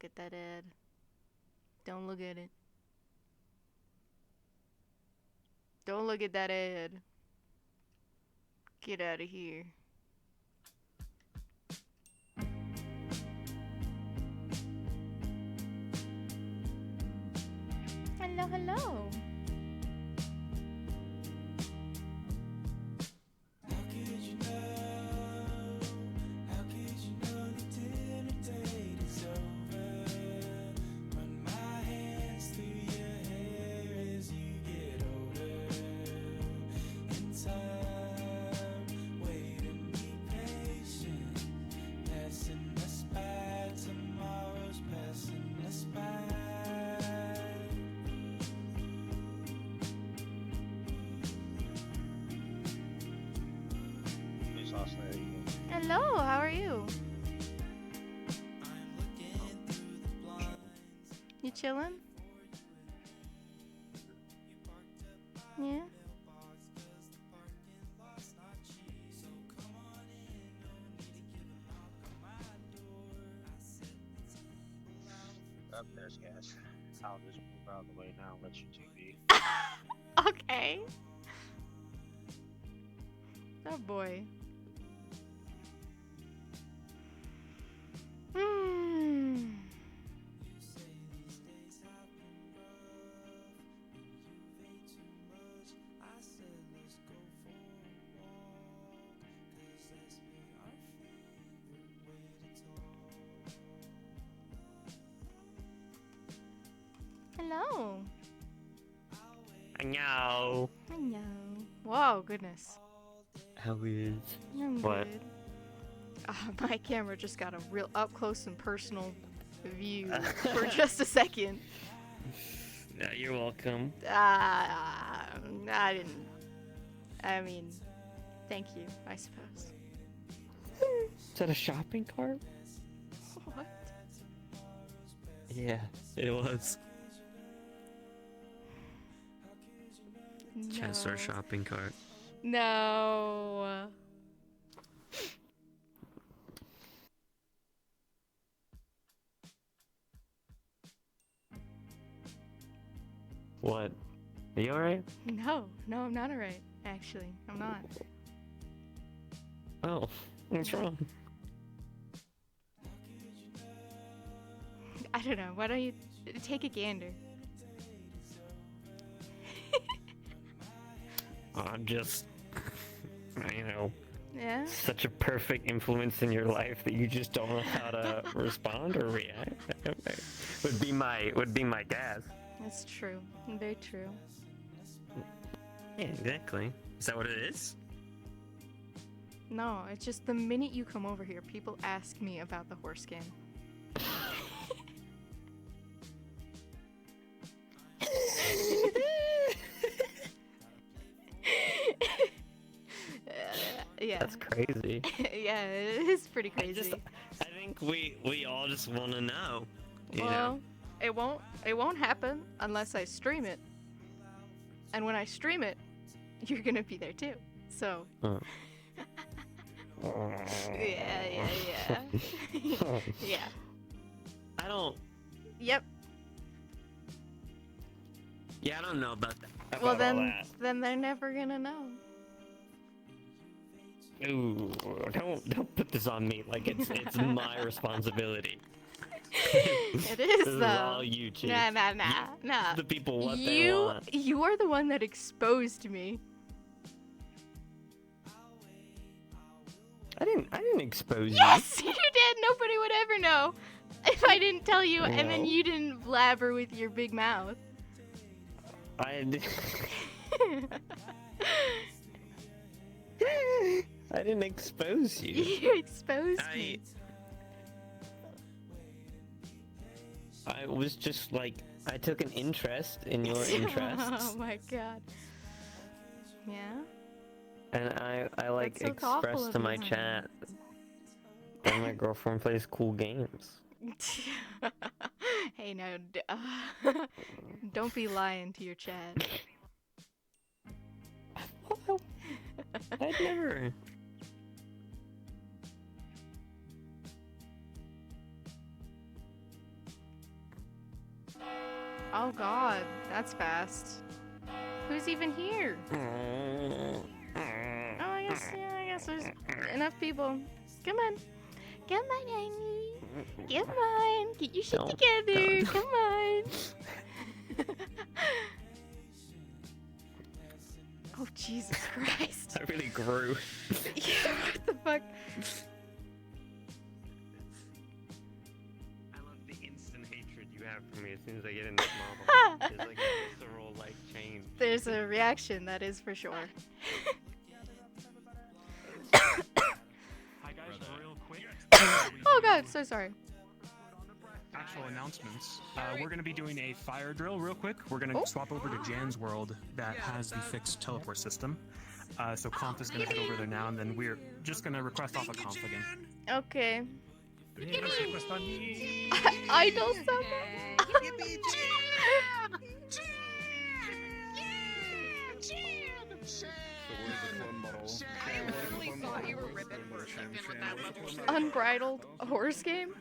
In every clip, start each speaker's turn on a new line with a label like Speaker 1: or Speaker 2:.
Speaker 1: look at that ad. Don't look at it. Don't look at that ad. Get out of here. Hello, hello. Hello, how are you? You chillin'? Yeah?
Speaker 2: Up there's gas. I'll just move out of the way now and let you TV.
Speaker 1: Okay. Oh boy. Hmm. Hello.
Speaker 2: I know.
Speaker 1: Hello. Whoa, goodness.
Speaker 2: How is?
Speaker 1: I'm
Speaker 2: What?
Speaker 1: good. My camera just got a real up close and personal view for just a second.
Speaker 2: Yeah, you're welcome.
Speaker 1: I didn't. I mean, thank you, I suppose.
Speaker 2: Is that a shopping cart?
Speaker 1: What?
Speaker 2: Yeah, it was.
Speaker 1: No.
Speaker 2: Chester shopping cart.
Speaker 1: No.
Speaker 2: What? Are you alright?
Speaker 1: No, I'm not alright. Actually, I'm not.
Speaker 2: Oh, what's wrong?
Speaker 1: I don't know. Why don't you take a gander?
Speaker 2: I'm just,
Speaker 1: Yeah?
Speaker 2: such a perfect influence in your life that you just don't know how to respond or react. would be my guess.
Speaker 1: That's true. Very true.
Speaker 2: Yeah, exactly. Is that what it is?
Speaker 1: No, it's just the minute you come over here, people ask me about the horse skin. Yeah.
Speaker 2: That's crazy.
Speaker 1: Yeah, it is pretty crazy.
Speaker 2: I think we all just want to know. You
Speaker 1: Well,
Speaker 2: know?
Speaker 1: it won't happen unless I stream it. And when I stream it, you're gonna be there too. So. Yeah. Yeah.
Speaker 2: I don't.
Speaker 1: Yep.
Speaker 2: Yeah, I don't know about that.
Speaker 1: Well,
Speaker 2: about all that.
Speaker 1: then they're never gonna know.
Speaker 2: Ooh, don't put this on me. Like it's my responsibility.
Speaker 1: It is
Speaker 2: This is
Speaker 1: though.
Speaker 2: all you two.
Speaker 1: Nah.
Speaker 2: The people what they want.
Speaker 1: You are the one that exposed me.
Speaker 2: I didn't expose
Speaker 1: Yes, you did. Nobody would ever know if I didn't tell you, and then
Speaker 2: No.
Speaker 1: you didn't blabber with your big mouth.
Speaker 2: I didn't expose you.
Speaker 1: You exposed me.
Speaker 2: I was just like, I took an interest in your interests,
Speaker 1: Oh my god. Yeah?
Speaker 2: and I like
Speaker 1: That's so thoughtful
Speaker 2: expressed
Speaker 1: of
Speaker 2: to
Speaker 1: you,
Speaker 2: my
Speaker 1: honey.
Speaker 2: chat that my girlfriend plays cool games.
Speaker 1: Hey, now, don't be lying to your chat.
Speaker 2: I'd never.
Speaker 1: Oh god, that's fast. Who's even here? Oh, I guess there's enough people. Come on. Come on, honey. Come on. Get your shit together. Come on. Oh, Jesus Christ.
Speaker 2: I really grew.
Speaker 1: Yeah, what the fuck?
Speaker 2: I love the instant hatred you have for me as soon as I get in this model. It's like a visceral, like, change.
Speaker 1: There's a reaction, that is for sure.
Speaker 3: Hi guys, real quick.
Speaker 1: Oh god, so sorry.
Speaker 3: Actual announcements. We're going to be doing a fire drill real quick. We're going to swap over to Jan's world that has the fixed teleport system. So Conf is going to head over there now, and then we're just going to request off a Conf again.
Speaker 1: Okay. Idol summer. Unbridled horse game?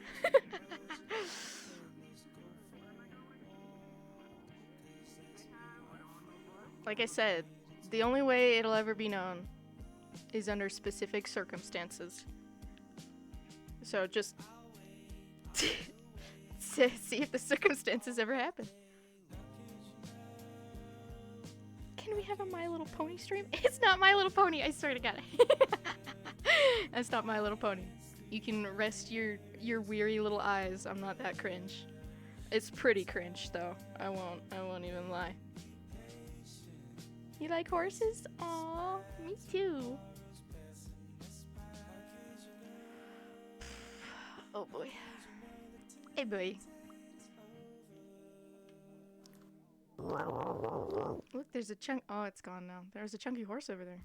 Speaker 1: Like I said, the only way it'll ever be known is under specific circumstances. So just see if the circumstances ever happen. Can we have a My Little Pony stream? It's not My Little Pony, I swear to God. That's not My Little Pony. You can rest your weary little eyes. I'm not that cringe. It's pretty cringe though. I won't even lie. You like horses? Aw, me too. Oh boy. Hey boy. Look, there's a chunk. Oh, it's gone now. There's a chunky horse over there.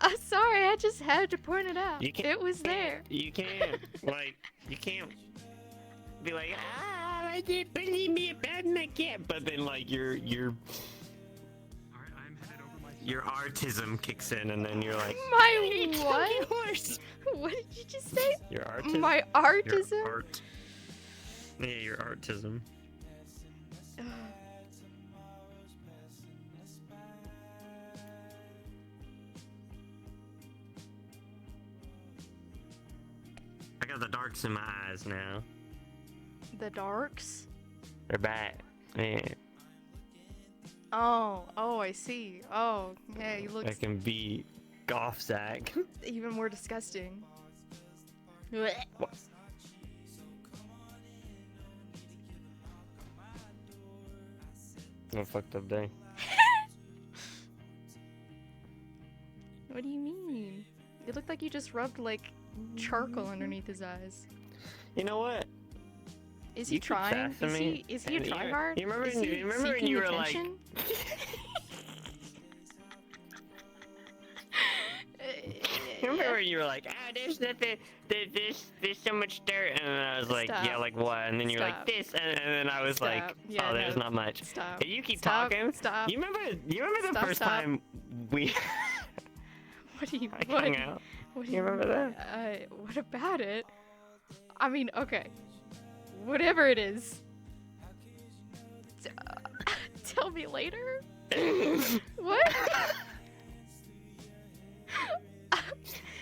Speaker 1: I'm sorry, I just had to point it out. It was there.
Speaker 2: You can't, like, you can't be like, I didn't believe me about my cat, but then like your autism kicks in, and then you're like,
Speaker 1: My what?
Speaker 2: Horse.
Speaker 1: What did you just say?
Speaker 2: Your autism.
Speaker 1: My artism?
Speaker 2: Your art. Yeah, your artism. I got the darks in my eyes now.
Speaker 1: The darks?
Speaker 2: They're back. Man.
Speaker 1: Oh, I see. Oh, yeah, he looks
Speaker 2: I can be Goth Zach.
Speaker 1: even more disgusting.
Speaker 2: What? What a fucked up day.
Speaker 1: What do you mean? It looked like you just rubbed like charcoal underneath his eyes.
Speaker 2: You know what?
Speaker 1: Is he trying? Is he a tryhard?
Speaker 2: You remember,
Speaker 1: Is he
Speaker 2: when
Speaker 1: seeking
Speaker 2: you were
Speaker 1: attention?
Speaker 2: You remember when you were like, there's nothing, there's so much dirt, and then I was like,
Speaker 1: Stop.
Speaker 2: yeah, like what? And then you're like, this, and then I was like,
Speaker 1: Yeah,
Speaker 2: oh, there's not much.
Speaker 1: Stop.
Speaker 2: Hey, you keep
Speaker 1: Stop.
Speaker 2: talking.
Speaker 1: Stop.
Speaker 2: You remember the
Speaker 1: Stop,
Speaker 2: first
Speaker 1: stop.
Speaker 2: time we
Speaker 1: What do you?
Speaker 2: hung out?
Speaker 1: What do
Speaker 2: You remember that?
Speaker 1: What about it? I mean, okay. Whatever it is. Tell me later? What?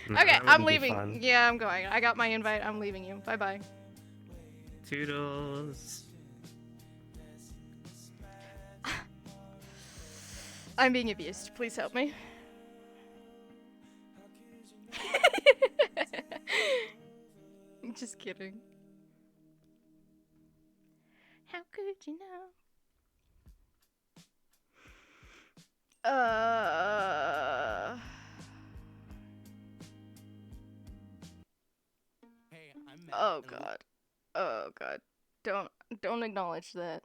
Speaker 2: No,
Speaker 1: Okay,
Speaker 2: that
Speaker 1: I'm
Speaker 2: wouldn't be
Speaker 1: leaving.
Speaker 2: fun.
Speaker 1: Yeah, I'm going. I got my invite. I'm leaving you. Bye-bye.
Speaker 2: Toodles.
Speaker 1: I'm being abused. Please help me. I'm just kidding. How could you know? Oh god. Oh god. Don't acknowledge that.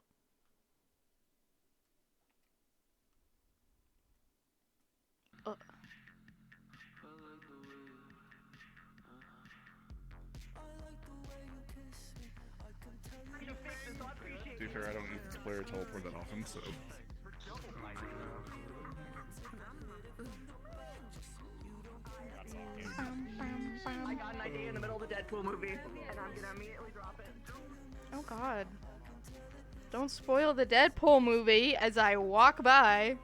Speaker 4: To be fair, I don't use this player teleport that often, so.
Speaker 5: idea in the middle of the Deadpool movie, and I'm gonna immediately drop it.
Speaker 1: Oh god. Don't spoil the Deadpool movie as I walk by.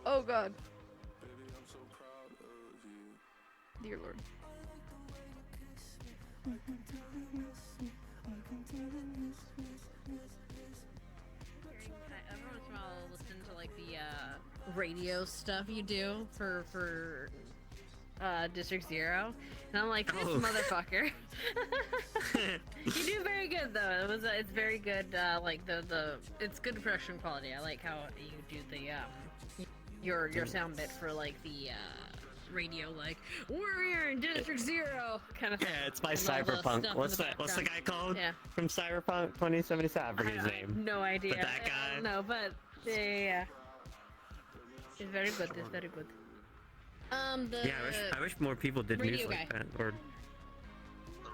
Speaker 1: Oh god. Dear Lord.
Speaker 6: Every once in a while I'll listen to like the radio stuff you do for District Zero, and I'm like, this motherfucker. You do very good though. It's very good. Like it's good production quality. I like how you do the your sound bit for like the radio, like we're here in District Zero kind of thing.
Speaker 2: Yeah, it's my Cyberpunk. What's the guy called?
Speaker 6: Yeah.
Speaker 2: From Cyberpunk 2077. I forget his
Speaker 6: I have
Speaker 2: name.
Speaker 6: no idea.
Speaker 2: But that guy.
Speaker 6: No, but yeah. It's very good. It's very good.
Speaker 2: Yeah, I wish more people did
Speaker 6: radio
Speaker 2: news like
Speaker 6: guy.
Speaker 2: that. Or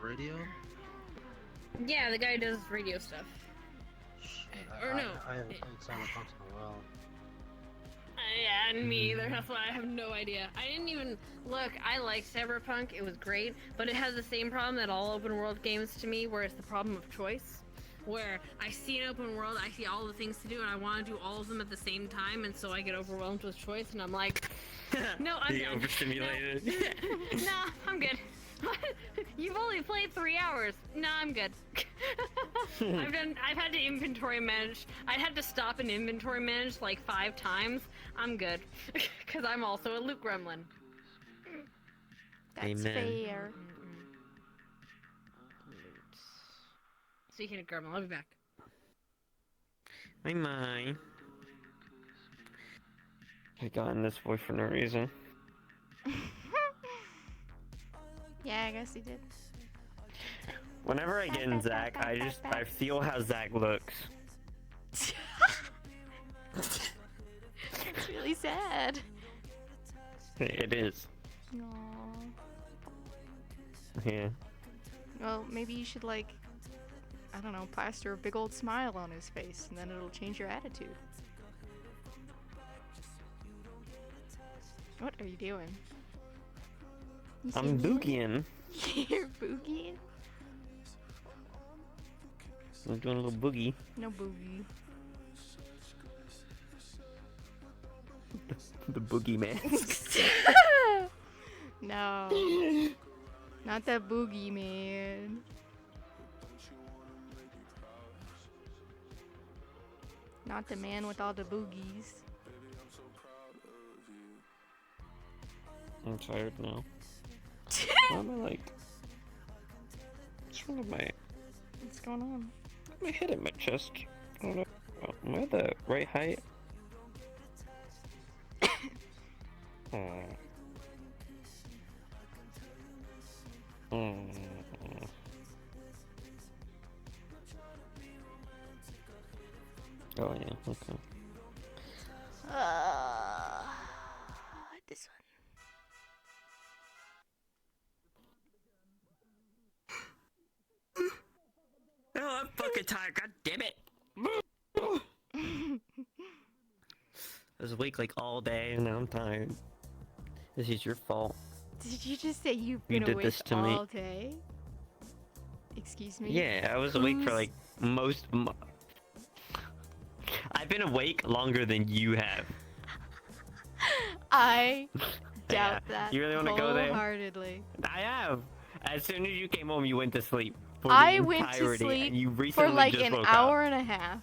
Speaker 7: The radio?
Speaker 6: Yeah, the guy who does radio stuff. Or no.
Speaker 7: I haven't played Cyberpunk in a while.
Speaker 6: Yeah, and me either. That's why I have no idea. I didn't even look. I like Cyberpunk. It was great, but it has the same problem that all open world games to me, where it's the problem of choice. Where I see an open world, I see all the things to do, and I want to do all of them at the same time, and so I get overwhelmed with choice, and I'm like, no, I'm
Speaker 2: you
Speaker 6: done.
Speaker 2: overstimulated.
Speaker 6: Nah, I'm good. You've only played 3 hours. Nah, I'm good. I've had to inventory manage. I had to stop and inventory manage like 5 times. I'm good. Cause I'm also a loot gremlin.
Speaker 1: That's
Speaker 2: Amen.
Speaker 1: fair.
Speaker 6: Speaking of gremlin, I'll be back.
Speaker 2: My. I got in this voice for no reason.
Speaker 1: Yeah, I guess he did.
Speaker 2: Whenever I get in Zach, I feel how Zach looks.
Speaker 1: It's really sad.
Speaker 2: It is.
Speaker 1: Aww.
Speaker 2: Yeah.
Speaker 1: Well, maybe you should, like, I don't know, plaster a big old smile on his face, and then it'll change your attitude. What are you doing? You see
Speaker 2: I'm
Speaker 1: me?
Speaker 2: boogieing.
Speaker 1: You're boogieing?
Speaker 2: I'm doing a little boogie.
Speaker 1: No boogie.
Speaker 2: The boogie man.
Speaker 1: No. Not the boogie man. Not the man with all the boogies.
Speaker 2: I'm tired now. Why am I like? What's wrong with my?
Speaker 1: What's going on?
Speaker 2: My head in my chest. I don't know. Oh, am I the right height? Oh yeah, okay.
Speaker 1: This
Speaker 2: Oh, I'm fucking tired. God damn it!
Speaker 1: one.
Speaker 2: I was awake like all day, and now I'm tired. This is your fault.
Speaker 1: Did you just say you've
Speaker 2: You
Speaker 1: been
Speaker 2: did
Speaker 1: awake
Speaker 2: this to me.
Speaker 1: all day? Excuse me?
Speaker 2: Yeah, I was awake for
Speaker 1: Who's-
Speaker 2: like I've been awake longer than you have.
Speaker 1: I doubt
Speaker 2: Yeah.
Speaker 1: that
Speaker 2: You really wanna go there?
Speaker 1: wholeheartedly.
Speaker 2: I have. As soon as you came home, you went to sleep. For
Speaker 1: I
Speaker 2: the
Speaker 1: went to
Speaker 2: entirety,
Speaker 1: sleep
Speaker 2: and you
Speaker 1: for
Speaker 2: recently
Speaker 1: like
Speaker 2: just
Speaker 1: an
Speaker 2: woke
Speaker 1: hour
Speaker 2: up.
Speaker 1: and a half.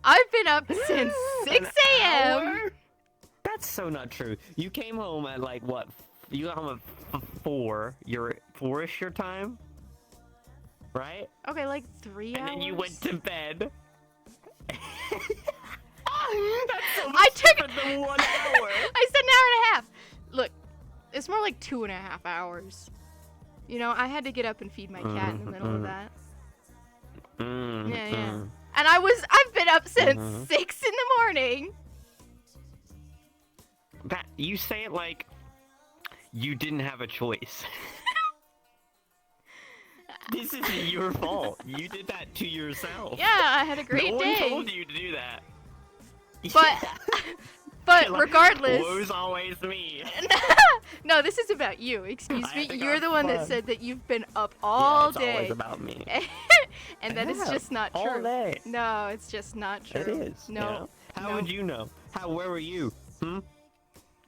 Speaker 1: I've been up since 6 a.m.
Speaker 2: Hour? That's so not true. You came home at like what? You got home at 4. You're 4ish your time, right?
Speaker 1: Okay, like 3
Speaker 2: And
Speaker 1: hours.
Speaker 2: then you went to bed. That's so
Speaker 1: I
Speaker 2: much
Speaker 1: took-
Speaker 2: different than 1 hour.
Speaker 1: I said an hour and a half. Look, It's more like 2.5 hours. You know, I had to get up and feed my cat in the middle of that. Yeah. And I've been up since 6 in the morning.
Speaker 2: That you say it like you didn't have a choice. This isn't your fault. You did that to yourself.
Speaker 1: Yeah, I had a great day.
Speaker 2: No one told you to do that.
Speaker 1: But but
Speaker 2: Like,
Speaker 1: regardless.
Speaker 2: woe's always me.
Speaker 1: No, this is about you. Excuse
Speaker 2: I
Speaker 1: me.
Speaker 2: think
Speaker 1: You're
Speaker 2: I'm
Speaker 1: the one that
Speaker 2: fun.
Speaker 1: said that you've been up all
Speaker 2: it's
Speaker 1: day.
Speaker 2: always about me.
Speaker 1: And that is
Speaker 2: Yeah,
Speaker 1: just not
Speaker 2: all
Speaker 1: true.
Speaker 2: day.
Speaker 1: No, it's just not true.
Speaker 2: It is.
Speaker 1: No.
Speaker 2: You know? How would you know? Where were you?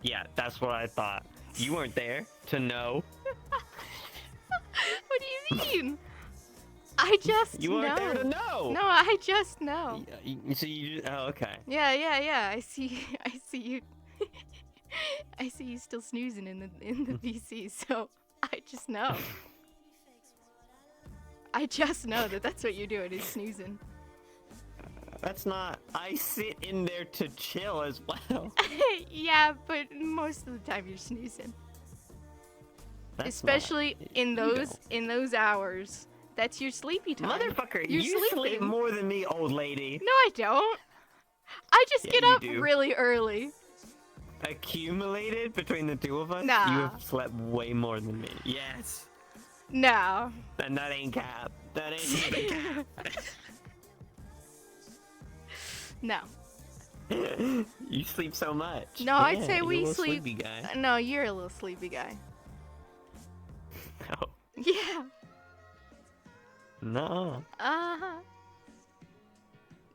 Speaker 2: Yeah, that's what I thought. You weren't there to know.
Speaker 1: What do you mean? I just
Speaker 2: You weren't there to know.
Speaker 1: No, I just know.
Speaker 2: So you just, oh, okay.
Speaker 1: Yeah. I see you. I see you still snoozing in the VC, so I just know. I just know that that's what you're doing, is snoozing.
Speaker 2: That's not. I sit in there to chill as well.
Speaker 1: Yeah, but most of the time you're snoozing.
Speaker 2: That's
Speaker 1: Especially
Speaker 2: not,
Speaker 1: in
Speaker 2: you
Speaker 1: those hours. That's your sleepy time.
Speaker 2: Motherfucker,
Speaker 1: You're
Speaker 2: you sleep
Speaker 1: sleeping.
Speaker 2: more than me, old lady.
Speaker 1: No, I don't. I just
Speaker 2: Yeah,
Speaker 1: get
Speaker 2: you
Speaker 1: up
Speaker 2: do.
Speaker 1: really early.
Speaker 2: Accumulated between the two of us,
Speaker 1: Nah.
Speaker 2: you have slept way more than me. Yes.
Speaker 1: No.
Speaker 2: And that ain't cap. That ain't even cap.
Speaker 1: No.
Speaker 2: You sleep so much.
Speaker 1: No, I'd
Speaker 2: Yeah,
Speaker 1: say
Speaker 2: you're a
Speaker 1: we
Speaker 2: little
Speaker 1: sleep.
Speaker 2: Sleepy guy.
Speaker 1: No, you're a little sleepy guy.
Speaker 2: No.
Speaker 1: Yeah.
Speaker 2: No.
Speaker 1: Uh-huh.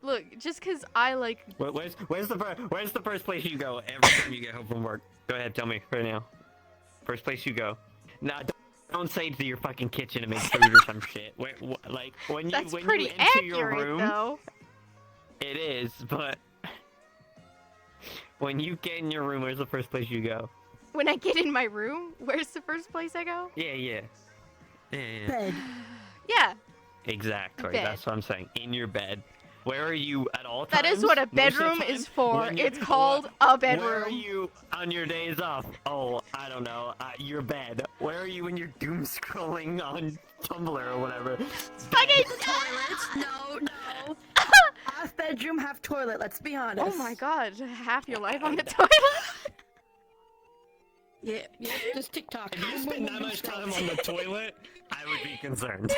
Speaker 1: Look, just because I like...
Speaker 2: Where's the first place you go every time you get home from work? Go ahead, tell me right now. First place you go. Nah, don't say to your fucking kitchen to make food or some shit. Like when
Speaker 1: That's
Speaker 2: you
Speaker 1: pretty
Speaker 2: enter your
Speaker 1: accurate,
Speaker 2: room,
Speaker 1: though.
Speaker 2: it is. But when you get in your room, where's the first place you go?
Speaker 1: When I get in my room, where's the first place I go?
Speaker 2: Yeah.
Speaker 5: Bed.
Speaker 1: Yeah.
Speaker 2: Exactly.
Speaker 1: Bed.
Speaker 2: That's what I'm saying. In your bed. Where are you at all
Speaker 1: That
Speaker 2: times?
Speaker 1: is what a
Speaker 2: Most of the
Speaker 1: bedroom
Speaker 2: time?
Speaker 1: is for.
Speaker 2: When you-
Speaker 1: It's called a
Speaker 2: Where are
Speaker 1: bedroom.
Speaker 2: you on your days off? Oh, I don't know. Your bed. Where are you when you're doom scrolling on Tumblr or whatever?
Speaker 1: Fucking
Speaker 5: Toilets? No. Half bedroom, half toilet. Let's be honest.
Speaker 1: Oh my god, half your life on the toilet?
Speaker 5: Yeah, just TikTok.
Speaker 2: If you spend that much time on the toilet, I would be concerned.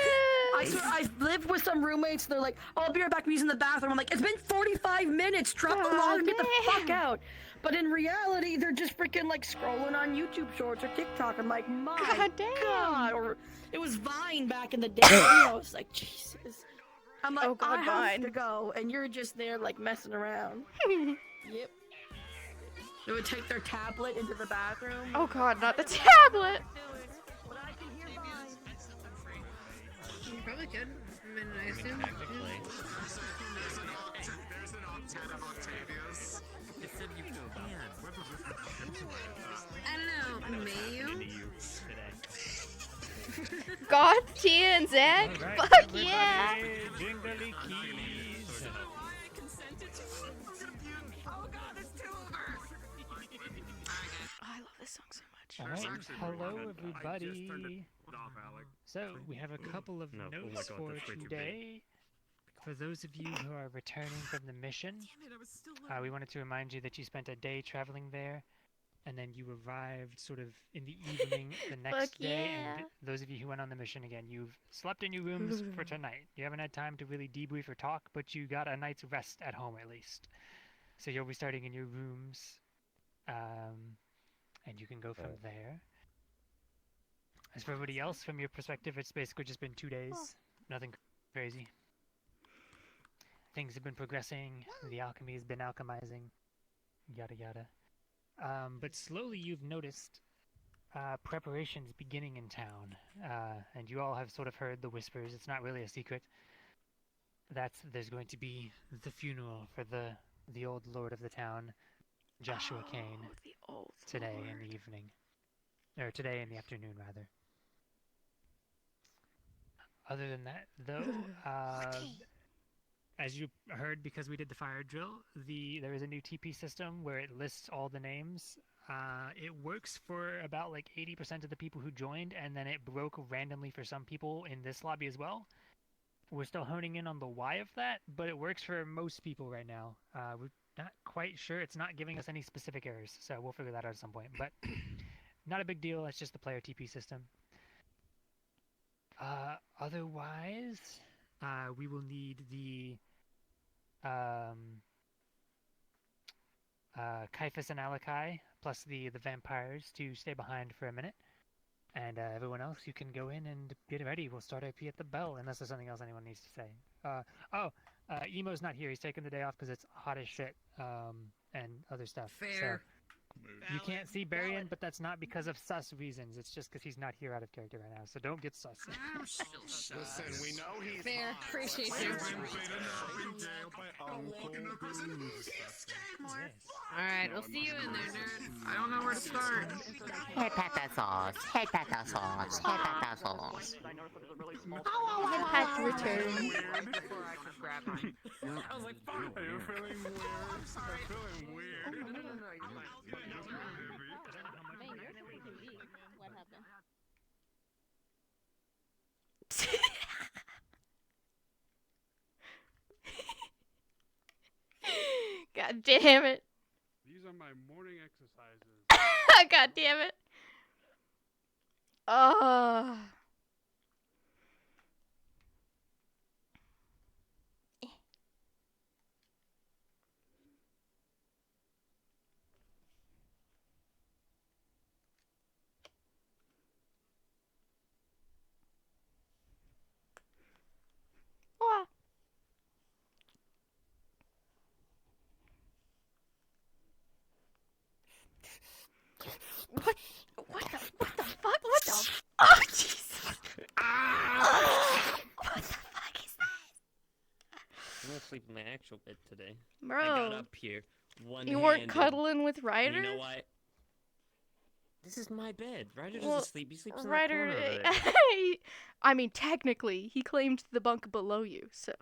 Speaker 5: I swear, I've lived with some roommates. They're like, "Oh, I'll be right back. I'm using the bathroom." I'm like, "It's been 45 minutes. Drop the log and get the fuck
Speaker 1: damn.
Speaker 5: out." But in reality, they're just freaking like scrolling on YouTube Shorts or TikTok. I'm like, "My
Speaker 1: God damn.
Speaker 5: God!" Or it was Vine back in the day. You know, it's like Jesus. I'm like,
Speaker 1: Oh, God,
Speaker 5: I have
Speaker 1: Vine.
Speaker 5: to go, and you're just there like messing around. Yep. They would take their tablet into the bathroom.
Speaker 1: Oh god, not the tablet!
Speaker 5: But I can hear Vine.
Speaker 6: You probably could. I mean, I assume. I don't know. May you?
Speaker 1: God, Tia and Zach?
Speaker 8: Alright,
Speaker 1: Fuck yeah!
Speaker 8: everybody, Jingly keys.
Speaker 1: I love this song so much.
Speaker 8: Alright, hello everybody. So, we have a couple of
Speaker 3: No, oh my
Speaker 8: notes
Speaker 3: God,
Speaker 8: for
Speaker 3: that's way too big.
Speaker 8: today. For those of you who are returning from the mission, we wanted to remind you that you spent a day traveling there, and then you arrived sort of in the evening the next day. And
Speaker 1: yeah.
Speaker 8: those of you who went on the mission again, you've slept in your rooms for tonight. You haven't had time to really debrief or talk, but you got a night's rest at home at least. So you'll be starting in your rooms, and you can go from there. As for everybody else, from your perspective, it's basically just been 2 days. Nothing crazy. Things have been progressing. The alchemy has been alchemizing. Yada yada. But slowly you've noticed preparations beginning in town. And you all have sort of heard the whispers. It's not really a secret. There's going to be the funeral for the old lord of the town, Joshua Kane,
Speaker 1: The old
Speaker 8: today
Speaker 1: lord.
Speaker 8: in the evening. Or today in the afternoon, rather. Other than that, though, as you heard, because we did the fire drill, there is a new TP system where it lists all the names It works for about like 80% of the people who joined, and then it broke randomly for some people in this lobby as well. We're still honing in on the why of that, but it works for most people right now. We're not quite sure. It's not giving us any specific errors, so we'll figure that out at some point. But not a big deal. It's just the player TP system. Otherwise, we will need the Kaifas and Alakai, plus the vampires to stay behind for a minute. And everyone else, you can go in and get ready. We'll start IP at the bell, unless there's something else anyone needs to say. Emo's not here. He's taking the day off because it's hot as shit, and other stuff.
Speaker 5: Fair.
Speaker 8: So you can't see Barian, but that's not because of sus reasons. It's just because he's not here out of character right now. So don't get sus.
Speaker 4: Listen, we know he's
Speaker 6: Fair.
Speaker 4: hot.
Speaker 6: Appreciate
Speaker 4: He's
Speaker 6: you.
Speaker 4: been beaten up in jail by Uncle Bruce.
Speaker 6: Alright, we'll see you in there, nerd.
Speaker 5: I don't know where to start.
Speaker 9: Hey, pata sauce. Hey, pata sauce. Hey, pata sauce.
Speaker 1: Pat return.
Speaker 4: I was like, fuck, are you feeling weird? I'm sorry. I'm feeling weird.
Speaker 1: What happened? God damn it.
Speaker 4: These are my morning exercises.
Speaker 1: God damn it. Oh. What? What the fuck? What the oh Jesus. What the fuck is that?
Speaker 2: I'm gonna sleep in my actual bed today.
Speaker 1: Bro.
Speaker 2: I got up here.
Speaker 1: You weren't cuddling with Ryder?
Speaker 2: You know what? This is my bed. Ryder doesn't
Speaker 1: Well,
Speaker 2: sleep. He sleeps in
Speaker 1: Ryder,
Speaker 2: that corner over there.
Speaker 1: I mean, technically, he claimed the bunk below you, so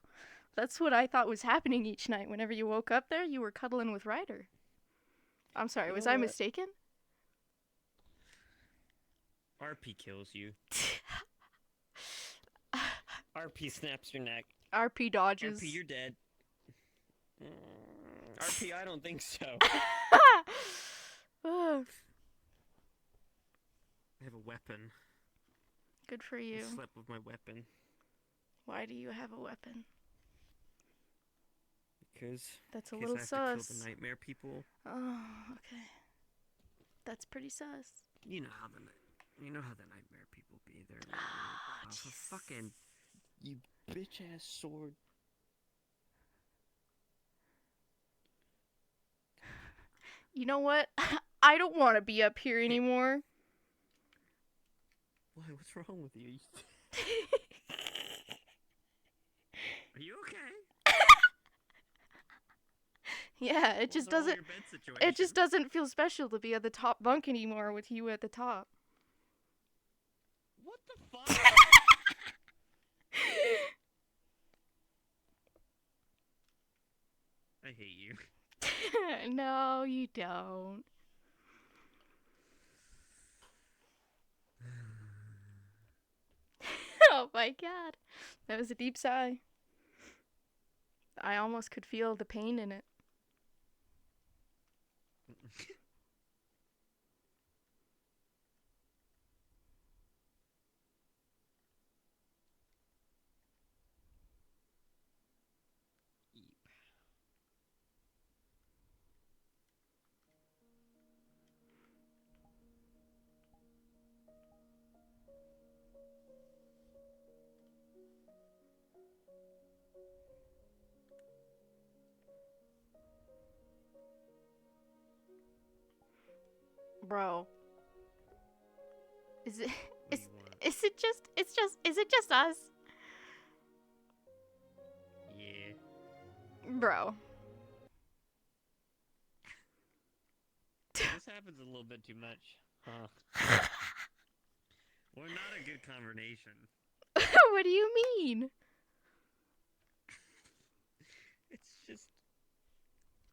Speaker 1: that's what I thought was happening each night. Whenever you woke up there, you were cuddling with Ryder. I'm sorry,
Speaker 2: You
Speaker 1: was
Speaker 2: know
Speaker 1: I
Speaker 2: what?
Speaker 1: mistaken?
Speaker 2: RP kills you. RP snaps your neck.
Speaker 1: RP dodges.
Speaker 2: RP, you're dead. RP, I don't think so.
Speaker 1: Ugh,
Speaker 2: I have a weapon.
Speaker 1: good for
Speaker 2: I
Speaker 1: you.
Speaker 2: slept with my weapon.
Speaker 1: Why do you have a weapon?
Speaker 2: Because
Speaker 1: That's a
Speaker 2: I
Speaker 1: little
Speaker 2: have to kill
Speaker 1: sus.
Speaker 2: the nightmare people.
Speaker 1: Oh, okay. That's pretty sus.
Speaker 2: You know how the nightmare people be. They're like,
Speaker 1: Ah,
Speaker 2: oh, for
Speaker 1: Jesus.
Speaker 2: fucking you bitch ass sword.
Speaker 1: You know what? I don't want to be up here anymore.
Speaker 2: Why? What's wrong with you? Are you okay?
Speaker 1: Yeah, it just
Speaker 2: What's wrong with
Speaker 1: doesn't.
Speaker 2: your bed situation?
Speaker 1: It just doesn't feel special to be at the top bunk anymore with you at the top.
Speaker 2: What the fuck? I hate you.
Speaker 1: No, you don't. Oh my god. That was a deep sigh. I almost could feel the pain in it. Bro. Is it
Speaker 2: What do you want?
Speaker 1: is it just us?
Speaker 2: Yeah.
Speaker 1: Bro.
Speaker 2: This happens a little bit too much. Huh? We're not a good combination.
Speaker 1: What do you mean?
Speaker 2: It's just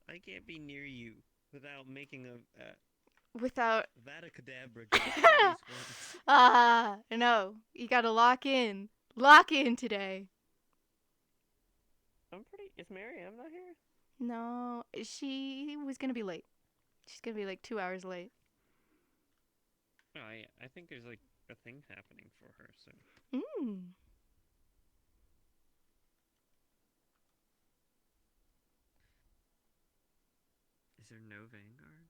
Speaker 2: I can't be near you without making
Speaker 1: without.
Speaker 2: Vadacadabra.
Speaker 1: No. You gotta lock in. Lock in today.
Speaker 2: I'm pretty. Is Miriam not here?
Speaker 1: No, she was gonna be late. She's gonna be like 2 hours late.
Speaker 2: No, I think there's like a thing happening for her. So. Is there no Vanguard?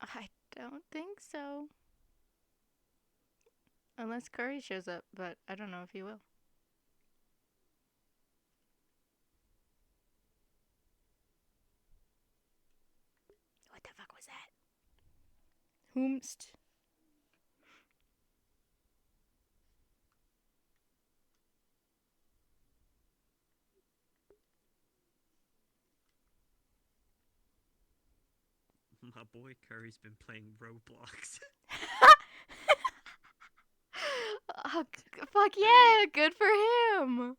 Speaker 1: I don't think so. Unless Curry shows up, but I don't know if he will. What the fuck was that? Whomst.
Speaker 2: My boy Curry's been playing Roblox.
Speaker 1: Oh, fuck yeah, good for him.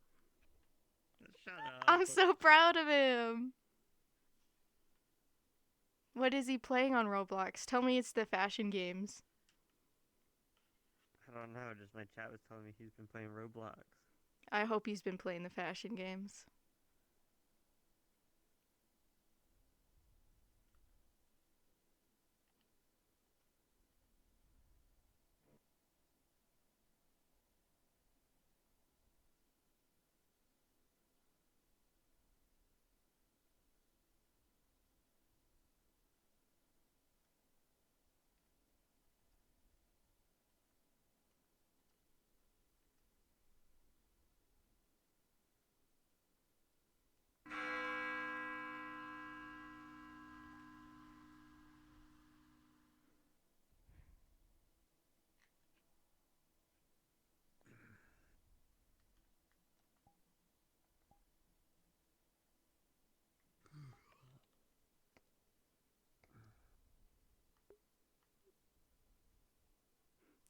Speaker 2: Shut up.
Speaker 1: I'm so proud of him. What is he playing on Roblox? Tell me it's the fashion games.
Speaker 2: I don't know, just my chat was telling me he's been playing Roblox.
Speaker 1: I hope he's been playing the fashion games.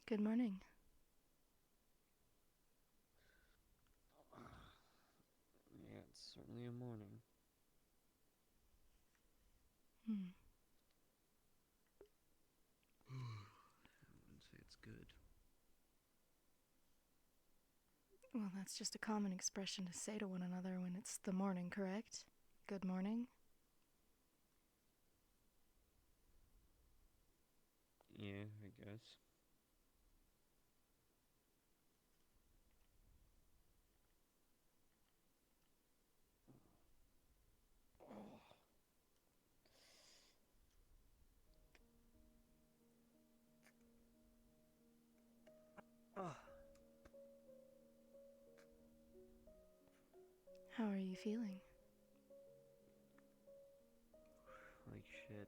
Speaker 1: Good morning.
Speaker 2: Yeah, it's certainly a morning. I wouldn't say it's good.
Speaker 1: Well, that's just a common expression to say to one another when it's the morning, correct? Good morning.
Speaker 2: Yeah, I guess.
Speaker 1: How are you feeling?
Speaker 2: Like shit.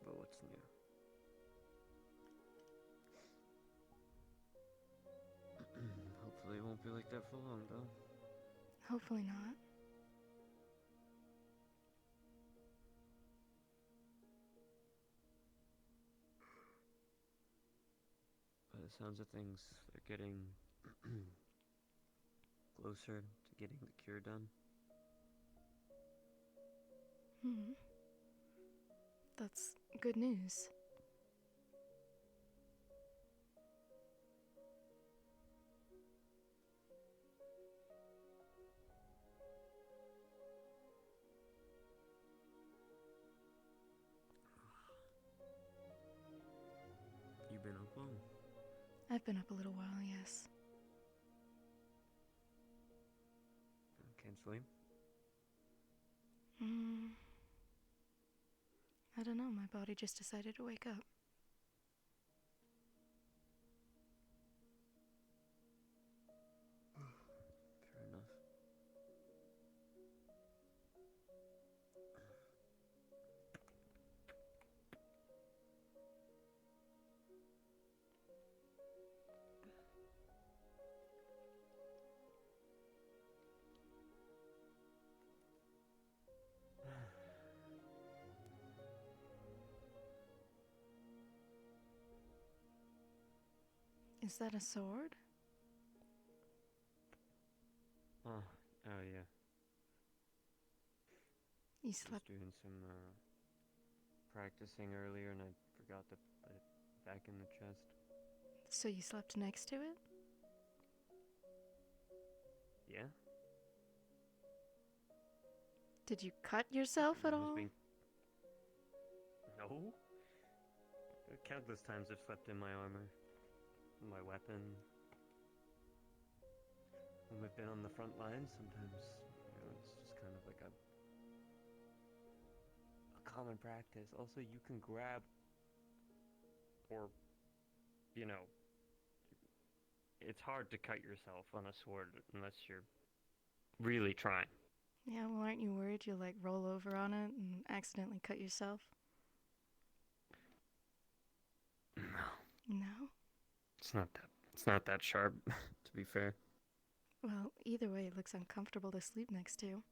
Speaker 2: But what's new? Hopefully it won't be like that for long, though.
Speaker 1: Hopefully not.
Speaker 2: By the sounds of things, they're getting closer to getting the cure done.
Speaker 1: That's good news.
Speaker 2: You been up long?
Speaker 1: I've been up a little while, yes.
Speaker 2: Can't sleep?
Speaker 1: I don't know, my body just decided to wake up.
Speaker 2: Fair enough.
Speaker 1: Is that a sword?
Speaker 2: Oh yeah.
Speaker 1: You
Speaker 2: Just
Speaker 1: slept.
Speaker 2: doing some practicing earlier, and I forgot to put it back in the chest.
Speaker 1: So you slept next to it?
Speaker 2: Yeah.
Speaker 1: Did you cut yourself at
Speaker 2: I was
Speaker 1: all?
Speaker 2: being- No. Countless times I've slept in my armor, my weapon. When we've been on the front lines, sometimes it's just kind of like a common practice. Also, you can grab, or it's hard to cut yourself on a sword unless you're really trying.
Speaker 1: Yeah, well, aren't you worried you'll like roll over on it and accidentally cut yourself?
Speaker 2: No,
Speaker 1: No?
Speaker 2: it's not that sharp, to be fair.
Speaker 1: Well, either way, it looks uncomfortable to sleep next to.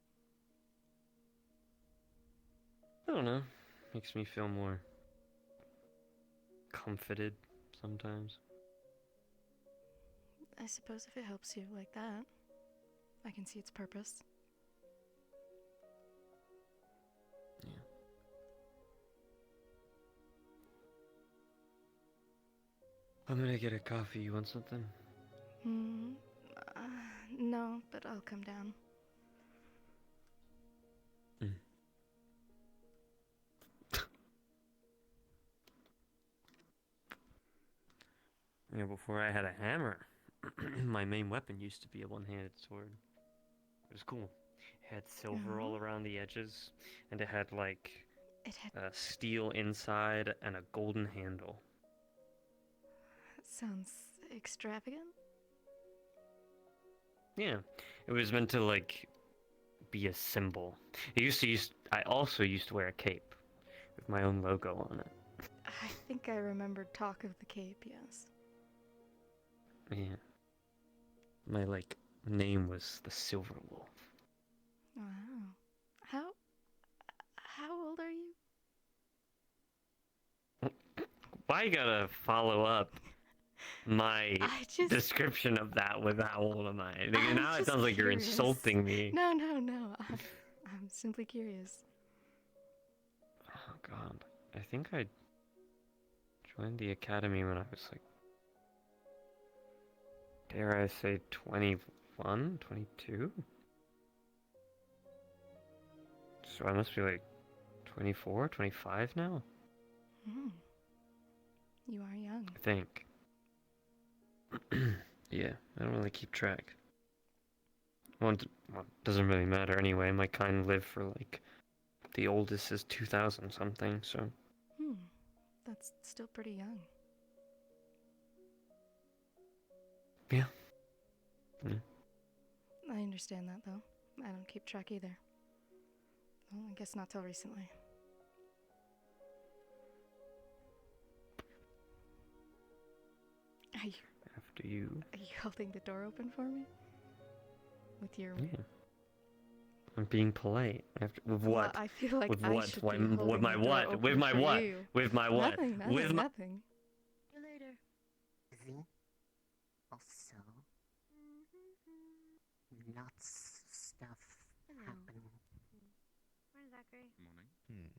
Speaker 2: I don't know. Makes me feel more comforted sometimes.
Speaker 1: I suppose if it helps you like that, I can see its purpose.
Speaker 2: Yeah. I'm gonna get a coffee. You want something?
Speaker 1: Hmm. Uh, no, but I'll come down.
Speaker 2: Yeah, before I had a hammer, my main weapon used to be a one-handed sword. It was cool. It had silver all around the edges, and it had like
Speaker 1: It had.
Speaker 2: steel inside and a golden handle.
Speaker 1: Sounds extravagant.
Speaker 2: Yeah, it was meant to like be a symbol. I also used to wear a cape with my own logo on it.
Speaker 1: I think I remembered talk of the cape, yes.
Speaker 2: Yeah. My name was the Silver Wolf.
Speaker 1: Wow. How old are you?
Speaker 2: Why you gotta follow up my description of that with how old am I?
Speaker 1: I'm
Speaker 2: Now it
Speaker 1: just
Speaker 2: sounds like you're
Speaker 1: curious.
Speaker 2: insulting me.
Speaker 1: No. I'm simply curious.
Speaker 2: Oh god. I think I joined the academy when I was dare I say 21, 22? So I must be 24, 25 now?
Speaker 1: You are young.
Speaker 2: I think. Yeah, I don't really keep track. Well, it doesn't really matter anyway. My kind lived for the oldest is 2000 something, so.
Speaker 1: That's still pretty young.
Speaker 2: Yeah.
Speaker 1: I understand that, though. I don't keep track either. Well, I guess not till recently.
Speaker 2: After you.
Speaker 1: Are you holding the door open for me? With your...
Speaker 2: Yeah. I'm being polite. With
Speaker 1: Well,
Speaker 2: what?
Speaker 1: I feel like
Speaker 2: with
Speaker 1: I
Speaker 2: what?
Speaker 1: should
Speaker 2: With
Speaker 1: be holding
Speaker 2: my
Speaker 1: the door
Speaker 2: what?
Speaker 1: open
Speaker 2: With my
Speaker 1: for
Speaker 2: what?
Speaker 1: you.
Speaker 2: With my what?
Speaker 1: Nothing,
Speaker 2: With my...
Speaker 1: nothing.
Speaker 5: See you later.
Speaker 9: Busy. Also, lots stuff happen.
Speaker 6: Where's Zachary?
Speaker 4: Good morning.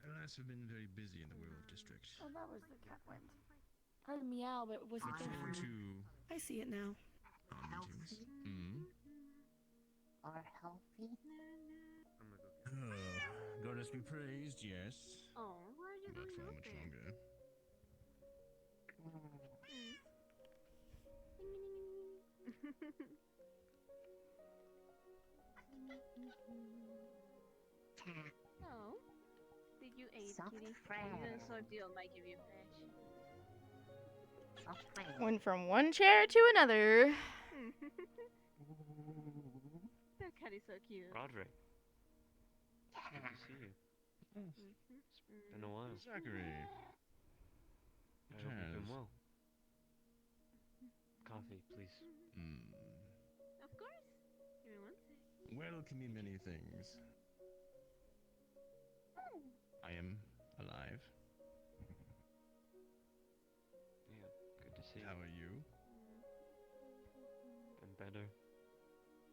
Speaker 4: Alas, have been very busy in the werewolf district.
Speaker 5: Oh, that was the cat went. Heard a meow, but was it
Speaker 4: Look forward to
Speaker 5: I see it now.
Speaker 4: our meetings.
Speaker 9: Are healthy?
Speaker 4: Goddess be praised, yes.
Speaker 6: Oh, where are you
Speaker 4: Not
Speaker 6: going
Speaker 4: for
Speaker 6: up
Speaker 4: much
Speaker 6: there?
Speaker 4: longer.
Speaker 6: Oh, did you eat,
Speaker 9: Soft
Speaker 6: kitty?
Speaker 9: friend.
Speaker 6: Even so, deal might give you a patch.
Speaker 9: Soft friend.
Speaker 1: Went from one chair to another.
Speaker 6: That cat is so cute.
Speaker 2: Roderick. Good to see you. It's been a while.
Speaker 4: Zachary.
Speaker 2: I hope you've been well. Coffee, please.
Speaker 6: Of course. Give me one sec.
Speaker 4: Well can mean many things. I am alive.
Speaker 2: Yeah, good to see you.
Speaker 4: How are you?
Speaker 2: Been better.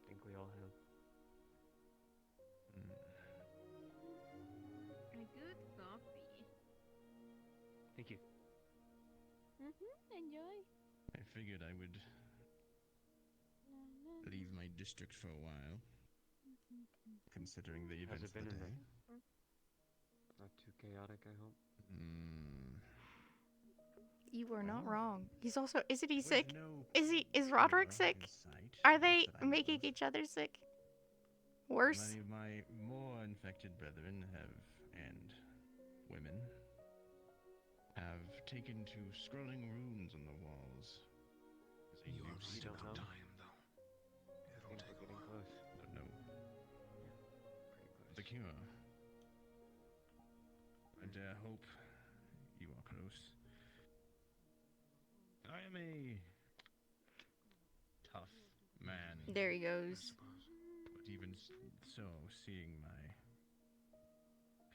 Speaker 2: Think we all have.
Speaker 6: Enjoy.
Speaker 4: I figured I would leave my district for a while, considering the
Speaker 2: How's
Speaker 4: events
Speaker 2: it been
Speaker 4: of the
Speaker 2: in
Speaker 4: day.
Speaker 2: there? Not too chaotic, I hope.
Speaker 1: You were not wrong. He's also, isn't he
Speaker 4: With
Speaker 1: sick?
Speaker 4: no
Speaker 1: Is Roderick
Speaker 4: cure
Speaker 1: sick?
Speaker 4: in sight,
Speaker 1: Are they
Speaker 4: that I
Speaker 1: making
Speaker 4: know of.
Speaker 1: each other sick? Worse?
Speaker 4: Many of my more infected brethren and women, have taken to scrolling runes on the walls. As a
Speaker 7: You
Speaker 4: new
Speaker 7: have
Speaker 4: system.
Speaker 7: enough
Speaker 2: know.
Speaker 7: time, though. It'll
Speaker 2: Seems
Speaker 7: take
Speaker 2: like
Speaker 7: a
Speaker 2: getting
Speaker 7: while.
Speaker 2: close.
Speaker 4: But no,
Speaker 2: Pretty close.
Speaker 4: the cure. I dare hope you are close. I am a tough man.
Speaker 1: There he
Speaker 7: I
Speaker 1: goes.
Speaker 7: suppose.
Speaker 4: But even so, seeing my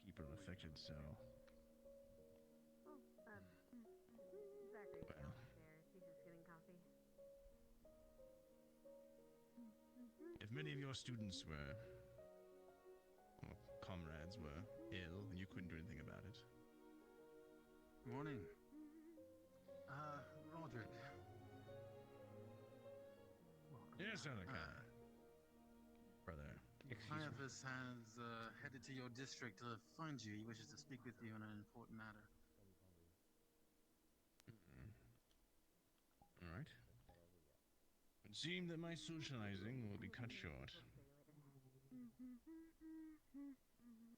Speaker 4: people affected so. Well, if many of your students were, or comrades were ill and you couldn't do anything about it.
Speaker 7: Morning. Roderick.
Speaker 4: Yes, Alaka. Brother.
Speaker 7: Caiaphas has headed to your district to find you. He wishes to speak with you on an important matter.
Speaker 4: Alright. It seemed that my socializing will be cut short.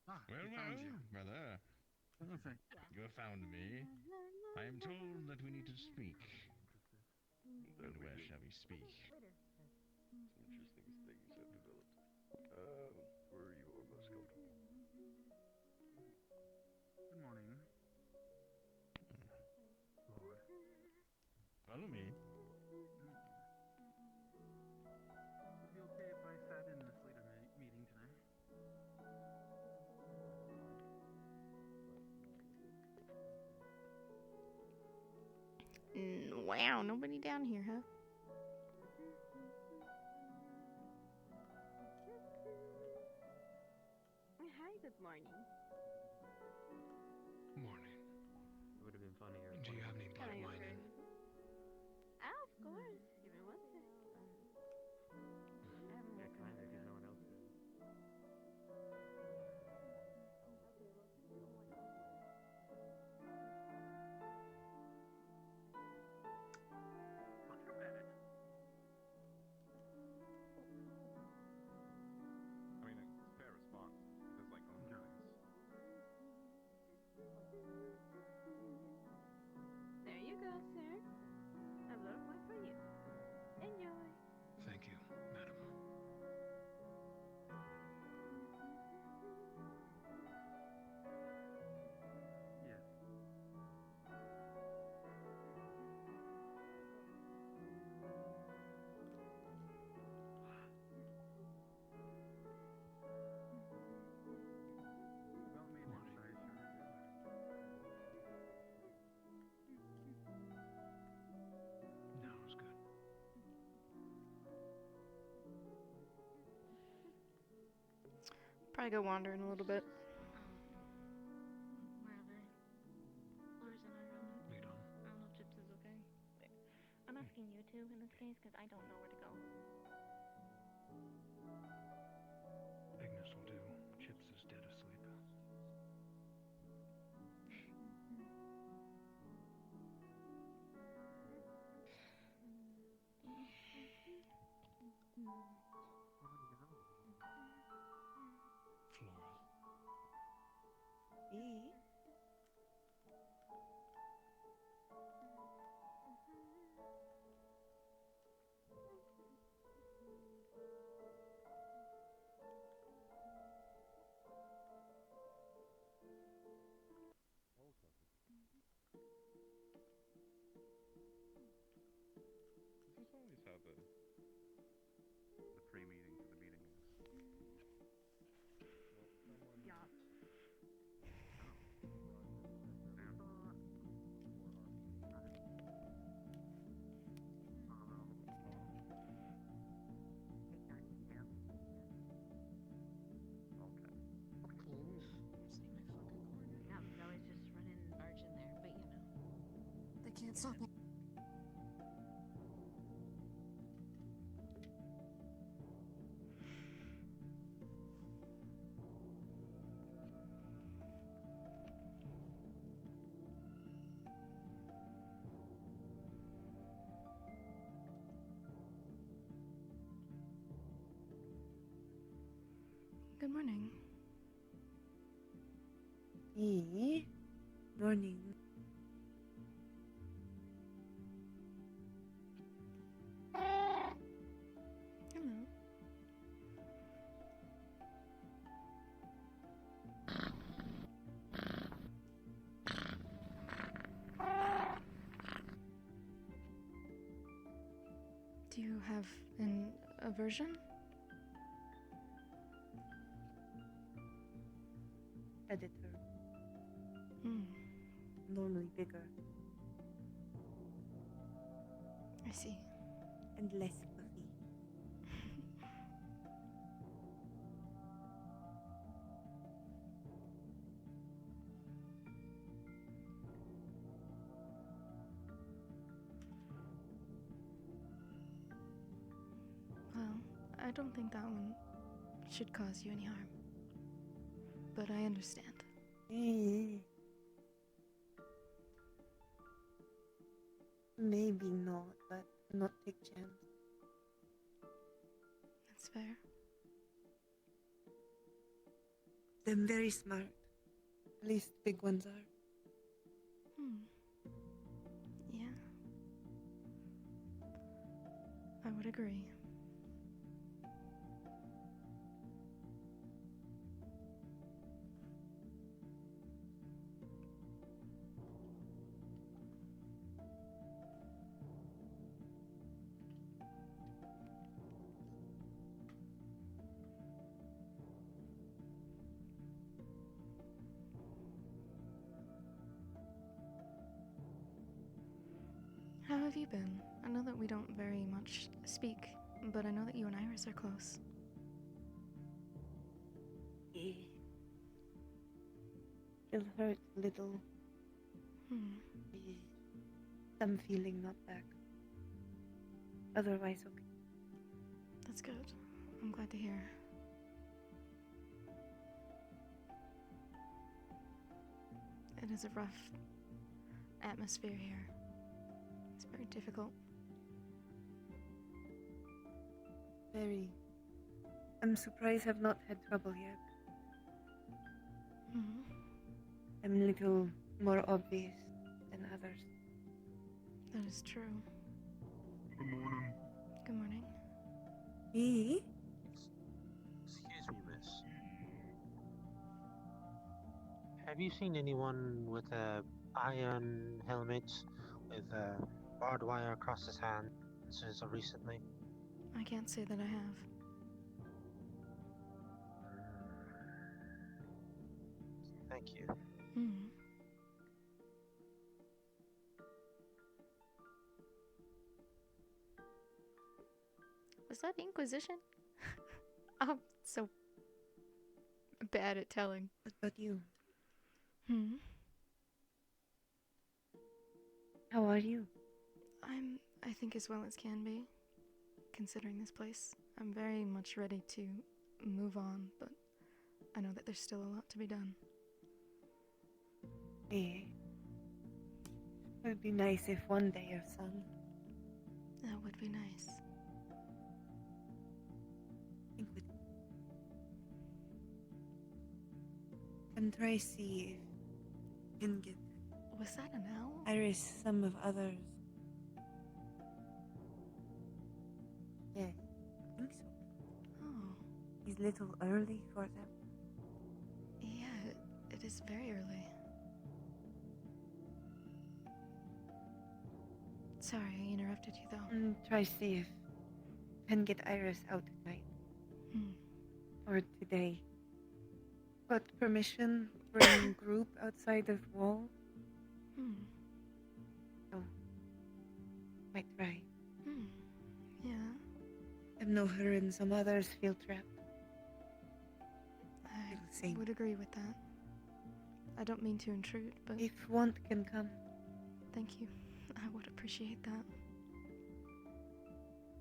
Speaker 4: Well,
Speaker 7: He found you.
Speaker 4: brother.
Speaker 7: Perfect.
Speaker 4: You have found me. I am told that we need to speak. And where shall we speak?
Speaker 10: Some interesting things have developed. Where you are most comfortable.
Speaker 7: Good morning. Lord.
Speaker 4: Follow me.
Speaker 7: Would it be okay if I sat in this later meeting today?
Speaker 1: Wow, nobody down here, huh?
Speaker 6: Hi, good morning.
Speaker 7: Morning.
Speaker 2: It would have been funnier. if
Speaker 7: Do
Speaker 2: one
Speaker 7: you
Speaker 2: of
Speaker 7: have
Speaker 2: us-
Speaker 7: any blood of mine in?
Speaker 6: Oh, of course. Give me one sec.
Speaker 2: Yeah, kind of, because no one else did.
Speaker 10: I mean, it's a fair response. It's like own things.
Speaker 6: There you go, sir. A little one for you. Enjoy.
Speaker 7: Thank you, madam. Yes. Well made dish, I assure you. No, it's good.
Speaker 1: Probably go wandering a little bit.
Speaker 6: Wherever Lars and I round up.
Speaker 7: Lead on.
Speaker 6: I don't know if Chips is okay. I'm asking you two in this case because I don't know where to go.
Speaker 7: Ignis will do. Chips is dead asleep. Floral.
Speaker 10: This is always how the pre-meeting to the meeting is.
Speaker 6: Yeah.
Speaker 11: Yeah, we could always just run in and barge in there, but you know.
Speaker 12: The
Speaker 1: Good morning.
Speaker 11: Morning.
Speaker 1: Hello. Do you have an aversion?
Speaker 11: Editor.
Speaker 1: Hmm,
Speaker 11: Normally bigger
Speaker 1: I see.
Speaker 11: and less fluffy.
Speaker 1: Well, I don't think that one should cause you any harm. But I understand.
Speaker 11: Maybe not, but not take chance.
Speaker 1: That's fair.
Speaker 11: Them very smart. At least big ones are.
Speaker 1: Hmm. Yeah. I would agree. How have you been? I know that we don't very much speak, but I know that you and Iris are close.
Speaker 11: It'll hurt a little.
Speaker 1: Hmm.
Speaker 11: Some feeling not back. Otherwise, okay.
Speaker 1: That's good. I'm glad to hear. It is a rough atmosphere here. It's very difficult.
Speaker 11: Very. I'm surprised I've not had trouble yet.
Speaker 1: Hmm.
Speaker 11: I'm a little more obvious than others.
Speaker 1: That is true.
Speaker 10: Good morning.
Speaker 1: Good morning.
Speaker 11: Me?
Speaker 12: Excuse me, miss. Have you seen anyone with a iron helmet with barbed wire across his hands so recently?
Speaker 1: I can't say that I have.
Speaker 12: Thank you.
Speaker 1: Hmm. Was that Inquisition? I'm so bad at telling.
Speaker 11: What about you?
Speaker 1: Hmm.
Speaker 11: How are you?
Speaker 1: I think as well as can be, considering this place. I'm very much ready to move on, but I know that there's still a lot to be done.
Speaker 11: It would be nice if one day your son.
Speaker 1: That would be nice.
Speaker 11: Think with you. And try see if you can get
Speaker 1: Was that an owl?
Speaker 11: Iris some of others. Yeah, I think so.
Speaker 1: Oh,
Speaker 11: He's a little early for them.
Speaker 1: yeah, it is very early. Sorry, I interrupted you though.
Speaker 11: Try see if you can get Iris out tonight.
Speaker 1: Hmm.
Speaker 11: Or today. Got permission to bring group outside of wall?
Speaker 1: Hmm.
Speaker 11: Oh. Might try.
Speaker 1: Hmm. Yeah.
Speaker 11: I know her and some others feel trapped.
Speaker 1: I
Speaker 11: Same.
Speaker 1: would agree with that. I don't mean to intrude, but
Speaker 11: If want can come.
Speaker 1: thank you. I would appreciate that.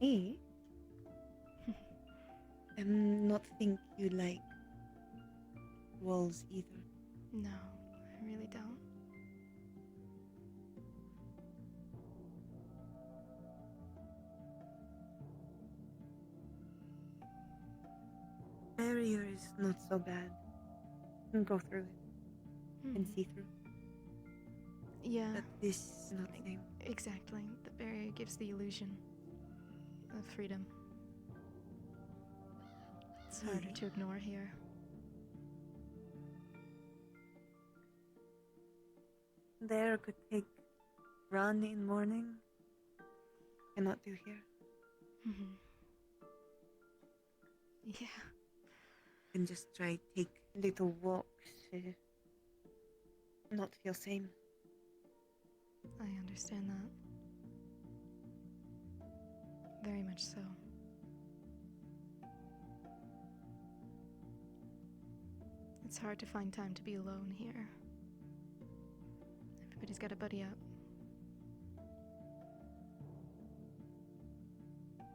Speaker 11: Me? Not think you like walls either.
Speaker 1: No, I really don't.
Speaker 11: Barrier is not so bad. You can go through it and see through.
Speaker 1: Yeah.
Speaker 11: But this is not the same.
Speaker 1: Exactly. The barrier gives the illusion of freedom. It's harder to ignore here.
Speaker 11: There could take run in morning. Cannot do here.
Speaker 1: Mm-hmm. Yeah.
Speaker 11: Can just try take little walks to not feel same.
Speaker 1: I understand that. Very much so. It's hard to find time to be alone here. Everybody's got a buddy up.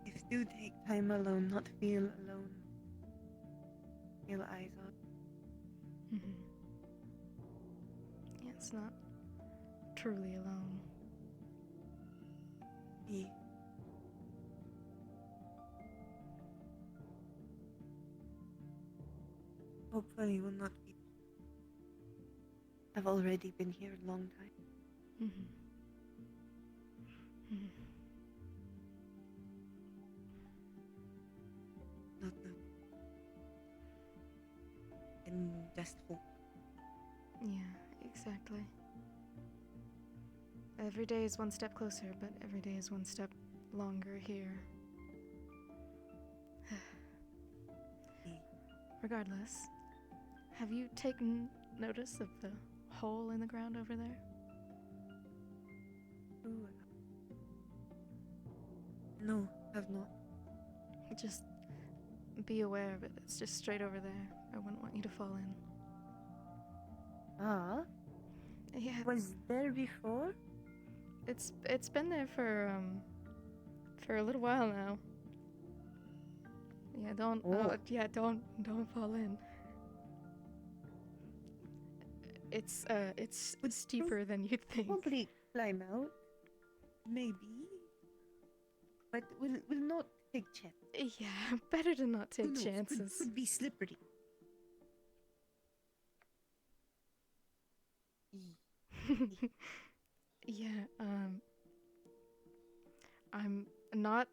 Speaker 11: If do take time alone, not feel alone. Feel eyes up.
Speaker 1: Mm-hmm. Yeah, it's not truly alone.
Speaker 11: Yeah. Hopefully will not be. I've already been here a long time.
Speaker 1: Mm-hmm. Mm-hmm.
Speaker 11: Not now. And just hope.
Speaker 1: Yeah, exactly. Every day is one step closer, but every day is one step longer here. Regardless, have you taken notice of the hole in the ground over there?
Speaker 11: Ooh. No, have not.
Speaker 1: Just be aware of it. It's just straight over there. I wouldn't want you to fall in.
Speaker 11: Ah.
Speaker 1: Yeah.
Speaker 11: Was there before?
Speaker 1: It's been there for a little while now. Yeah, don't don't fall in. It's steeper than you'd think.
Speaker 11: Probably climb out. Maybe. But we'll not take chances.
Speaker 1: Yeah, better to not take chances.
Speaker 11: Could be slippery.
Speaker 1: Yeah, I'm not...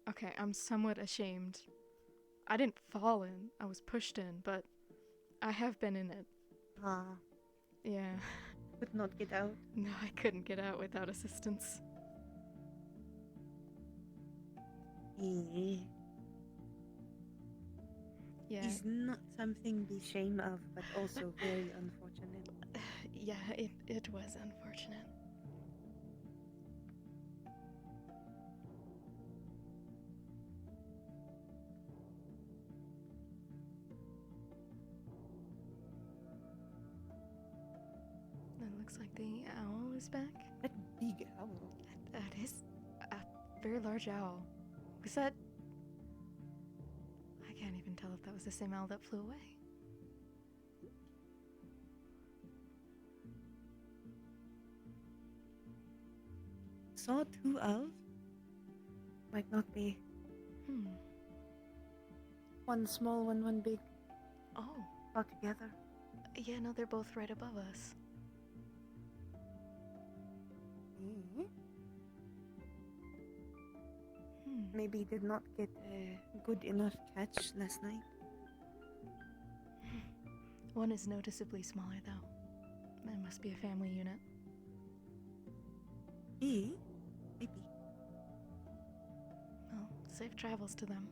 Speaker 1: Okay, I'm somewhat ashamed. I didn't fall in, I was pushed in, but I have been in it.
Speaker 11: Ah.
Speaker 1: Yeah.
Speaker 11: Could not get out?
Speaker 1: No, I couldn't get out without assistance.
Speaker 11: Yeah.
Speaker 1: Yeah.
Speaker 11: It's not something to be ashamed of, but also very unfortunate.
Speaker 1: Yeah, it was unfortunate. It looks like the owl is back.
Speaker 11: That big owl.
Speaker 1: That is a very large owl. Was that... I can't even tell if that was the same owl that flew away.
Speaker 11: Saw two owls? Might not be. One small one, one big.
Speaker 1: Oh.
Speaker 11: All together.
Speaker 1: Yeah, no, they're both right above us.
Speaker 11: Maybe did not get a good enough catch last night.
Speaker 1: One is noticeably smaller, though. That must be a family unit.
Speaker 11: Maybe.
Speaker 1: Well, safe travels to them.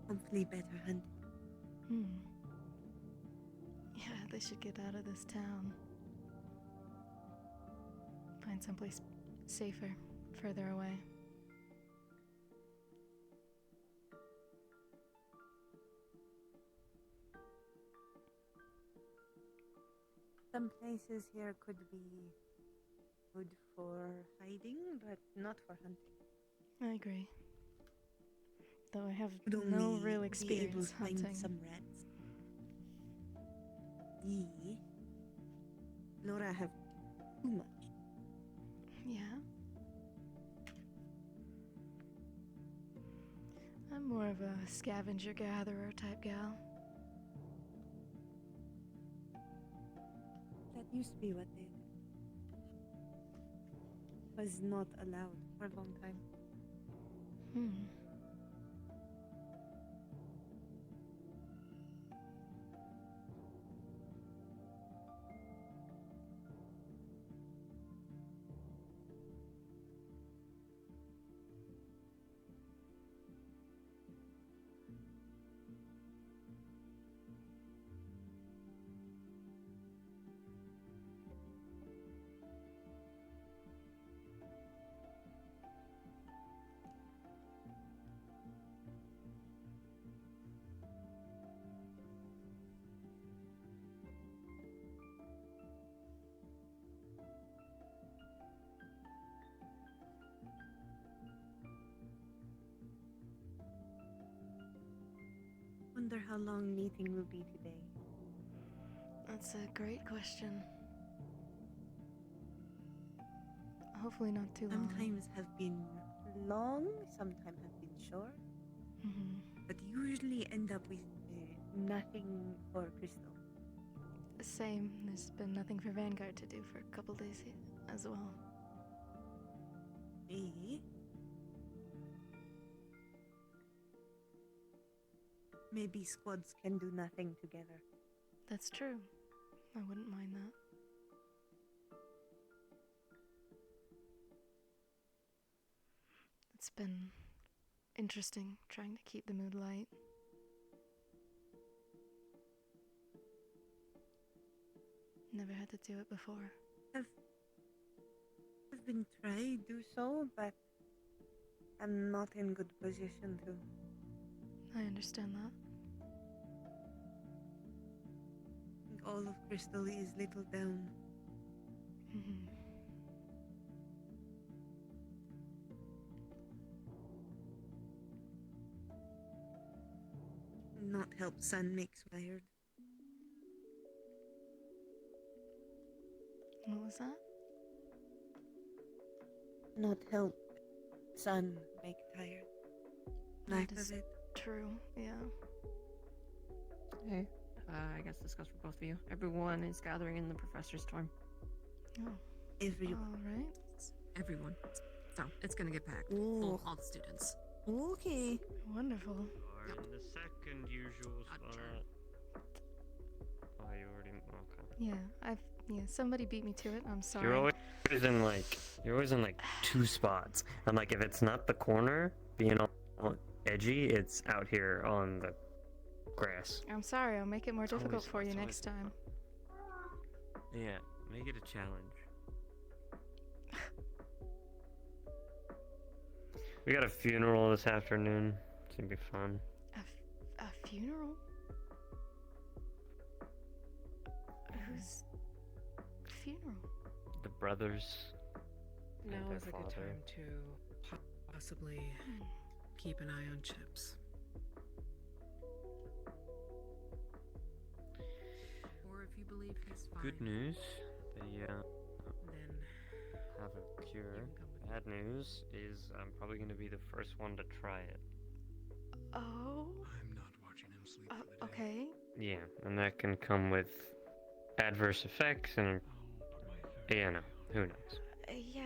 Speaker 11: Hopefully better hunting.
Speaker 1: Yeah, they should get out of this town. Find someplace safer, further away.
Speaker 11: Some places here could be good for hiding, but not for hunting.
Speaker 1: I agree. Though I have
Speaker 11: Would only
Speaker 1: no real
Speaker 11: be able
Speaker 1: experience
Speaker 11: to find
Speaker 1: hunting.
Speaker 11: some rats. Me, Laura, have too much.
Speaker 1: Yeah. I'm more of a scavenger gatherer type gal.
Speaker 11: That used to be what they was not allowed for a long time.
Speaker 1: Hmm.
Speaker 11: Wonder how long meeting will be today.
Speaker 1: That's a great question. Hopefully not too long.
Speaker 11: Sometimes have been long, sometimes have been short, but usually end up with nothing for Crystal.
Speaker 1: Same. There's been nothing for Vanguard to do for a couple days as well.
Speaker 11: Maybe squads can do nothing together.
Speaker 1: That's true. I wouldn't mind that. It's been interesting trying to keep the mood light. Never had to do it before.
Speaker 11: I've been trying to do so, but I'm not in good position to.
Speaker 1: I understand that.
Speaker 11: I think all of Crystal is little down. Not help Sun makes wired.
Speaker 1: What was that?
Speaker 11: Not help Sun make tired. Lack
Speaker 1: That is
Speaker 11: of it.
Speaker 1: true, yeah.
Speaker 13: Hey, I guess this goes for both of you. Everyone is gathering in the professor's dorm.
Speaker 1: Oh.
Speaker 11: Everyone.
Speaker 1: Alright.
Speaker 14: Everyone. So, it's gonna get packed.
Speaker 11: Ooh.
Speaker 14: All the students.
Speaker 11: Okay.
Speaker 1: Wonderful.
Speaker 2: Are in the second usual spot. Oh, you already. Okay.
Speaker 1: Yeah, somebody beat me to it. I'm sorry.
Speaker 2: You're always in like two spots. And like if it's not the corner being all edgy, it's out here on the grass.
Speaker 1: I'm sorry. I'll make it more difficult
Speaker 2: always-
Speaker 1: for you
Speaker 2: it's
Speaker 1: next time.
Speaker 2: Yeah, make it a challenge. We got a funeral this afternoon. It's gonna be fun.
Speaker 1: A funeral? Whose funeral?
Speaker 2: The brothers. and
Speaker 14: Now
Speaker 2: their
Speaker 14: is a good
Speaker 2: father.
Speaker 14: time to possibly keep an eye on Chips. Or if you believe he's fine.
Speaker 2: Good news. They
Speaker 14: Then
Speaker 2: have a cure. Bad news is I'm probably gonna be the first one to try it.
Speaker 1: Oh.
Speaker 4: I'm not watching him sleep.
Speaker 1: Okay.
Speaker 2: Yeah, and that can come with adverse effects and yeah, no, who knows?
Speaker 1: Yeah.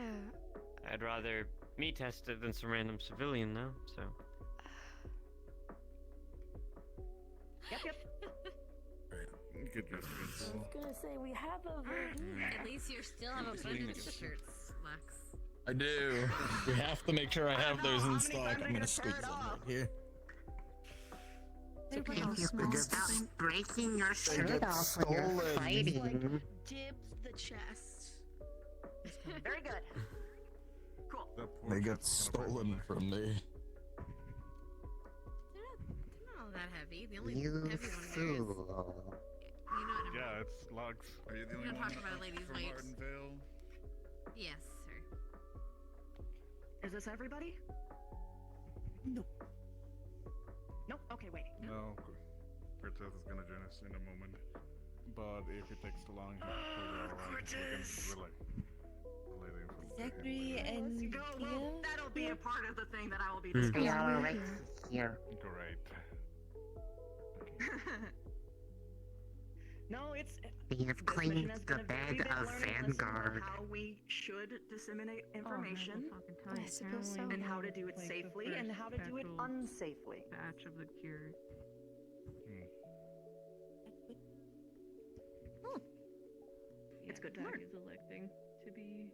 Speaker 2: I'd rather me test it than some random civilian though. So
Speaker 5: Yep.
Speaker 10: Good job.
Speaker 5: I was gonna say we have a.
Speaker 6: At least you still have a bunch of shirts, Lex.
Speaker 15: I do. We have to make sure I have those in stock. I'm gonna squeeze them right here.
Speaker 9: If you stop breaking your
Speaker 15: They
Speaker 9: shirt
Speaker 15: get
Speaker 9: off when you're
Speaker 15: stolen.
Speaker 9: fighting.
Speaker 5: Dibs the chest. Very good. Cool.
Speaker 15: They get stolen from me.
Speaker 6: They're not all that heavy. The only
Speaker 9: You
Speaker 6: heavy one there is.
Speaker 9: fool.
Speaker 6: You know what?
Speaker 10: Yeah, it's Lugs.
Speaker 4: Are you the only
Speaker 16: You're
Speaker 4: one
Speaker 16: talking about ladies'
Speaker 4: from
Speaker 16: weights.
Speaker 4: Ardenvale?
Speaker 16: Yes, sir.
Speaker 17: Is this everybody?
Speaker 11: No.
Speaker 17: Nope. Okay, wait.
Speaker 10: No, Cortez is gonna join us in a moment. But if it takes too long, he'll be alright.
Speaker 17: Cortez.
Speaker 10: We can relay the info to him
Speaker 11: Zachary
Speaker 10: later.
Speaker 11: and
Speaker 17: Let's go. Well,
Speaker 11: Theo?
Speaker 17: that'll be a part of the thing that I will be
Speaker 9: We
Speaker 17: discussing.
Speaker 9: are right here.
Speaker 10: Great.
Speaker 17: No, it's.
Speaker 9: We have
Speaker 17: This
Speaker 9: claimed
Speaker 17: mission has
Speaker 9: the
Speaker 17: been a very
Speaker 9: bed
Speaker 17: big
Speaker 9: of
Speaker 17: learning lesson
Speaker 9: Vanguard.
Speaker 17: How we should disseminate information,
Speaker 1: I suppose so.
Speaker 17: and how to do it safely, and how to do it unsafely.
Speaker 13: Batch of the cure.
Speaker 17: It's good to
Speaker 13: Zach
Speaker 17: learn.
Speaker 13: is electing to be.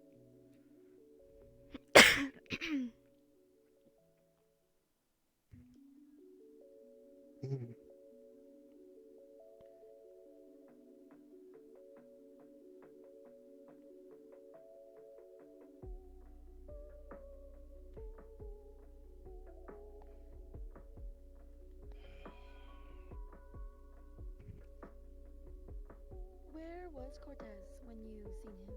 Speaker 18: Where was Cortez when you seen him?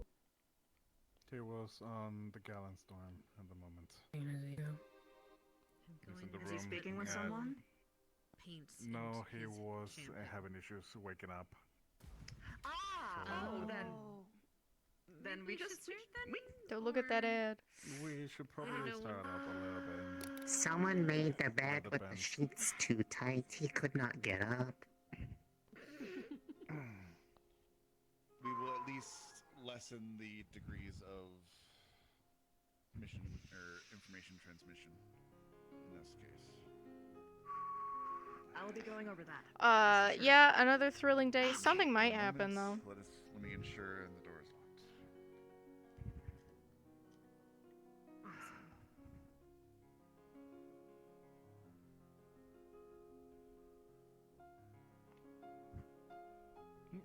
Speaker 10: He was on the Gallant Storm at the moment. He's in the
Speaker 17: Is
Speaker 10: room.
Speaker 17: he speaking with
Speaker 10: Yeah.
Speaker 17: someone?
Speaker 16: Paints.
Speaker 10: No,
Speaker 16: and
Speaker 10: he
Speaker 16: his
Speaker 10: was
Speaker 16: champagne.
Speaker 10: having issues waking up.
Speaker 17: Oh, then we just
Speaker 1: Don't look at that ad.
Speaker 10: We should probably start up a little bit.
Speaker 9: Someone made the bed
Speaker 10: the
Speaker 9: with the
Speaker 10: bench.
Speaker 9: sheets too tight. He could not get up.
Speaker 4: We will at least lessen the degrees of mission or information transmission in this case.
Speaker 17: I will be going over that.
Speaker 1: Yeah, another thrilling day. Something might happen though.
Speaker 4: Let me ensure the door is locked.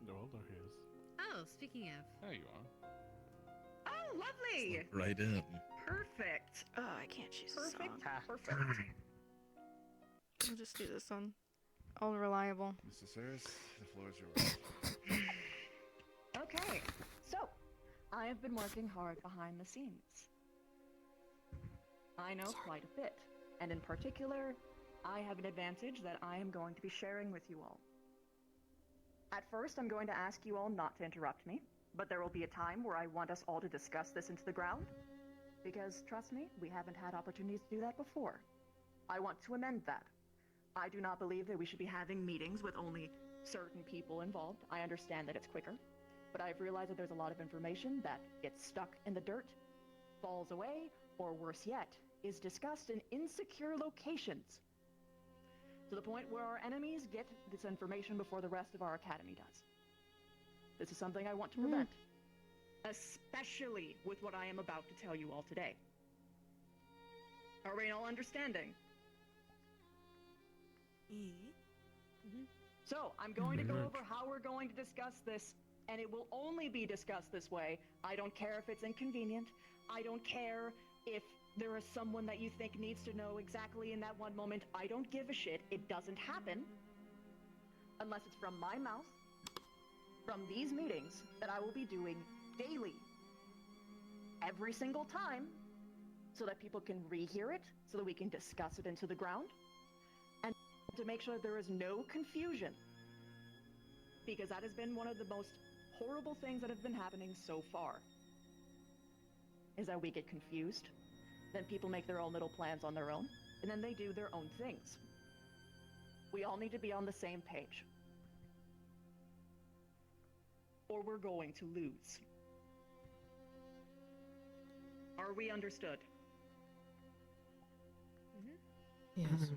Speaker 10: The older he is.
Speaker 16: Oh, speaking of.
Speaker 10: There you are.
Speaker 17: Oh, lovely.
Speaker 15: Right in.
Speaker 17: Perfect.
Speaker 1: Oh, I can't choose a
Speaker 17: Perfect.
Speaker 1: song.
Speaker 17: Perfect.
Speaker 1: We'll just do this one. All reliable.
Speaker 4: Mr. Saris, the floor is yours.
Speaker 17: Okay, so I have been working hard behind the scenes. I know quite a bit, and in particular, I have an advantage that I am going to be sharing with you all. At first, I'm going to ask you all not to interrupt me, but there will be a time where I want us all to discuss this into the ground, because trust me, we haven't had opportunities to do that before. I want to amend that. I do not believe that we should be having meetings with only certain people involved. I understand that it's quicker, but I've realized that there's a lot of information that gets stuck in the dirt, falls away, or worse yet, is discussed in insecure locations. To the point where our enemies get this information before the rest of our academy does. This is something I want to prevent, especially with what I am about to tell you all today. Are we all understanding? So, I'm going to go over how we're going to discuss this, and it will only be discussed this way. I don't care if it's inconvenient. I don't care if there is someone that you think needs to know exactly in that one moment. I don't give a shit. It doesn't happen unless it's from my mouth, from these meetings that I will be doing daily, every single time, so that people can rehear it, so that we can discuss it into the ground, and to make sure that there is no confusion. Because that has been one of the most horrible things that have been happening so far, is that we get confused, then people make their own little plans on their own, and then they do their own things. We all need to be on the same page, or we're going to lose. Are we understood?
Speaker 14: Yes.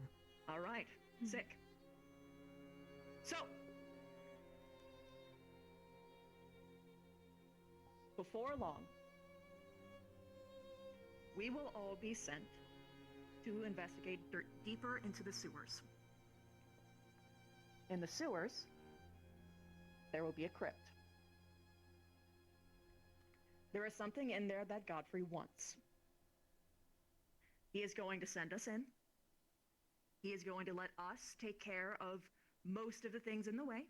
Speaker 17: All right, sick. So, before long, we will all be sent to investigate deeper into the sewers. In the sewers, there will be a crypt. There is something in there that Godfrey wants. He is going to send us in. He is going to let us take care of most of the things in the way.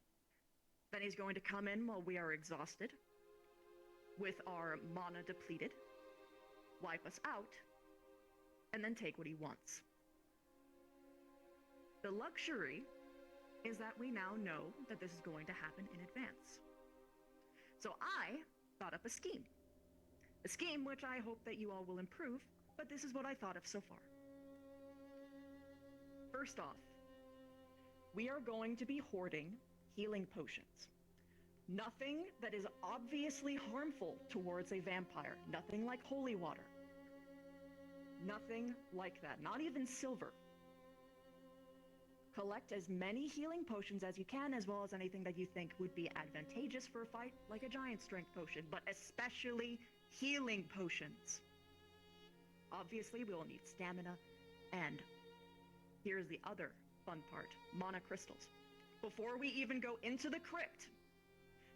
Speaker 17: Then he's going to come in while we are exhausted, with our mana depleted, wipe us out, and then take what he wants. The luxury is that we now know that this is going to happen in advance. So I thought up a scheme. A scheme which I hope that you all will improve, but this is what I thought of so far. First off, we are going to be hoarding healing potions. Nothing that is obviously harmful towards a vampire. Nothing like holy water. Nothing like that. Not even silver. Collect as many healing potions as you can, as well as anything that you think would be advantageous for a fight, like a giant strength potion, but especially healing potions. Obviously, we will need stamina, and here's the other fun part, mana crystals. Before we even go into the crypt,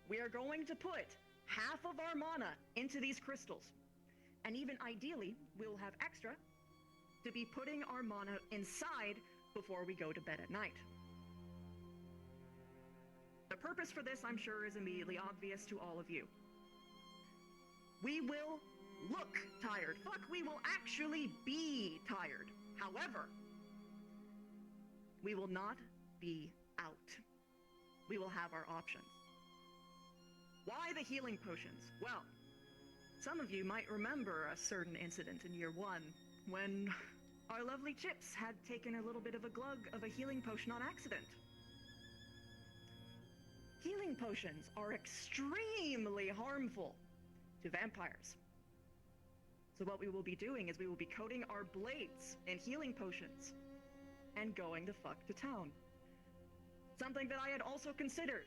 Speaker 17: we are going to put half of our mana into these crystals. And even ideally, we'll have extra to be putting our mana inside before we go to bed at night. The purpose for this, I'm sure, is immediately obvious to all of you. We will look tired. Fuck, we will actually be tired. However, we will not be out. We will have our options. Why the healing potions? Well, some of you might remember a certain incident in year 1 when our lovely Chips had taken a little bit of a glug of a healing potion on accident. Healing potions are extremely harmful to vampires. So what we will be doing is we will be coating our blades in healing potions and going the fuck to town. Something that I had also considered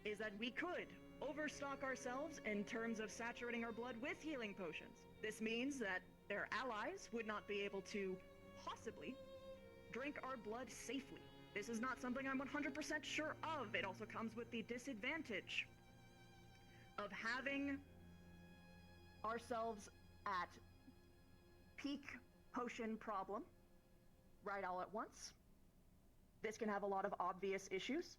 Speaker 17: is that we could overstock ourselves in terms of saturating our blood with healing potions. This means that their allies would not be able to possibly drink our blood safely. This is not something I'm 100% sure of. It also comes with the disadvantage of having ourselves at peak potion problem right all at once. This can have a lot of obvious issues.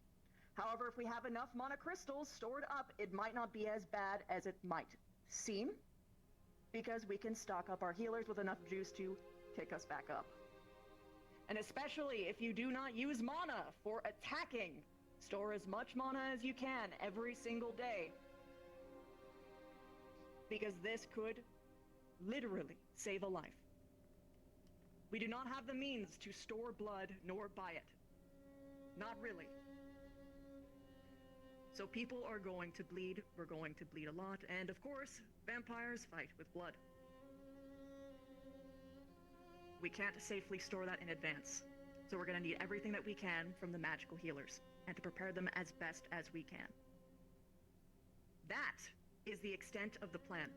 Speaker 17: However, if we have enough mana crystals stored up, it might not be as bad as it might seem, because we can stock up our healers with enough juice to pick us back up. And especially if you do not use mana for attacking, store as much mana as you can every single day, because this could literally save a life. We do not have the means to store blood nor buy it. Not really. So people are going to bleed, we're going to bleed a lot, and of course, vampires fight with blood. We can't safely store that in advance, so we're gonna need everything that we can from the magical healers, and to prepare them as best as we can. That is the extent of the plan.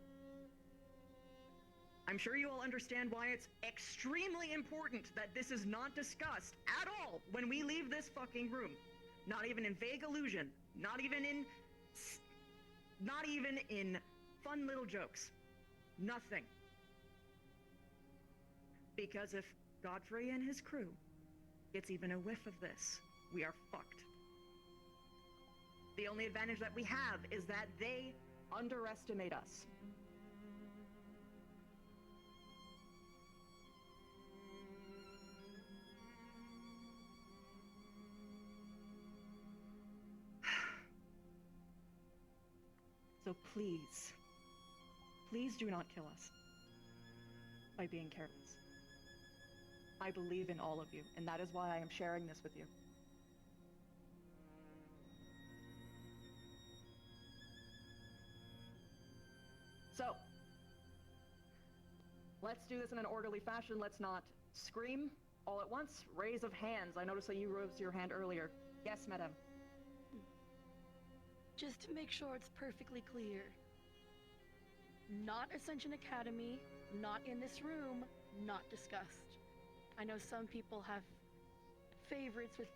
Speaker 17: I'm sure you all understand why it's extremely important that this is not discussed at all when we leave this fucking room. Not even in vague illusion, not even in fun little jokes. Nothing. Because if Godfrey and his crew gets even a whiff of this, we are fucked. The only advantage that we have is that they underestimate us. So please, please do not kill us by being careless. I believe in all of you, and that is why I am sharing this with you. So, let's do this in an orderly fashion. Let's not scream all at once. Raise of hands. I noticed that you raised your hand earlier. Yes, madam.
Speaker 5: Just to make sure it's perfectly clear. Not Ascension Academy, not in this room, not discussed. I know some people have favorites with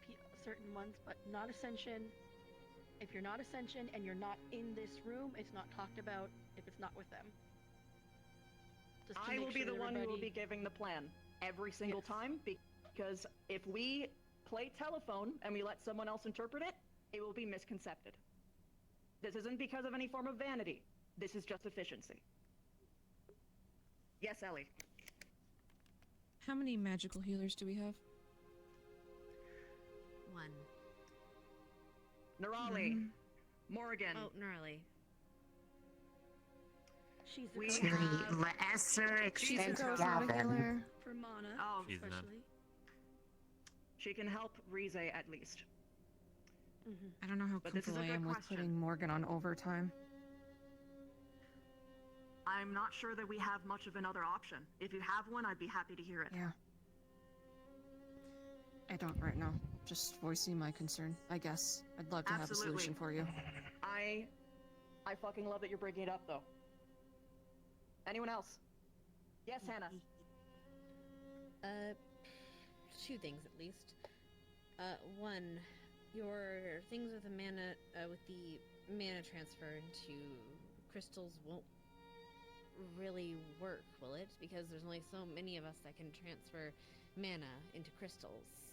Speaker 5: certain ones, but not Ascension. If you're not Ascension and you're not in this room, it's not talked about if it's not with them.
Speaker 17: I will be the one who will be giving the plan every single time, because if we play telephone and we let someone else interpret it, it will be misconcepted. This isn't because of any form of vanity. This is just efficiency. Yes, Ellie.
Speaker 13: How many magical healers do we have?
Speaker 16: One.
Speaker 17: Nerali. Morgan.
Speaker 16: Oh, Gnarly.
Speaker 5: She's
Speaker 17: We
Speaker 9: To
Speaker 17: have...
Speaker 9: the lesser extent,
Speaker 5: Shizuko's
Speaker 9: Gavin.
Speaker 5: not a healer. For mana,
Speaker 17: Oh,
Speaker 5: especially.
Speaker 17: she can help Rize at least.
Speaker 13: I don't know how
Speaker 17: But this is
Speaker 13: comfortable
Speaker 17: a
Speaker 13: I
Speaker 17: good
Speaker 13: am with
Speaker 17: question.
Speaker 13: putting Morgan on overtime.
Speaker 17: I'm not sure that we have much of another option. If you have one, I'd be happy to hear it.
Speaker 13: Yeah. I don't right now. Just voicing my concern, I guess. I'd love to have a solution for you.
Speaker 17: I fucking love that you're bringing it up, though. Anyone else? Yes, Hannah.
Speaker 6: Two things at least. One, your things with the mana transfer into crystals won't really work, will it? Because there's only so many of us that can transfer mana into crystals.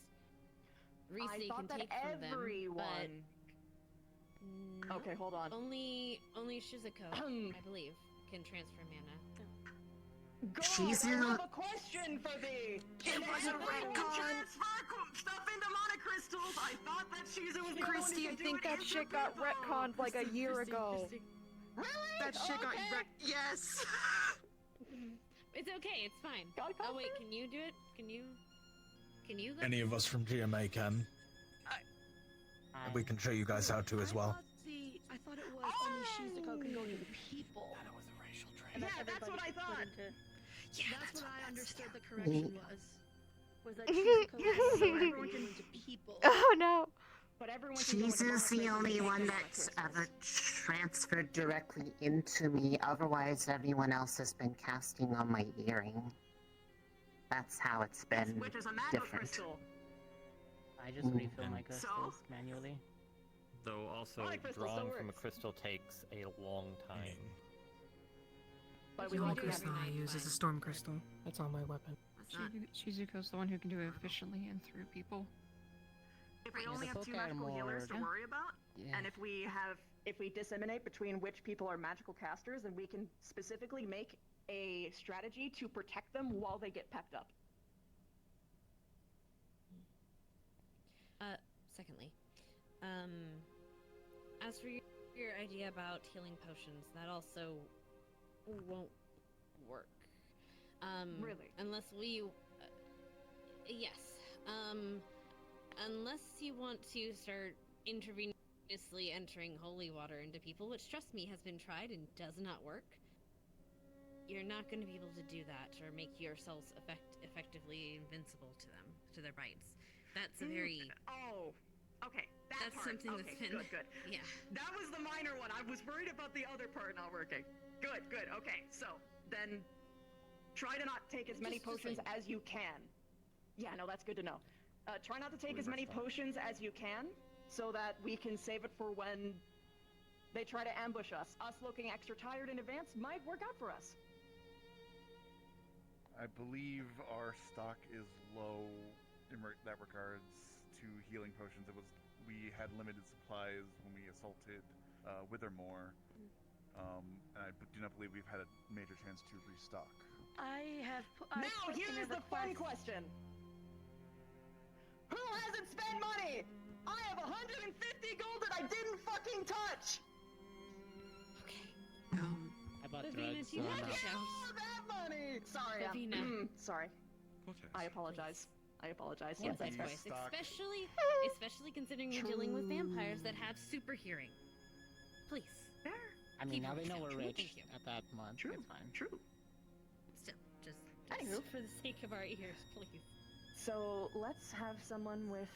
Speaker 6: Rize
Speaker 17: I
Speaker 6: can
Speaker 17: thought that
Speaker 6: take from them,
Speaker 17: everyone...
Speaker 6: but
Speaker 17: Okay, hold on.
Speaker 6: only Shizuko, I believe, can transfer mana.
Speaker 17: God,
Speaker 9: Shizu-
Speaker 17: I have a question for thee!
Speaker 9: It was a retcon.
Speaker 17: Transfer stuff into mana crystals! I thought that Shizu was the only one
Speaker 5: Christy,
Speaker 17: who
Speaker 5: I
Speaker 17: could do
Speaker 5: think
Speaker 17: it
Speaker 5: that
Speaker 17: into
Speaker 5: shit got
Speaker 17: people.
Speaker 5: retconned like a year ago.
Speaker 17: Really?
Speaker 9: That shit got
Speaker 17: Okay.
Speaker 9: wrecked. Yes.
Speaker 6: It's okay, it's fine. Oh wait, can you do it? Can you go?
Speaker 15: Any of us from GMA can. We can show you guys how to as well.
Speaker 5: I thought it was only Shizuko could go to the people.
Speaker 3: That was a racial trait.
Speaker 5: And
Speaker 17: Yeah, that's what I
Speaker 5: everybody
Speaker 17: thought.
Speaker 5: could put into... that's what I understood the
Speaker 9: Mm.
Speaker 5: correction was that Shizuko could go everyone into people.
Speaker 1: Oh no.
Speaker 17: But everyone can go into
Speaker 9: Shizu's
Speaker 17: mana
Speaker 9: the
Speaker 17: crystals
Speaker 9: only
Speaker 17: and
Speaker 9: one
Speaker 17: mana
Speaker 9: that's
Speaker 17: crystals.
Speaker 9: ever transferred directly into me. Otherwise, everyone else has been casting on my earring. That's how it's been
Speaker 17: Which is a magic
Speaker 9: different.
Speaker 17: crystal.
Speaker 19: I just
Speaker 9: Mm.
Speaker 19: refill my
Speaker 2: And-
Speaker 19: crystals manually.
Speaker 2: Though also
Speaker 17: Mana crystal
Speaker 2: drawing
Speaker 17: still
Speaker 2: from a
Speaker 17: works.
Speaker 2: crystal takes a long time.
Speaker 17: But
Speaker 14: The
Speaker 17: we
Speaker 14: only
Speaker 17: won't do
Speaker 14: crystal I
Speaker 17: every
Speaker 14: use is a storm crystal. That's on my weapon.
Speaker 13: Shizuko's the one who can do it efficiently and through people.
Speaker 17: If we
Speaker 19: Yeah,
Speaker 17: only
Speaker 19: the
Speaker 17: have two
Speaker 19: folk are
Speaker 17: magical healers to
Speaker 19: more-
Speaker 17: worry about,
Speaker 19: Yeah.
Speaker 17: and if we disseminate between which people are magical casters, then we can specifically make a strategy to protect them while they get pepped up.
Speaker 6: Secondly, as for your idea about healing potions, that also won't work.
Speaker 17: Really?
Speaker 6: Unless we, yes. Unless you want to start intravenously entering holy water into people, which trust me has been tried and does not work. You're not going to be able to do that or make yourselves effectively invincible to them, to their bites. That's a very...
Speaker 17: Oh, okay.
Speaker 6: That's
Speaker 17: part.
Speaker 6: something
Speaker 17: okay,
Speaker 6: that's been...
Speaker 17: Good.
Speaker 6: Yeah.
Speaker 17: That was the minor one. I was worried about the other part not working. Good. Okay, so then try to not take as many potions as you can. Yeah, no, that's good to know. Try not to take as many potions as you can so that we can save it for when they try to ambush us. Us looking extra tired in advance might work out for us.
Speaker 10: I believe our stock is low in that regards to healing potions. We had limited supplies when we assaulted Withermore, and I do not believe we've had a major chance to restock.
Speaker 5: I have put
Speaker 17: Now
Speaker 5: in
Speaker 17: here's
Speaker 5: a
Speaker 17: the fun
Speaker 5: request.
Speaker 17: question. Who hasn't spent money? I have 150 gold that I didn't fucking touch!
Speaker 19: I bought
Speaker 6: Lavina,
Speaker 19: drugs.
Speaker 6: do you
Speaker 19: so
Speaker 6: have
Speaker 19: I'm
Speaker 6: a
Speaker 19: not-
Speaker 6: shout?
Speaker 17: Oh, that money! Sorry,
Speaker 6: Lavina.
Speaker 17: sorry. I apologize.
Speaker 6: Yes,
Speaker 17: Yes,
Speaker 6: that's
Speaker 17: fair.
Speaker 6: right. Especially considering you're dealing with vampires that have super hearing. Please.
Speaker 19: I mean,
Speaker 6: Keep
Speaker 19: now
Speaker 6: your
Speaker 19: they know
Speaker 6: shout.
Speaker 19: we're
Speaker 6: True,
Speaker 19: rich
Speaker 6: thank you.
Speaker 19: at that month.
Speaker 17: True.
Speaker 19: It's fine.
Speaker 17: True.
Speaker 6: Still, just
Speaker 17: Anywho.
Speaker 6: for the sake of our ears, please.
Speaker 17: So let's have someone with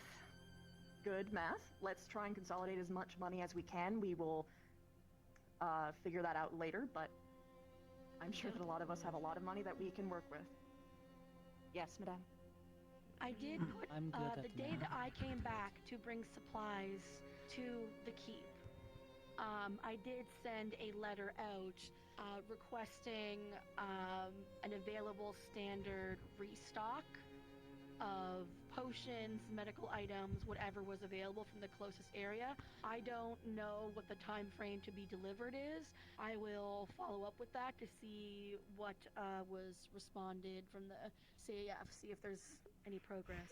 Speaker 17: good math. Let's try and consolidate as much money as we can. We will figure that out later, but I'm sure that a lot of us have a lot of money that we can work with. Yes, madame.
Speaker 5: I did put
Speaker 19: I'm good at
Speaker 5: the day
Speaker 19: math.
Speaker 5: that I came back to bring supplies to the keep. I did send a letter out requesting an available standard restock of potions, medical items, whatever was available from the closest area. I don't know what the time frame to be delivered is. I will follow up with that to see what was responded from the CAF, see if there's any progress.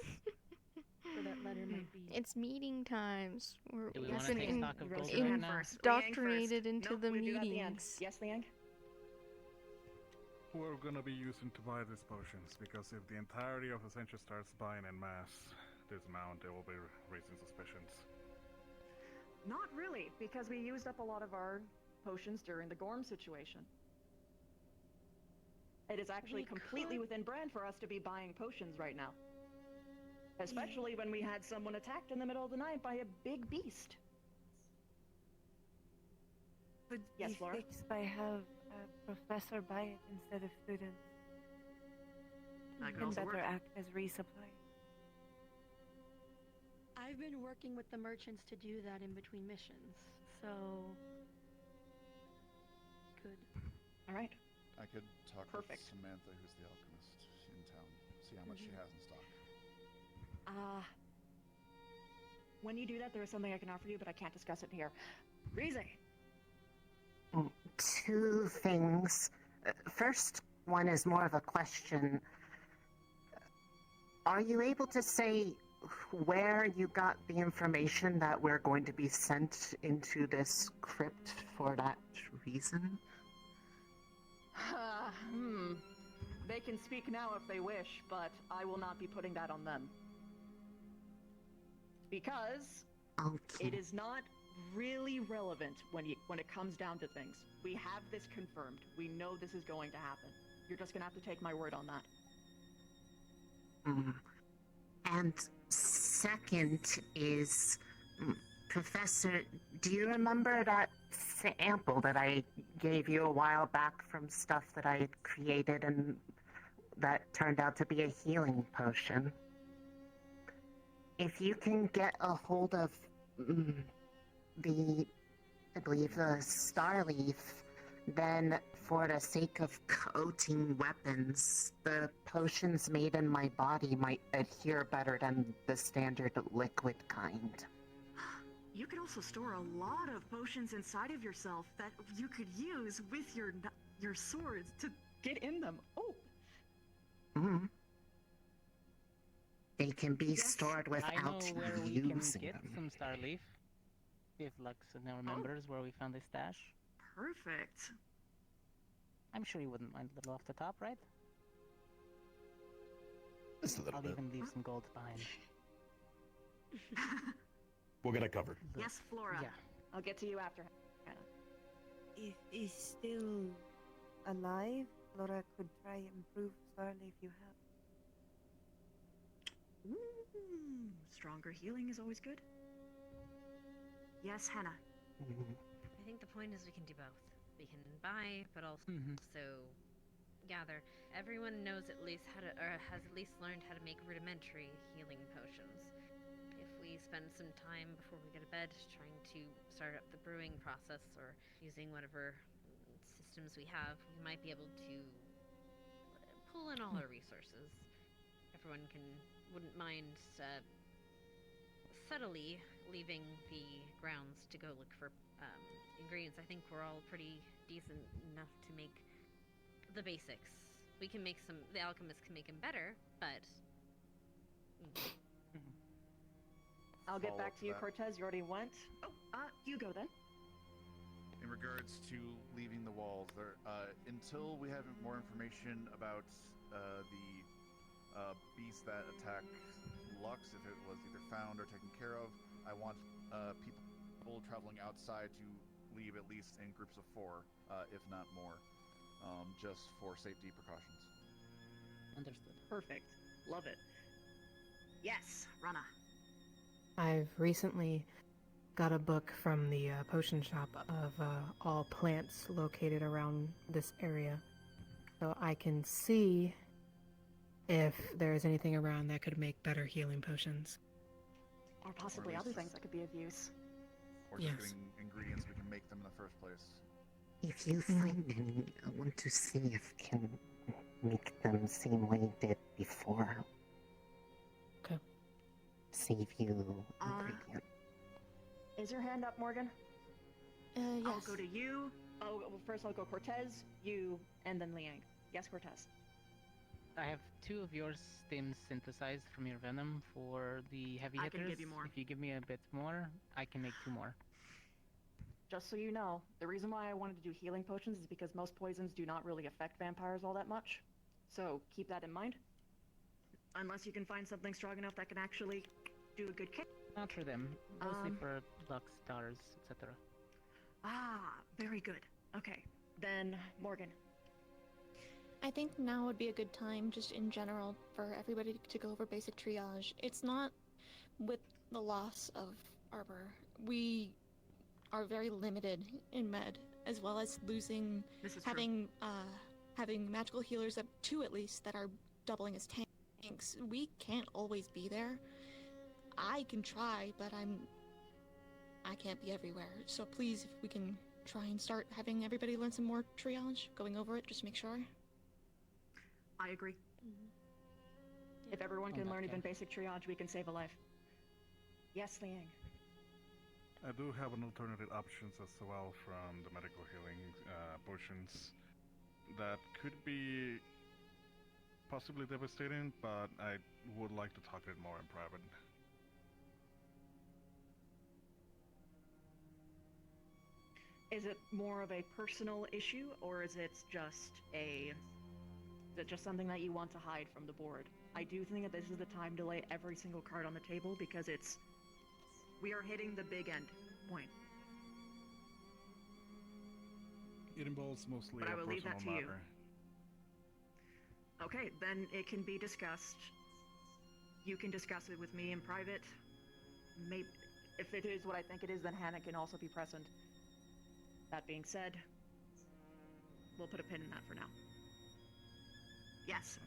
Speaker 5: Where that letter might be.
Speaker 1: It's meeting times.
Speaker 19: Do we
Speaker 1: We've
Speaker 19: want to
Speaker 1: been
Speaker 19: take stock of gold
Speaker 17: Liang
Speaker 19: right now?
Speaker 17: first.
Speaker 1: indoctrinated into
Speaker 17: Nope,
Speaker 1: the
Speaker 17: we do that at the end.
Speaker 1: meetings.
Speaker 17: Yes, Liang?
Speaker 10: We're gonna be using to buy these potions, because if the entirety of Essentia starts buying en masse this amount, they will be raising suspicions.
Speaker 17: Not really, because we used up a lot of our potions during the Gorm situation. It is actually completely within brand for us to be buying potions right now. Especially when we had someone attacked in the middle of the night by a big beast.
Speaker 11: Would
Speaker 17: Yes,
Speaker 11: be
Speaker 17: Laura?
Speaker 11: fixed by have a professor buy it instead of students.
Speaker 17: That could
Speaker 11: Can
Speaker 17: also
Speaker 11: better
Speaker 17: work.
Speaker 11: act as resupply.
Speaker 5: I've been working with the merchants to do that in between missions, so good.
Speaker 17: All right.
Speaker 10: I could talk
Speaker 17: Perfect.
Speaker 10: with Samantha, who's the alchemist in town, see how much she has in stock.
Speaker 17: When you do that, there is something I can offer you, but I can't discuss it here. Rize!
Speaker 9: Two things. First one is more of a question. Are you able to say where you got the information that we're going to be sent into this crypt for that reason?
Speaker 17: They can speak now if they wish, but I will not be putting that on them. Because it is not really relevant when it comes down to things. We have this confirmed. We know this is going to happen. You're just gonna have to take my word on that.
Speaker 9: And second is, Professor, do you remember that sample that I gave you a while back from stuff that I had created and that turned out to be a healing potion? If you can get a hold of I believe the Starleaf, then for the sake of coating weapons, the potions made in my body might adhere better than the standard liquid kind.
Speaker 17: You could also store a lot of potions inside of yourself that you could use with your swords to get in them. Oh!
Speaker 9: They can be stored
Speaker 19: I know
Speaker 9: without
Speaker 19: where we can
Speaker 9: using
Speaker 19: get
Speaker 9: them.
Speaker 19: some Starleaf. If Lux now remembers where we found the stash.
Speaker 17: Perfect.
Speaker 19: I'm sure you wouldn't mind a little off the top, right?
Speaker 15: Just a little
Speaker 19: I'll
Speaker 15: bit.
Speaker 19: even leave some gold behind.
Speaker 15: We'll get it covered.
Speaker 17: Yes, Flora.
Speaker 19: Yeah.
Speaker 17: I'll get to you after.
Speaker 11: If he's still alive, Laura could try improve Starleaf you have.
Speaker 17: Ooh, stronger healing is always good. Yes, Hannah.
Speaker 16: I think the point is we can do both. We can buy, but also gather. Everyone knows at least how to, or has at least learned how to make rudimentary healing potions. If we spend some time before we go to bed trying to start up the brewing process or using whatever systems we have, we might be able to pull in all our resources. Everyone wouldn't mind subtly leaving the grounds to go look for ingredients. I think we're all pretty decent enough to make the basics. We can make some, the alchemists can make them better, but...
Speaker 17: I'll get
Speaker 10: Follow
Speaker 17: back
Speaker 10: up
Speaker 17: to you,
Speaker 10: that.
Speaker 17: Cortez. You already went. Oh, you go then.
Speaker 10: In regards to leaving the walls, there, until we have more information about the beast that attacked Lux, if it was either found or taken care of, I want people traveling outside to leave at least in groups of 4, if not more, just for safety precautions.
Speaker 19: Understood.
Speaker 17: Perfect. Love it. Yes, Rana.
Speaker 14: I've recently got a book from the potion shop of all plants located around this area. So I can see if there's anything around that could make better healing potions.
Speaker 17: Or possibly
Speaker 10: Or at
Speaker 17: other
Speaker 10: least-
Speaker 17: things that could be of use.
Speaker 10: Or just
Speaker 14: Yes.
Speaker 10: getting ingredients we can make them in the first place.
Speaker 9: If you find any, I want to see if can make them same way it did before.
Speaker 14: Okay.
Speaker 9: save you ingredient.
Speaker 17: Is your hand up, Morgan?
Speaker 18: Yes.
Speaker 17: I'll go to you. Oh, well, first I'll go Cortez, you, and then Liang. Yes, Cortez.
Speaker 19: I have 2 of your stims synthesized from your venom for the heavy hitters.
Speaker 17: I can give you more.
Speaker 19: If you give me a bit more, I can make 2 more.
Speaker 17: Just so you know, the reason why I wanted to do healing potions is because most poisons do not really affect vampires all that much. So keep that in mind. Unless you can find something strong enough that can actually do a good kick.
Speaker 19: Not for them, mostly for Lux, daughters, etc.
Speaker 17: Ah, very good. Okay, then Morgan.
Speaker 18: I think now would be a good time, just in general, for everybody to go over basic triage. It's not with the loss of Arbor. We are very limited in med, as well as losing having magical healers of 2 at least that are doubling as tanks. We can't always be there. I can try, but I can't be everywhere. So please, if we can try and start having everybody learn some more triage, going over it, just to make sure.
Speaker 17: I agree. If everyone can learn even basic triage, we can save a life. Yes, Liang.
Speaker 10: I do have an alternative options as well from the medical healing potions that could be possibly devastating, but I would like to talk it more in private.
Speaker 17: Is it more of a personal issue, or is it just something that you want to hide from the board? I do think that this is the time to lay every single card on the table because we are hitting the big end point.
Speaker 10: It involves mostly
Speaker 17: But I
Speaker 10: a
Speaker 17: will leave
Speaker 10: personal
Speaker 17: that to you.
Speaker 10: matter.
Speaker 17: Okay, then it can be discussed. You can discuss it with me in private. Maybe, if it is what I think it is, then Hannah can also be present. That being said, we'll put a pin in that for now. Yes.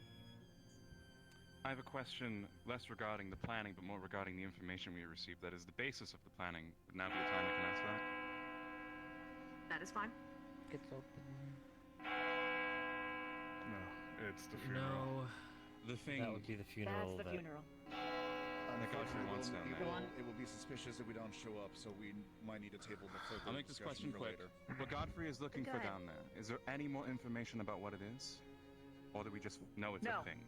Speaker 20: I have a question less regarding the planning, but more regarding the information we received. That is the basis of the planning. Would now be a time I can ask that?
Speaker 17: That is fine.
Speaker 19: It's open.
Speaker 10: No, it's the funeral.
Speaker 20: The thing.
Speaker 2: That would be the funeral.
Speaker 17: That's the funeral.
Speaker 20: The Godfrey wants down there.
Speaker 10: It will be suspicious if we don't show up, so we might need to table the further
Speaker 20: I'll make this question
Speaker 10: for
Speaker 20: quick.
Speaker 10: later.
Speaker 20: What Godfrey is looking
Speaker 17: Go
Speaker 20: for
Speaker 17: ahead.
Speaker 20: down there, is there any more information about what it is? Or do we just know it's
Speaker 17: No.
Speaker 20: a thing?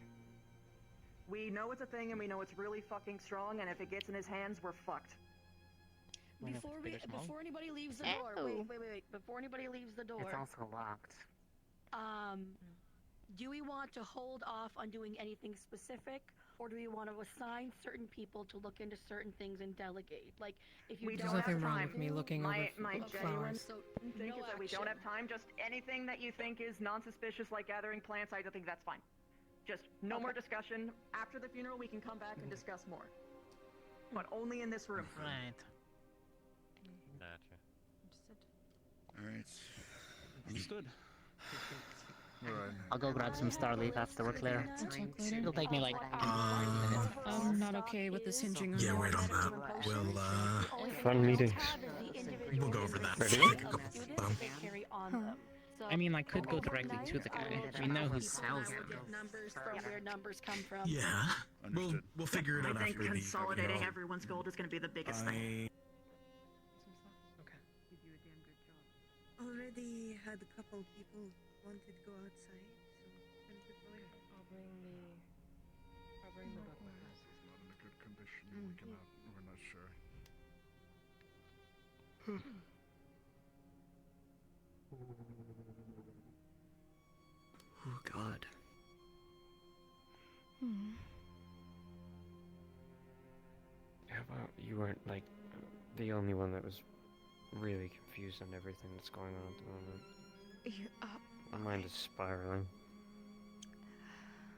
Speaker 17: We know it's a thing, and we know it's really fucking strong, and if it gets in his hands, we're fucked.
Speaker 5: Before anybody leaves the door, wait. Before anybody leaves the door,
Speaker 9: It's also locked.
Speaker 5: do we want to hold off on doing anything specific, or do we want to assign certain people to look into certain things and delegate? Like, if you
Speaker 17: We
Speaker 5: don't
Speaker 17: don't
Speaker 5: have
Speaker 14: nothing wrong
Speaker 5: time,
Speaker 14: with me looking
Speaker 17: my
Speaker 14: over
Speaker 17: genuine
Speaker 14: flowers.
Speaker 5: So,
Speaker 17: think
Speaker 5: no
Speaker 17: is that we don't
Speaker 5: action.
Speaker 17: have time. Just anything that you think is non-suspicious, like gathering plants, I don't think that's fine. Just no more discussion. After the funeral, we can come back and discuss more. But only in this room.
Speaker 19: Right.
Speaker 2: Gotcha.
Speaker 10: Alright.
Speaker 20: Understood.
Speaker 10: Alright.
Speaker 19: I'll go grab some star leaf after we're clear. It'll take me like 5 minutes.
Speaker 13: I'm not okay with this hinging on
Speaker 21: Yeah,
Speaker 13: that.
Speaker 21: wait on that. We'll
Speaker 2: Fun meetings.
Speaker 21: we'll go over that.
Speaker 2: Ready?
Speaker 21: Take a couple.
Speaker 5: Carry on them. So
Speaker 19: I mean, I could go directly to the guy. We know who sells
Speaker 5: we'll
Speaker 19: them.
Speaker 5: get numbers from where numbers come from.
Speaker 21: Yeah.
Speaker 10: Understood.
Speaker 21: We'll figure it
Speaker 17: I
Speaker 21: out
Speaker 17: think
Speaker 21: after
Speaker 17: consolidating everyone's gold is going to be the biggest thing.
Speaker 11: Already had a couple people wanted to go outside, so I'm good for it.
Speaker 14: I'll bring the book with us.
Speaker 10: It's not in a good condition. We're not sure.
Speaker 2: Oh God. How about you weren't like the only one that was really confused on everything that's going on at the moment? My mind is spiraling.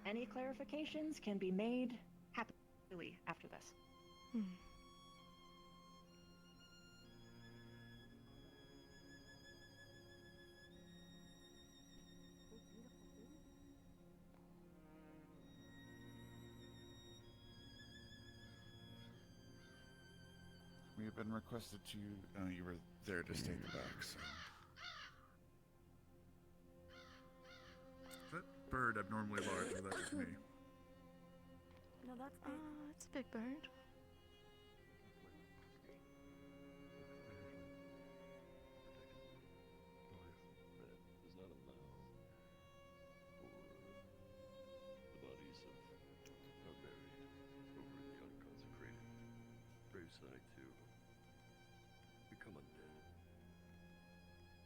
Speaker 17: Any clarifications can be made happily after this.
Speaker 10: We have been requested to. You were there to stay in the back, so. Is that bird abnormally large, or that's just me?
Speaker 18: No, that's
Speaker 1: It's a big bird.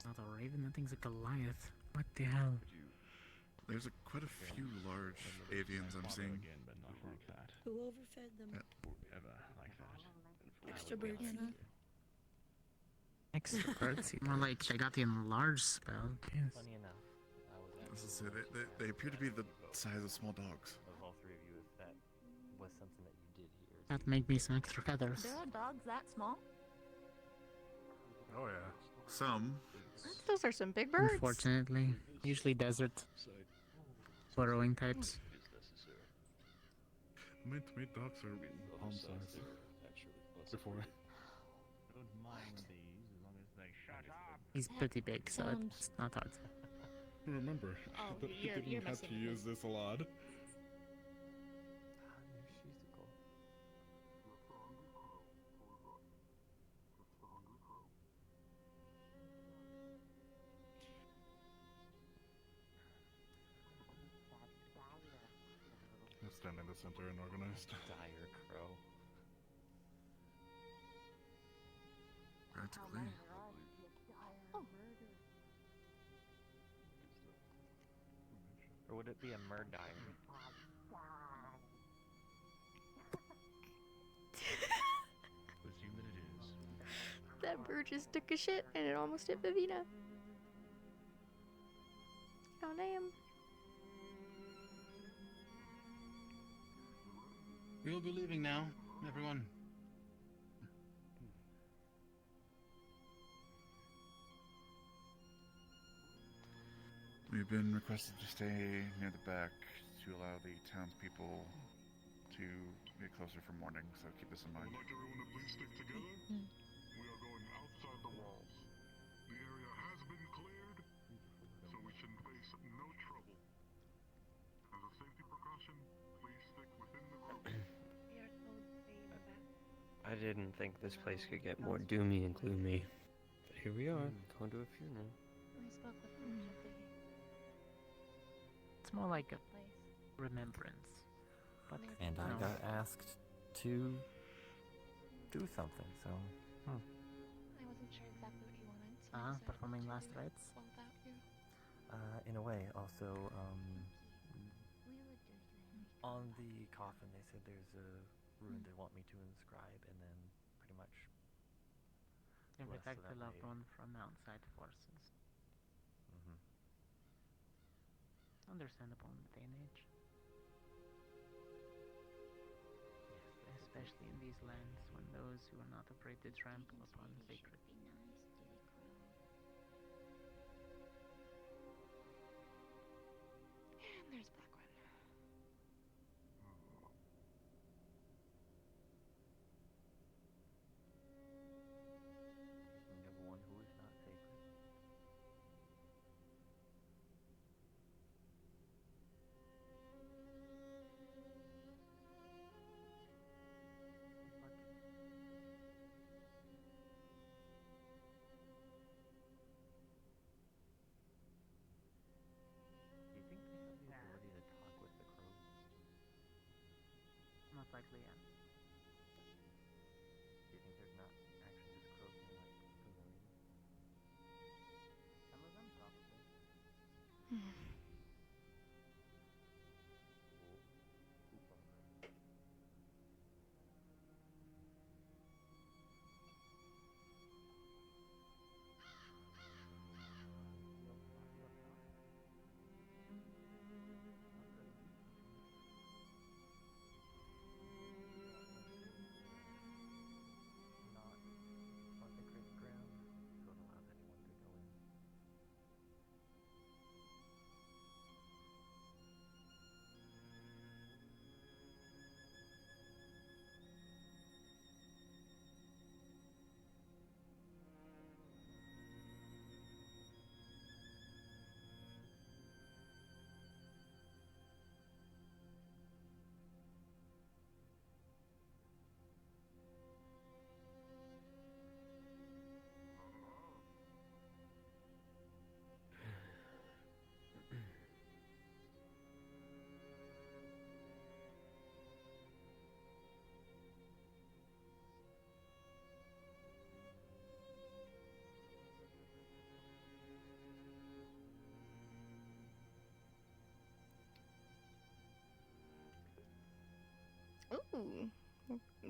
Speaker 8: Not a raven, that thing's a Goliath. What the hell?
Speaker 10: There's quite a few large avians I'm seeing.
Speaker 4: Again, but not like that.
Speaker 5: Who overfed them?
Speaker 4: Ever like that.
Speaker 5: Extra birdseed.
Speaker 8: Extra birdseed. More like I got the enlarged spell. Yes.
Speaker 22: Funny enough, I was
Speaker 10: This is it. They appear to be the size of small dogs.
Speaker 22: of all three of you, if that was something that you did here.
Speaker 8: That make me some extra feathers.
Speaker 18: There are dogs that small?
Speaker 10: Oh yeah. Some.
Speaker 1: Those are some big birds.
Speaker 8: Unfortunately, usually desert burrowing types.
Speaker 10: My dogs are palm size. Before.
Speaker 4: Don't mind these as long as they shut up.
Speaker 8: He's pretty big, so it's not hard.
Speaker 10: Remember,
Speaker 18: Oh,
Speaker 10: that you
Speaker 18: you're
Speaker 10: didn't have to
Speaker 18: messing
Speaker 10: use this a lot. Let's stand in the center and organized.
Speaker 22: Dire crow.
Speaker 10: Practically.
Speaker 22: Or would it be a murdire?
Speaker 4: Assume that it is.
Speaker 1: That bird just took a shit and it almost hit Vivina. Oh damn.
Speaker 3: We'll be leaving now, everyone.
Speaker 10: We've been requested to stay near the back to allow the townspeople to get closer for morning, so keep this in mind.
Speaker 23: I'd like everyone to please stick together. We are going outside the walls. The area has been cleared, so we shouldn't face no trouble. As a safety precaution, please stick within the group.
Speaker 2: I didn't think this place could get more doomy and gloomy. But here we are, going to a funeral.
Speaker 18: I spoke with them.
Speaker 8: It's more like a remembrance. But
Speaker 22: And I
Speaker 8: no.
Speaker 22: got asked to do something, so.
Speaker 18: I wasn't sure exactly what you wanted, so I decided
Speaker 8: Performing
Speaker 18: to
Speaker 8: last rites?
Speaker 18: swap out you.
Speaker 22: In a way, also, on the coffin, they said there's a rune they want me to inscribe, and then pretty much.
Speaker 8: And
Speaker 22: bless, so
Speaker 8: protect the
Speaker 22: that
Speaker 8: loved
Speaker 22: way-
Speaker 8: one from outside forces.
Speaker 22: Mhm.
Speaker 8: Understandable in the day and age. Especially in these lands when those who are not afraid to trample upon sacred.
Speaker 18: And there's Blackwin.
Speaker 22: Speaking of one who is not sacred. Do you think they have the ability to talk with the crows?
Speaker 8: Most likely, yeah.
Speaker 22: Do you think there's not actually just crows in like pavilions? Some of them probably.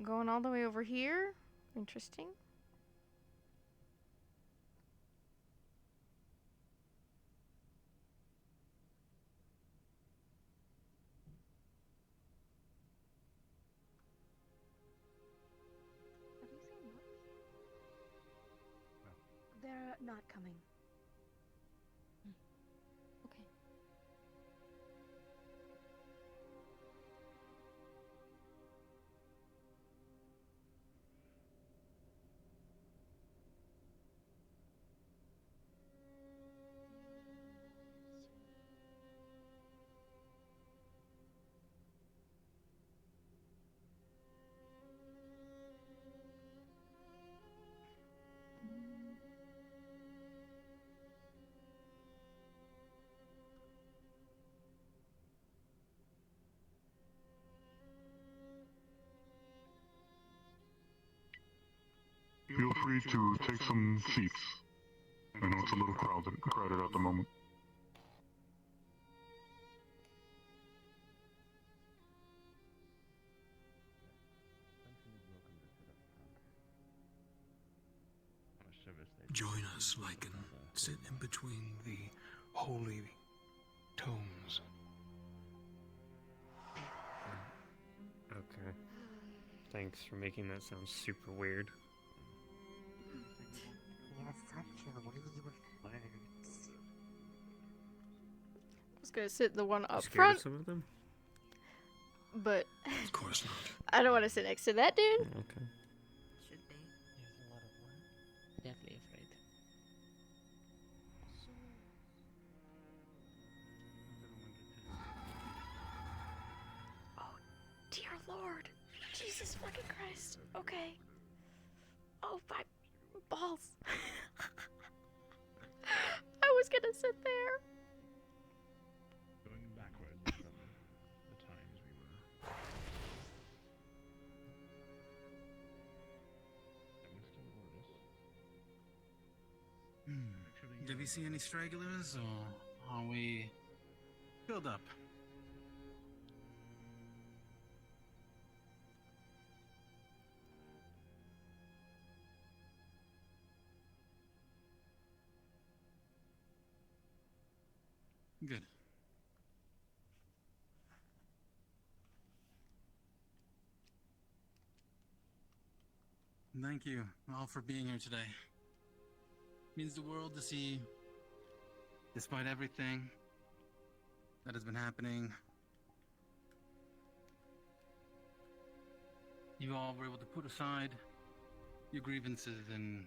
Speaker 1: Going all the way over here. Interesting.
Speaker 5: Have you seen books? They're not coming.
Speaker 18: Okay.
Speaker 23: Feel free to take some seats. I know it's a little crowded at the moment.
Speaker 6: Join us, Lycan. Sit in between the holy tomes.
Speaker 2: Okay. Thanks for making that sound super weird.
Speaker 9: You're such a weed with words.
Speaker 1: I was gonna sit the one up
Speaker 2: Scared
Speaker 1: front,
Speaker 2: of some of them?
Speaker 1: but
Speaker 6: Of course not.
Speaker 1: I don't want to sit next to that dude.
Speaker 2: Okay.
Speaker 16: Should be.
Speaker 19: There's a lot of work. Definitely afraid.
Speaker 1: Oh, dear Lord. Jesus fucking Christ. Okay. Oh, my balls. I was gonna sit there.
Speaker 4: Going backwards from the times we were.
Speaker 6: Did we see any stragglers, or are we filled up? Good. Thank you all for being here today. Means the world to see, despite everything that has been happening, you all were able to put aside your grievances and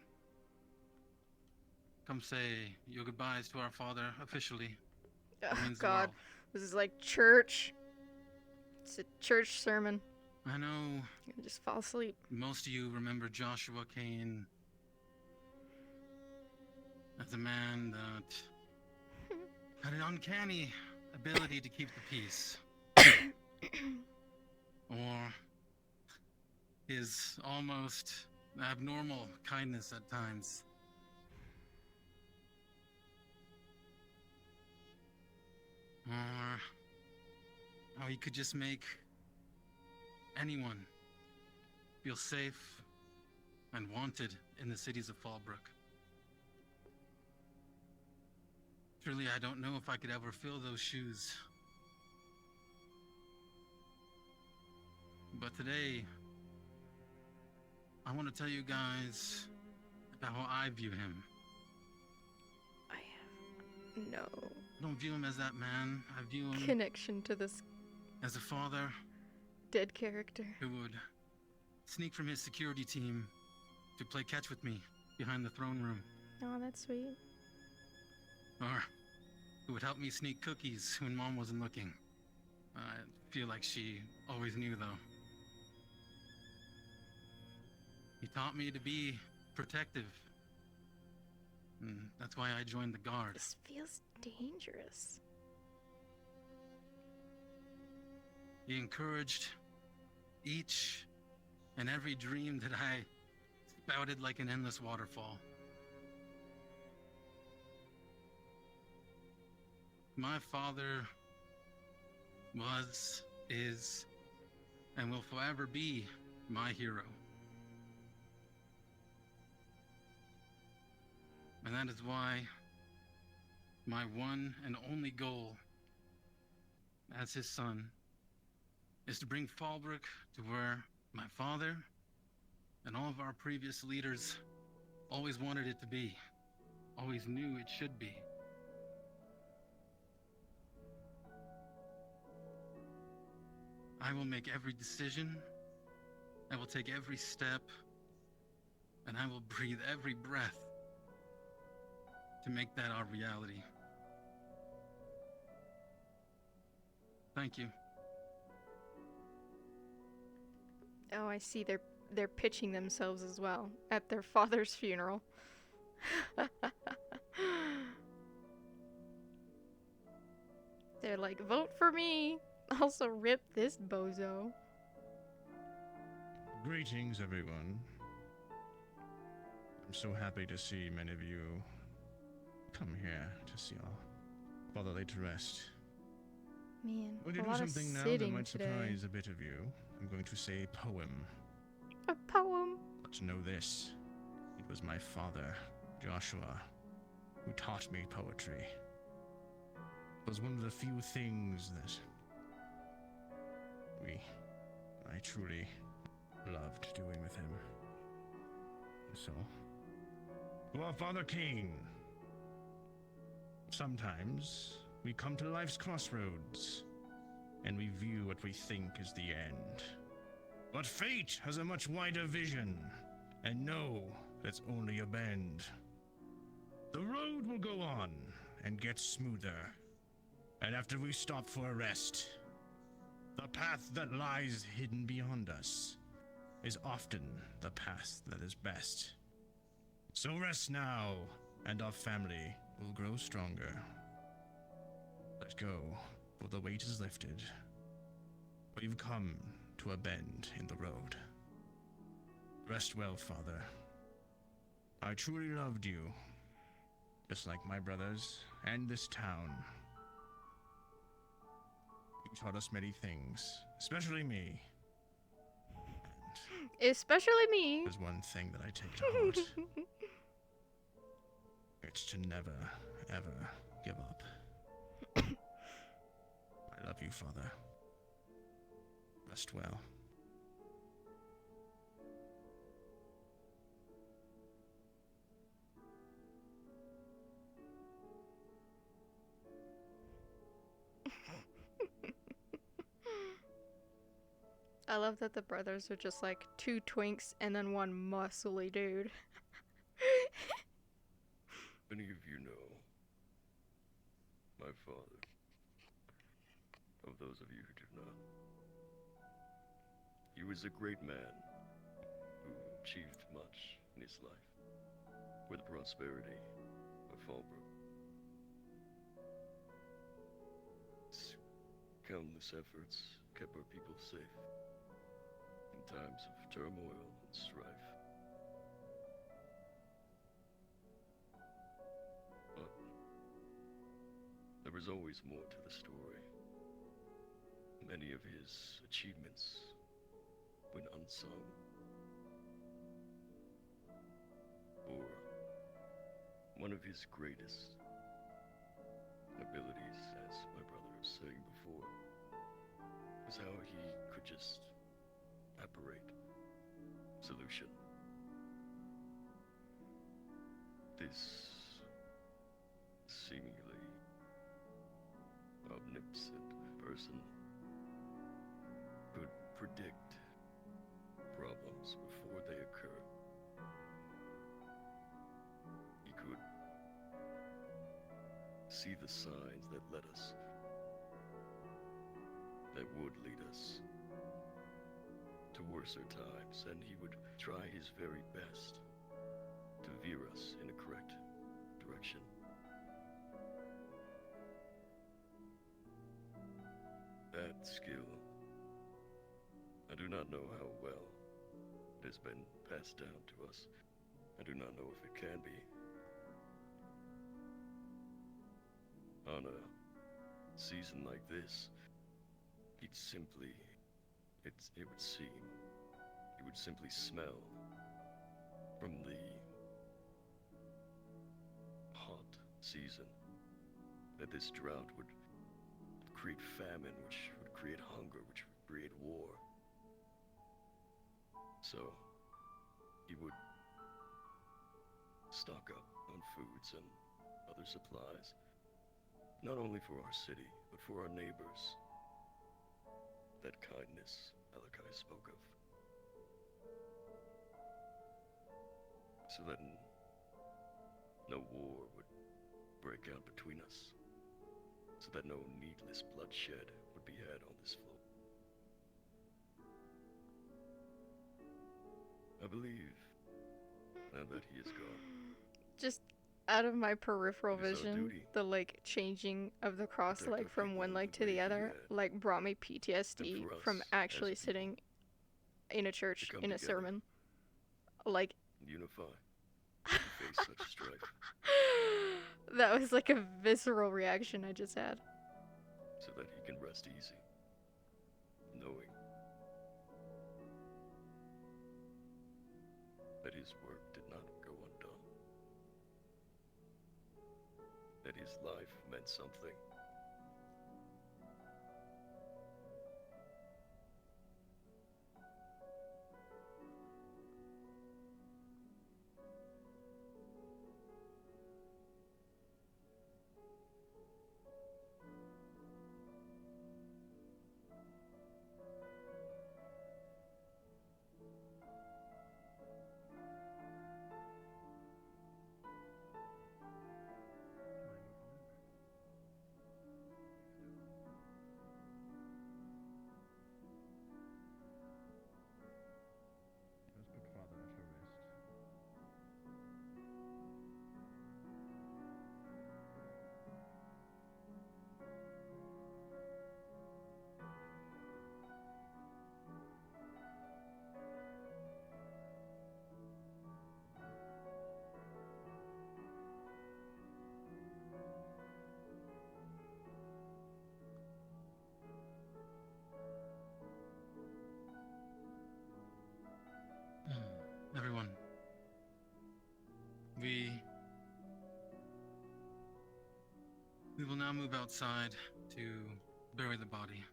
Speaker 6: come say your goodbyes to our father officially. It
Speaker 1: Oh,
Speaker 6: means the
Speaker 1: God.
Speaker 6: world.
Speaker 1: This is like church. It's a church sermon.
Speaker 6: I know
Speaker 1: You just fall asleep.
Speaker 6: most of you remember Joshua Kane as a man that had an uncanny ability to keep the peace. Or his almost abnormal kindness at times. Or how he could just make anyone feel safe and wanted in the cities of Fallbrook. Truly, I don't know if I could ever fill those shoes. But today, I want to tell you guys about how I view him.
Speaker 1: I have no
Speaker 6: I don't view him as that man. I view him
Speaker 1: connection to this
Speaker 6: as a father
Speaker 1: dead character.
Speaker 6: who would sneak from his security team to play catch with me behind the throne room.
Speaker 1: Oh, that's sweet.
Speaker 6: Or who would help me sneak cookies when Mom wasn't looking. I feel like she always knew, though. He taught me to be protective. And that's why I joined the Guard.
Speaker 1: This feels dangerous.
Speaker 6: He encouraged each and every dream that I spouted like an endless waterfall. My father was, is, and will forever be my hero. And that is why my one and only goal as his son is to bring Fallbrook to where my father and all of our previous leaders always wanted it to be, always knew it should be. I will make every decision, I will take every step, and I will breathe every breath to make that our reality. Thank you.
Speaker 1: Oh, I see. They're pitching themselves as well at their father's funeral. They're like, vote for me. Also, rip this bozo.
Speaker 4: Greetings, everyone. I'm so happy to see many of you come here to see our father laid to rest.
Speaker 1: Man,
Speaker 4: We're going
Speaker 1: a
Speaker 4: to do
Speaker 1: lot of
Speaker 4: something now that
Speaker 1: sitting
Speaker 4: might
Speaker 1: today.
Speaker 4: surprise a bit of you. I'm going to say a poem.
Speaker 1: A poem?
Speaker 4: But know this. It was my father, Joshua, who taught me poetry. It was one of the few things that I truly loved doing with him. So, to our Father King, sometimes we come to life's crossroads, and we view what we think is the end. But fate has a much wider vision, and know that's only a bend. The road will go on and get smoother, and after we stop for a rest, the path that lies hidden beyond us is often the path that is best. So rest now, and our family will grow stronger. Let go, for the weight is lifted. We've come to a bend in the road. Rest well, Father. I truly loved you, just like my brothers and this town. You taught us many things, especially me.
Speaker 1: Especially me.
Speaker 4: There's one thing that I take to heart. It's to never, ever give up. I love you, Father. Rest well.
Speaker 1: I love that the brothers are just like two twinks and then one muscly dude.
Speaker 7: Many of you know my father. Of those of you who do not, he was a great man who achieved much in his life with the prosperity of Fallbrook. His countless efforts kept our people safe in times of turmoil and strife. But there was always more to the story. Many of his achievements went unsung, or one of his greatest abilities, as my brother was saying before, was how he could just apparate solution. This seemingly omnipotent person could predict problems before they occur. He could see the signs that led us, that would lead us to worser times, and he would try his very best to veer us in a correct direction. That skill, I do not know how well it has been passed down to us. I do not know if it can be. On a season like this, he'd simply, it would seem, he would simply smell from the hot season. That this drought would create famine, which would create hunger, which would create war. So, he would stock up on foods and other supplies, not only for our city, but for our neighbors. That kindness Malachi spoke of. So that no war would break out between us. So that no needless bloodshed would be had on this floor. I believe, now that he is gone,
Speaker 1: Just out of my peripheral
Speaker 7: It is our
Speaker 1: vision,
Speaker 7: duty
Speaker 1: the like changing of the cross
Speaker 7: protect
Speaker 1: leg
Speaker 7: our
Speaker 1: from
Speaker 7: people
Speaker 1: one
Speaker 7: the
Speaker 1: leg to
Speaker 7: way
Speaker 1: the
Speaker 7: he
Speaker 1: other
Speaker 7: had.
Speaker 1: like brought me PTSD
Speaker 7: And for
Speaker 1: from
Speaker 7: us,
Speaker 1: actually
Speaker 7: as a people,
Speaker 1: sitting in a church
Speaker 7: come
Speaker 1: in a
Speaker 7: together.
Speaker 1: sermon. Like
Speaker 7: Unify and face such strife,
Speaker 1: that was like a visceral reaction I just had.
Speaker 7: so that he can rest easy, knowing that his work did not go undone, that his life meant something.
Speaker 4: Let's put Father at her rest.
Speaker 6: Everyone, we will now move outside to bury the body.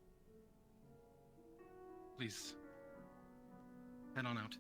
Speaker 6: Please, head on out.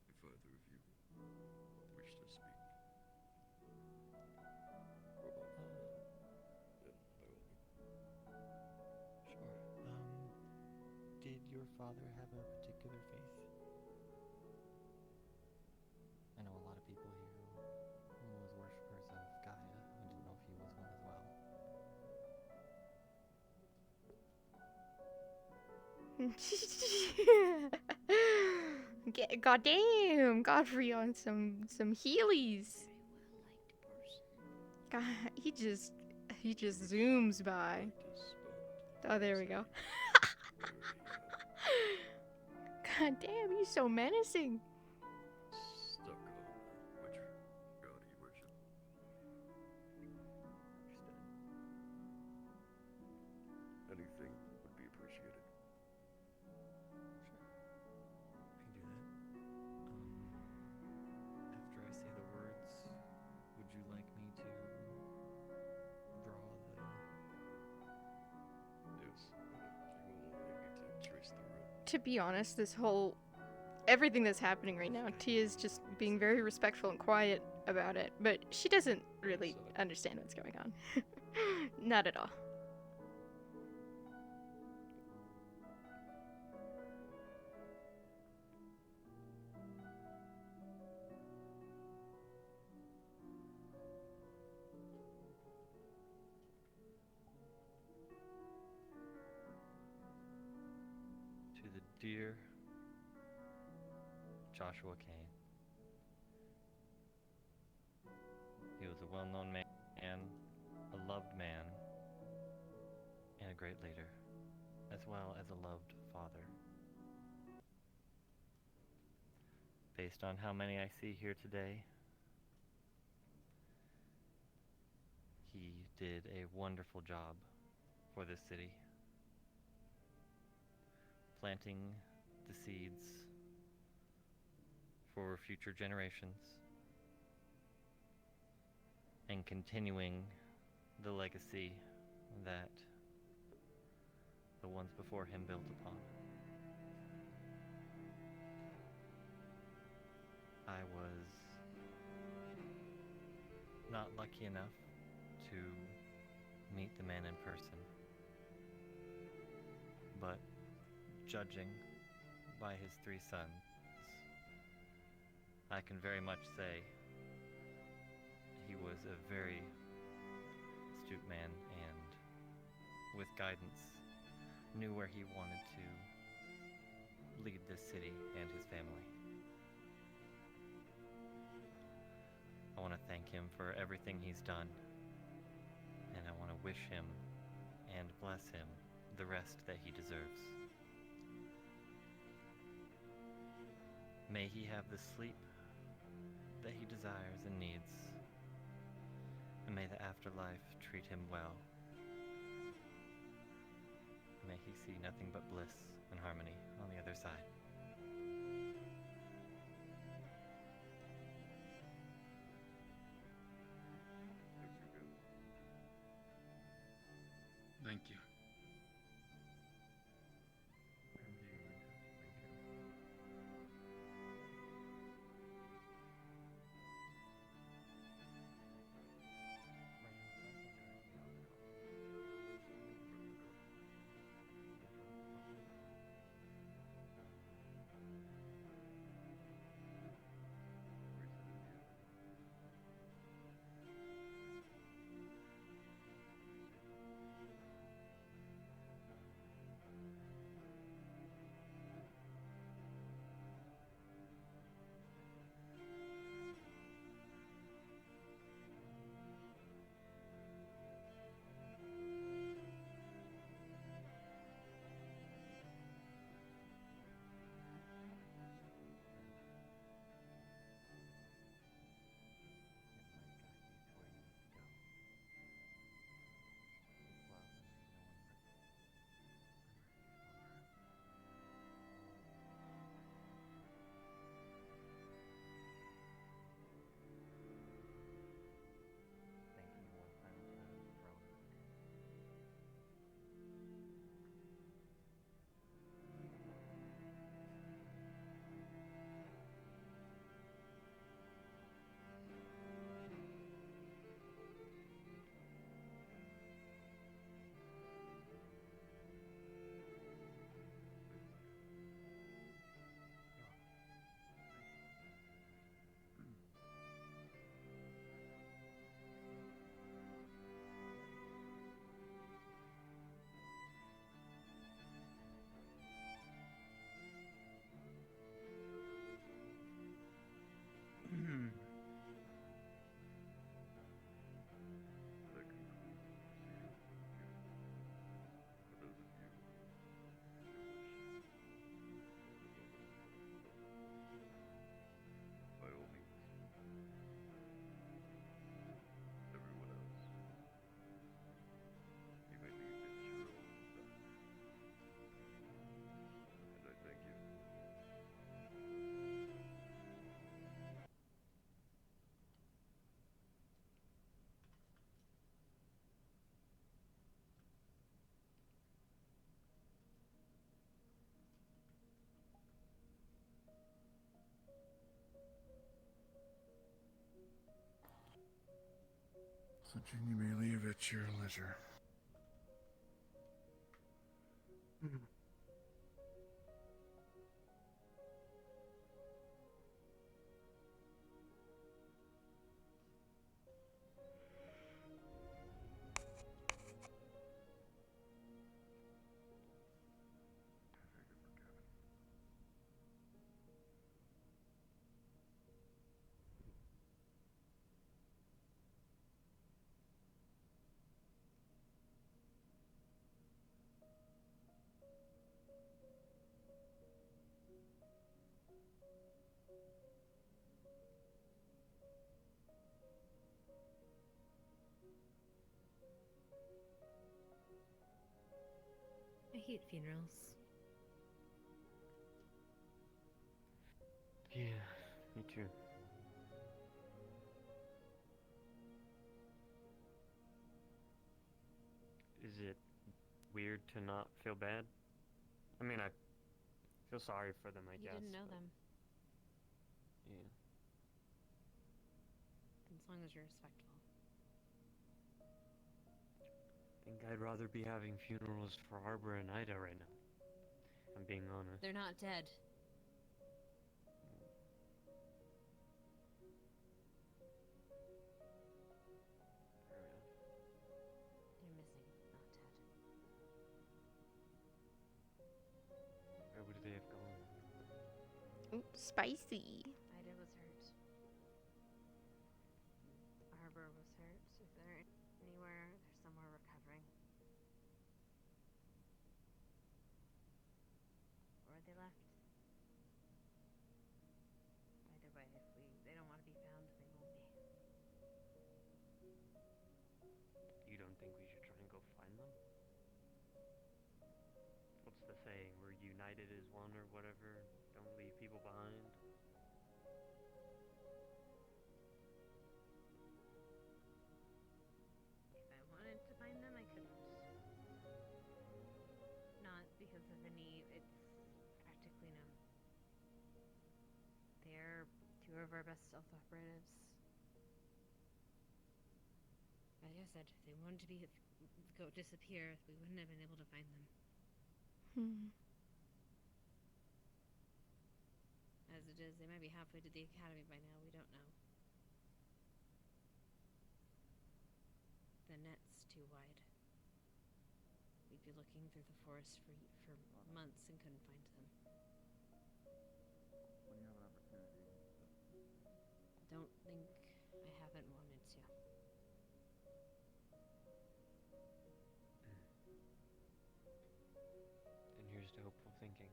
Speaker 7: If either of you wish to speak, or then by all means.
Speaker 22: Sure. Did your father have a particular faith? I know a lot of people here who was worshippers of Gaia. I didn't know if he was one as well.
Speaker 1: Goddamn, Godfrey on some Heelys. God, he just zooms by. Oh, there we go. God damn, he's so menacing.
Speaker 7: Stuck on which god he worship. Anything would be appreciated.
Speaker 22: I can do that. After I
Speaker 1: to be honest, everything that's happening right now, Tia's just being very respectful and quiet about it, but she doesn't really understand what's going on. Not at all.
Speaker 12: To the dear Joshua Kane. He was a well-known man, a loved man, and a great leader, as well as a loved father. Based on how many I see here today, he did a wonderful job for this city, planting the seeds for future generations and continuing the legacy that the ones before him built upon. I was not lucky enough to meet the man in person, but judging by his 3 sons, I can very much say he was a very astute man and, with guidance, knew where he wanted to lead this city and his family. I want to thank him for everything he's done, and I want to wish him and bless him the rest that he deserves. May he have the sleep that he desires and needs, and may the afterlife treat him well. May he see nothing but bliss and harmony on the other side.
Speaker 6: Thank you.
Speaker 10: Such you may leave at your leisure.
Speaker 16: I hate funerals.
Speaker 2: Yeah, me too. Is it weird to not feel bad? I mean, I feel sorry for them, I
Speaker 16: You
Speaker 2: guess.
Speaker 16: didn't know
Speaker 2: but-
Speaker 16: them.
Speaker 2: Yeah.
Speaker 16: As long as you're respectful.
Speaker 2: I think I'd rather be having funerals for Arbor and Ida right now. I'm being honest.
Speaker 16: They're not dead.
Speaker 2: Fair enough.
Speaker 16: They're missing, not dead.
Speaker 2: Where would they have gone?
Speaker 1: Ooh, spicy.
Speaker 16: Ida was hurt. Arbor was hurt. If they're anywhere, they're somewhere recovering. Or they left. Either way, if they don't want to be found, they won't be.
Speaker 2: You don't think we should try and go find them? What's the saying? We're united as one or whatever. Don't leave people behind.
Speaker 16: If I wanted to find them, I couldn't. Not because of any. It's practically no. They're two of our best stealth operatives. Like I said, if they wanted to go disappear, we wouldn't have been able to find them. As it is, they might be halfway to the academy by now. We don't know. The net's too wide. We'd be looking through the forest for months and couldn't find them.
Speaker 10: When you have an opportunity.
Speaker 16: Don't think I haven't wanted to.
Speaker 2: And here's to hopeful thinking.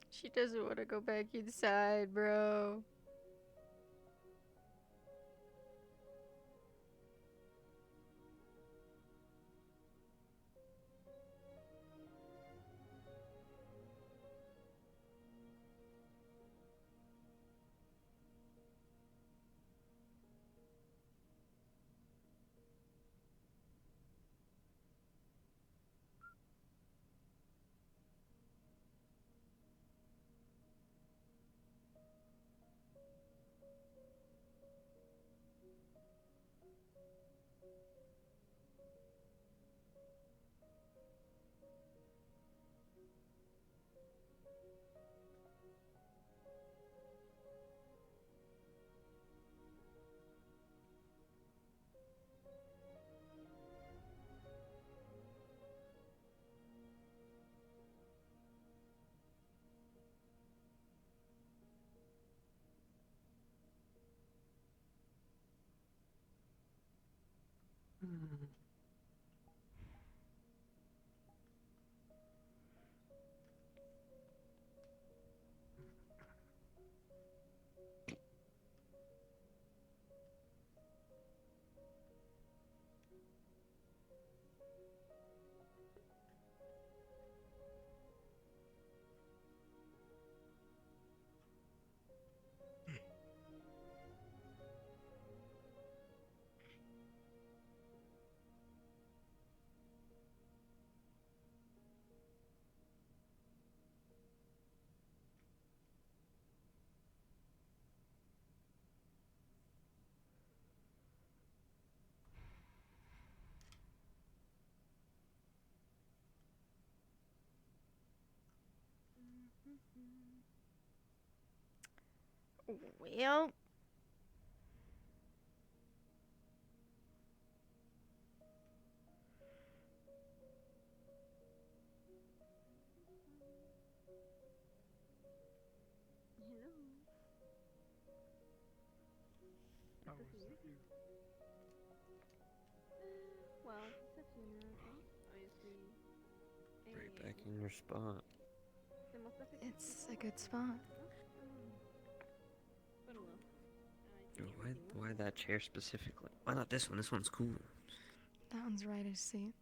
Speaker 1: She doesn't want to go back inside, bro. Well.
Speaker 5: Well, it's a funeral, obviously.
Speaker 2: Right back in your spot.
Speaker 1: It's a good spot.
Speaker 2: Why that chair specifically? Why not this one? This one's cool.
Speaker 1: That one's Ryder's seat.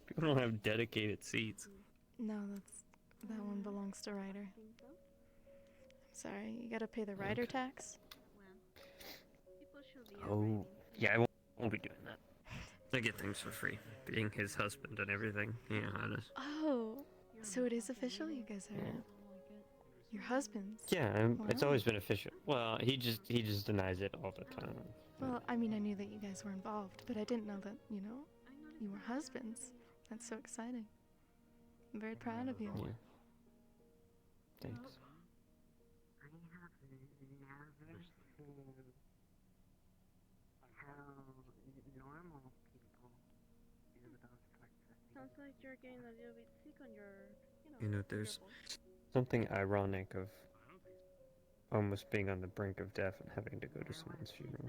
Speaker 2: People don't have dedicated seats.
Speaker 1: No, that one belongs to Ryder. Sorry, you gotta pay the rider tax?
Speaker 2: Oh, yeah, I won't be doing that. I get things for free, being his husband and everything. Yeah, I just...
Speaker 1: Oh, so it is official? You guys are your husbands?
Speaker 2: Yeah, it's
Speaker 1: Wow.
Speaker 2: always been official. Well, he just denies it all the time.
Speaker 1: Well, I mean, I knew that you guys were involved, but I didn't know that, you know, you were husbands. That's so exciting. I'm very proud of you.
Speaker 2: Yeah. Thanks.
Speaker 9: I have never seen how normal people do those sorts of things.
Speaker 5: Sounds like you're getting a little bit sick on your,
Speaker 2: You know, there's something ironic of almost being on the brink of death and having to go to someone's funeral.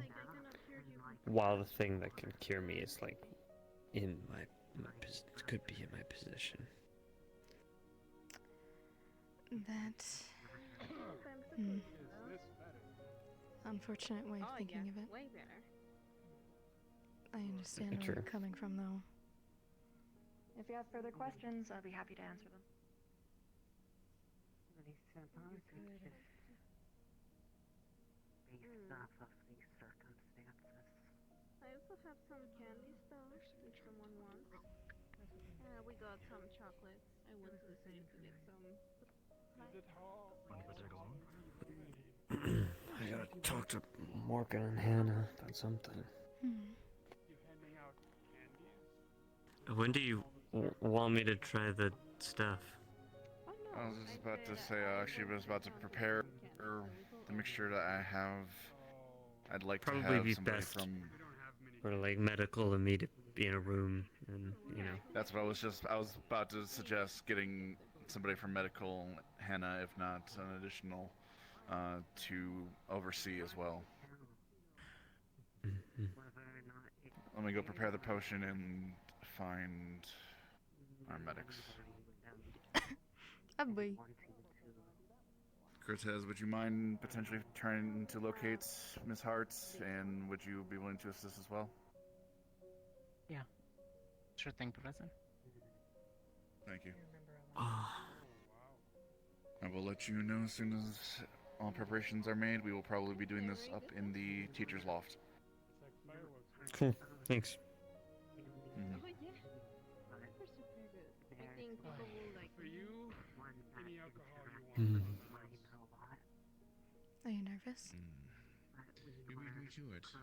Speaker 2: While the thing that can cure me is like in my could be in my position.
Speaker 1: That... Unfortunate way of thinking of it.
Speaker 5: Way better.
Speaker 1: I understand where
Speaker 2: Sure.
Speaker 1: you're coming from, though.
Speaker 17: If you have further questions, I'll be happy to answer them.
Speaker 9: I suppose it's just based off of these circumstances.
Speaker 5: I also have some candies though, if someone wants. We got some chocolates. I went to the city to get some.
Speaker 2: I gotta talk to Morgan and Hannah about something. When do you want me to try the stuff?
Speaker 10: I was just about to say, actually, was about to prepare the mixture that I have. I'd like
Speaker 2: Probably
Speaker 10: to have
Speaker 2: be
Speaker 10: somebody
Speaker 2: best
Speaker 10: from.
Speaker 2: for like medical and me to be in a room and
Speaker 10: That's what I was about to suggest, getting somebody from medical, Hannah, if not an additional, to oversee as well. Let me go prepare the potion and find our medics.
Speaker 1: Boy.
Speaker 10: Cortez, would you mind potentially trying to locate Miss Hart, and would you be willing to assist as well?
Speaker 19: Yeah. Sure thing, Professor.
Speaker 10: Thank you. I will let you know as soon as all preparations are made. We will probably be doing this up in the teacher's loft.
Speaker 2: Cool. Thanks.
Speaker 10: Mhm.
Speaker 5: Oh yeah. They're super good. I think people will like.
Speaker 3: For you, any alcohol
Speaker 2: you want.
Speaker 1: Are you nervous?
Speaker 4: You beat me to it. I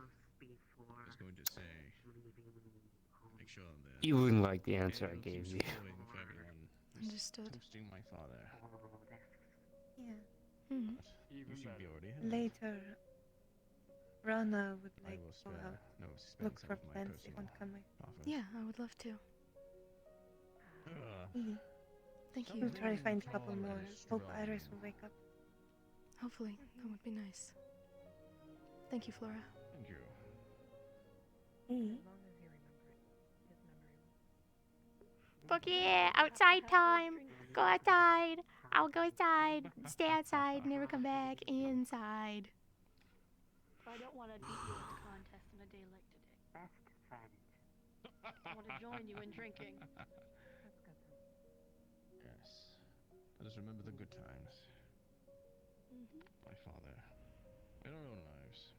Speaker 4: was going to say, make sure that
Speaker 2: You wouldn't like the answer I gave you.
Speaker 4: spoiling for everyone is
Speaker 1: Understood.
Speaker 4: toasting my father.
Speaker 11: Yeah.
Speaker 4: You should be already ahead.
Speaker 11: Later, Rana would
Speaker 4: I
Speaker 11: like
Speaker 4: will
Speaker 11: to
Speaker 4: spare no suspense
Speaker 11: look for
Speaker 4: of my
Speaker 11: plants if
Speaker 4: personal
Speaker 11: one come with.
Speaker 4: offer.
Speaker 1: Yeah, I would love to.
Speaker 11: Mhm.
Speaker 1: Thank you.
Speaker 11: We'll try to find a couple more. Hope Iris will wake up.
Speaker 1: Hopefully, that would be nice. Thank you, Flora.
Speaker 4: Thank you.
Speaker 1: Fuck yeah! Outside time! Go outside! I'll go outside. Stay outside, never come back inside.
Speaker 5: I don't want to beat you at the contest on a day like today.
Speaker 9: Best friend.
Speaker 5: I want to join you in drinking.
Speaker 4: Yes. Let us remember the good times. My father. In our own lives.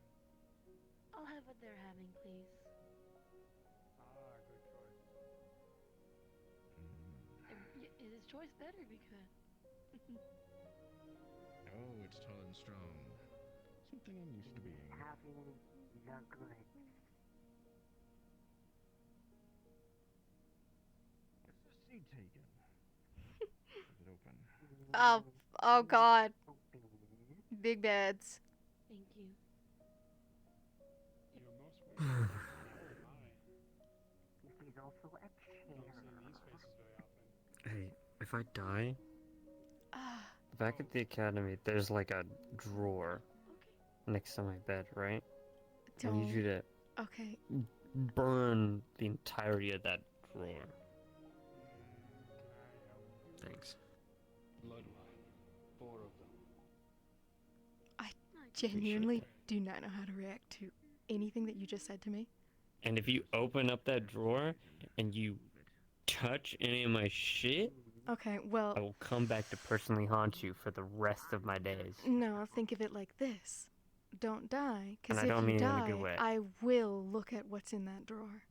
Speaker 5: I'll have what they're having, please. Is his choice better because?
Speaker 4: Oh, it's tall and strong. Something I'm used to being.
Speaker 9: Having the goods.
Speaker 4: Is the seat taken? That is
Speaker 1: Oh God. Big bads.
Speaker 5: Thank you.
Speaker 2: Hey, if I die, back at the academy, there's like a drawer next to my bed, right? I need you to
Speaker 1: Okay.
Speaker 2: burn the entirety of that drawer. Thanks.
Speaker 13: Bloodline. 4 of them.
Speaker 1: I genuinely do not know how to react to anything that you just said to me.
Speaker 2: And if you open up that drawer and you touch any of my shit,
Speaker 1: Okay, well...
Speaker 2: I will come back to personally haunt you for the rest of my days.
Speaker 1: No, think of it like this. Don't die, because
Speaker 2: And I
Speaker 1: if
Speaker 2: don't
Speaker 1: you
Speaker 2: mean it in a
Speaker 1: die,
Speaker 2: good way.
Speaker 1: I will look at what's in that drawer.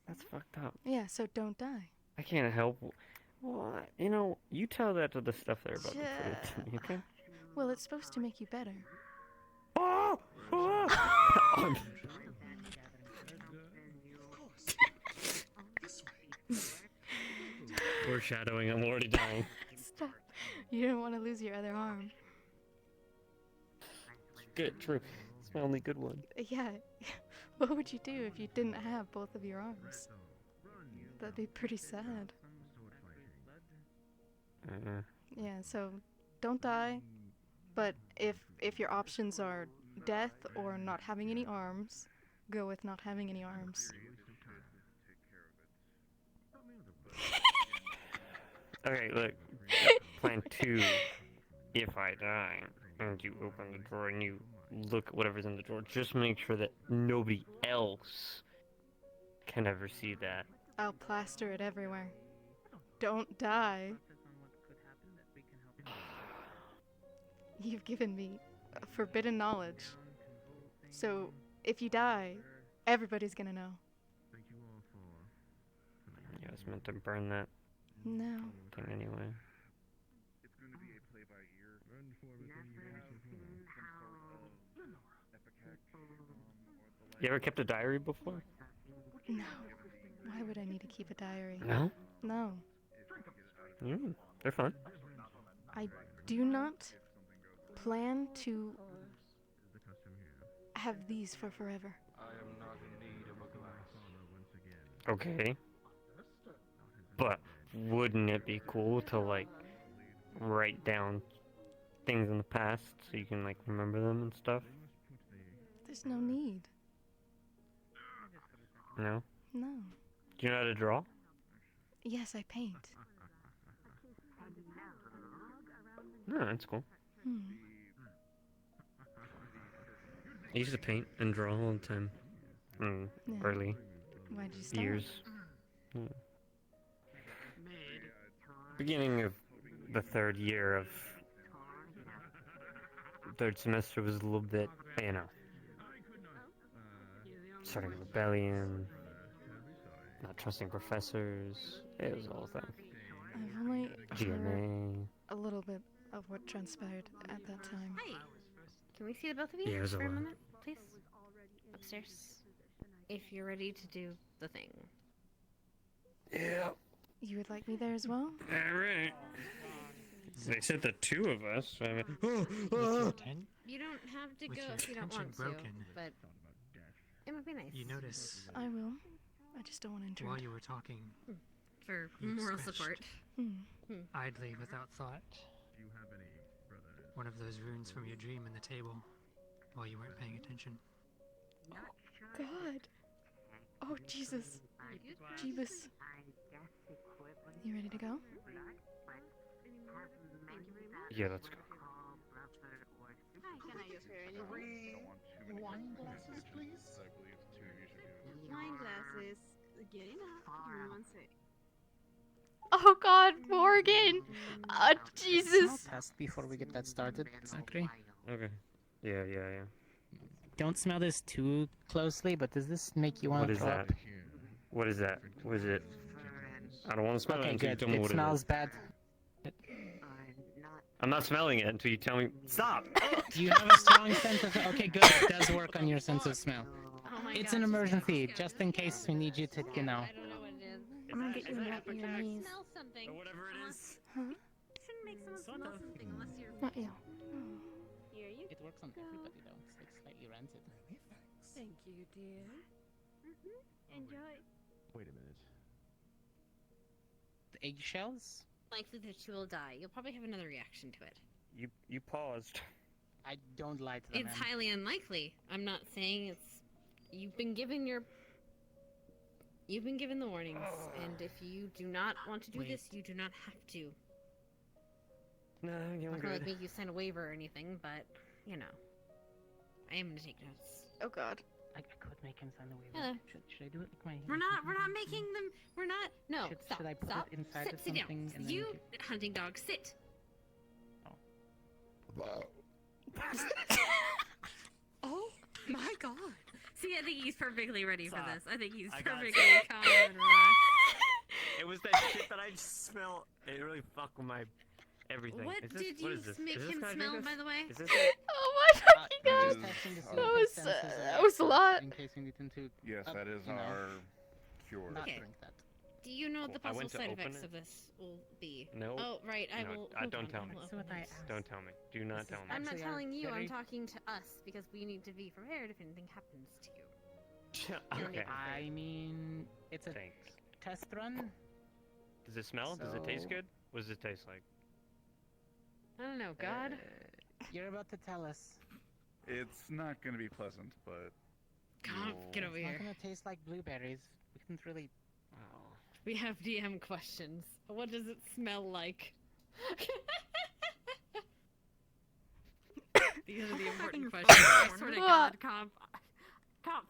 Speaker 2: That's fucked up.
Speaker 1: Yeah, so don't die.
Speaker 2: I can't help. Well, you know, you tell that to the stuff they're about to put it to me, okay?
Speaker 1: Well, it's supposed to make you better.
Speaker 2: Oh! Foreshadowing, I'm already dying.
Speaker 1: Stop. You don't want to lose your other arm.
Speaker 2: Good, true. It's my only good one.
Speaker 1: Yeah. What would you do if you didn't have both of your arms? That'd be pretty sad. Yeah, so don't die. But if your options are death or not having any arms, go with not having any arms.
Speaker 2: Okay, look. Plan 2. If I die, and you open the drawer and you look at whatever's in the drawer, just make sure that nobody else can ever see that.
Speaker 1: I'll plaster it everywhere. Don't die. You've given me forbidden knowledge. So, if you die, everybody's gonna know.
Speaker 2: Yeah, I was meant to burn that
Speaker 1: No.
Speaker 2: thing anyway.
Speaker 10: It's going to be a play-by-ear.
Speaker 2: You ever kept a diary before?
Speaker 1: No. Why would I need to keep a diary?
Speaker 2: No?
Speaker 1: No.
Speaker 2: They're fun.
Speaker 1: I do not plan to have these for forever.
Speaker 13: I am not in need of a glass.
Speaker 2: Okay. But wouldn't it be cool to, like, write down things in the past so you can, like, remember them and stuff?
Speaker 1: There's no need.
Speaker 2: No?
Speaker 1: No.
Speaker 2: Do you know how to draw?
Speaker 1: Yes, I paint.
Speaker 2: No, that's cool.
Speaker 1: Hmm.
Speaker 2: I used to paint and draw all the time.
Speaker 1: Yeah.
Speaker 2: Early
Speaker 1: Why'd you stop?
Speaker 2: years. Beginning of the third year of third semester was a little bit, you know, starting a rebellion, not trusting professors. It was all a thing.
Speaker 1: I've only heard
Speaker 2: GMA.
Speaker 1: a little bit of what transpired at that time.
Speaker 16: Hi. Can we see the both of you
Speaker 2: Yeah, it was
Speaker 16: for
Speaker 2: a
Speaker 16: a
Speaker 2: lot.
Speaker 16: moment, please? Upstairs. If you're ready to do the thing.
Speaker 2: Yeah.
Speaker 1: You would like me there as well?
Speaker 2: Alright. They said the two of us. I mean,
Speaker 16: You don't have to go if you don't want to, but it would be nice.
Speaker 15: You notice
Speaker 1: I will. I just don't want to intrude.
Speaker 15: while you were talking,
Speaker 16: For
Speaker 15: you
Speaker 16: moral
Speaker 15: scratched
Speaker 16: support.
Speaker 15: idly without thought one of those runes from your dream in the table while you weren't paying attention.
Speaker 1: God. Oh, Jesus. Jeebus. You ready to go?
Speaker 2: yeah, let's go.
Speaker 5: Can I offer any wine glasses, please?
Speaker 10: I believe 2 of you should do it.
Speaker 5: Wine glasses. Getting up. Give me 1 sec.
Speaker 1: Oh God, Morgan! Jesus!
Speaker 19: Smell test before we get that started, Zachary.
Speaker 2: Okay. Yeah.
Speaker 19: Don't smell this too closely, but does this make you want
Speaker 2: What
Speaker 19: to
Speaker 2: is
Speaker 19: throw
Speaker 2: that?
Speaker 19: up?
Speaker 2: What is that? What is it? I don't want to smell it
Speaker 19: Okay,
Speaker 2: until you
Speaker 19: good.
Speaker 2: tell me
Speaker 19: It
Speaker 2: what
Speaker 19: smells
Speaker 2: it is.
Speaker 19: bad.
Speaker 2: I'm not smelling it until you tell me. Stop!
Speaker 19: Do you have a strong sense of... Okay, good. It does work on your sense of smell. It's an emergency, just in case we need you to,
Speaker 16: I
Speaker 19: you know...
Speaker 16: don't know what it is.
Speaker 18: I'm gonna get you a nap on your knees.
Speaker 16: Smell something.
Speaker 2: Whatever it is.
Speaker 1: Huh?
Speaker 16: It's an cannot
Speaker 19: Sort
Speaker 16: smell
Speaker 19: of.
Speaker 16: something unless you're.
Speaker 1: Not you.
Speaker 16: Here you
Speaker 19: It works on everybody though. It's like slightly rancid.
Speaker 5: Thank you, dear.
Speaker 16: Enjoy.
Speaker 13: Wait a minute.
Speaker 19: The eggshells?
Speaker 16: Likely that she will die. You'll probably have another reaction to it.
Speaker 2: You paused.
Speaker 19: I don't lie to them.
Speaker 16: It's highly unlikely. I'm not saying it's. You've been given the warnings, and if you do not want to do this, you do not have to.
Speaker 2: No, you're
Speaker 16: I'm not gonna
Speaker 2: good.
Speaker 16: make you sign a waiver or anything, but you know, I am gonna take notes.
Speaker 1: Oh God.
Speaker 19: I could make him sign the waiver.
Speaker 16: Hello.
Speaker 19: Should I do it with my?
Speaker 16: We're not making them. We're not. No. Stop.
Speaker 19: Should I put
Speaker 16: Stop.
Speaker 19: it inside
Speaker 16: Sit.
Speaker 19: of
Speaker 16: Sit down.
Speaker 19: something and then
Speaker 16: You
Speaker 19: give-
Speaker 16: hunting dog. Sit.
Speaker 5: Oh my God.
Speaker 16: See, I think he's perfectly ready for
Speaker 2: Stop.
Speaker 16: this. I think he's
Speaker 2: I got
Speaker 16: perfectly
Speaker 2: it.
Speaker 16: calm and relaxed.
Speaker 2: It was that shit that I smell. It really fucked with my everything.
Speaker 16: What
Speaker 2: Is this,
Speaker 16: did
Speaker 2: what
Speaker 16: you
Speaker 2: is this?
Speaker 16: make
Speaker 2: Is this
Speaker 16: him
Speaker 2: can I
Speaker 16: smell,
Speaker 2: drink
Speaker 16: by
Speaker 2: this?
Speaker 16: the way?
Speaker 2: Is this it?
Speaker 1: Oh my fucking
Speaker 10: That
Speaker 1: God.
Speaker 10: is
Speaker 1: That was a lot.
Speaker 19: In case we need him to.
Speaker 10: Yes, that is
Speaker 19: you know,
Speaker 10: our cure.
Speaker 19: Not
Speaker 16: Okay.
Speaker 19: drink that.
Speaker 16: Do you know what the
Speaker 2: I
Speaker 16: possible
Speaker 2: went to
Speaker 16: side
Speaker 2: open
Speaker 16: effects
Speaker 2: it.
Speaker 16: of this will be?
Speaker 2: No.
Speaker 16: Oh, right. I
Speaker 2: No,
Speaker 16: will.
Speaker 2: I
Speaker 16: hold
Speaker 2: don't
Speaker 16: on,
Speaker 2: tell
Speaker 16: I
Speaker 2: me.
Speaker 16: will
Speaker 19: That's what
Speaker 16: open
Speaker 19: I
Speaker 16: this.
Speaker 19: asked.
Speaker 2: Don't tell me. Do not tell me.
Speaker 16: I'm not
Speaker 19: Actually,
Speaker 16: telling you. I'm
Speaker 19: very-
Speaker 16: talking to us because we need to be prepared if anything happens to you.
Speaker 2: Okay.
Speaker 19: I mean, it's a
Speaker 2: Thanks.
Speaker 19: test run.
Speaker 2: Does it smell? Does it taste
Speaker 19: So-
Speaker 2: good? What does it taste like?
Speaker 16: I don't know, God.
Speaker 19: You're about to tell us.
Speaker 10: It's not going to be pleasant, but.
Speaker 16: God, get over
Speaker 19: It's
Speaker 16: here.
Speaker 19: not gonna taste like blueberries. We didn't really.
Speaker 16: We have DM questions. What does it smell like? These are the important questions. I swear to God, Comp. Comp.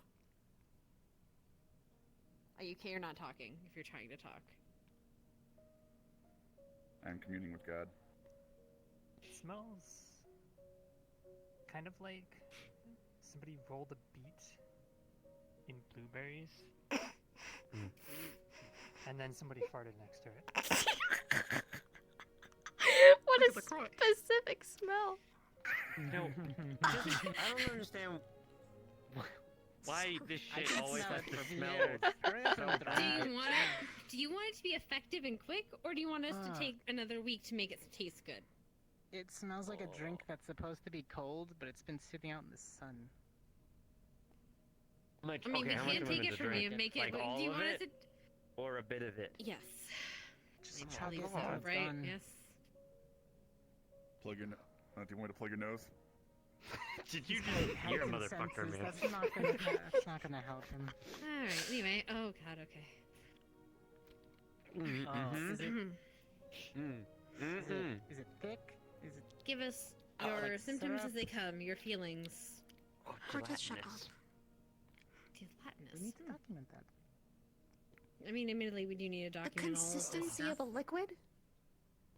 Speaker 16: Are you okay or not talking if you're trying to talk?
Speaker 10: I'm communing with God.
Speaker 15: It smells kind of like somebody rolled a beet in blueberries, and then somebody farted next to it.
Speaker 1: What
Speaker 15: Look
Speaker 1: a
Speaker 15: at the crotch.
Speaker 1: specific smell.
Speaker 2: No. I don't understand why this shit always has to smell so bad.
Speaker 16: Do you want it to be effective and quick, or do you want us to take another week to make it taste good?
Speaker 19: It smells like a drink that's supposed to be cold, but it's been sitting out in the sun.
Speaker 2: Like,
Speaker 16: I mean,
Speaker 2: okay,
Speaker 16: we
Speaker 2: how much
Speaker 16: can't
Speaker 2: of
Speaker 16: take
Speaker 2: is
Speaker 16: it
Speaker 2: the
Speaker 16: from
Speaker 2: drink?
Speaker 16: you and make it.
Speaker 2: Like all
Speaker 16: do you
Speaker 2: of
Speaker 16: want
Speaker 2: it,
Speaker 16: us to?
Speaker 2: or a bit of it?
Speaker 16: Yes.
Speaker 19: Just
Speaker 16: I
Speaker 19: chug
Speaker 16: believe
Speaker 19: it
Speaker 16: so,
Speaker 19: till it's
Speaker 16: right?
Speaker 19: done.
Speaker 16: Yes.
Speaker 10: Plug your. Do you want me to plug your nose?
Speaker 2: Did you
Speaker 19: He's
Speaker 2: just
Speaker 19: got
Speaker 2: hear a
Speaker 19: heightened
Speaker 2: motherfucker,
Speaker 19: senses.
Speaker 2: man?
Speaker 19: That's not gonna help him.
Speaker 16: All right. Anyway. Oh God. Okay.
Speaker 19: Is it,
Speaker 2: Mm-mm.
Speaker 19: is it thick? Is it?
Speaker 16: Give us
Speaker 19: Oh,
Speaker 16: your
Speaker 19: like
Speaker 16: symptoms
Speaker 19: syrup?
Speaker 16: as they come. Your feelings.
Speaker 1: Marcus, shut up.
Speaker 19: We
Speaker 16: Gelatinous.
Speaker 19: need to document that.
Speaker 16: I mean, admittedly, we do need to
Speaker 18: The
Speaker 16: document all of this
Speaker 18: consistency
Speaker 16: stuff.
Speaker 18: of a liquid?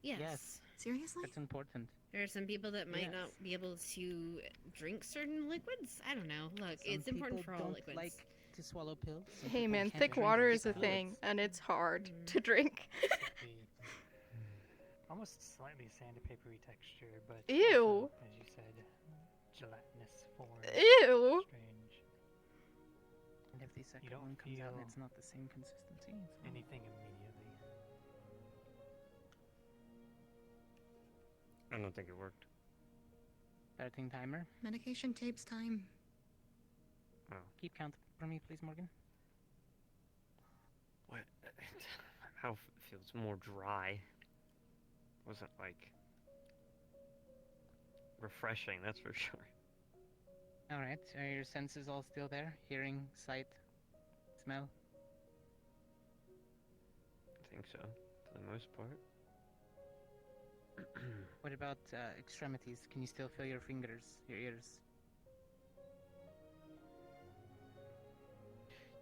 Speaker 16: Yes.
Speaker 19: Yes.
Speaker 18: Seriously?
Speaker 19: That's important.
Speaker 16: There are some people that might
Speaker 19: Yes.
Speaker 16: not be able to drink certain liquids. I don't know. Look,
Speaker 19: Some
Speaker 16: it's important
Speaker 19: people
Speaker 16: for all
Speaker 19: don't
Speaker 16: liquids.
Speaker 19: like to swallow pills. Some
Speaker 1: Hey
Speaker 19: people
Speaker 1: man,
Speaker 19: can't
Speaker 1: thick
Speaker 19: drink
Speaker 1: water is a
Speaker 19: liquids.
Speaker 1: thing, and it's hard to drink.
Speaker 15: Almost slightly sandpapery texture, but
Speaker 1: Ew.
Speaker 15: also, as you said, gelatinous form.
Speaker 1: Ew.
Speaker 15: Strange.
Speaker 19: And if the
Speaker 15: You
Speaker 19: second
Speaker 15: don't
Speaker 19: one comes out and
Speaker 15: feel
Speaker 19: it's not the same consistency, it's fine.
Speaker 15: anything immediately.
Speaker 2: I don't think it worked.
Speaker 19: Starting timer.
Speaker 18: Medication takes time.
Speaker 2: Oh.
Speaker 19: Keep count for me, please, Morgan.
Speaker 2: What? How feels more dry. Wasn't like refreshing, that's for sure.
Speaker 19: Alright, are your senses all still there? Hearing, sight, smell?
Speaker 2: I think so, for the most part.
Speaker 19: What about extremities? Can you still feel your fingers, your ears?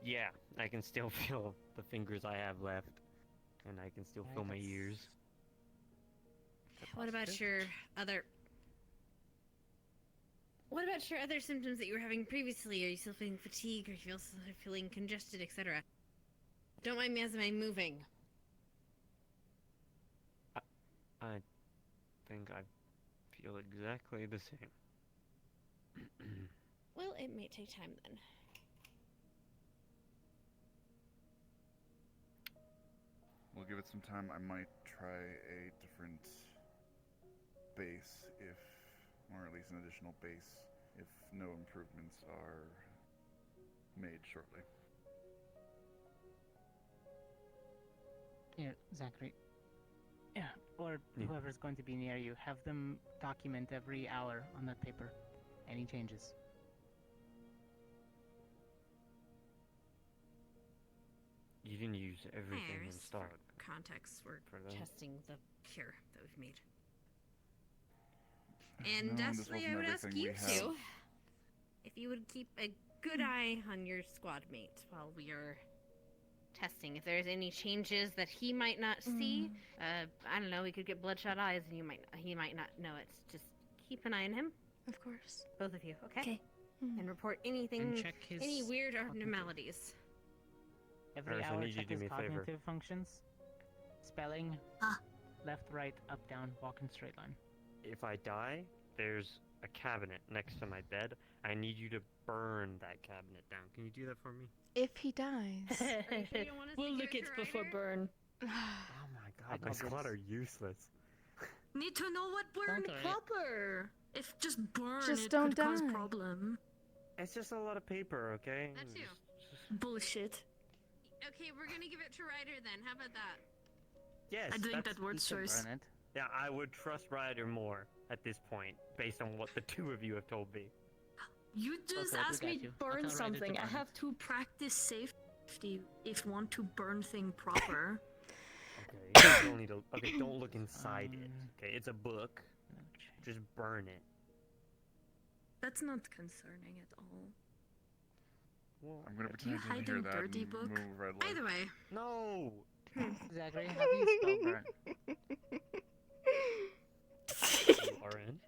Speaker 2: Yeah, I can still feel the fingers I have left, and I can still feel my
Speaker 19: that's-
Speaker 2: ears.
Speaker 16: What about your other? What about your other symptoms that you were having previously? Are you still feeling fatigue, or you feeling congested, etc.? Don't mind me as I'm moving.
Speaker 2: I think I feel exactly the same.
Speaker 16: Well, it may take time then.
Speaker 10: We'll give it some time. I might try a different base if, or at least an additional base if no improvements are made shortly.
Speaker 19: Here, Zachary. Yeah, or whoever's going to be near you, have them document every hour on that paper. Any changes.
Speaker 2: You didn't use everything in
Speaker 16: Iris,
Speaker 2: stock.
Speaker 16: for context, we're
Speaker 2: for them.
Speaker 16: testing the cure that we've made.
Speaker 10: No,
Speaker 16: And
Speaker 10: this
Speaker 16: Destiny,
Speaker 10: wasn't
Speaker 16: I would ask
Speaker 10: everything
Speaker 16: you
Speaker 10: we have.
Speaker 16: two if you would keep a good eye on your squad mate while we are testing. If there's any changes that he might not see, I don't know, he could get bloodshot eyes and he might not know it. Just keep an eye on him.
Speaker 1: Of course.
Speaker 16: Both of you, okay? And report anything,
Speaker 19: And check his
Speaker 16: any weird
Speaker 19: cognitive.
Speaker 16: abnormalities.
Speaker 19: Every
Speaker 2: Iris, I
Speaker 19: hour,
Speaker 2: need you
Speaker 19: check
Speaker 2: to do
Speaker 19: his
Speaker 2: me a favor.
Speaker 19: cognitive functions. Spelling. Left, right, up, down, walk in straight line.
Speaker 2: If I die, there's a cabinet next to my bed. I need you to burn that cabinet down. Can you do that for me?
Speaker 1: If he dies.
Speaker 14: We'll look it before burn.
Speaker 2: Oh my god, my squad are useless.
Speaker 14: Need to know what burn
Speaker 2: Don't do it.
Speaker 14: proper. If just burn,
Speaker 1: Just
Speaker 14: it
Speaker 1: don't
Speaker 14: could cause
Speaker 1: die.
Speaker 14: problem.
Speaker 2: It's just a lot of paper, okay?
Speaker 16: That too.
Speaker 14: Bullshit.
Speaker 16: Okay, we're gonna give it to Ryder then. How about that?
Speaker 2: Yes,
Speaker 14: I think
Speaker 2: that's-
Speaker 14: that word choice.
Speaker 2: Yeah, I would trust Ryder more at this point, based on what the two of you have told me.
Speaker 14: You just
Speaker 19: Okay, we
Speaker 14: asked
Speaker 19: got
Speaker 14: me
Speaker 19: you.
Speaker 14: to
Speaker 19: I'll
Speaker 14: burn
Speaker 19: tell Ryder to
Speaker 14: something. I
Speaker 19: burn it.
Speaker 14: have to practice safety if want to burn thing proper.
Speaker 2: Okay, you don't need to. Okay, don't look inside it. Okay, it's a book. Just burn it.
Speaker 14: That's not concerning at all.
Speaker 2: Well,
Speaker 10: I'm gonna
Speaker 14: You
Speaker 10: pretend I didn't hear
Speaker 14: hiding
Speaker 10: that
Speaker 14: dirty
Speaker 10: and
Speaker 14: book?
Speaker 10: move red light.
Speaker 16: Either way.
Speaker 2: No.
Speaker 19: Zachary, how do you spell burn?
Speaker 2: RN.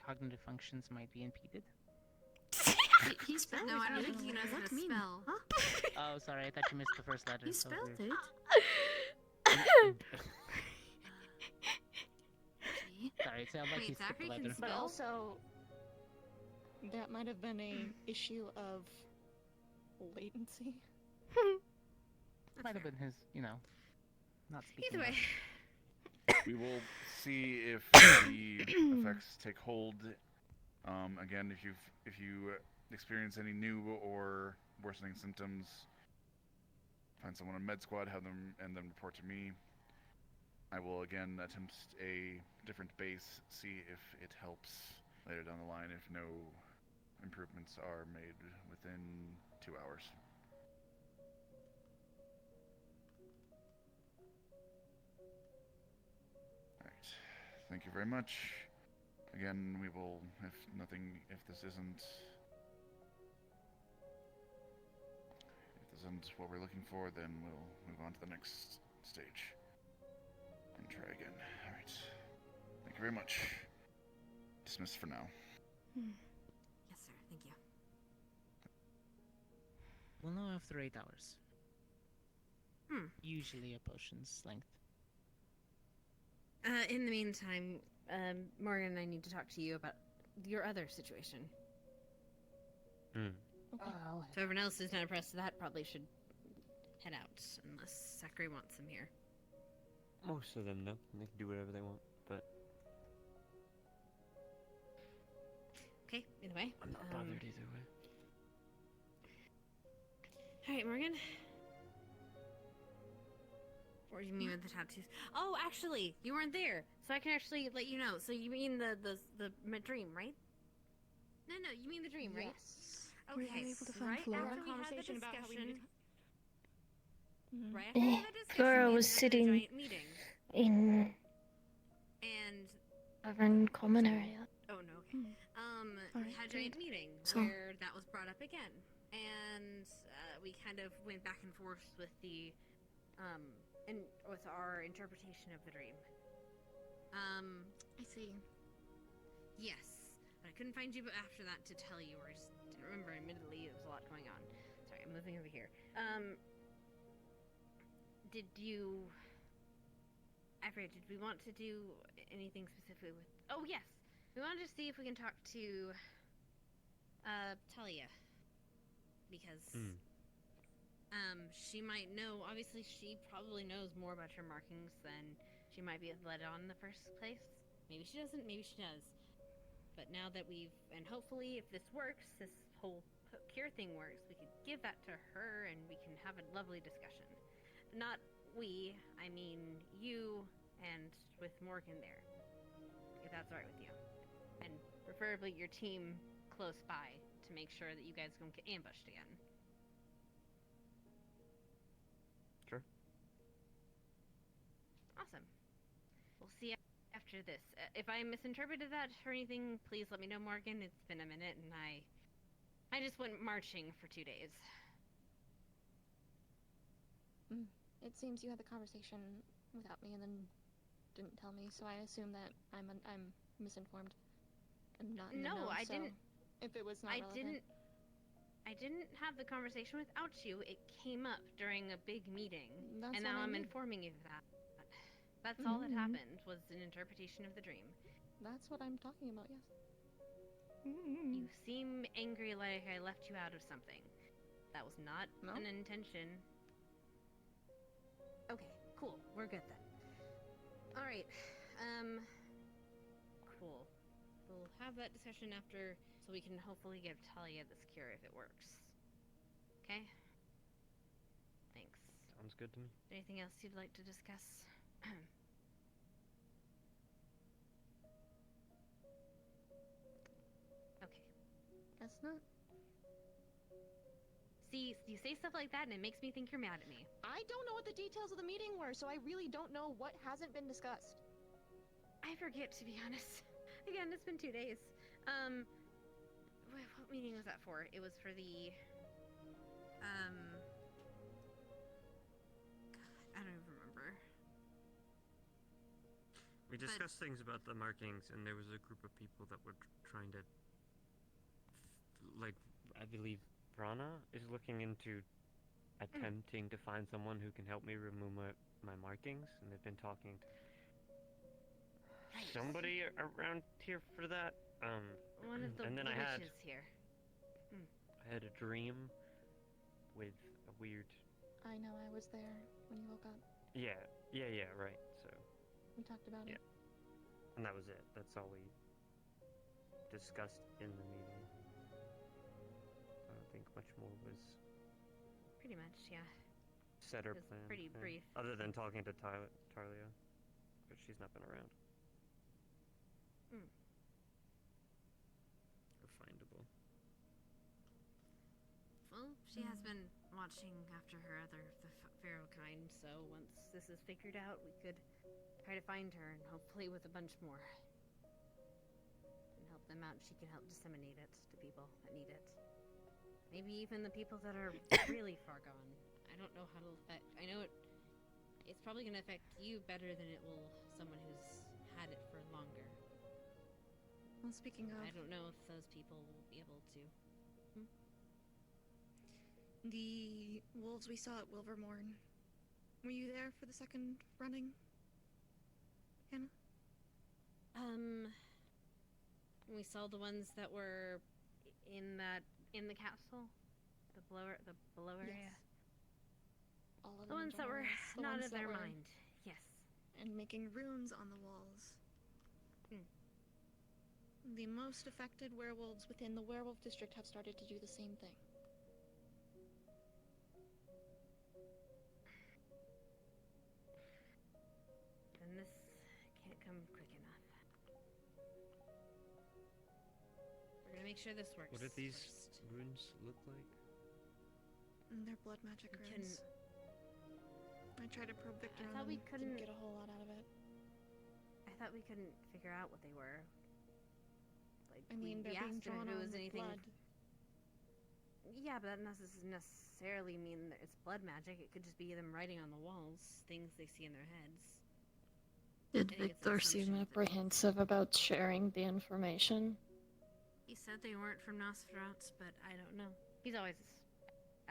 Speaker 19: Cognitive functions might be impeded.
Speaker 14: He spelled
Speaker 16: No,
Speaker 14: it.
Speaker 16: I don't think he knows how
Speaker 14: What
Speaker 16: to
Speaker 14: mean?
Speaker 16: spell.
Speaker 14: Huh?
Speaker 19: Oh, sorry, I thought you missed the first letter.
Speaker 14: He
Speaker 19: so
Speaker 14: spelled
Speaker 19: weird.
Speaker 14: it.
Speaker 19: Sorry, it sounded like
Speaker 16: Wait,
Speaker 19: he skipped
Speaker 16: Zachary
Speaker 19: a
Speaker 16: can
Speaker 19: letter.
Speaker 18: But
Speaker 16: spell?
Speaker 18: also, that might have been a issue of latency.
Speaker 19: Might have been his, not speaking.
Speaker 16: Either way.
Speaker 10: We will see if the effects take hold. Again, if you experience any new or worsening symptoms, find someone on med squad, have them and then report to me. I will again attempt a different base, see if it helps later down the line if no improvements are made within 2 hours. Alright, thank you very much. Again, we will, if this isn't what we're looking for, then we'll move on to the next stage and try again. Alright, thank you very much. Dismissed for now.
Speaker 16: Yes, sir. Thank you.
Speaker 19: We'll know after 8 hours.
Speaker 16: Hmm.
Speaker 19: Usually a potion's length.
Speaker 16: In the meantime, Morgan and I need to talk to you about your other situation.
Speaker 19: Oh,
Speaker 16: So everyone else is not impressed, that probably should head out, unless Zachary wants them here.
Speaker 2: Most of them, no. They can do whatever they want, but
Speaker 16: Okay, either way.
Speaker 2: I'm not bothered either way.
Speaker 16: Alright, Morgan. What do you mean with the tattoos? Oh, actually, you weren't there, so I can actually let you know. So you mean the dream, right? No, you mean the dream, right?
Speaker 1: Were you
Speaker 16: Okay,
Speaker 1: able to find
Speaker 16: right
Speaker 1: Flora?
Speaker 16: after we had the
Speaker 14: Conversation about how we
Speaker 16: discussion,
Speaker 1: Mhm.
Speaker 16: right after we had the discussion,
Speaker 14: Flora
Speaker 16: we
Speaker 14: was
Speaker 16: had the
Speaker 14: sitting
Speaker 16: giant meeting,
Speaker 14: in
Speaker 16: and
Speaker 14: Tavern Common area.
Speaker 16: oh no, okay. We
Speaker 14: Alright,
Speaker 16: had a giant
Speaker 14: great.
Speaker 16: meeting
Speaker 14: So-
Speaker 16: where that was brought up again, and we kind of went back and forth with the, and with our interpretation of the dream.
Speaker 18: I see.
Speaker 16: Yes, but I couldn't find you after that to tell you, or I just didn't remember. Admittedly, there was a lot going on. Sorry, I'm moving over here. Did you? I forget. Did we want to do anything specifically with? Oh yes, we wanted to see if we can talk to Talia, because she might know. Obviously, she probably knows more about your markings than she might be let on in the first place. Maybe she doesn't, maybe she does. But now that and hopefully if this works, this whole cure thing works, we could give that to her and we can have a lovely discussion. Not we, I mean you and with Morgan there. If that's alright with you. And preferably your team close by to make sure that you guys don't get ambushed again.
Speaker 2: Sure.
Speaker 16: Awesome. We'll see after this. If I misinterpreted that or anything, please let me know, Morgan. It's been a minute and I just went marching for 2 days.
Speaker 18: It seems you had the conversation without me and then didn't tell me, so I assume that I'm misinformed. I'm not in the know,
Speaker 16: I
Speaker 18: so
Speaker 16: didn't.
Speaker 18: If it was not relevant.
Speaker 16: I didn't have the conversation without you. It came up during a big meeting,
Speaker 18: That's
Speaker 16: and
Speaker 18: what
Speaker 16: now
Speaker 18: I
Speaker 16: I'm
Speaker 18: mean.
Speaker 16: informing you of that. That's all that happened, was an interpretation of the dream.
Speaker 18: That's what I'm talking about, yes.
Speaker 16: You seem angry like I left you out of something. That was not an intention. Okay, cool. We're good then. Alright, cool. We'll have that discussion after, so we can hopefully give Talia this cure if it works. Okay? Thanks.
Speaker 2: Sounds good to me.
Speaker 16: Anything else you'd like to discuss? Okay.
Speaker 18: Guess not.
Speaker 16: See, you say stuff like that and it makes me think you're mad at me.
Speaker 18: I don't know what the details of the meeting were, so I really don't know what hasn't been discussed.
Speaker 16: I forget, to be honest. Again, it's been 2 days. What meeting was that for? It was for the, God, I don't even remember.
Speaker 2: We discussed things about the markings, and there was a group of people that were trying to, like, I believe Brana is looking into attempting to find someone who can help me remove my markings, and they've been talking to somebody around here for that.
Speaker 16: One of the
Speaker 2: and then I
Speaker 16: witches here.
Speaker 2: I had a dream with a weird.
Speaker 18: I know, I was there when you woke up.
Speaker 2: Yeah, right. So.
Speaker 18: We talked about it.
Speaker 2: And that was it. That's all we discussed in the meeting. I don't think much more was
Speaker 16: Pretty much, yeah.
Speaker 2: said or
Speaker 16: It was
Speaker 2: planned.
Speaker 16: pretty brief.
Speaker 2: Other than talking to Talia, but she's not been around. Or findable.
Speaker 16: Well, she has been watching after her the Pharaoh kind, so once this is figured out, we could try to find her, and hopefully with a bunch more. And help them out, she can help disseminate it to people that need it. Maybe even the people that are really far gone. I don't know how to affect. I know it's probably going to affect you better than it will someone who's had it for longer.
Speaker 18: Well, speaking of...
Speaker 16: I don't know if those people will be able to.
Speaker 18: The wolves we saw at Wilvermorn. Were you there for the second running, Hannah?
Speaker 16: We saw the ones that were in the capsule, the below area.
Speaker 18: All of
Speaker 16: The
Speaker 18: them
Speaker 16: ones that were
Speaker 18: generals, the
Speaker 16: not
Speaker 18: ones
Speaker 16: of
Speaker 18: that
Speaker 16: their
Speaker 18: were-
Speaker 16: mind. Yes.
Speaker 18: And making runes on the walls. The most affected werewolves within the werewolf district have started to do the same thing.
Speaker 16: Then this can't come quick enough. We're gonna make sure this works.
Speaker 2: What did these runes look like?
Speaker 18: They're blood magic
Speaker 16: We
Speaker 18: runes. I tried to probe Victor on
Speaker 16: thought
Speaker 18: them,
Speaker 16: we couldn't
Speaker 18: didn't get a whole lot out of it.
Speaker 16: I thought we couldn't figure out what they were. Like,
Speaker 18: I mean, they're
Speaker 16: we
Speaker 18: being
Speaker 16: asked him
Speaker 18: drawn
Speaker 16: if it
Speaker 18: on
Speaker 16: was
Speaker 18: with
Speaker 16: anything.
Speaker 18: blood.
Speaker 16: Yeah, but that doesn't necessarily mean that it's blood magic. It could just be them writing on the walls, things they see in their heads.
Speaker 18: Did
Speaker 16: I think it's an
Speaker 18: Victor seem
Speaker 16: assumption that-
Speaker 18: apprehensive about sharing the information?
Speaker 16: He said they weren't from Nosferatu, but I don't know. He's always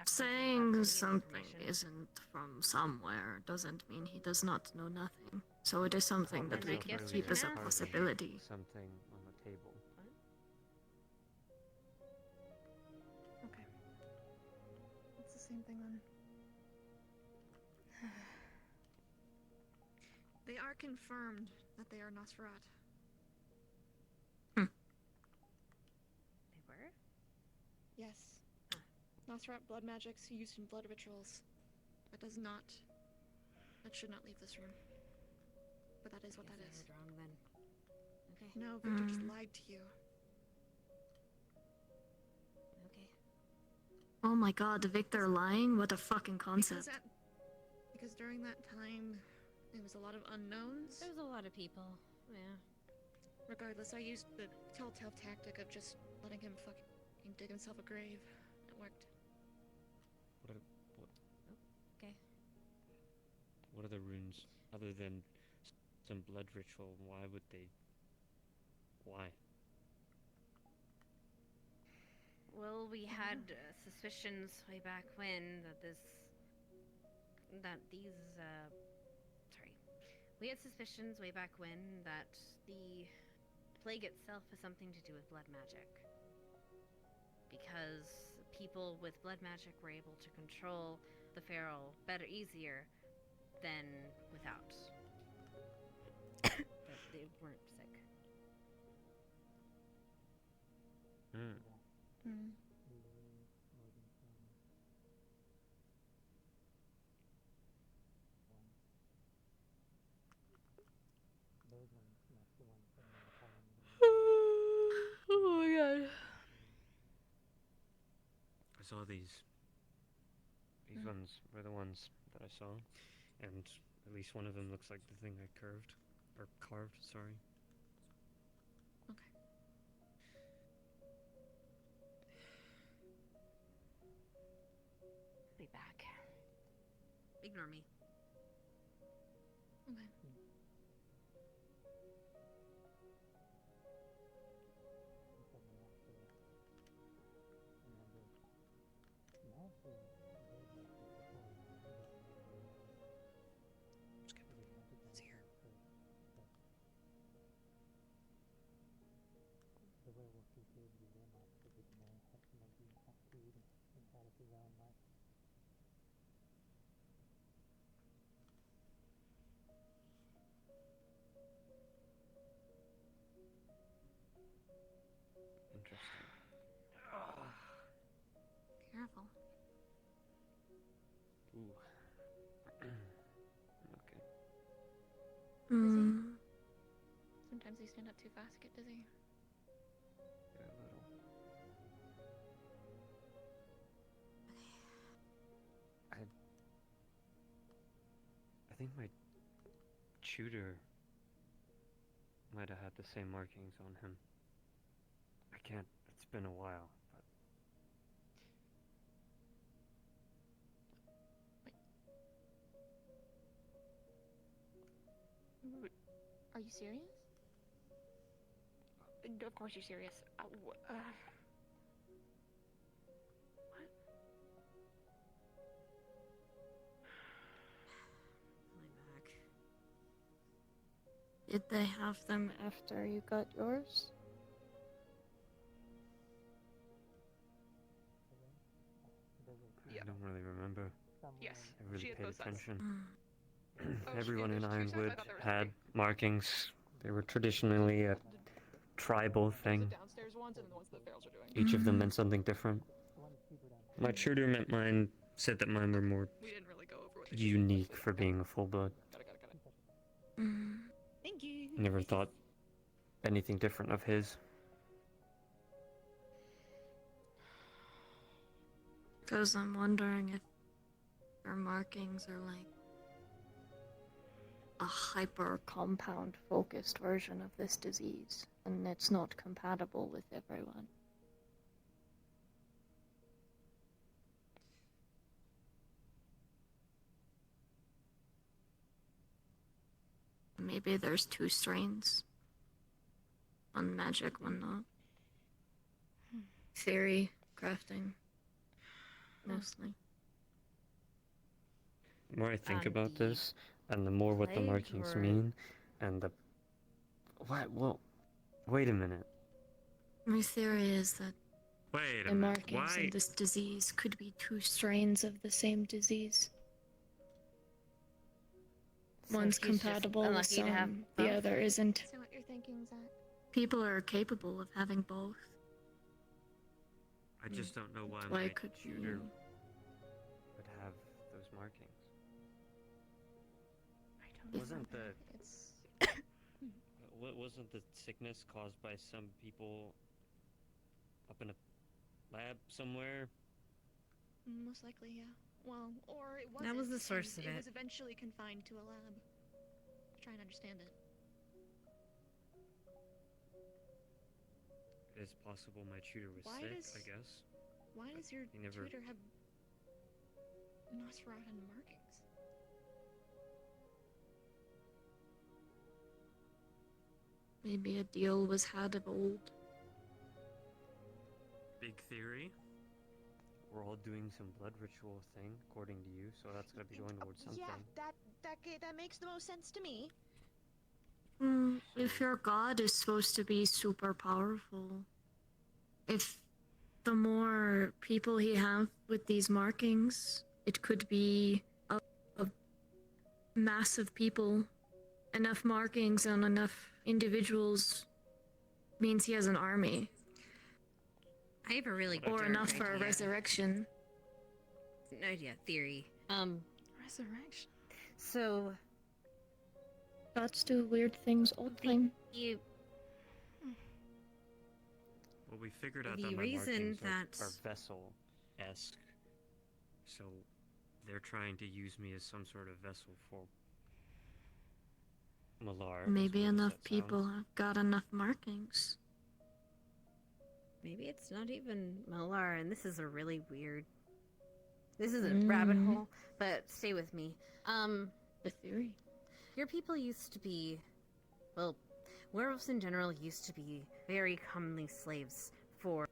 Speaker 18: Saying something isn't from somewhere doesn't mean he does not know nothing. So it is something that we can keep as a possibility.
Speaker 2: Something on the table.
Speaker 18: Okay. It's the same thing then. They are confirmed that they are Nosferat.
Speaker 16: They were?
Speaker 18: Yes. Nosferat blood magics used in blood rituals. That does not... That should not leave this room. But that is what that
Speaker 16: I
Speaker 18: is.
Speaker 16: heard wrong then. Okay.
Speaker 18: No, Victor just lied to you.
Speaker 16: Okay.
Speaker 14: Oh my god, Victor lying? What a fucking concept.
Speaker 18: Because during that time, there was a lot of unknowns.
Speaker 16: There was a lot of people. Yeah.
Speaker 18: Regardless, I used the telltale tactic of just letting him fucking dig himself a grave. It worked.
Speaker 16: Okay.
Speaker 2: What are the runes other than some blood ritual? Why would they? Why?
Speaker 16: Well, we had suspicions way back when we had suspicions way back when that the plague itself has something to do with blood magic. Because people with blood magic were able to control the feral easier than without. That they weren't sick.
Speaker 1: Oh my god.
Speaker 2: I saw these. These ones were the ones that I saw, and at least one of them looks like the thing I carved. Sorry.
Speaker 18: Okay.
Speaker 16: Be back. Ignore me.
Speaker 18: Okay.
Speaker 2: Interesting.
Speaker 18: Careful.
Speaker 2: Ooh. Okay.
Speaker 1: Sometimes you stand up too fast, get dizzy.
Speaker 2: Yeah, a little. I think my tutor might have had the same markings on him. I can't. It's been a while, but
Speaker 1: Are you serious? Of course you're serious. What?
Speaker 14: Did they have them after you got yours?
Speaker 2: I don't really remember.
Speaker 1: Yes.
Speaker 2: I really
Speaker 1: She had
Speaker 2: paid
Speaker 1: both sides.
Speaker 2: attention.
Speaker 1: Oh,
Speaker 2: Everyone in
Speaker 1: there's two sides? I
Speaker 2: Ironwood
Speaker 1: thought there was
Speaker 2: had
Speaker 1: three.
Speaker 2: markings. They were traditionally a tribal thing.
Speaker 1: Downstairs ones and the ones that the ferals are doing.
Speaker 2: Each of them meant something different. My tutor said that mine were more
Speaker 1: We didn't really go over what
Speaker 2: unique for being a full blood.
Speaker 1: Got it.
Speaker 18: Thank you.
Speaker 2: Never thought anything different of his.
Speaker 14: Because I'm wondering if your markings are like a hyper compound focused version of this disease, and it's not compatible with everyone. Maybe there's 2 strains. One magic, one not. Theory, crafting, mostly.
Speaker 2: The more I think about this, and the more what the markings mean, and the... What? Well, wait a minute.
Speaker 14: My theory is that
Speaker 2: Wait a
Speaker 14: the
Speaker 2: minute.
Speaker 14: markings
Speaker 2: Why?
Speaker 14: in this disease could be 2 strains of the same disease.
Speaker 18: One's
Speaker 16: he's just
Speaker 18: compatible with
Speaker 16: unlucky to have
Speaker 18: some, the
Speaker 16: both?
Speaker 18: other isn't.
Speaker 14: So what you're thinking, Zach?
Speaker 18: People are capable of having both.
Speaker 2: I just don't know why
Speaker 18: Why
Speaker 2: my
Speaker 18: could
Speaker 2: tutor
Speaker 18: you?
Speaker 2: would have those markings.
Speaker 1: Wasn't
Speaker 2: the wasn't the sickness caused by some people up in a lab somewhere?
Speaker 18: Most likely, yeah. Well, or it wasn't.
Speaker 16: That was the source
Speaker 18: and
Speaker 16: of
Speaker 18: It
Speaker 16: it.
Speaker 18: was eventually confined to a lab. Try and understand it.
Speaker 2: It's possible my tutor was
Speaker 18: Why
Speaker 2: sick,
Speaker 18: does-
Speaker 2: I guess.
Speaker 18: Why does your
Speaker 2: He never-
Speaker 18: tutor have Nosferatu markings? Maybe a deal was had of old.
Speaker 2: Big theory. We're all doing some blood ritual thing, according to you, so that's gotta be going towards something.
Speaker 18: Yeah, that makes the most sense to me. If your god is supposed to be super powerful, if the more people he have with these markings, it could be a mass of people. Enough markings on enough individuals means he has an army.
Speaker 16: I have a really
Speaker 18: Or
Speaker 16: dark
Speaker 18: enough for a
Speaker 16: idea.
Speaker 18: resurrection.
Speaker 16: An idea, theory.
Speaker 1: Resurrection.
Speaker 16: So
Speaker 18: Gods do weird things all the time.
Speaker 2: Well, we figured out
Speaker 16: The
Speaker 2: that my
Speaker 16: reason
Speaker 2: markings are
Speaker 16: that-
Speaker 2: vessel-esque, so they're trying to use me as some sort of vessel for Malar. as
Speaker 18: Maybe
Speaker 2: weird as
Speaker 18: enough
Speaker 2: that
Speaker 18: people
Speaker 2: sounds.
Speaker 18: have got enough markings.
Speaker 16: Maybe it's not even Malar, and this is a really weird. This is a rabbit hole, but stay with me.
Speaker 18: The theory.
Speaker 16: Your people used to be, well, werewolves in general used to be very commonly slaves for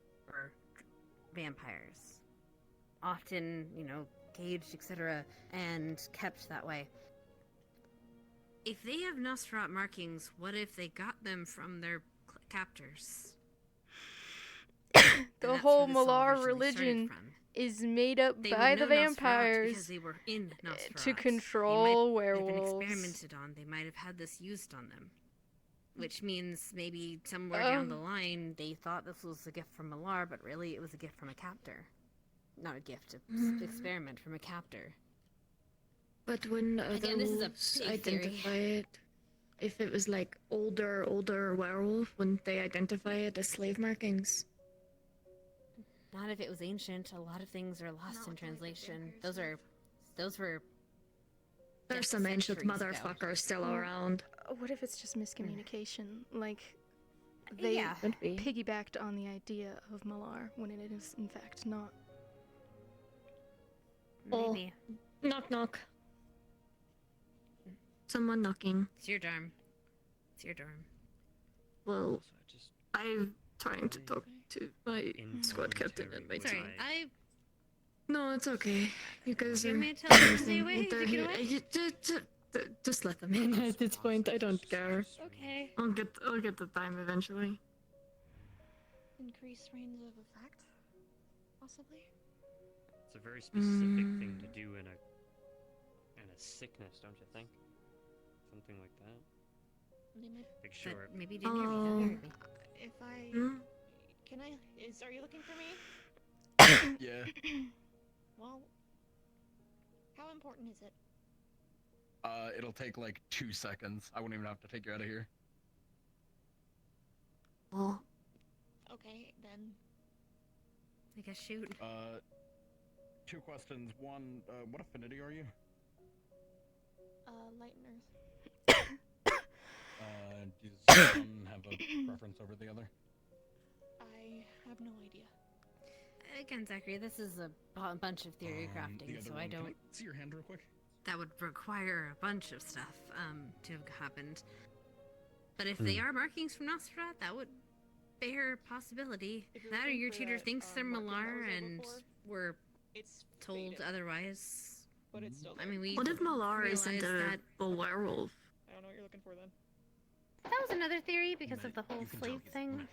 Speaker 16: vampires. Often, caged, etc., and kept that way. If they have Nosferatu markings, what if they got them from their captors?
Speaker 1: The whole Malar religion is made up
Speaker 16: They
Speaker 1: by
Speaker 16: would
Speaker 1: the
Speaker 16: know Nosferatu
Speaker 1: vampires
Speaker 16: because they were in Nosferatu.
Speaker 1: to
Speaker 16: They
Speaker 1: control
Speaker 16: might have been
Speaker 1: werewolves.
Speaker 16: experimented on. They might have had this used on them, which means maybe somewhere down the line they thought this was a gift from Malar, but really it was a gift from a captor. Not a gift, an experiment from a captor.
Speaker 18: But when other
Speaker 16: Again, this is a
Speaker 18: wolves
Speaker 16: big theory.
Speaker 18: identify it, if it was like older werewolf, wouldn't they identify it as slave markings?
Speaker 16: Not if it was ancient. A lot of things are lost in translation. Those were.
Speaker 18: There's some ancient
Speaker 16: centuries ago.
Speaker 18: motherfuckers still
Speaker 1: Well,
Speaker 18: around.
Speaker 1: What if it's just miscommunication? Like, they
Speaker 16: Yeah.
Speaker 18: Could be.
Speaker 1: piggybacked on the idea of Malar when it is in fact not.
Speaker 16: Maybe.
Speaker 18: Knock knock. Someone knocking.
Speaker 16: It's your dorm. It's your dorm.
Speaker 18: Well, I'm trying to talk to my squad captain and my
Speaker 16: Sorry,
Speaker 18: team. No, it's okay. You guys
Speaker 16: You
Speaker 18: are
Speaker 16: want me to tell them to stay
Speaker 18: amazing.
Speaker 16: away?
Speaker 18: They're
Speaker 16: Take it
Speaker 18: here.
Speaker 16: away?
Speaker 18: Just let them in at this point. I don't care.
Speaker 16: Okay.
Speaker 18: I'll get the time eventually.
Speaker 14: Increase range of effect? Possibly?
Speaker 2: It's a very specific thing to do in a sickness, don't you think? Something like that.
Speaker 14: They might.
Speaker 2: Like, sure.
Speaker 16: But maybe you didn't hear me. Don't hear me.
Speaker 14: If I. Can I. Are you looking for me?
Speaker 10: Yeah.
Speaker 14: Well. How important is it?
Speaker 10: It'll take like 2 seconds. I won't even have to take you out of here.
Speaker 18: Oh.
Speaker 14: Okay, then.
Speaker 16: I guess shoot.
Speaker 10: 2 questions. One, what affinity are you?
Speaker 14: Light and earth.
Speaker 10: Does one have a preference over the other?
Speaker 14: I have no idea.
Speaker 16: Again, Zachary, this is a bunch of theory crafting,
Speaker 10: The other
Speaker 16: so
Speaker 10: one,
Speaker 16: I
Speaker 10: can
Speaker 16: don't.
Speaker 10: see your hand real quick?
Speaker 16: That would require a bunch of stuff to have happened. But if they are markings from Nosferatu, that would bear a possibility. That or your tutor thinks they're Malar and we're told otherwise.
Speaker 14: But it's still.
Speaker 16: I mean, we.
Speaker 18: What if Malar isn't
Speaker 16: realized
Speaker 18: a werewolf?
Speaker 14: I don't know what you're looking for then.
Speaker 16: That was another theory because of the whole slave thing.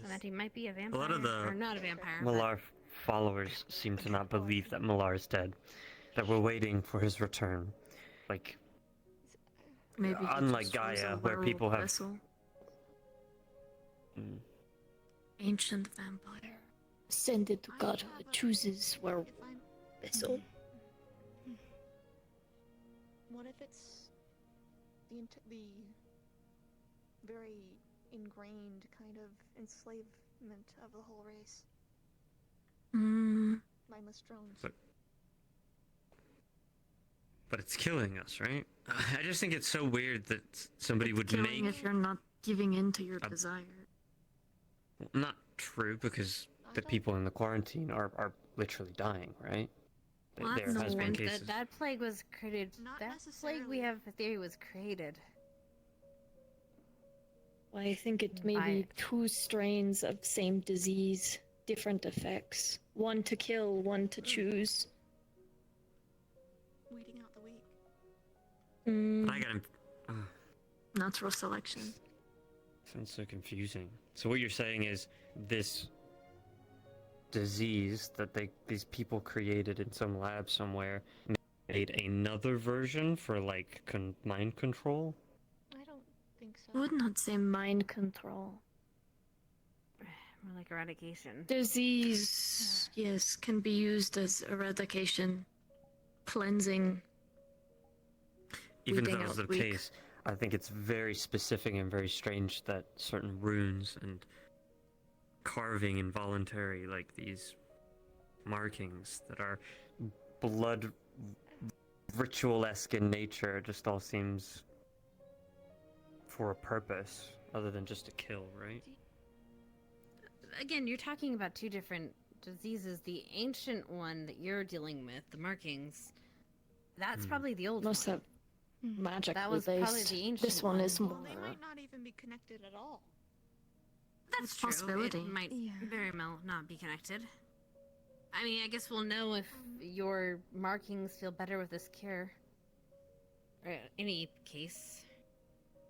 Speaker 16: And that he might be a vampire.
Speaker 2: lot of the
Speaker 16: or not a vampire.
Speaker 2: Malar followers seem to not believe that Malar is dead. That we're waiting for his return. Like,
Speaker 14: Maybe he
Speaker 2: unlike
Speaker 14: just was a
Speaker 2: Gaia, where
Speaker 14: werewolf
Speaker 2: people have.
Speaker 14: vessel.
Speaker 2: Mm.
Speaker 14: Ancient vampire. Ascended to godhood, chooses werewolf vessel.
Speaker 18: What if it's the very ingrained kind of enslavement of the whole race? Mindless drones.
Speaker 2: But it's killing us, right? I just think it's so weird that somebody would
Speaker 14: Killing
Speaker 2: make.
Speaker 14: if you're not giving in to your desire.
Speaker 2: Not true, because the people in the quarantine are literally dying, right?
Speaker 16: Well,
Speaker 2: There
Speaker 16: that's
Speaker 2: has been
Speaker 16: different.
Speaker 2: cases.
Speaker 16: That plague was created. That plague we have a theory was created.
Speaker 14: Well, I think it may be two strains of same disease, different effects. One to kill, one to choose.
Speaker 18: Weeding out the weak.
Speaker 2: I got him.
Speaker 14: Natural selection.
Speaker 2: Sounds so confusing. So what you're saying is this disease that these people created in some lab somewhere made another version for like mind control?
Speaker 18: I don't think so.
Speaker 14: I would not say mind control.
Speaker 16: More like eradication.
Speaker 14: Disease, yes, can be used as eradication, cleansing.
Speaker 2: Even if
Speaker 14: weeding
Speaker 2: that was
Speaker 14: out
Speaker 2: the
Speaker 14: weak.
Speaker 2: case, I think it's very specific and very strange that certain runes and carving involuntary, like these markings that are blood ritual-esque in nature, just all seems for a purpose other than just to kill, right?
Speaker 16: Again, you're talking about two different diseases. The ancient one that you're dealing with, the markings, that's probably the old
Speaker 14: Most
Speaker 16: one.
Speaker 14: have magic
Speaker 16: That was
Speaker 14: based.
Speaker 16: probably the ancient
Speaker 14: This one is more.
Speaker 18: Well, they might not even be connected at all.
Speaker 16: That's
Speaker 14: a
Speaker 16: true.
Speaker 14: possibility.
Speaker 16: It might very well not be connected. I mean, I guess we'll know if your markings feel better with this cure. Or any case.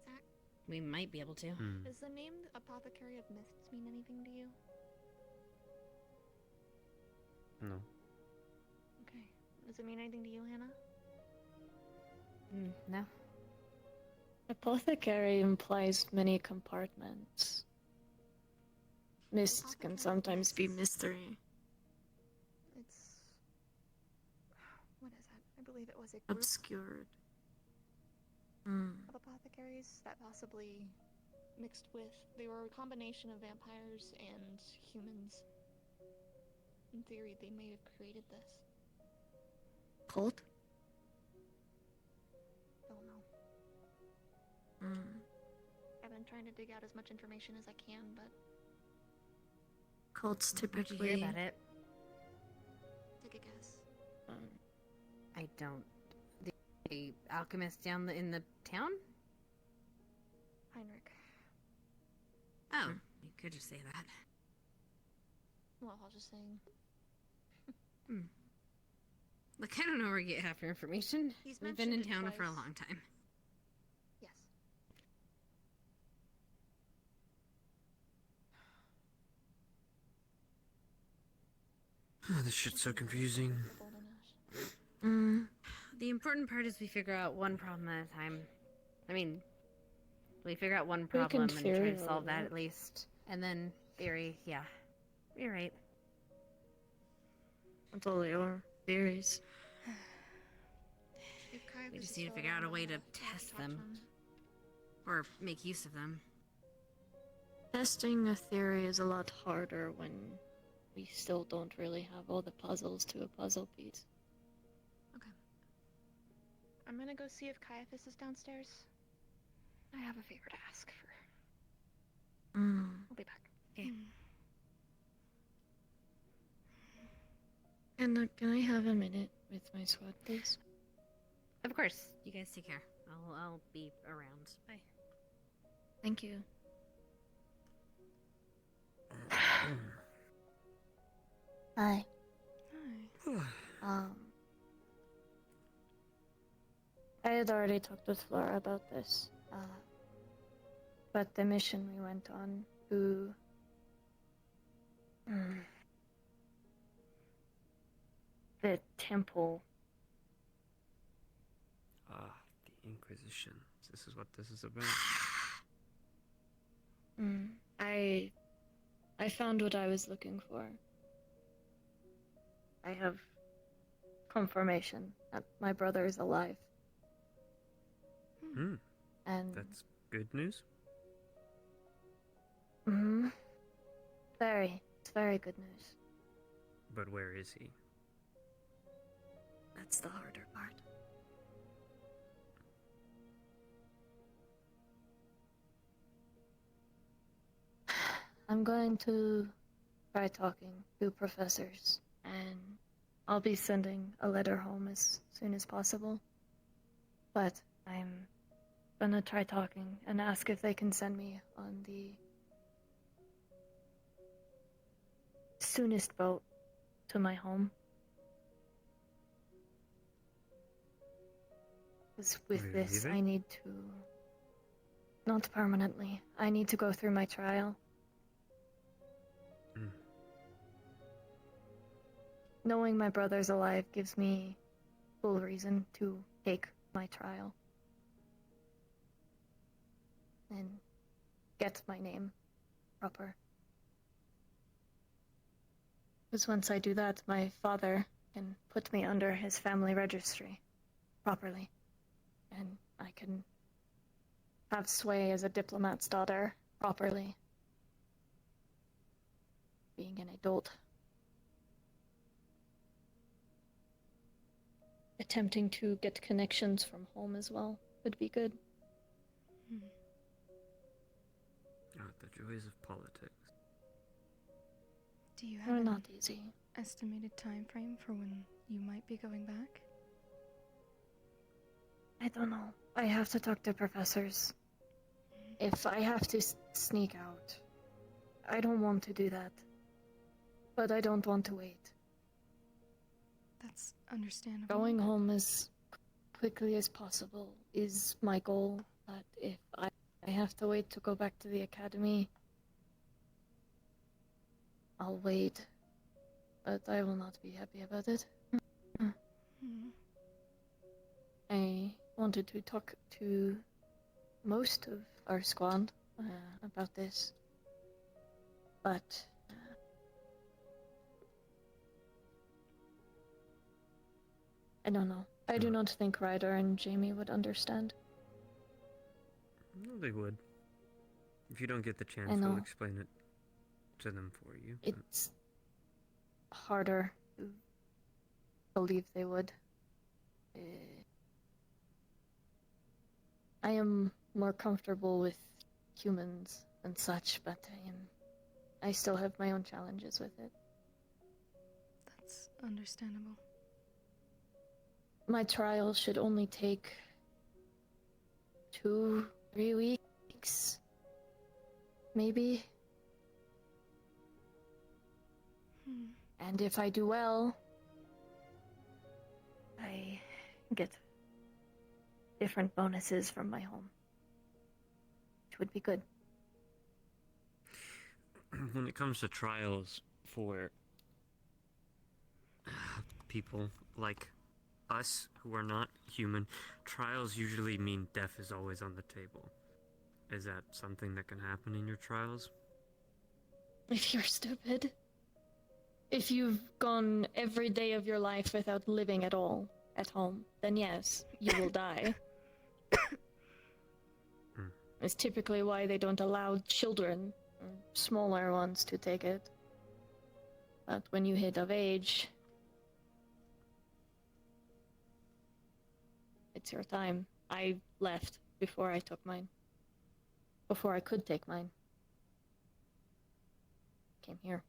Speaker 18: Zach,
Speaker 16: We might be able to.
Speaker 18: does the name Apothecary of Mists mean anything to you?
Speaker 2: No.
Speaker 18: Okay. Does it mean anything to you, Hannah?
Speaker 16: No.
Speaker 14: Apothecary implies many compartments. Mist can sometimes be mystery.
Speaker 18: It's... What is that? I believe it was a group
Speaker 14: Obscured.
Speaker 18: of apothecaries that possibly mixed with... They were a combination of vampires and humans. In theory, they may have created this.
Speaker 14: Cult?
Speaker 18: Don't know. I've been trying to dig out as much information as I can, but...
Speaker 14: Cults
Speaker 16: Where'd you
Speaker 14: typically.
Speaker 16: hear about it?
Speaker 18: Take a guess.
Speaker 16: I don't. The alchemist down in the town?
Speaker 18: Heinrich.
Speaker 16: Oh, you could just say that.
Speaker 18: Well, I was just saying.
Speaker 16: Look, I don't know where you get half your information.
Speaker 18: He's
Speaker 16: We've been in
Speaker 18: mentioned it
Speaker 16: town for a
Speaker 18: twice.
Speaker 16: long time.
Speaker 18: Yes.
Speaker 2: Oh, this shit's so confusing.
Speaker 16: The important part is we figure out one problem at a time. I mean, we figure out one
Speaker 14: can
Speaker 16: problem and try
Speaker 14: theory
Speaker 16: to solve
Speaker 14: over
Speaker 16: that
Speaker 14: that.
Speaker 16: at least. And then theory, yeah. You're right.
Speaker 14: That's all they are. Theories.
Speaker 18: If Caiaphas
Speaker 16: We just
Speaker 18: is
Speaker 16: need to
Speaker 18: still
Speaker 16: figure out a
Speaker 18: around,
Speaker 16: way
Speaker 18: I'll
Speaker 16: to
Speaker 18: have to
Speaker 16: test
Speaker 18: talk to
Speaker 16: them.
Speaker 18: him.
Speaker 16: Or make use of them.
Speaker 14: Testing a theory is a lot harder when we still don't really have all the puzzles to a puzzle piece.
Speaker 18: Okay. I'm gonna go see if Caiaphas is downstairs. I have a favor to ask for. I'll be back.
Speaker 16: Okay.
Speaker 14: Can I have a minute with my squad, please?
Speaker 16: Of course. You guys take care. I'll be around. Bye.
Speaker 14: Thank you. Hi. I had already talked with Flora about this, but the mission we went on to the temple.
Speaker 2: The Inquisition.
Speaker 8: This is what this is about.
Speaker 14: I found what I was looking for. I have confirmation that my brother is alive. And
Speaker 8: That's good news.
Speaker 14: it's very good news.
Speaker 8: But where is he?
Speaker 14: That's the harder part. I'm going to try talking to professors, and I'll be sending a letter home as soon as possible. But I'm gonna try talking and ask if they can send me on the soonest boat to my home. Because with
Speaker 8: Are you
Speaker 14: this,
Speaker 8: leaving?
Speaker 14: I need to... Not permanently. I need to go through my trial. Knowing my brother's alive gives me full reason to take my trial. And get my name proper. Because once I do that, my father can put me under his family registry properly. And I can have sway as a diplomat's daughter properly. Being an adult. Attempting to get connections from home as well would be good.
Speaker 8: Oh, the joys of politics.
Speaker 1: Do you
Speaker 14: They're
Speaker 1: have
Speaker 14: not
Speaker 1: an
Speaker 14: easy.
Speaker 1: estimated time frame for when you might be going back?
Speaker 14: I don't know. I have to talk to professors. If I have to sneak out, I don't want to do that. But I don't want to wait.
Speaker 1: That's understandable.
Speaker 14: Going home as quickly as possible is my goal, but if I have to wait to go back to the academy, I'll wait. But I will not be happy about it. I wanted to talk to most of our squad about this, but I don't know. I do not think Ryder and Jamie would understand.
Speaker 8: No, they would. If you don't get the chance,
Speaker 14: I know.
Speaker 8: we'll explain it to them for you.
Speaker 14: It's harder to believe they would. I am more comfortable with humans and such, but I still have my own challenges with it.
Speaker 1: That's understandable.
Speaker 14: My trial should only take 2-3 weeks, maybe. And if I do well, I get different bonuses from my home, which would be good.
Speaker 8: When it comes to trials for people like us who are not human, trials usually mean death is always on the table. Is that something that can happen in your trials?
Speaker 14: If you're stupid. If you've gone every day of your life without living at all at home, then yes, you will die. It's typically why they don't allow children, or smaller ones, to take it. But when you hit of age, it's your time. I left before I took mine. Before I could take mine. Came here.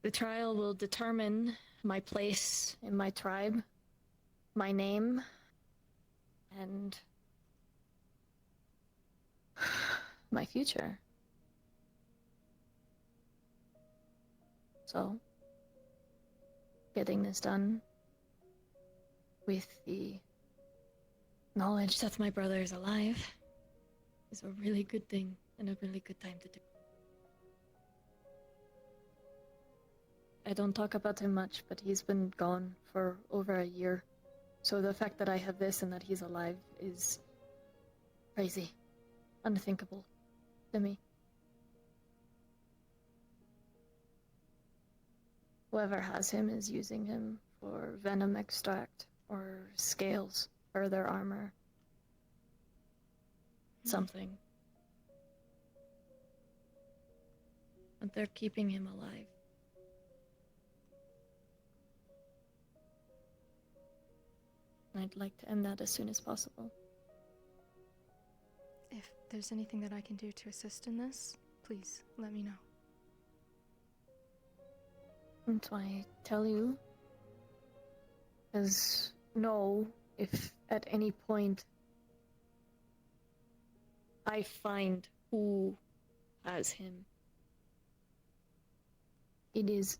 Speaker 14: The trial will determine my place in my tribe, my name, and my future. So, getting this done with the knowledge that my brother is alive is a really good thing and a really good time to do. I don't talk about him much, but he's been gone for over a year. So the fact that I have this and that he's alive is crazy. Unthinkable to me. Whoever has him is using him for venom extract or scales for their armor. Something. But they're keeping him alive. I'd like to end that as soon as possible.
Speaker 1: If there's anything that I can do to assist in this, please let me know.
Speaker 14: That's why I tell you. Because no, if at any point I find who has him, it is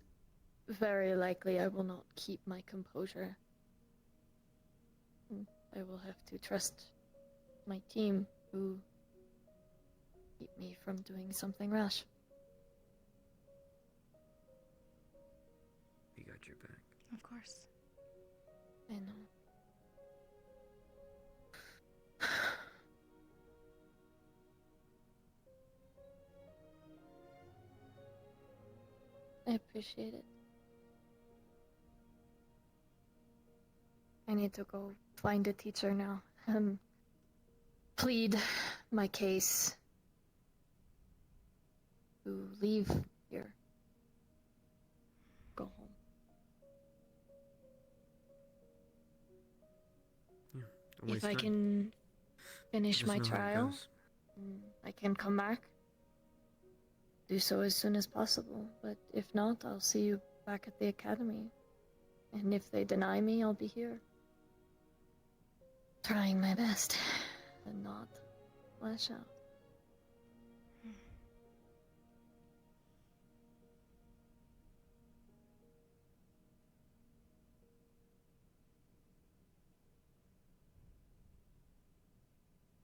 Speaker 14: very likely I will not keep my composure. I will have to trust my team who keep me from doing something rash.
Speaker 8: We got your back.
Speaker 1: Of course.
Speaker 14: I know. I appreciate it. I need to go find a teacher now. Plead my case to leave here. Go home.
Speaker 8: Yeah,
Speaker 14: If I can finish my
Speaker 8: Let us know how it
Speaker 14: trial,
Speaker 8: goes.
Speaker 14: I can come back. Do so as soon as possible. But if not, I'll see you back at the academy. And if they deny me, I'll be here. Trying my best and not lash out.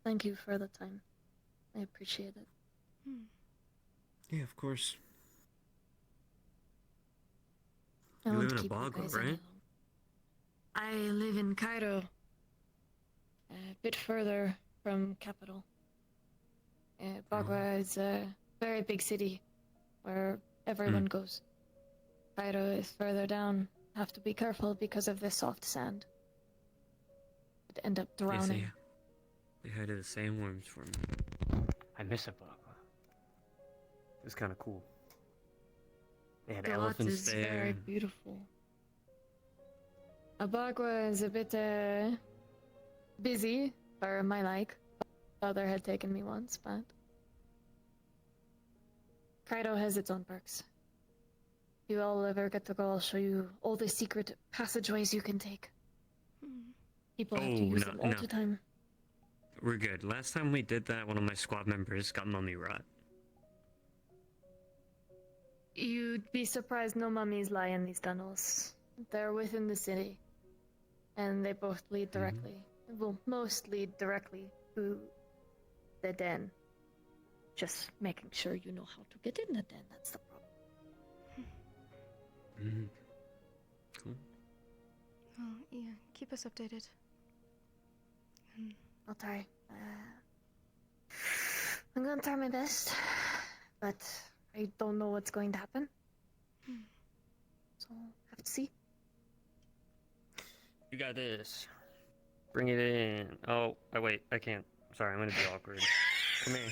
Speaker 14: Thank you for the time. I appreciate it.
Speaker 8: Yeah, of course.
Speaker 14: I
Speaker 8: You
Speaker 14: won't
Speaker 8: live in a
Speaker 14: keep you
Speaker 8: boggle,
Speaker 14: guys any
Speaker 8: right?
Speaker 14: I live in Cairo, a bit further from capital. Bagua is a very big city where everyone goes. Cairo is further down. Have to be careful because of the soft sand. Could end up drowning.
Speaker 8: They had the sandworms for me.
Speaker 2: I miss a Bagua. It was kind of cool. They had
Speaker 14: Galat
Speaker 2: elephants
Speaker 14: is
Speaker 2: there.
Speaker 14: very beautiful. Abagua is a bit busy for my like. Father had taken me once, but Kaido has its own perks. If you all ever get to go, I'll show you all the secret passageways you can take. People have to use them all the time.
Speaker 8: We're good. Last time we did that, one of my squad members got mummy rot.
Speaker 14: You'd be surprised no mummies lie in these tunnels. They're within the city. And they both lead directly. Well, most lead directly to the den. Just making sure you know how to get in the den, that's the problem.
Speaker 8: Cool.
Speaker 1: Oh, yeah. Keep us updated.
Speaker 14: I'll try. I'm gonna try my best, but I don't know what's going to happen. So, have to see.
Speaker 8: You got this. Bring it in. Oh, wait, I can't. Sorry, I'm gonna be awkward. Come here.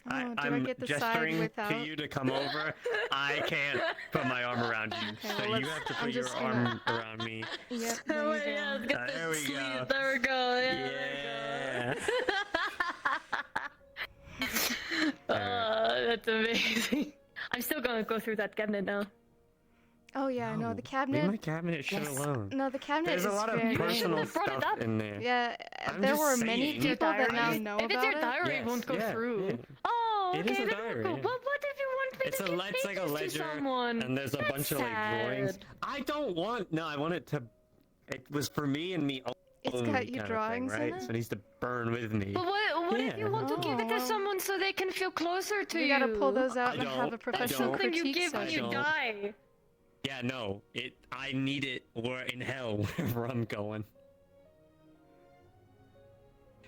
Speaker 1: Oh, do I
Speaker 8: I'm
Speaker 1: get the side
Speaker 8: gesturing
Speaker 1: without?
Speaker 8: to you to come over. I can't put my arm around you,
Speaker 1: Okay,
Speaker 8: so
Speaker 1: well,
Speaker 8: you have to
Speaker 1: I'm
Speaker 8: put your
Speaker 1: just
Speaker 8: arm around me.
Speaker 1: Yep.
Speaker 14: Oh, yeah, let's get
Speaker 8: There
Speaker 14: the
Speaker 8: we
Speaker 14: sleeve.
Speaker 8: go.
Speaker 14: There we go.
Speaker 8: Yeah.
Speaker 14: That's amazing. I'm still gonna go through that cabinet now.
Speaker 1: Oh yeah, no, the
Speaker 8: Leave
Speaker 1: cabinet.
Speaker 8: my cabinet shit
Speaker 14: Yes.
Speaker 8: alone.
Speaker 1: No, the cabinet
Speaker 8: There's
Speaker 1: is
Speaker 8: a lot of
Speaker 1: very...
Speaker 8: personal
Speaker 14: brought it
Speaker 8: stuff
Speaker 14: up.
Speaker 8: in there.
Speaker 1: Yeah,
Speaker 8: I'm
Speaker 1: there
Speaker 8: just
Speaker 1: were many
Speaker 8: saying.
Speaker 1: people that now
Speaker 14: Diary.
Speaker 1: know
Speaker 14: If it's
Speaker 1: about
Speaker 14: your
Speaker 1: it.
Speaker 14: diary, it
Speaker 8: Yes,
Speaker 14: won't go
Speaker 8: yeah,
Speaker 14: through.
Speaker 8: yeah.
Speaker 14: Oh,
Speaker 8: It
Speaker 14: okay,
Speaker 8: is a
Speaker 14: then
Speaker 8: diary,
Speaker 14: we'll go.
Speaker 8: yeah.
Speaker 14: Well, what if you want me
Speaker 8: It's
Speaker 14: to
Speaker 8: a
Speaker 14: give
Speaker 8: it's like a
Speaker 14: pages to
Speaker 8: ledger,
Speaker 14: someone?
Speaker 8: and there's a
Speaker 14: That's
Speaker 8: bunch of like drawings.
Speaker 14: sad.
Speaker 8: I don't want. No, I want it to. It was for me and me.
Speaker 1: It's
Speaker 8: only
Speaker 1: got your
Speaker 8: kind of
Speaker 1: drawings in
Speaker 8: thing, right?
Speaker 1: it?
Speaker 8: So it needs to burn with me.
Speaker 14: But what if
Speaker 8: Yeah.
Speaker 14: you want to give it to
Speaker 1: Oh.
Speaker 14: someone so they can feel closer to
Speaker 1: We
Speaker 14: you?
Speaker 1: gotta pull those out
Speaker 8: I
Speaker 1: and have a
Speaker 8: don't.
Speaker 1: professional
Speaker 14: Something you
Speaker 1: critique
Speaker 14: give when
Speaker 1: session.
Speaker 14: you die.
Speaker 8: Yeah, no. I need it. We're in hell wherever I'm going.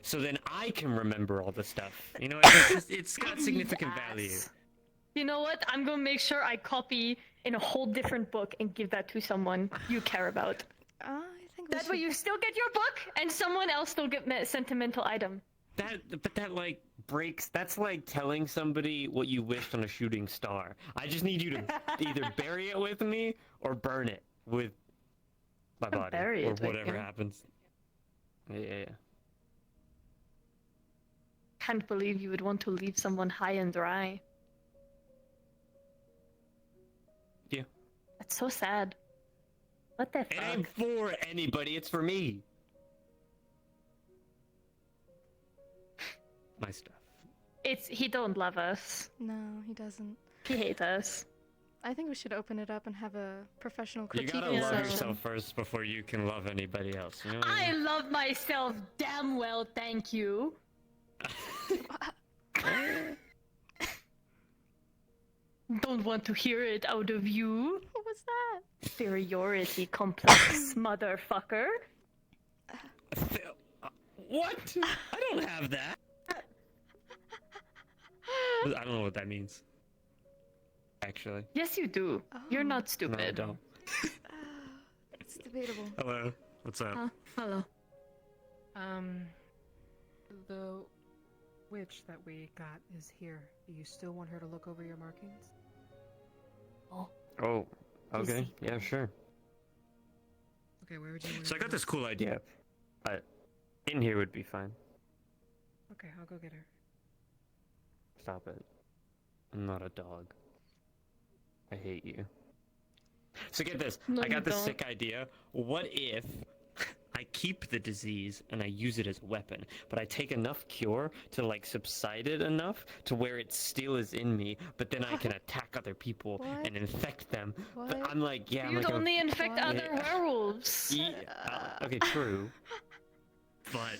Speaker 2: so then I can remember all the stuff. You know, it's got significant value.
Speaker 14: You know what? I'm gonna make sure I copy in a whole different book and give that to someone you care about.
Speaker 1: I think
Speaker 14: that way you still get your book, and someone else still get sentimental item.
Speaker 2: But that like breaks. That's like telling somebody what you wished on a shooting star. I just need you to either bury it with me or burn it with my body
Speaker 14: bury
Speaker 2: or
Speaker 14: it with
Speaker 2: whatever
Speaker 14: you.
Speaker 2: happens. Yeah.
Speaker 14: Can't believe you would want to leave someone high and dry.
Speaker 2: Yeah.
Speaker 14: That's so sad. What the fuck?
Speaker 2: It ain't for anybody. It's for me. My stuff.
Speaker 14: He don't love us.
Speaker 1: No, he doesn't.
Speaker 14: He hates us.
Speaker 1: I think we should open it up and have a professional
Speaker 2: You
Speaker 1: critique
Speaker 2: gotta love
Speaker 1: session.
Speaker 2: yourself first before you can love anybody else. You know what
Speaker 14: I love myself damn well, thank you. Don't want to hear it out of you.
Speaker 1: What was that?
Speaker 14: Inferiority complex, motherfucker.
Speaker 2: What? I don't have that. I don't know what that means. Actually.
Speaker 14: Yes, you do. You're not
Speaker 2: No, I
Speaker 14: stupid.
Speaker 2: don't.
Speaker 1: It's debatable.
Speaker 2: Hello. What's up?
Speaker 14: Hello.
Speaker 20: The witch that we got is here. Do you still want her to look over your markings?
Speaker 2: Oh, okay. Yeah, sure.
Speaker 20: Okay, where would you want
Speaker 2: So I
Speaker 20: her
Speaker 2: got
Speaker 20: to
Speaker 2: this cool idea. In here would be fine.
Speaker 20: Okay, I'll go get her.
Speaker 2: Stop it. I'm not a dog. I hate you. So get this.
Speaker 14: No,
Speaker 2: I got
Speaker 14: you
Speaker 2: this
Speaker 14: don't.
Speaker 2: sick idea. What if I keep the disease and I use it as a weapon, but I take enough cure to like subside it enough to where it still is in me, but then I can attack other people
Speaker 14: What?
Speaker 2: and infect them. But
Speaker 14: What?
Speaker 2: I'm like, yeah, I'm
Speaker 14: You'd
Speaker 2: like
Speaker 14: only infect
Speaker 2: Yeah.
Speaker 14: other werewolves.
Speaker 2: Okay, true. But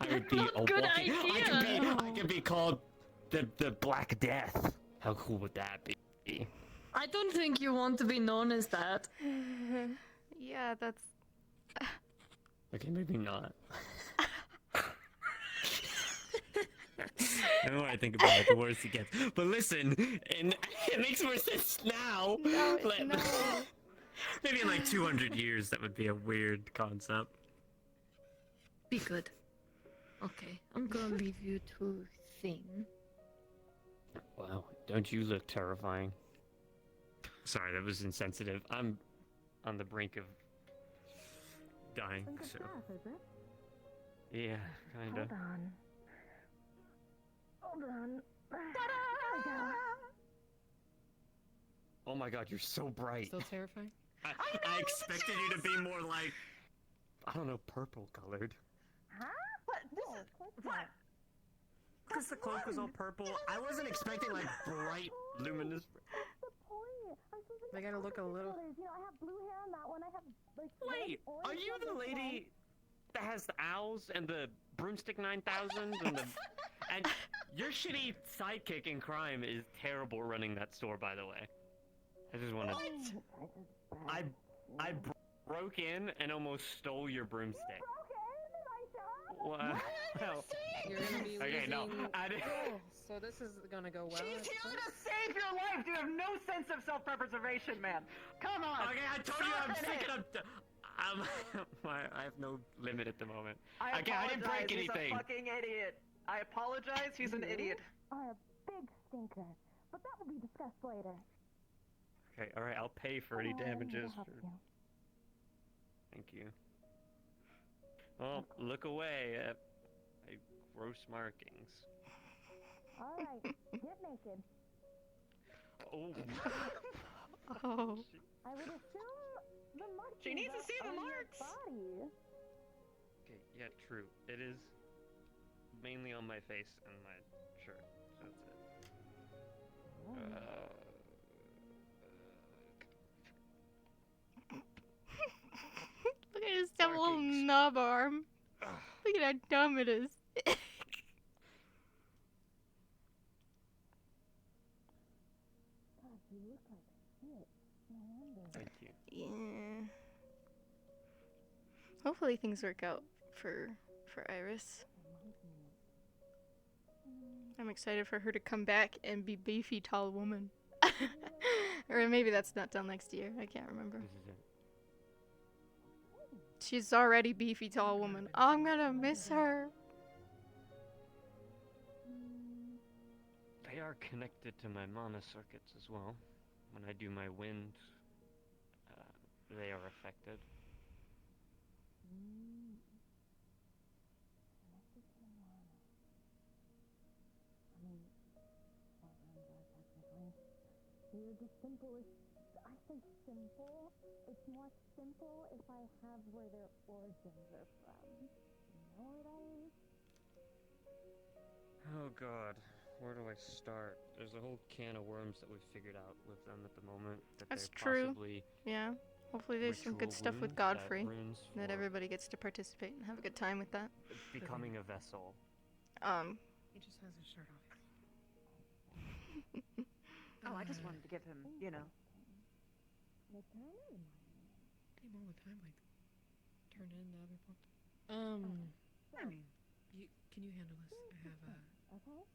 Speaker 2: I would be a
Speaker 14: Good
Speaker 2: walking.
Speaker 14: idea.
Speaker 2: I could be called the Black Death. How cool would that be?
Speaker 14: I don't think you want to be known as that.
Speaker 1: Yeah, that's...
Speaker 2: Okay, maybe not. The more I think about it, the worse it gets. But listen, and it makes more sense now.
Speaker 1: No,
Speaker 2: Like,
Speaker 1: no.
Speaker 2: maybe in like 200 years, that would be a weird concept.
Speaker 14: Be good. Okay, I'm gonna leave you to sing.
Speaker 2: Wow, don't you look terrifying? Sorry, that was insensitive. I'm on the brink of dying, so... Yeah, kinda.
Speaker 5: on. Hold on.
Speaker 2: Oh my god, you're so bright.
Speaker 20: Still terrifying?
Speaker 2: I expected you to be more like... I don't know, purple colored.
Speaker 5: Huh? What? This is what?
Speaker 2: Because the cloak was all purple. I wasn't expecting like bright, luminous...
Speaker 20: I gotta look a little...
Speaker 5: You know, I have blue hair on that one. I have like.
Speaker 2: Wait, are you the lady that has the owls and the broomstick 9000 and the... And your shitty sidekick in crime is terrible running that store, by the way. I just want to... I broke in and almost stole your broomstick. Well,
Speaker 20: You're gonna be
Speaker 2: okay, no,
Speaker 20: losing...
Speaker 2: I didn't...
Speaker 20: Oh, so this is gonna go well.
Speaker 17: She's here to save your life! You have no sense of self-preservation, man. Come on!
Speaker 2: Okay, I told you I'm
Speaker 17: Stop
Speaker 2: sick
Speaker 17: it.
Speaker 2: of... I have no limit at the moment.
Speaker 17: I
Speaker 2: Okay, I didn't break
Speaker 17: apologize, he's
Speaker 2: anything.
Speaker 17: a fucking idiot. I apologize, he's an idiot.
Speaker 5: Are a big stinker, but that will be discussed later.
Speaker 2: Okay, alright, I'll pay for any damages.
Speaker 5: Help you.
Speaker 2: Thank you. Well, look away at my gross markings.
Speaker 5: All right, get naked.
Speaker 2: Oh.
Speaker 1: Oh.
Speaker 5: I would assume the marks.
Speaker 17: She needs to see the
Speaker 5: on your
Speaker 17: marks.
Speaker 5: Body.
Speaker 2: Okay, yeah, true. It is mainly on my face and my shirt. So that's it.
Speaker 1: Look at his dumb little knob arm. Look at how dumb it is.
Speaker 5: God, you look like shit. No wonder.
Speaker 2: Thank you.
Speaker 1: Yeah. Hopefully things work out for Iris. I'm excited for her to come back and be beefy tall woman. Or maybe that's not till next year. I can't remember.
Speaker 8: This is it.
Speaker 1: She's already beefy tall woman. I'm gonna miss her.
Speaker 8: They are connected to my mana circuits as well. When I do my wind, they are affected.
Speaker 7: They're the simplest. I say simple. It's more simple if I have where their origins are from. You know what I mean?
Speaker 8: Oh god, where do I start? There's a whole can of worms that we've figured out with them at the moment. That
Speaker 1: That's
Speaker 8: they're
Speaker 1: true.
Speaker 8: possibly
Speaker 1: Yeah. Hopefully there's some good
Speaker 8: ritual
Speaker 1: stuff with
Speaker 8: wounds
Speaker 1: Godfrey.
Speaker 8: runes
Speaker 1: That
Speaker 8: for
Speaker 1: everybody gets to participate and have a good time with that.
Speaker 8: becoming a vessel.
Speaker 20: He just has his shirt off.
Speaker 17: Oh, I just wanted to give him, you know.
Speaker 20: Him all the time, like turn in the other book.
Speaker 17: I mean,
Speaker 20: Can you handle this? I have
Speaker 7: Okay.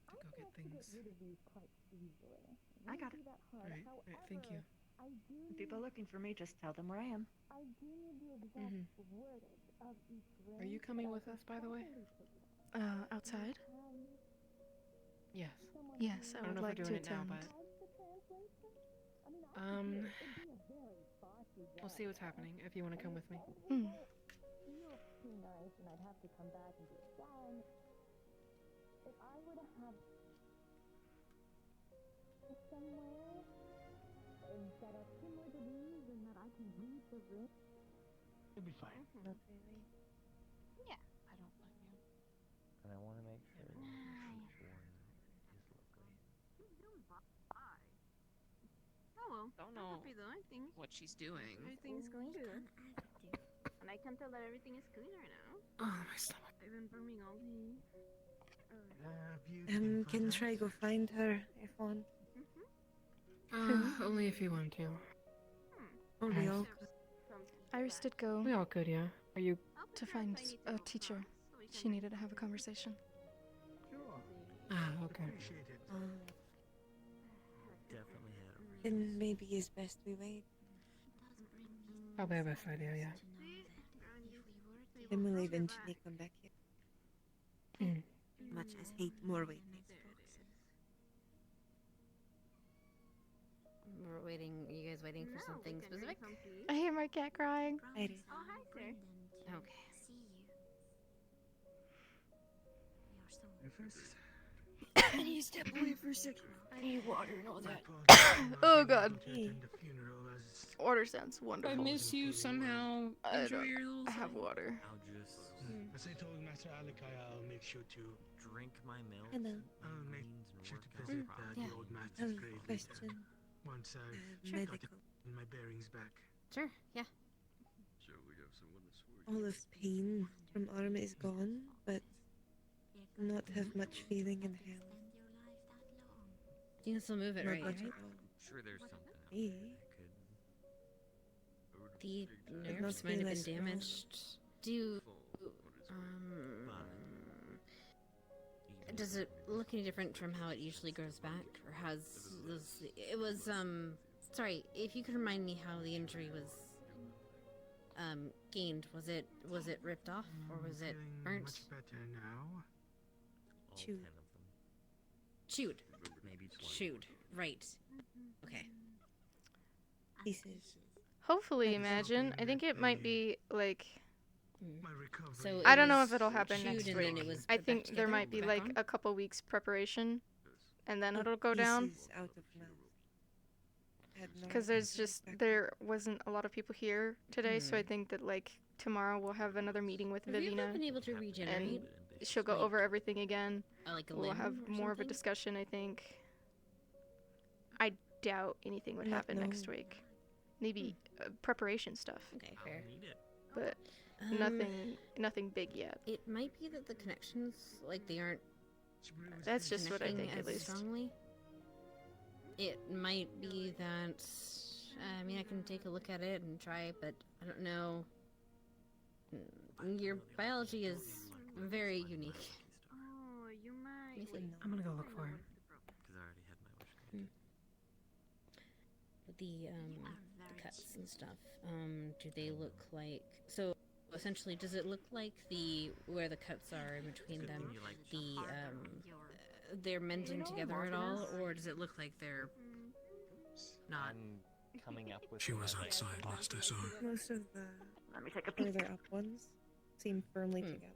Speaker 20: to go get things.
Speaker 7: Rid of these quite easily.
Speaker 17: I got it.
Speaker 20: Right, thank you.
Speaker 7: I do
Speaker 17: If people are looking for me, just tell them where I am.
Speaker 7: I do need the exact wordage of each ring.
Speaker 20: Are you coming with us, by the way?
Speaker 1: Outside?
Speaker 20: Yes.
Speaker 1: Yes, I
Speaker 20: don't
Speaker 1: would
Speaker 20: know if
Speaker 1: like
Speaker 20: we're
Speaker 1: to
Speaker 20: doing it now,
Speaker 1: attend.
Speaker 20: We'll see what's happening if you want to come with me.
Speaker 7: Feels too nice, and I'd have to come back and do it again. If I were to have somewhere that are similar to these, and that I can read the ring.
Speaker 13: It'll be fine.
Speaker 7: Not really.
Speaker 1: Yeah.
Speaker 7: I don't blame you.
Speaker 22: And I want to make sure each one is locally.
Speaker 21: Oh well.
Speaker 23: Don't
Speaker 21: I'm
Speaker 23: know
Speaker 21: happy though. I think
Speaker 23: what she's doing.
Speaker 21: everything's going good. And I can tell that everything is cleaner now.
Speaker 20: Oh, my stomach.
Speaker 21: I've been burning all day.
Speaker 11: Can try go find her if one.
Speaker 20: Only if you want to.
Speaker 11: Oh, we all
Speaker 1: Iris did go.
Speaker 20: We all could, yeah. Are you?
Speaker 1: To find a teacher. She needed to have a conversation.
Speaker 20: Okay.
Speaker 22: Definitely had a reason.
Speaker 11: Then maybe it's best we wait.
Speaker 20: Probably the best idea, yeah.
Speaker 11: Then we'll eventually come back here. Much as hate more waiting.
Speaker 16: We're waiting. Are you guys waiting for something specific?
Speaker 1: I hear my cat crying.
Speaker 21: Oh, hi, sir.
Speaker 16: Okay.
Speaker 11: Can you step away for a second? I need water and all that.
Speaker 1: Oh god. Water sounds
Speaker 20: If I
Speaker 1: wonderful.
Speaker 20: miss you somehow, enjoy your little.
Speaker 1: I have water.
Speaker 22: I'll just
Speaker 13: As I told Master Alakai, I'll make sure to
Speaker 22: drink my milk.
Speaker 11: Hello.
Speaker 13: I'll make
Speaker 22: Beans and
Speaker 13: sure to
Speaker 22: work out
Speaker 13: visit
Speaker 22: properly.
Speaker 13: the old master's grave later.
Speaker 11: Question.
Speaker 13: Once I've
Speaker 11: Sure.
Speaker 13: got it in my bearings back.
Speaker 16: Sure. Yeah.
Speaker 24: So we have someone that's
Speaker 11: All of pain from arm is gone, but not have much feeling in hand.
Speaker 16: You can still move it,
Speaker 11: Not
Speaker 16: right?
Speaker 11: much at all.
Speaker 22: Sure, there's something else
Speaker 11: Hey.
Speaker 16: The
Speaker 11: But
Speaker 16: nerves
Speaker 11: not
Speaker 16: might have
Speaker 11: feel
Speaker 16: been
Speaker 11: as strong.
Speaker 16: damaged. Do you, does it look any different from how it usually grows back, or has this? It was Sorry, if you could remind me how the injury was gained. Was it ripped off or was it burnt?
Speaker 13: Much better now.
Speaker 11: Chewed.
Speaker 16: Chewed.
Speaker 22: Maybe 20.
Speaker 16: Chewed. Right. Okay.
Speaker 11: Pieces.
Speaker 1: Hopefully, imagine. I think it might be like.
Speaker 16: So
Speaker 1: I
Speaker 16: it
Speaker 1: don't know
Speaker 16: was
Speaker 1: if it'll happen
Speaker 16: chewed
Speaker 1: next
Speaker 16: and
Speaker 1: week.
Speaker 16: then it was
Speaker 1: I
Speaker 16: put back
Speaker 1: think there
Speaker 16: together,
Speaker 1: might be
Speaker 16: back
Speaker 1: like
Speaker 16: on?
Speaker 1: a couple weeks preparation, and then it'll go down.
Speaker 11: Pieces out of mouth. Had no
Speaker 1: Because there wasn't a lot of people here today, so I think that like tomorrow we'll have another meeting with
Speaker 16: Have you ever
Speaker 1: Vivina,
Speaker 16: been able to regenerate?
Speaker 1: and she'll go over everything again.
Speaker 16: Like a
Speaker 1: We'll
Speaker 16: limb
Speaker 1: have
Speaker 16: or
Speaker 1: more of a
Speaker 16: something?
Speaker 1: discussion, I think. I doubt anything would
Speaker 11: Not
Speaker 1: happen next
Speaker 11: known.
Speaker 1: week. Maybe preparation stuff.
Speaker 16: Okay, fair.
Speaker 1: But nothing big yet.
Speaker 16: It might be that the connections, like, they aren't.
Speaker 1: That's just what I
Speaker 16: connecting
Speaker 1: think, at
Speaker 16: as
Speaker 1: least.
Speaker 16: strongly. It might be that. I mean, I can take a look at it and try, but I don't know. Your biology is very unique.
Speaker 21: Oh, you might.
Speaker 16: Let me
Speaker 20: I'm gonna go look for it.
Speaker 22: Because I already had my wish
Speaker 16: Hmm.
Speaker 22: granted.
Speaker 16: The cuts and stuff. Do they look like so? Essentially, does it look like where the cuts are in between them? They're mending together at all, or does it look like they're not?
Speaker 22: I'm coming up with.
Speaker 15: She was outside last I saw her.
Speaker 11: Most of the
Speaker 5: Let me take a
Speaker 11: further up ones seem firmly together.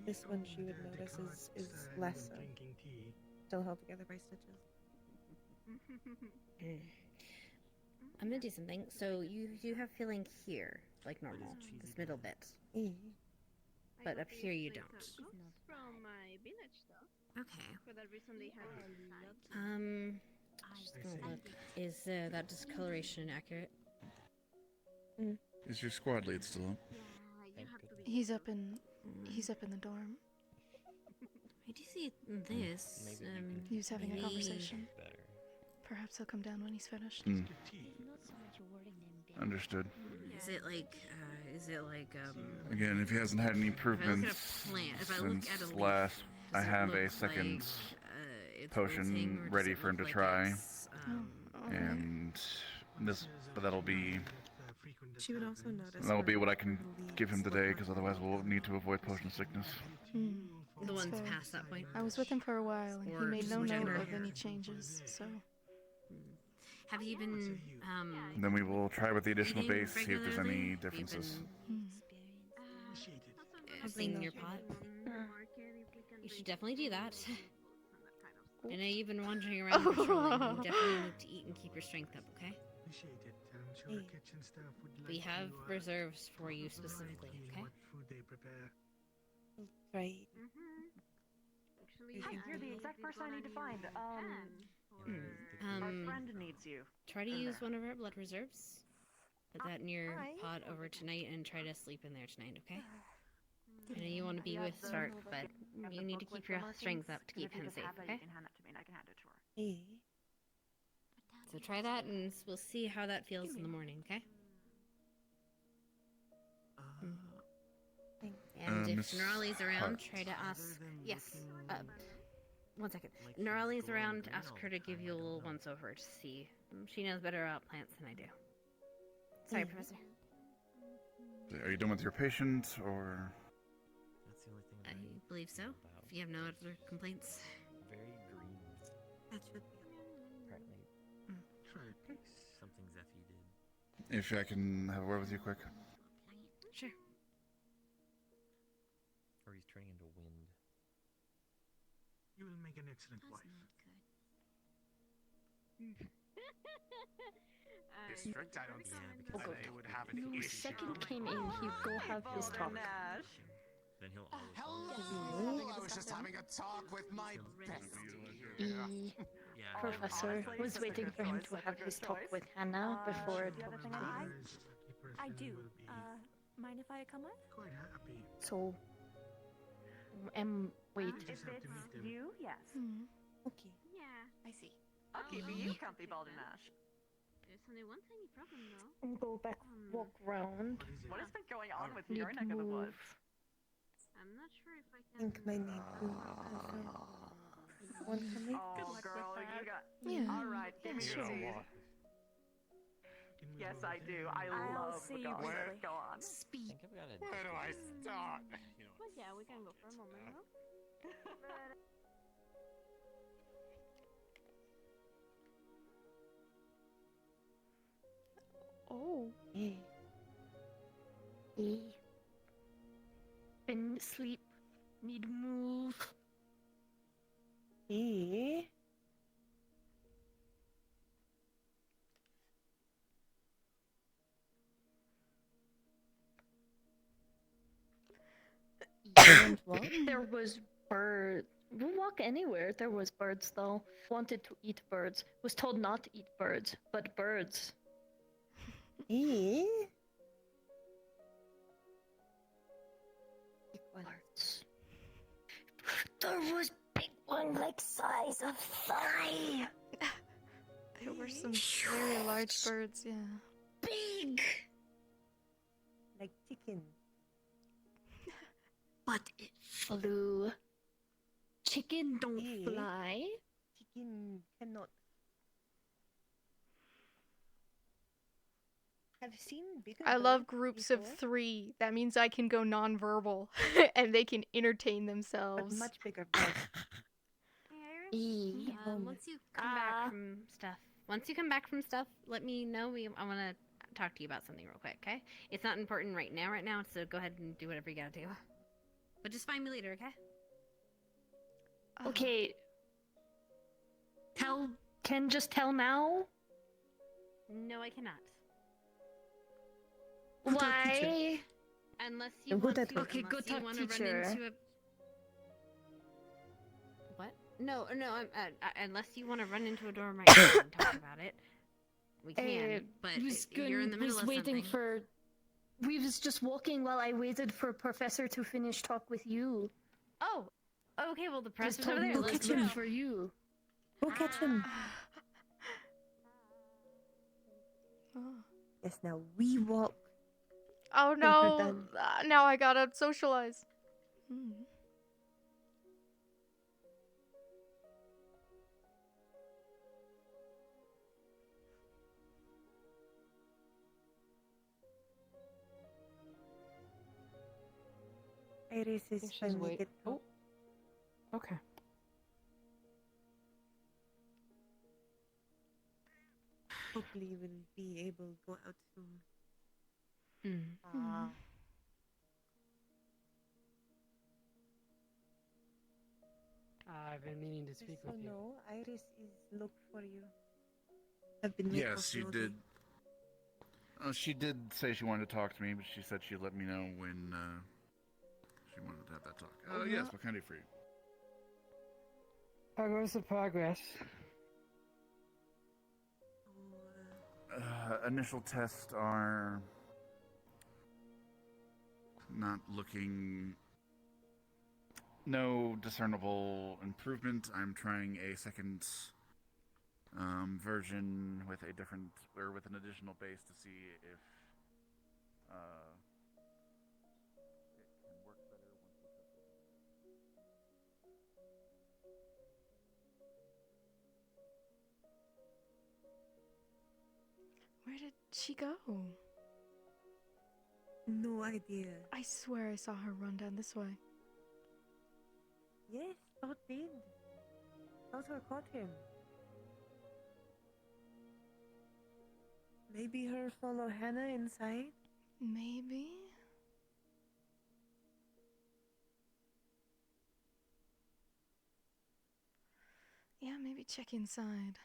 Speaker 11: This one she would notice is less so. Still held together by stitches.
Speaker 16: I'm gonna do something. So you have feeling here, like normal, this middle bit, but up here you don't.
Speaker 21: From my village, though.
Speaker 16: Okay.
Speaker 21: For that reason, they have.
Speaker 16: Just gonna look. Is that discoloration accurate?
Speaker 10: Is your squad lead still up?
Speaker 1: He's up in the dorm.
Speaker 16: I do see this.
Speaker 1: He was having a
Speaker 16: maybe-
Speaker 1: conversation. Perhaps he'll come down when he's finished.
Speaker 10: Understood.
Speaker 16: Is it like?
Speaker 10: Again, if he hasn't had any
Speaker 16: If I look at a
Speaker 10: improvements
Speaker 16: plant, if I look
Speaker 10: since
Speaker 16: at a leaf,
Speaker 10: last, I
Speaker 16: does it
Speaker 10: have a
Speaker 16: look
Speaker 10: second
Speaker 16: like, it's
Speaker 10: potion
Speaker 16: wilting, or does
Speaker 10: ready
Speaker 16: it
Speaker 10: for him to
Speaker 16: look like
Speaker 10: try,
Speaker 16: it's,
Speaker 10: and but that'll be
Speaker 11: She would also notice.
Speaker 10: that'll be
Speaker 11: her
Speaker 10: what I can
Speaker 11: leaves
Speaker 10: give him
Speaker 11: look
Speaker 10: today,
Speaker 11: like
Speaker 10: because otherwise we'll need to avoid potion sickness.
Speaker 16: The
Speaker 1: That's
Speaker 16: ones
Speaker 1: fair.
Speaker 16: past that point.
Speaker 1: I was with him for a while, and he
Speaker 16: Or
Speaker 1: made
Speaker 16: just
Speaker 1: no note
Speaker 16: general.
Speaker 1: of any changes. So
Speaker 16: Have you been
Speaker 10: Then we will try with the additional
Speaker 16: eating
Speaker 10: base, see if there's
Speaker 16: regularly?
Speaker 10: any
Speaker 16: Have you
Speaker 10: differences.
Speaker 16: cleaning your pot? You should definitely do that. I know you've been wandering around patrolling. You definitely need to eat and keep your strength up, okay?
Speaker 15: Appreciate it. I'm sure the kitchen staff would like
Speaker 16: We have
Speaker 15: to,
Speaker 16: reserves for you specifically, okay?
Speaker 15: what food they prepare.
Speaker 11: Right.
Speaker 17: Hi, you're the exact person I need to find. Our friend needs you.
Speaker 16: Try to
Speaker 17: in
Speaker 16: use
Speaker 17: there.
Speaker 16: one of our blood reserves. Put that in your
Speaker 17: alright.
Speaker 16: pot over tonight and try to sleep in there tonight, okay? I know you want to be with Stark, but you need to keep your strength up to keep him safe, okay?
Speaker 17: You can hand that to me and I can hand it to her.
Speaker 16: So try that and we'll see how that feels in the morning, okay? And if
Speaker 10: Miss
Speaker 16: Nerali's around,
Speaker 10: Hart.
Speaker 16: try to ask. Yes. One second. Nerali's around, ask her to give you a little once over to see. She knows better about plants than I do. Sorry, Professor.
Speaker 10: Are you done with your patient, or?
Speaker 22: That's the only thing
Speaker 16: I believe so. If you have no other complaints.
Speaker 22: very green.
Speaker 11: That should be.
Speaker 22: Apparently.
Speaker 16: Hmm.
Speaker 22: Something Zephy did.
Speaker 10: If I can have a word with you quick.
Speaker 16: Sure.
Speaker 22: Or he's turning into wind.
Speaker 15: You will make an excellent wife.
Speaker 3: District, I don't think
Speaker 14: Okay.
Speaker 3: they would have an
Speaker 14: The
Speaker 3: issue.
Speaker 14: second came in, he'd go have his talk.
Speaker 22: Then he'll always.
Speaker 3: Hello! I was just having a talk with my bestie.
Speaker 22: Yeah.
Speaker 14: Professor was waiting for him to have his talk with Hannah before talking to him.
Speaker 7: I do. Mind if I come with?
Speaker 15: Quite happy.
Speaker 14: So, wait.
Speaker 17: If it's you, yes.
Speaker 11: Okay.
Speaker 21: Yeah.
Speaker 5: I see. I'll keep you comfy, Baldernash.
Speaker 21: There's only one tiny problem, though.
Speaker 14: Go back, walk around.
Speaker 17: What has been going on with
Speaker 14: Need
Speaker 17: your neck of the
Speaker 14: move.
Speaker 17: woods?
Speaker 21: I'm not sure if I
Speaker 11: I
Speaker 21: can.
Speaker 11: think my name one for me.
Speaker 17: Oh, girl, you got.
Speaker 1: Yeah.
Speaker 17: All right, give me
Speaker 21: Yeah,
Speaker 17: your
Speaker 21: sure.
Speaker 17: tea. Yes, I do. I
Speaker 7: I'll
Speaker 17: love
Speaker 7: see
Speaker 17: the
Speaker 7: you
Speaker 17: gossip.
Speaker 7: later.
Speaker 17: Go on.
Speaker 22: I think I've got a.
Speaker 3: Where do I start? You know,
Speaker 21: But yeah, we can go for a moment, no? But,
Speaker 1: oh,
Speaker 14: Been asleep. Need move. There was bird. We'll walk anywhere. There was birds though. Wanted to eat birds. Was told not to eat birds, but birds. Birds. There was big one like size of thigh.
Speaker 1: there were some very large birds. Yeah.
Speaker 14: Big.
Speaker 11: Like chicken.
Speaker 14: But it flew Chicken don't
Speaker 11: Yeah.
Speaker 14: fly.
Speaker 11: Chicken cannot. I've seen bigger
Speaker 1: I love
Speaker 11: birds
Speaker 1: groups
Speaker 11: before,
Speaker 1: of 3. That means I can go nonverbal and they can entertain
Speaker 11: but
Speaker 1: themselves.
Speaker 11: much bigger birds.
Speaker 16: Once you come back from stuff, let me know. I want to talk to you about something real quick, okay? It's not important right now, so go ahead and do whatever you gotta do. But just find me later, okay?
Speaker 14: Okay. Just tell now?
Speaker 16: No, I cannot.
Speaker 14: Why?
Speaker 16: Unless you
Speaker 14: Go
Speaker 16: want
Speaker 14: talk
Speaker 16: to.
Speaker 14: teacher. Okay,
Speaker 16: Unless
Speaker 14: go
Speaker 16: you
Speaker 14: talk
Speaker 16: want to run
Speaker 14: teacher.
Speaker 16: into a. What? No. Unless you want to run into a dorm right now and talk about it, we can. But you're in the middle of something.
Speaker 14: We was just walking while I waited for Professor to finish talk with you.
Speaker 16: Oh. Okay. Well, the press
Speaker 14: Just
Speaker 16: is
Speaker 14: told
Speaker 16: over
Speaker 14: me
Speaker 16: there.
Speaker 14: to
Speaker 16: Let's
Speaker 14: look
Speaker 16: go.
Speaker 14: for you.
Speaker 11: Go catch him.
Speaker 1: Oh.
Speaker 11: Yes, now we walk.
Speaker 1: Oh
Speaker 11: Till we're
Speaker 1: no!
Speaker 11: done.
Speaker 1: Now I gotta socialize. Hmm.
Speaker 11: Iris is
Speaker 20: she's
Speaker 11: finally get.
Speaker 20: Oh. Okay.
Speaker 11: Hopefully, we'll be able to go out soon.
Speaker 15: I've been meaning to speak
Speaker 11: So
Speaker 15: with you.
Speaker 11: no, Iris is looked for you. I've been waiting
Speaker 10: Yes,
Speaker 11: for
Speaker 10: she
Speaker 11: you all
Speaker 10: did.
Speaker 11: day.
Speaker 10: She did say she wanted to talk to me, but she said she'd let me know when she wanted to have that talk. Oh, yes, what can I do for you?
Speaker 15: Progress of progress.
Speaker 10: Initial tests are not looking. No discernible improvement. I'm trying a second version with a different or with an additional base to see if it can work better once we test it.
Speaker 1: Where did she go?
Speaker 11: No idea.
Speaker 1: I swear I saw her run down this way.
Speaker 11: Yes, Todd did. Daughter caught him. Maybe her follow Hannah inside?
Speaker 1: Maybe? Yeah, maybe check inside.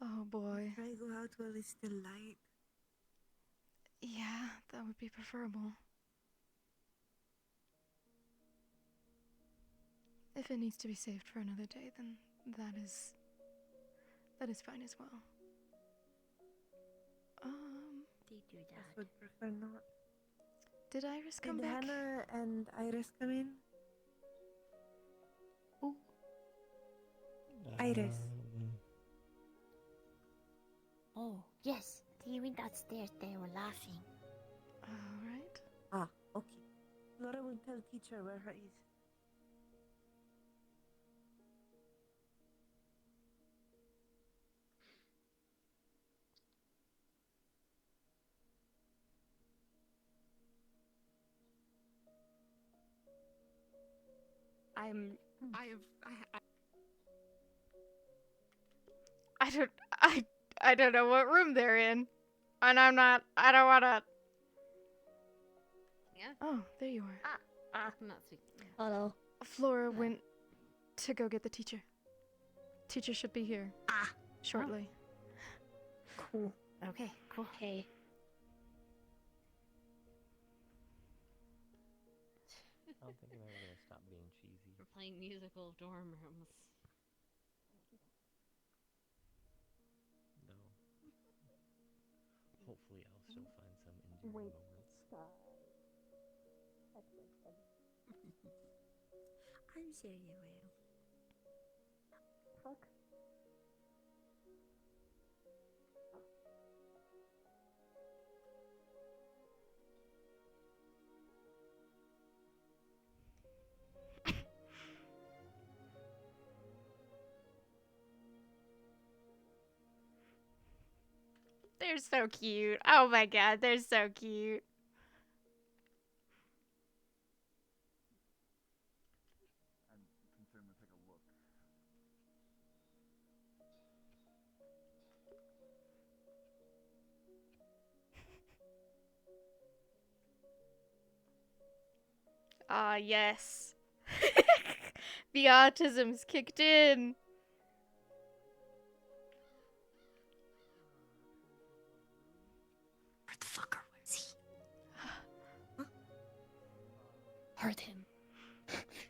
Speaker 1: Oh boy.
Speaker 11: Try go out while it's still light.
Speaker 1: Yeah, that would be preferable. If it needs to be saved for another day, then that is fine as well.
Speaker 16: They do
Speaker 11: I
Speaker 16: that.
Speaker 11: would prefer not.
Speaker 1: Did Iris come
Speaker 11: Did
Speaker 1: back?
Speaker 11: Hannah and Iris come in? Iris.
Speaker 6: Oh, yes. They went downstairs. They were laughing.
Speaker 1: Alright.
Speaker 11: Ah, okay. Laura will tell teacher where her is.
Speaker 1: I don't know what room they're in. And I don't wanna.
Speaker 16: Yeah?
Speaker 1: Oh, there you are.
Speaker 16: I'm not speaking.
Speaker 14: Hello.
Speaker 1: Flora went to go get the teacher. Teacher should be here. Shortly.
Speaker 14: Cool.
Speaker 16: Okay, cool.
Speaker 14: Okay.
Speaker 22: I don't think I'm ever gonna stop being cheesy.
Speaker 16: We're playing musical dorm rooms.
Speaker 22: No. Hopefully I'll still find some endearing moments.
Speaker 6: I'm sure you will.
Speaker 11: Fuck.
Speaker 1: They're so cute. Oh my god, they're so cute.
Speaker 10: I'm concerned to take a look.
Speaker 1: Ah, yes. The autism's kicked in.
Speaker 14: Where the fuck is he? Heard him.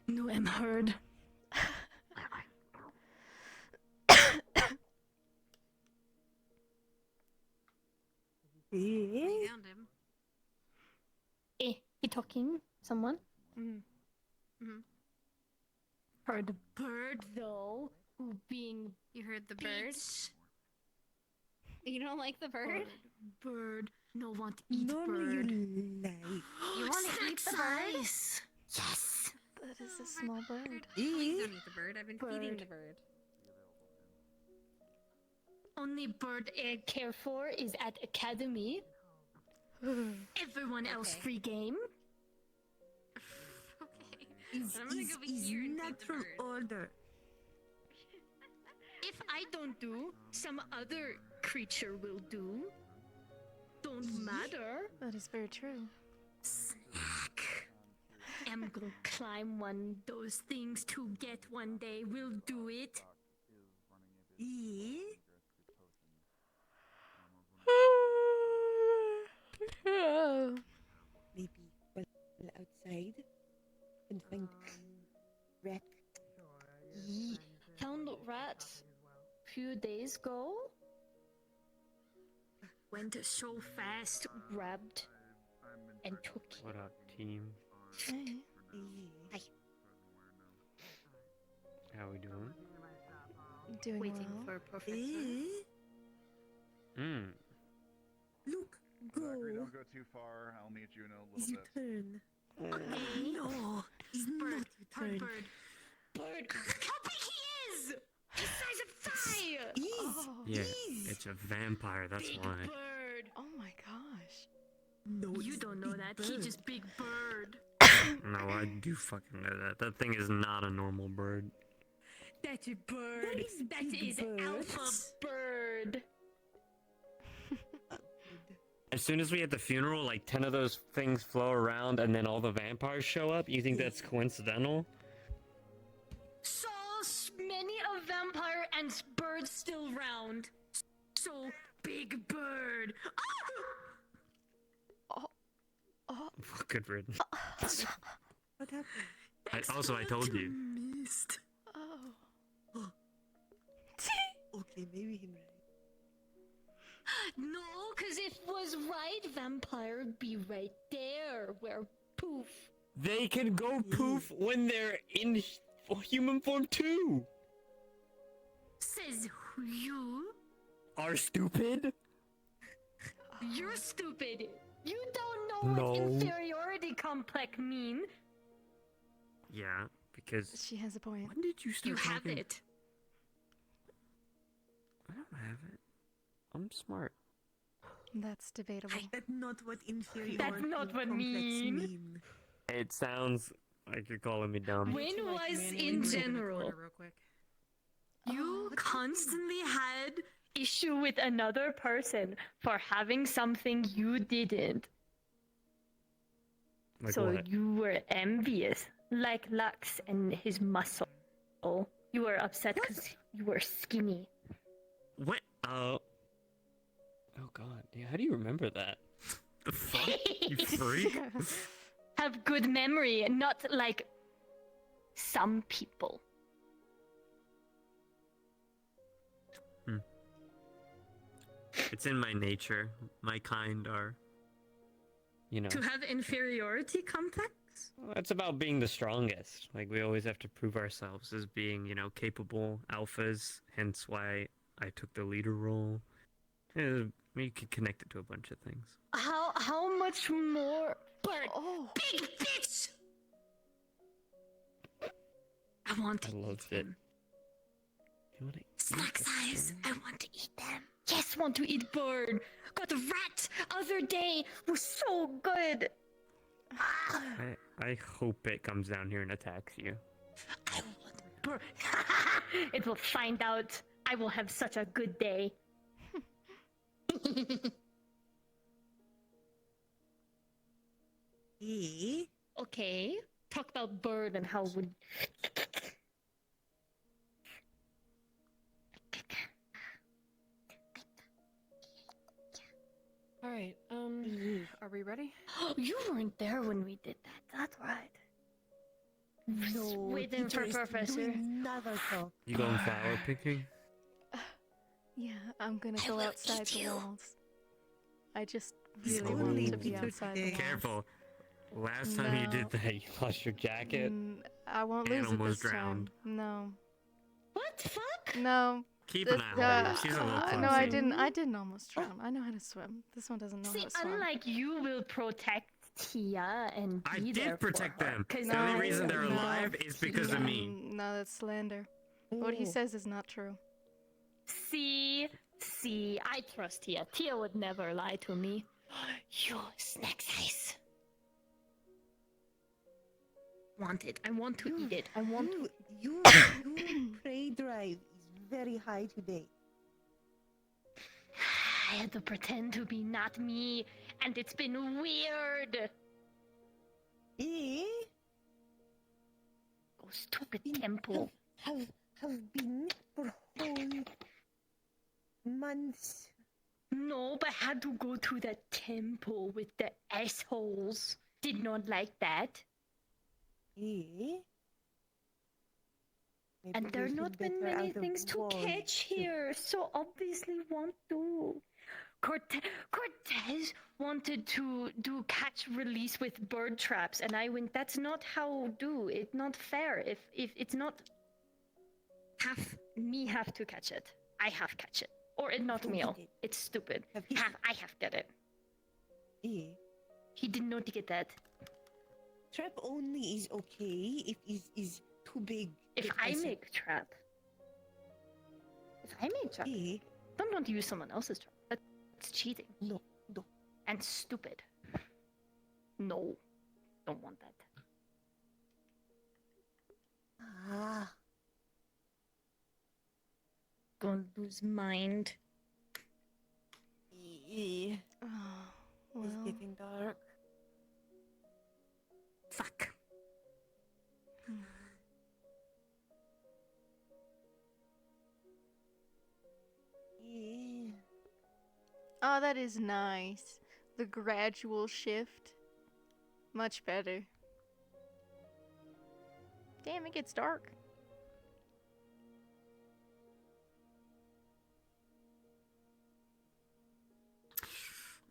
Speaker 14: No, I'm heard.
Speaker 16: We found him.
Speaker 14: He talking? Someone?
Speaker 16: Heard.
Speaker 14: The bird, though, who being
Speaker 16: You heard the bird?
Speaker 14: bitch.
Speaker 16: You don't like the bird?
Speaker 14: Bird. No want to eat
Speaker 11: Normally
Speaker 14: bird.
Speaker 11: you like.
Speaker 16: You want to eat the bird?
Speaker 14: Size. Yes.
Speaker 1: That is a small bird.
Speaker 16: Please don't eat the bird. I've been feeding the bird.
Speaker 14: Only bird I care for is at academy. Everyone else free game.
Speaker 16: Okay.
Speaker 11: Is
Speaker 16: I'm gonna go be here and feed the
Speaker 11: natural
Speaker 16: bird.
Speaker 11: order.
Speaker 14: If I don't do, some other creature will do. Don't matter.
Speaker 1: That is very true.
Speaker 14: Snack. I'm gonna climb one those things to get one day. We'll do it.
Speaker 11: Yeah. Maybe while outside and find rat.
Speaker 14: Found rat few days ago. Went so fast, grabbed, and took it.
Speaker 8: What up, team?
Speaker 1: Hey.
Speaker 14: Hi.
Speaker 8: How we doing?
Speaker 1: Doing
Speaker 14: Waiting
Speaker 1: well.
Speaker 14: for Professor.
Speaker 11: Look, go.
Speaker 10: Zachary, don't go too far. I'll meet you in a
Speaker 11: Is
Speaker 10: little
Speaker 11: your
Speaker 10: bit.
Speaker 11: turn. No, it's not your turn.
Speaker 14: Bird. How big he is! The size of thigh!
Speaker 8: Yeah, it's a vampire, that's
Speaker 14: Big
Speaker 8: why.
Speaker 14: bird.
Speaker 1: Oh my gosh.
Speaker 11: No,
Speaker 14: You
Speaker 11: it's
Speaker 14: don't know
Speaker 11: big
Speaker 14: that. He
Speaker 11: bird.
Speaker 14: just big bird.
Speaker 8: No, I do fucking know that. That thing is not a normal bird.
Speaker 14: That's a bird. That is alpha bird.
Speaker 8: As soon as we had the funeral, like 10 of those things flow around and then all the vampires show up. You think that's coincidental?
Speaker 14: So many a vampire and bird still round. So big bird.
Speaker 8: Good riddance.
Speaker 11: What happened?
Speaker 8: I told you.
Speaker 11: Missed.
Speaker 1: Oh.
Speaker 11: Okay, maybe him right.
Speaker 14: No, cause if it was right, vampire would be right there. Where poof.
Speaker 8: They can go poof when they're in human form too.
Speaker 14: Says you.
Speaker 8: Are stupid?
Speaker 14: You're stupid. You don't know
Speaker 8: No.
Speaker 14: what inferiority complex mean.
Speaker 8: Yeah, because
Speaker 1: She has a point.
Speaker 8: when did you start
Speaker 14: You have
Speaker 8: talking?
Speaker 14: it.
Speaker 8: I don't have it. I'm smart.
Speaker 1: That's debatable.
Speaker 11: That's not what inferiority
Speaker 14: That's not what
Speaker 11: complex
Speaker 14: mean.
Speaker 8: It sounds like you're calling me dumb.
Speaker 14: When was in
Speaker 20: Look at the
Speaker 14: general
Speaker 20: corner real quick.
Speaker 14: you constantly had issue with another person for having something you didn't.
Speaker 8: Like
Speaker 14: So
Speaker 8: what?
Speaker 14: you were envious, like Lux and his muscle. You were upset because you were skinny.
Speaker 8: What? Oh god. Yeah, how do you remember that? The fuck? You freak?
Speaker 14: Have good memory, not like some people.
Speaker 8: It's in my nature. My kind are, you know.
Speaker 14: To have inferiority complex?
Speaker 8: It's about being the strongest. Like, we always have to prove ourselves as being, you know, capable alphas. Hence why I took the leader role. You could connect it to a bunch of things.
Speaker 14: How much more? Bird, big bitch! I want to
Speaker 8: I loved it. You wanna
Speaker 14: snack
Speaker 8: eat
Speaker 14: size.
Speaker 8: the
Speaker 14: I want to eat them. Yes, want to eat bird. Got a rat other day. Was so good.
Speaker 8: I hope it comes down here and attacks you.
Speaker 14: Bird. It will find out. I will have such a good day. Okay. Talk about bird and how would.
Speaker 20: Alright, are we ready?
Speaker 14: You weren't there when we did that. That's right.
Speaker 11: No,
Speaker 14: Waiting for
Speaker 11: teacher is
Speaker 14: Professor.
Speaker 11: doing another talk.
Speaker 8: You going flower picking?
Speaker 1: Yeah, I'm gonna go outside the walls. I just
Speaker 11: He's
Speaker 1: really
Speaker 11: only
Speaker 1: want to be
Speaker 11: teacher
Speaker 1: outside the
Speaker 11: today.
Speaker 1: walls.
Speaker 8: Careful. Last time you did that, you lost your jacket.
Speaker 1: I won't
Speaker 8: and
Speaker 1: lose it
Speaker 8: almost
Speaker 1: this
Speaker 8: drowned.
Speaker 1: time. No.
Speaker 14: What the fuck?
Speaker 1: No.
Speaker 8: Keep an eye on her. She's a little clumsy.
Speaker 1: No, I didn't. I didn't almost drown. I know how to swim. This one doesn't know
Speaker 14: See,
Speaker 1: how to swim.
Speaker 14: unlike you will protect Tia and be
Speaker 8: I
Speaker 14: there
Speaker 8: did protect
Speaker 14: for her,
Speaker 8: them.
Speaker 14: 'cause
Speaker 8: The only
Speaker 14: I-
Speaker 8: reason they're
Speaker 1: no.
Speaker 8: alive is because of me.
Speaker 1: No, that's slander. What he says is not true.
Speaker 14: See, I trust Tia. Tia would never lie to me. You snack size. Want it. I want to eat it. I want to.
Speaker 11: Your prey drive is very high today.
Speaker 14: I had to pretend to be not me, and it's been weird. Goes to the temple.
Speaker 11: Have been for whole months.
Speaker 14: No, but had to go to the temple with the assholes. Did not like that.
Speaker 11: Maybe
Speaker 14: And there
Speaker 11: there's
Speaker 14: not been
Speaker 11: better
Speaker 14: many
Speaker 11: out of
Speaker 14: things to
Speaker 11: walls
Speaker 14: catch here, so obviously want to. Cortez wanted to do catch release with bird traps, and I went, that's not how do. It's not fair. If it's not have to catch it. I have catch it. Or it not meal. It's stupid. I have get it. He did not get that.
Speaker 11: Trap only is okay if it is too big.
Speaker 14: If I make trap. Don't use someone else's trap. That's cheating.
Speaker 11: No.
Speaker 14: And stupid. No. Don't want that. Gonna lose mind.
Speaker 11: It's getting dark.
Speaker 14: Fuck.
Speaker 1: Oh, that is nice. The gradual shift. Much better. Damn, it gets dark.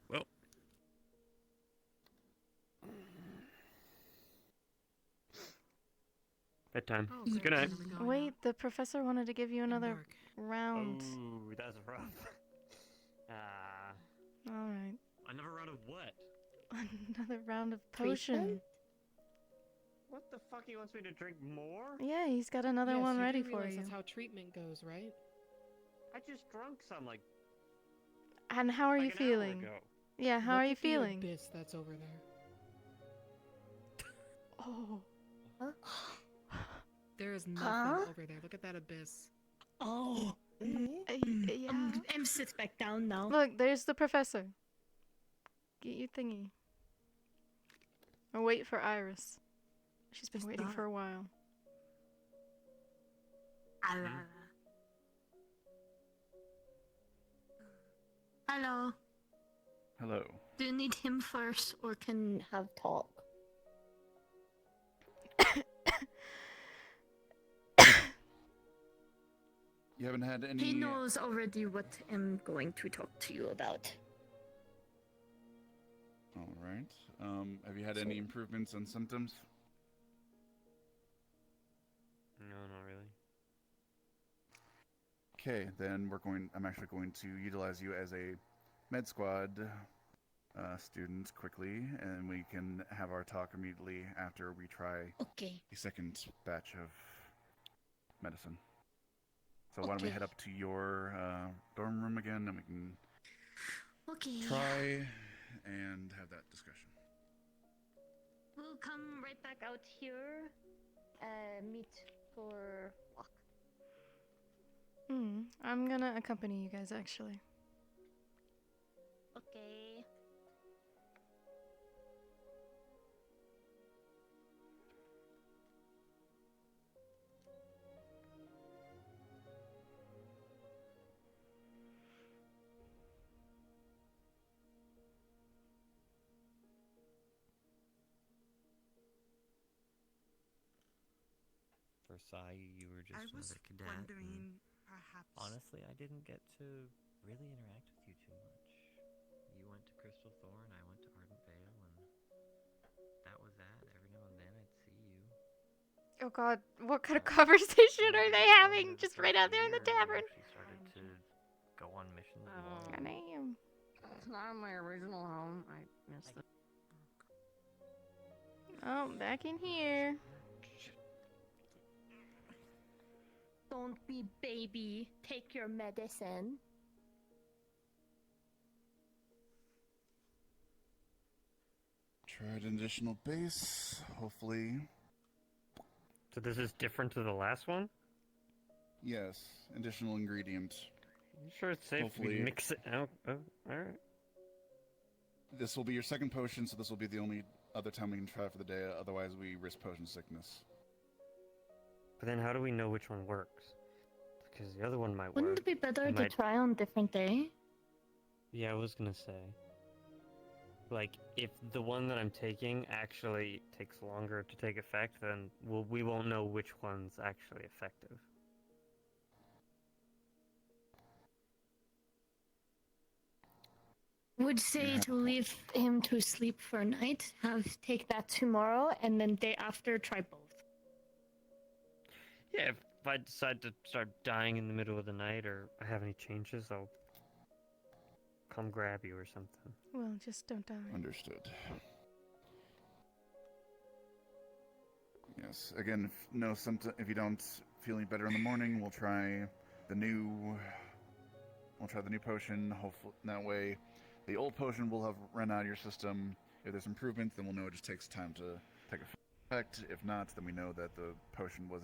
Speaker 8: Well. Bedtime. Good night.
Speaker 1: Wait, the professor wanted to give you another round.
Speaker 8: Ooh, that's rough.
Speaker 1: Alright.
Speaker 8: Another round of what?
Speaker 1: Another round of potion.
Speaker 8: What the fuck? He wants me to drink more?
Speaker 1: Yeah, he's got another
Speaker 20: Yes,
Speaker 1: one
Speaker 20: you
Speaker 1: ready
Speaker 20: do
Speaker 1: for
Speaker 20: realize
Speaker 1: you.
Speaker 20: That's how treatment goes, right?
Speaker 8: I just drunk some, like...
Speaker 1: And how are you
Speaker 8: an hour
Speaker 1: feeling?
Speaker 8: ago.
Speaker 1: Yeah, how
Speaker 20: Look
Speaker 1: are you
Speaker 20: at the
Speaker 1: feeling?
Speaker 20: abyss that's over there.
Speaker 1: Oh.
Speaker 20: There is nothing
Speaker 14: Huh?
Speaker 20: over there. Look at that abyss.
Speaker 14: Oh.
Speaker 1: Yeah.
Speaker 14: I'm sit back down now.
Speaker 1: Look, there's the professor. Get your thingy. Or wait for Iris. She's been waiting for a while.
Speaker 14: Hello.
Speaker 10: Hello.
Speaker 14: Do you need him first or can have talk?
Speaker 10: You haven't had any.
Speaker 14: He knows already what I'm going to talk to you about.
Speaker 10: All right. Have you had any improvements on symptoms?
Speaker 8: No, not really.
Speaker 10: Okay, then I'm actually going to utilize you as a med squad student quickly, and we can have our talk immediately after we try
Speaker 14: Okay.
Speaker 10: the second batch of medicine. So why don't we
Speaker 18: Okay.
Speaker 10: head up to your dorm room again, and we can
Speaker 14: Okay.
Speaker 10: try and have that discussion.
Speaker 14: We'll come right back out here. Meet for walk.
Speaker 1: I'm gonna accompany you guys actually.
Speaker 14: Okay.
Speaker 8: For Sai, you were just
Speaker 11: I was
Speaker 8: another cadet.
Speaker 11: wondering, perhaps.
Speaker 8: Honestly, I didn't get to really interact with you too much. You went to Crystal Thorn, I went to Ardent Vale, and that was that. Every now and then I'd see you.
Speaker 1: Oh god, what kind of conversation are they having just right out there in the tavern?
Speaker 8: She started to go on missions.
Speaker 1: God damn.
Speaker 21: It's not my original home. I missed it.
Speaker 1: Oh, back in here.
Speaker 14: Don't be baby. Take your medicine.
Speaker 10: Tried an additional base, hopefully.
Speaker 8: So this is different to the last one?
Speaker 10: Yes, additional ingredient.
Speaker 8: You sure it's safe if we mix it out? Oh, alright.
Speaker 10: This will be your second potion, so this will be the only other time we can try for the day. Otherwise, we risk potion sickness.
Speaker 8: But then how do we know which one works? Because the other one might work.
Speaker 14: Wouldn't it be better
Speaker 8: It
Speaker 14: to
Speaker 8: might-
Speaker 14: try on different day?
Speaker 8: Yeah, I was gonna say. Like, if the one that I'm taking actually takes longer to take effect, then we won't know which one's actually effective.
Speaker 14: Would say to leave him to sleep for a night, take that tomorrow, and then day after try both.
Speaker 8: Yeah, if I decide to start dying in the middle of the night, or I have any changes, I'll come grab you or something.
Speaker 1: Well, just don't die.
Speaker 10: Understood. Yes. Again, if you don't feel any better in the morning, we'll try the new potion. Hopefully, that way, the old potion will have run out of your system. If there's improvements, then we'll know it just takes time to take effect. If not, then we know that the potion was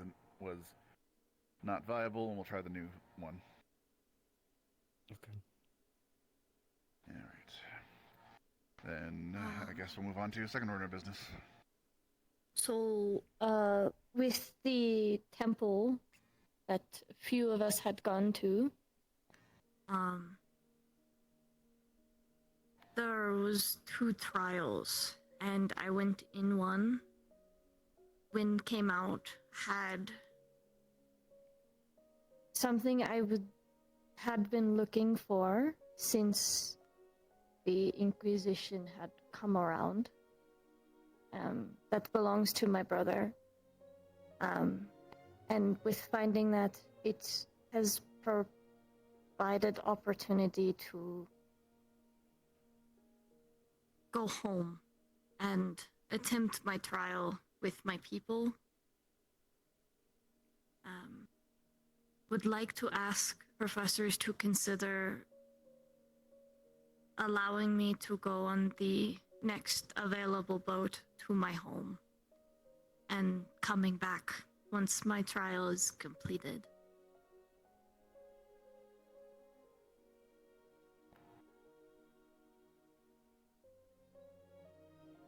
Speaker 10: not viable, and we'll try the new one.
Speaker 8: Okay.
Speaker 10: All right. Then I guess we'll move on to second order of business.
Speaker 14: So, with the temple that a few of us had gone to, there was 2 trials, and I went in one. When came out, had something I had been looking for since the Inquisition had come around. That belongs to my brother. And with finding that, it has provided opportunity to go home and attempt my trial with my people. Would like to ask professors to consider allowing me to go on the next available boat to my home and coming back once my trial is completed.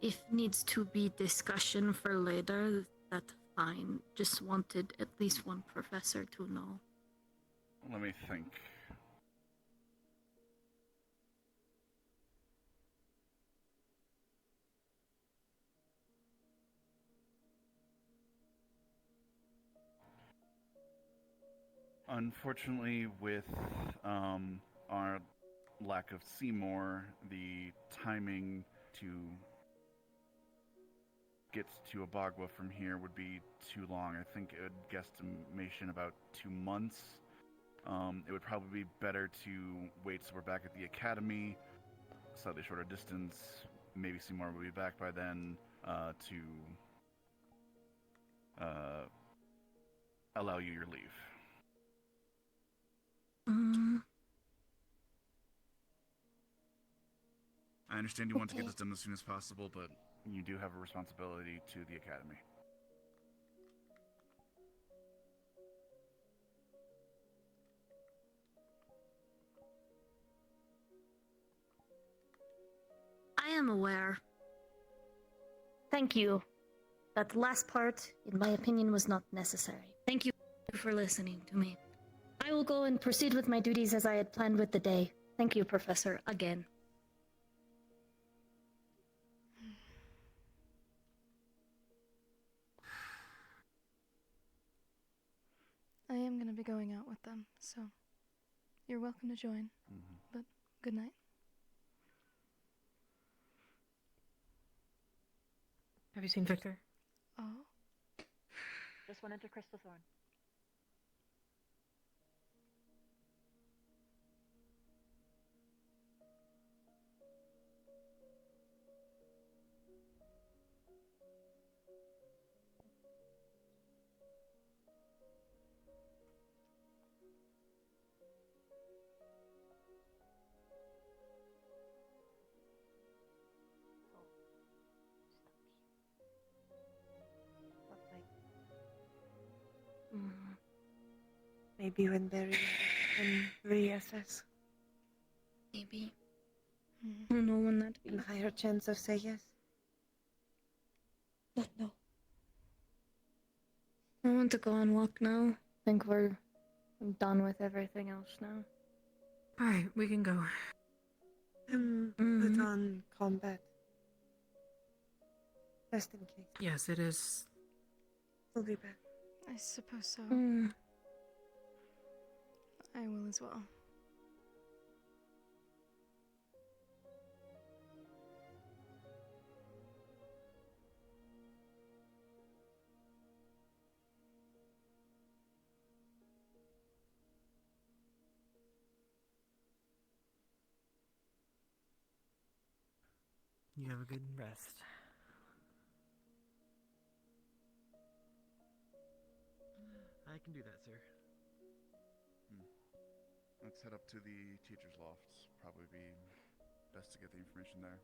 Speaker 14: If needs to be discussion for later, that's fine. Just wanted at least one professor to know.
Speaker 10: Let me think. Unfortunately, with our lack of Seymour, the timing to get to Abagua from here would be too long. I think it would guesstimation about 2 months. It would probably be better to wait till we're back at the academy, slightly shorter distance. Maybe Seymour will be back by then to allow you your leave. I understand you want to get
Speaker 6: Okay.
Speaker 10: this done as soon as possible, but you do have a responsibility to the academy.
Speaker 14: I am aware. Thank you. That last part, in my opinion, was not necessary. Thank you for listening to me. I will go and proceed with my duties as I had planned with the day. Thank you, Professor, again.
Speaker 1: I am going to be going out with them, so you're welcome to join. But good night.
Speaker 20: Have you seen Victor?
Speaker 1: Oh.
Speaker 17: Just went into Crystal Thorn.
Speaker 11: But maybe when they're in reassess.
Speaker 14: Maybe. I don't know when that
Speaker 11: A higher chance of say yes. Don't know.
Speaker 14: I want to go and walk now. I think we're done with everything else now.
Speaker 20: Alright, we can go.
Speaker 11: Put on combat. Just in case.
Speaker 20: Yes, it is.
Speaker 11: We'll be back.
Speaker 1: I suppose so. I will as well.
Speaker 22: You have a good rest. I can do that, sir.
Speaker 10: Let's head up to the teacher's lofts. Probably be best to get the information there.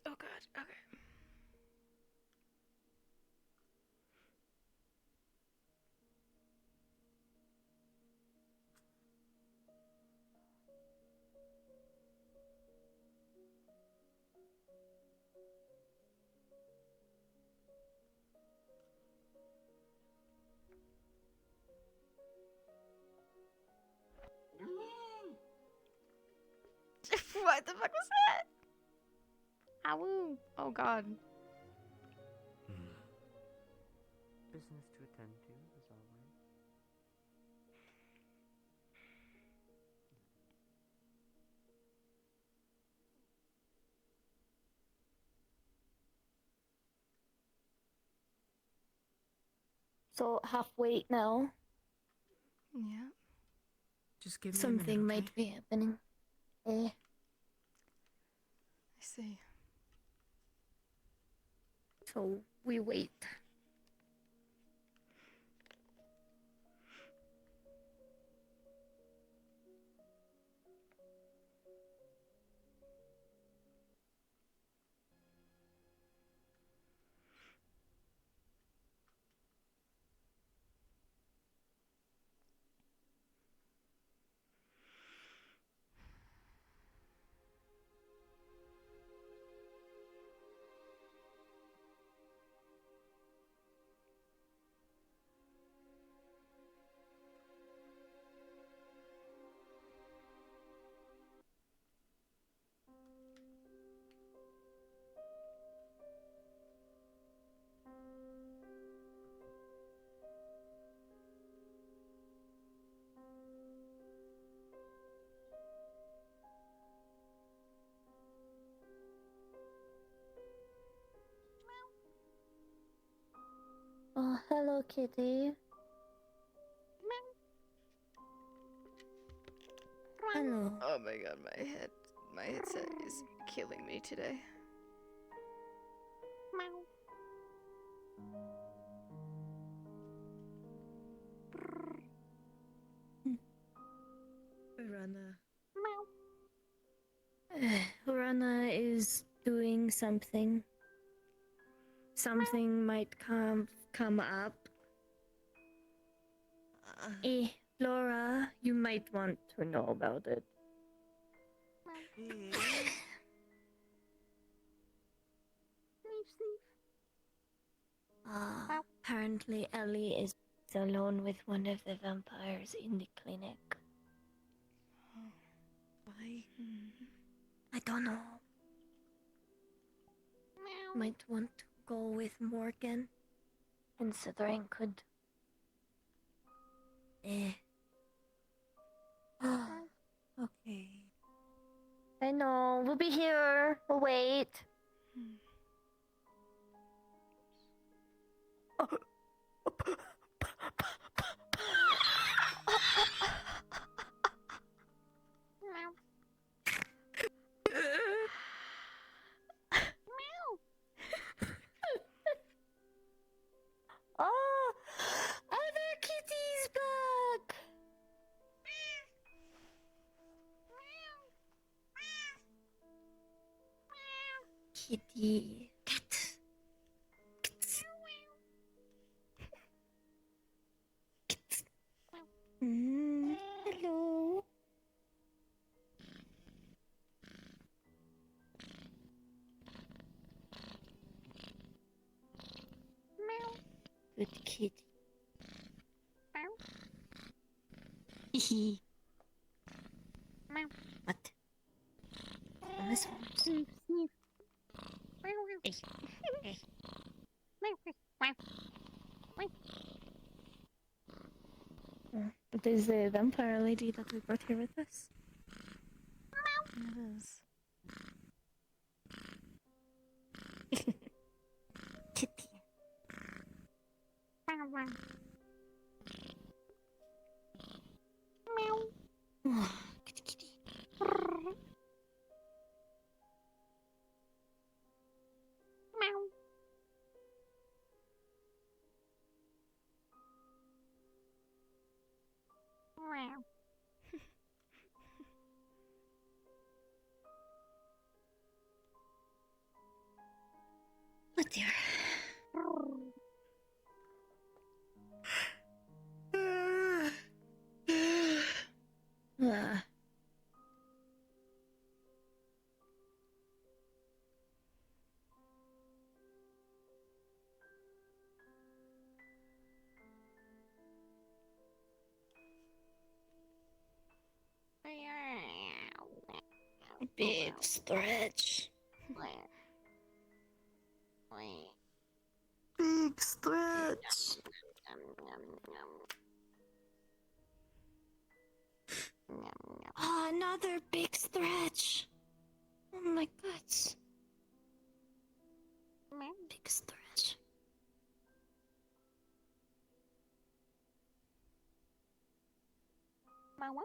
Speaker 1: Oh god, okay. What the fuck was that? Ow. Oh god.
Speaker 22: Business to attend to is alright.
Speaker 14: So, halfway now.
Speaker 1: Yeah.
Speaker 20: Just give me
Speaker 14: Something
Speaker 20: a minute, okay?
Speaker 14: might be happening.
Speaker 1: I see.
Speaker 14: So, we wait.
Speaker 6: hello, kitty. Hello.
Speaker 1: Oh my god, my headset is killing me today.
Speaker 11: Rana.
Speaker 6: Rana is doing something. Something might come up. Laura, you might want to know about it. Apparently Ellie is alone with one of the vampires in the clinic.
Speaker 11: Why?
Speaker 6: I don't know. Might want to go with Morgan, considering could.
Speaker 11: Okay.
Speaker 6: I know. We'll be here. We'll wait. Oh, other kitty's back. Kitty. Cat. Hello. Good kitty. Hehe. What? On this one. Hey. Hey. There's the vampire lady that we brought here with us.
Speaker 1: Yes.
Speaker 6: Kitty. Oh, kitty, kitty. Oh dear. Ah. Big stretch. Big stretch. Oh, another big stretch. Oh my guts. Big stretch.
Speaker 21: Mama?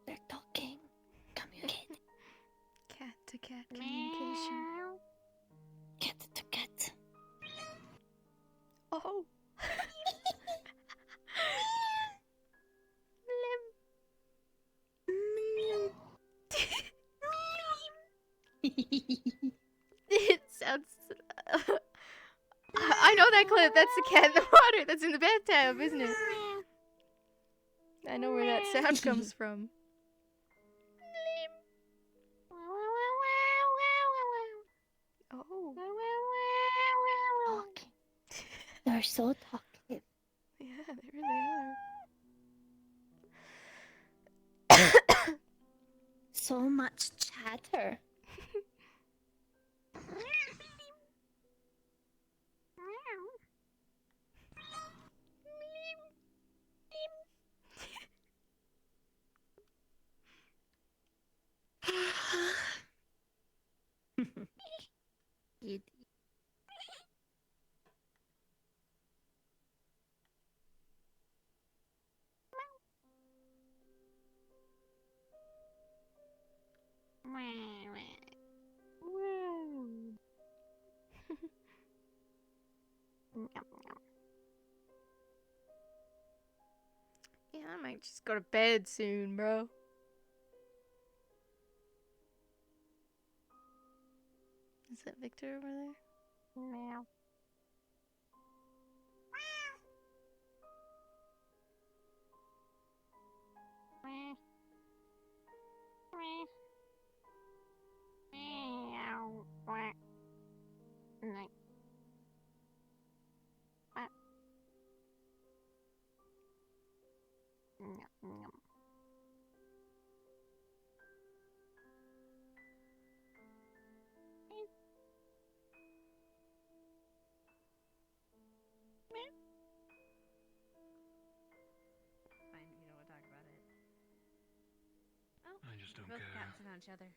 Speaker 6: They're talking. Communicating.
Speaker 1: Cat to cat communication.
Speaker 6: Cat to cat.
Speaker 1: Oh. It sounds. I know that clip. That's the cat in the water. That's in the bathtub, isn't it? I know where that sound comes from. Oh.
Speaker 6: Okay. They're so talkative.
Speaker 1: Yeah, they really are.
Speaker 6: So much chatter.
Speaker 1: Yeah, I might just go to bed soon, bro. Is that Victor over there? Meow.
Speaker 16: Fine, you don't want to talk about it. Oh,
Speaker 24: I just don't
Speaker 16: both
Speaker 24: care.
Speaker 16: cats found each other.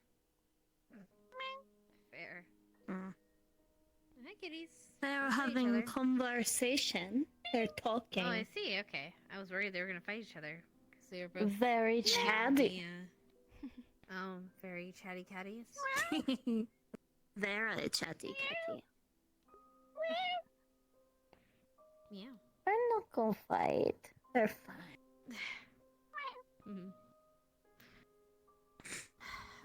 Speaker 16: Fair. Hi, kitties.
Speaker 6: They're
Speaker 16: Don't fight each
Speaker 6: having
Speaker 16: other.
Speaker 6: conversation. They're talking.
Speaker 16: Oh, I see. Okay, I was worried they were gonna fight each other because they were both
Speaker 6: Very chatty.
Speaker 16: Oh, very chatty catties.
Speaker 6: Very chatty catty.
Speaker 16: Meow.
Speaker 6: They're not gonna fight. They're fine.
Speaker 16: Mm-hmm.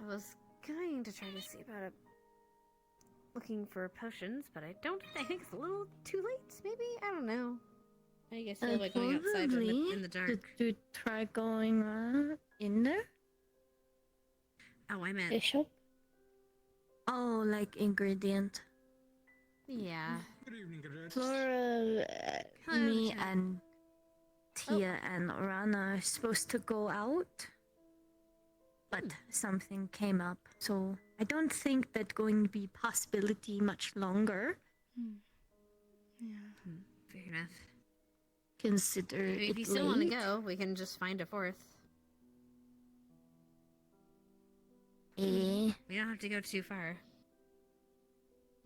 Speaker 16: I was going to try to see about looking for potions, but I think it's a little too late. Maybe, I don't know. How do you guys feel about going outside in the dark?
Speaker 6: Did you try going in there?
Speaker 16: Oh, I meant
Speaker 6: Bishop? Oh, like ingredient.
Speaker 16: Yeah.
Speaker 24: Good evening, cadets.
Speaker 6: Flora,
Speaker 16: Hello,
Speaker 6: me,
Speaker 16: chat.
Speaker 6: and Tia and Rana are supposed to go out, but something came up, so I don't think that's going to be possibility much longer.
Speaker 1: Yeah.
Speaker 16: Fair enough.
Speaker 6: Consider
Speaker 16: If you still want to go, we can just find a fourth.
Speaker 6: Eh?
Speaker 16: We don't have to go too far.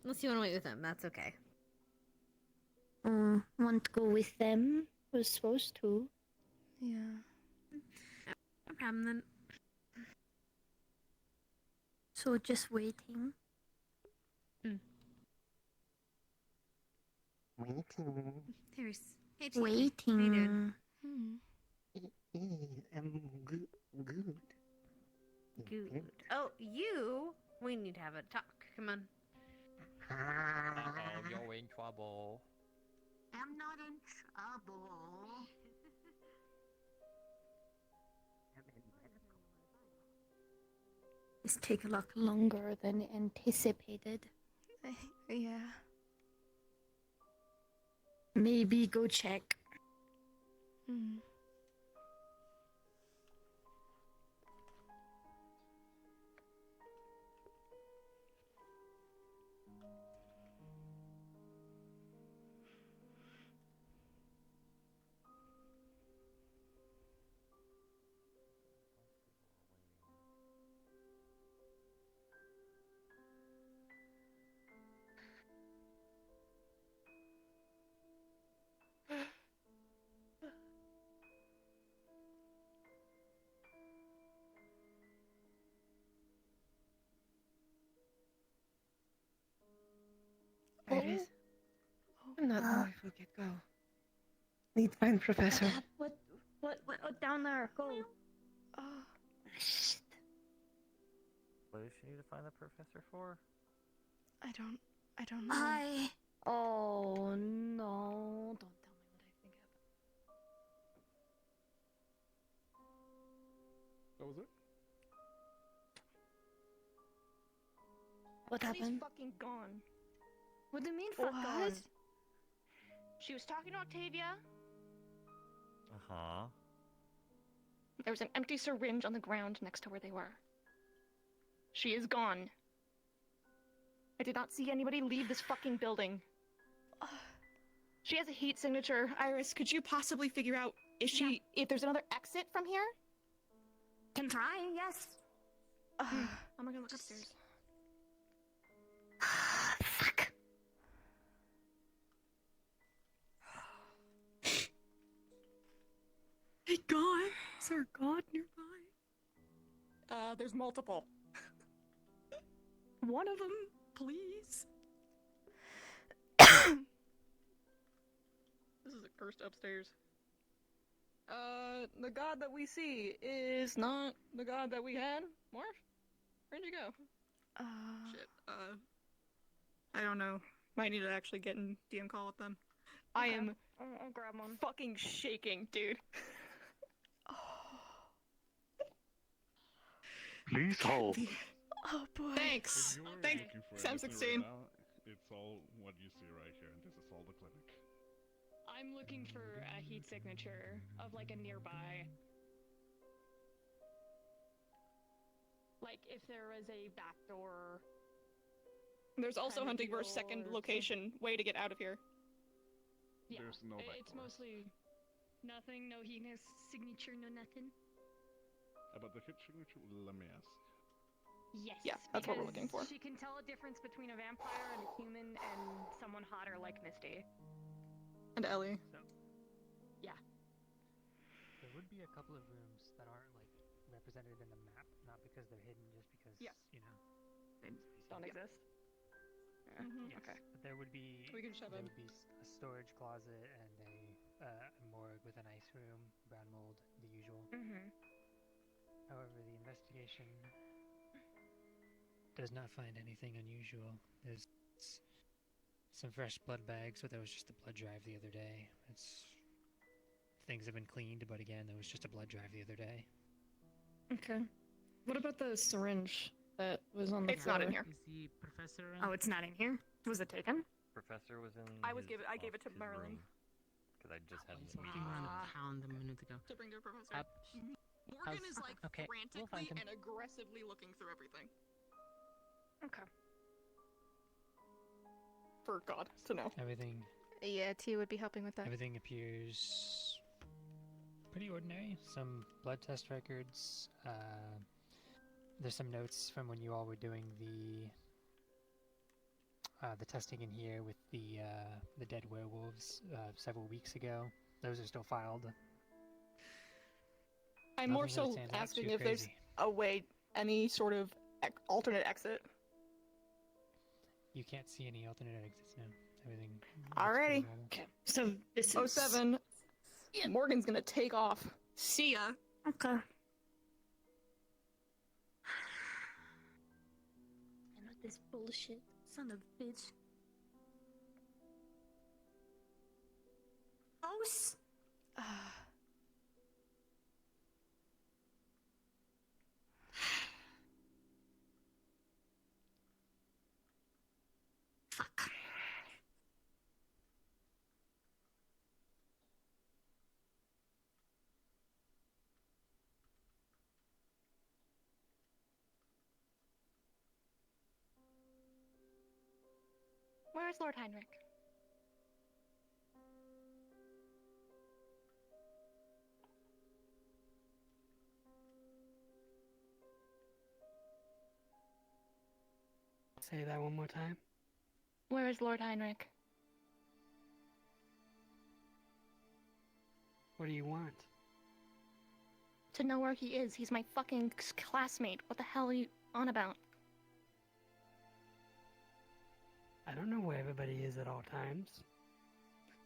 Speaker 16: Unless you want to wait with them, that's okay.
Speaker 6: Want to go with them? Was supposed to.
Speaker 1: Yeah.
Speaker 16: No problem then.
Speaker 6: So just waiting.
Speaker 4: Waiting.
Speaker 16: There's hey, Tia. How you doing?
Speaker 4: I'm good. Good.
Speaker 16: Good. Oh, we need to have a talk. Come on.
Speaker 4: Uh-oh,
Speaker 22: you're in trouble.
Speaker 4: I'm not in trouble.
Speaker 6: This take a lot longer than anticipated.
Speaker 1: Yeah.
Speaker 6: Maybe go check.
Speaker 20: Right. I'm not knowing if we could go. Need to find Professor.
Speaker 6: What down there? Go.
Speaker 22: What does she need to find the professor for?
Speaker 1: I don't know.
Speaker 6: Oh no! Don't tell me what I think happened.
Speaker 10: What was it?
Speaker 6: What happened?
Speaker 18: She's fucking gone.
Speaker 6: What do you mean
Speaker 18: What?
Speaker 6: gone?
Speaker 18: She was talking to Octavia.
Speaker 22: Uh-huh.
Speaker 18: There was an empty syringe on the ground next to where they were. She is gone. I did not see anybody leave this fucking building. She has a heat signature. Iris, could you possibly figure out if there's another exit from here?
Speaker 6: Can try, yes.
Speaker 18: I'm gonna look upstairs.
Speaker 6: Fuck. Hey God, is there a God nearby?
Speaker 18: There's multiple.
Speaker 9: One of them, please. This is a cursed upstairs. The god that we see is not the god that we had. Morph? Where'd you go? Shit, I don't know. Might need to actually get in DM call with them. I am
Speaker 5: I'll grab one.
Speaker 9: fucking shaking, dude.
Speaker 12: Please hold.
Speaker 1: Oh boy.
Speaker 9: Thanks.
Speaker 19: If you were
Speaker 9: Thanks,
Speaker 19: looking for
Speaker 9: Sam
Speaker 19: anything
Speaker 9: 16.
Speaker 19: right now, it's all what you see right here, and this is all the clinic.
Speaker 9: I'm looking for a heat signature of like a nearby. Like if there was a back door. There's also
Speaker 5: Kind of
Speaker 9: hunting for a second
Speaker 5: deal or
Speaker 9: location way to get out of here.
Speaker 5: Yeah,
Speaker 19: There's no back
Speaker 5: it's
Speaker 19: door.
Speaker 5: mostly nothing, no heatness signature, no nothing.
Speaker 19: About the hit signature, let me ask.
Speaker 5: Yes.
Speaker 9: Yeah, that's what we're
Speaker 5: because
Speaker 9: looking for.
Speaker 5: She can tell a difference between a vampire and a human and someone hotter like Misty.
Speaker 9: And Ellie.
Speaker 5: Yeah.
Speaker 15: There would be a couple of rooms that aren't like represented in the map, not because they're hidden, just because
Speaker 9: Yeah.
Speaker 15: you know
Speaker 9: They don't exist.
Speaker 15: Yes,
Speaker 9: Okay.
Speaker 15: but there would be
Speaker 9: We can shove
Speaker 15: there
Speaker 9: in.
Speaker 15: would be a storage closet and a morgue with an ice room, brown mold, the usual.
Speaker 5: Mm-hmm.
Speaker 15: However, the investigation does not find anything unusual. There's some fresh blood bags, but there was just a blood drive the other day. Things have been cleaned, but again, there was just a blood drive the other day.
Speaker 9: Okay. What about the syringe that was on the It's not in floor? here.
Speaker 23: Is the professor
Speaker 9: Oh, it's not in here? Was it taken?
Speaker 22: Professor was in.
Speaker 9: I gave it to Merlin.
Speaker 22: Because I just had
Speaker 23: He's walking around a pound a minute ago.
Speaker 9: To bring to a professor. Morgan is like
Speaker 23: okay, we'll find
Speaker 9: frantically
Speaker 23: him.
Speaker 9: and aggressively looking through everything.
Speaker 5: Okay.
Speaker 9: For God to know.
Speaker 15: Everything
Speaker 1: Yeah, Tia would be helping with that.
Speaker 15: Everything appears pretty ordinary. Some blood test records. There's some notes from when you all were doing the testing in here with the dead werewolves several weeks ago. Those are still filed.
Speaker 9: I'm more
Speaker 15: Nothing really
Speaker 9: so
Speaker 15: stands out
Speaker 9: asking
Speaker 15: too
Speaker 9: if there's
Speaker 15: crazy.
Speaker 9: a way, any sort of alternate exit.
Speaker 15: You can't see any alternate exits now. Everything. looks
Speaker 9: Alrighty.
Speaker 15: pretty normal.
Speaker 9: Okay. So this is 07. Morgan's gonna take off. See ya.
Speaker 6: Okay.
Speaker 18: And with this bullshit.
Speaker 6: Son of a bitch. House? Fuck.
Speaker 1: Where is Lord Heinrich?
Speaker 25: Say that one more time.
Speaker 1: Where is Lord Heinrich?
Speaker 25: What do you want?
Speaker 1: To know where he is. He's my fucking classmate. What the hell are you on about?
Speaker 25: I don't know where everybody is at all times.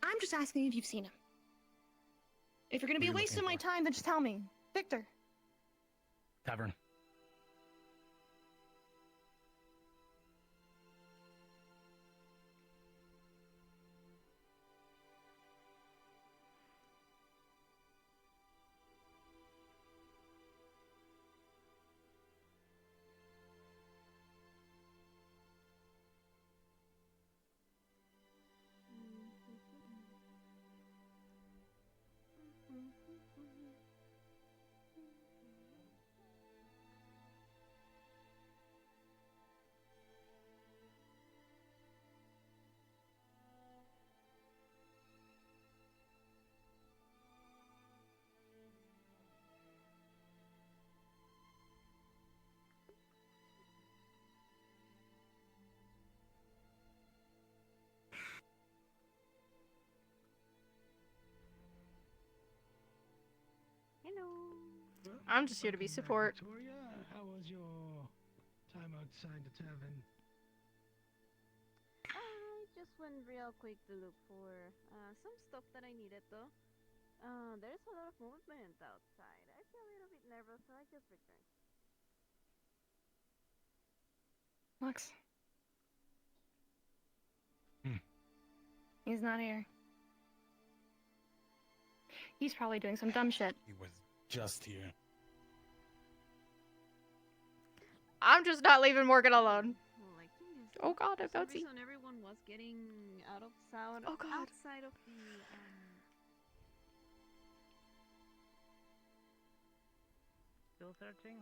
Speaker 1: I'm just asking if you've seen him. If you're gonna
Speaker 25: What
Speaker 1: be
Speaker 25: are you
Speaker 1: wasting my
Speaker 25: looking
Speaker 1: time, then just tell me. Victor.
Speaker 25: Tavern.
Speaker 1: I'm just here to be support.
Speaker 26: Victoria, how was your time out
Speaker 25: outside the tavern?
Speaker 21: I just went real quick to look for some stuff that I needed though. There's a lot of movement outside. I feel a little bit nervous, so I just returned.
Speaker 18: Lux. He's not here. He's probably doing some dumb shit.
Speaker 2: He was just here.
Speaker 1: I'm just not leaving Morgan alone.
Speaker 21: Well, I think it's
Speaker 1: Oh god, I'm
Speaker 21: for some
Speaker 1: bouncy.
Speaker 21: reason everyone was getting out of sound
Speaker 1: Oh, God.
Speaker 21: outside of the
Speaker 23: Still searching?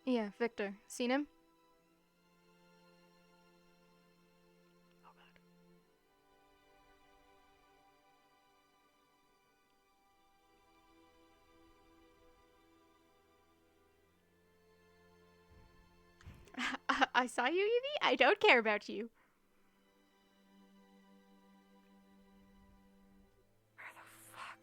Speaker 1: Yeah, Victor. Seen him? I saw you, Evie. I don't care about you.
Speaker 2: Where the fuck?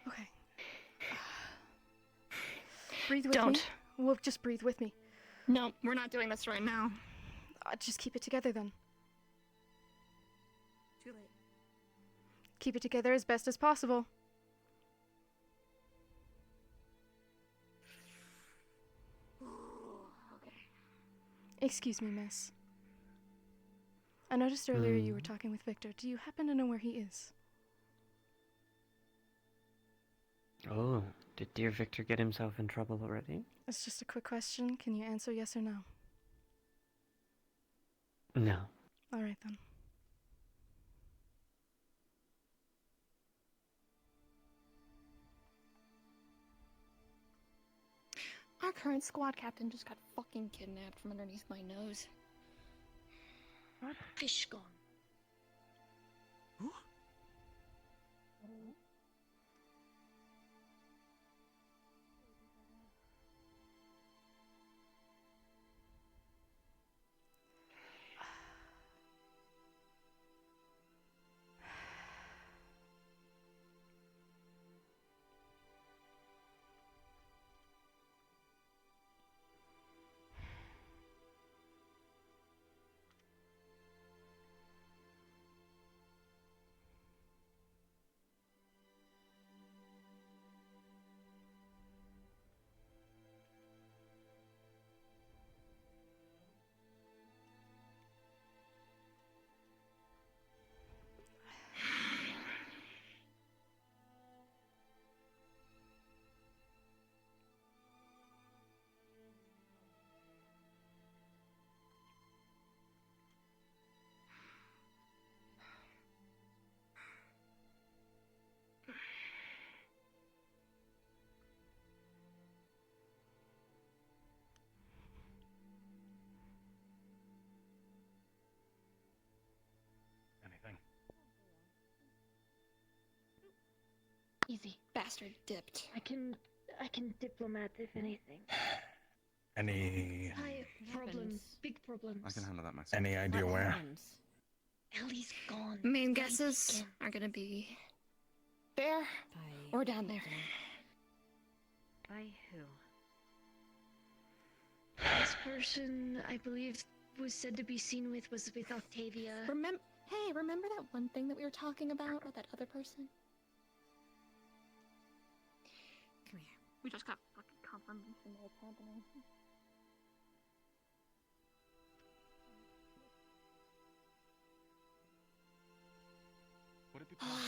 Speaker 1: Okay. Breathe with
Speaker 18: Don't.
Speaker 1: me. Well, just breathe with me.
Speaker 18: No, we're not doing this right now.
Speaker 1: Just keep it together then.
Speaker 11: Too late.
Speaker 1: Keep it together as best as possible.
Speaker 18: Okay.
Speaker 1: Excuse me, miss. I noticed earlier you were talking with Victor. Do you happen to know where he is?
Speaker 8: Oh, did dear Victor get himself in trouble already?
Speaker 1: It's just a quick question. Can you answer yes or no?
Speaker 8: No.
Speaker 1: Alright then.
Speaker 18: Our current squad captain just got fucking kidnapped from underneath my nose. What? Fish gone.
Speaker 2: Anything?
Speaker 18: Easy. Bastard dipped.
Speaker 14: I can diplomat if anything.
Speaker 2: Any
Speaker 14: Problems. Big problems.
Speaker 3: I can handle that myself.
Speaker 2: any idea where?
Speaker 14: Ellie's gone.
Speaker 18: Main guesses are gonna be there or down there.
Speaker 16: By who?
Speaker 14: This person, I believe, was said to be seen with was with Octavia.
Speaker 18: Remember that one thing that we were talking about with that other person?
Speaker 11: Come here.
Speaker 18: We just got fucking confirmation that it's happening.
Speaker 3: Would it be possible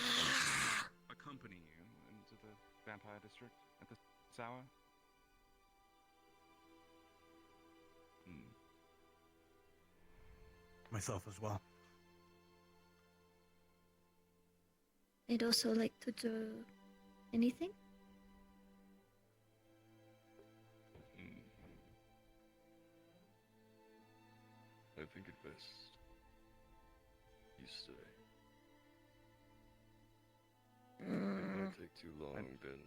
Speaker 3: to accompany you into the vampire district at this hour?
Speaker 2: Myself as well.
Speaker 14: I'd also like to do anything.
Speaker 24: I think it best you stay. If it might take too long, then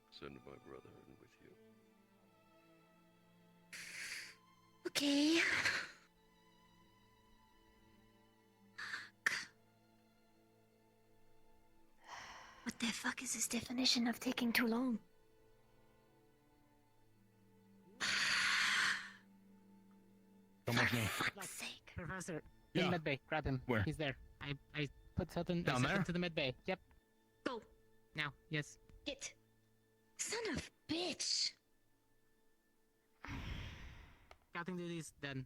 Speaker 24: send my brother in with you.
Speaker 14: Okay.
Speaker 6: the fuck is this definition of taking too long?
Speaker 2: Come with me.
Speaker 6: Fuck's sake.
Speaker 25: Professor,
Speaker 2: Yeah.
Speaker 25: in the medbay. Grab him.
Speaker 2: Where?
Speaker 25: He's there. I put Hilton
Speaker 2: Down there?
Speaker 25: into the medbay. Yep.
Speaker 6: Go.
Speaker 25: Now, yes.
Speaker 6: Get. Son of bitch.
Speaker 25: Scouting duties done.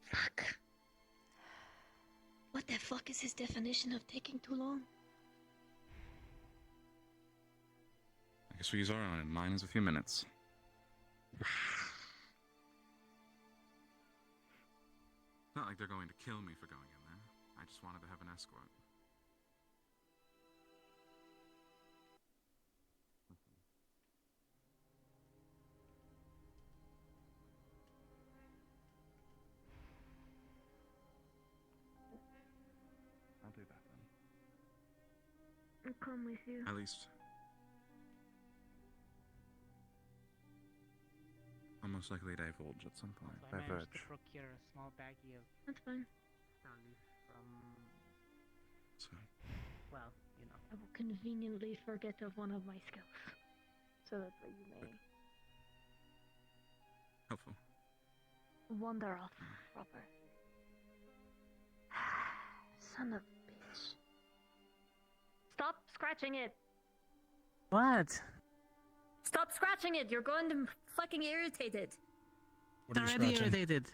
Speaker 6: Fuck. What the fuck is his definition of taking too long?
Speaker 3: I guess we use our own. Mine is a few minutes. Not like they're going to kill me for going in there. I just wanted to have an escort. I'll do that then.
Speaker 6: I'll come with you.
Speaker 3: At least. I'll most likely divulge at some point.
Speaker 25: So I managed to procure a small baggie of
Speaker 6: That's fine.
Speaker 25: star leaf from,
Speaker 3: So,
Speaker 25: well, you know.
Speaker 5: I will conveniently forget of one of my skills. So that way you may
Speaker 3: helpful.
Speaker 5: wander off proper.
Speaker 6: Son of a bitch.
Speaker 5: Stop scratching it!
Speaker 25: What?
Speaker 6: Stop scratching it! You're going to fucking irritate it.
Speaker 2: What are you
Speaker 25: Already
Speaker 2: scratching?
Speaker 25: irritated.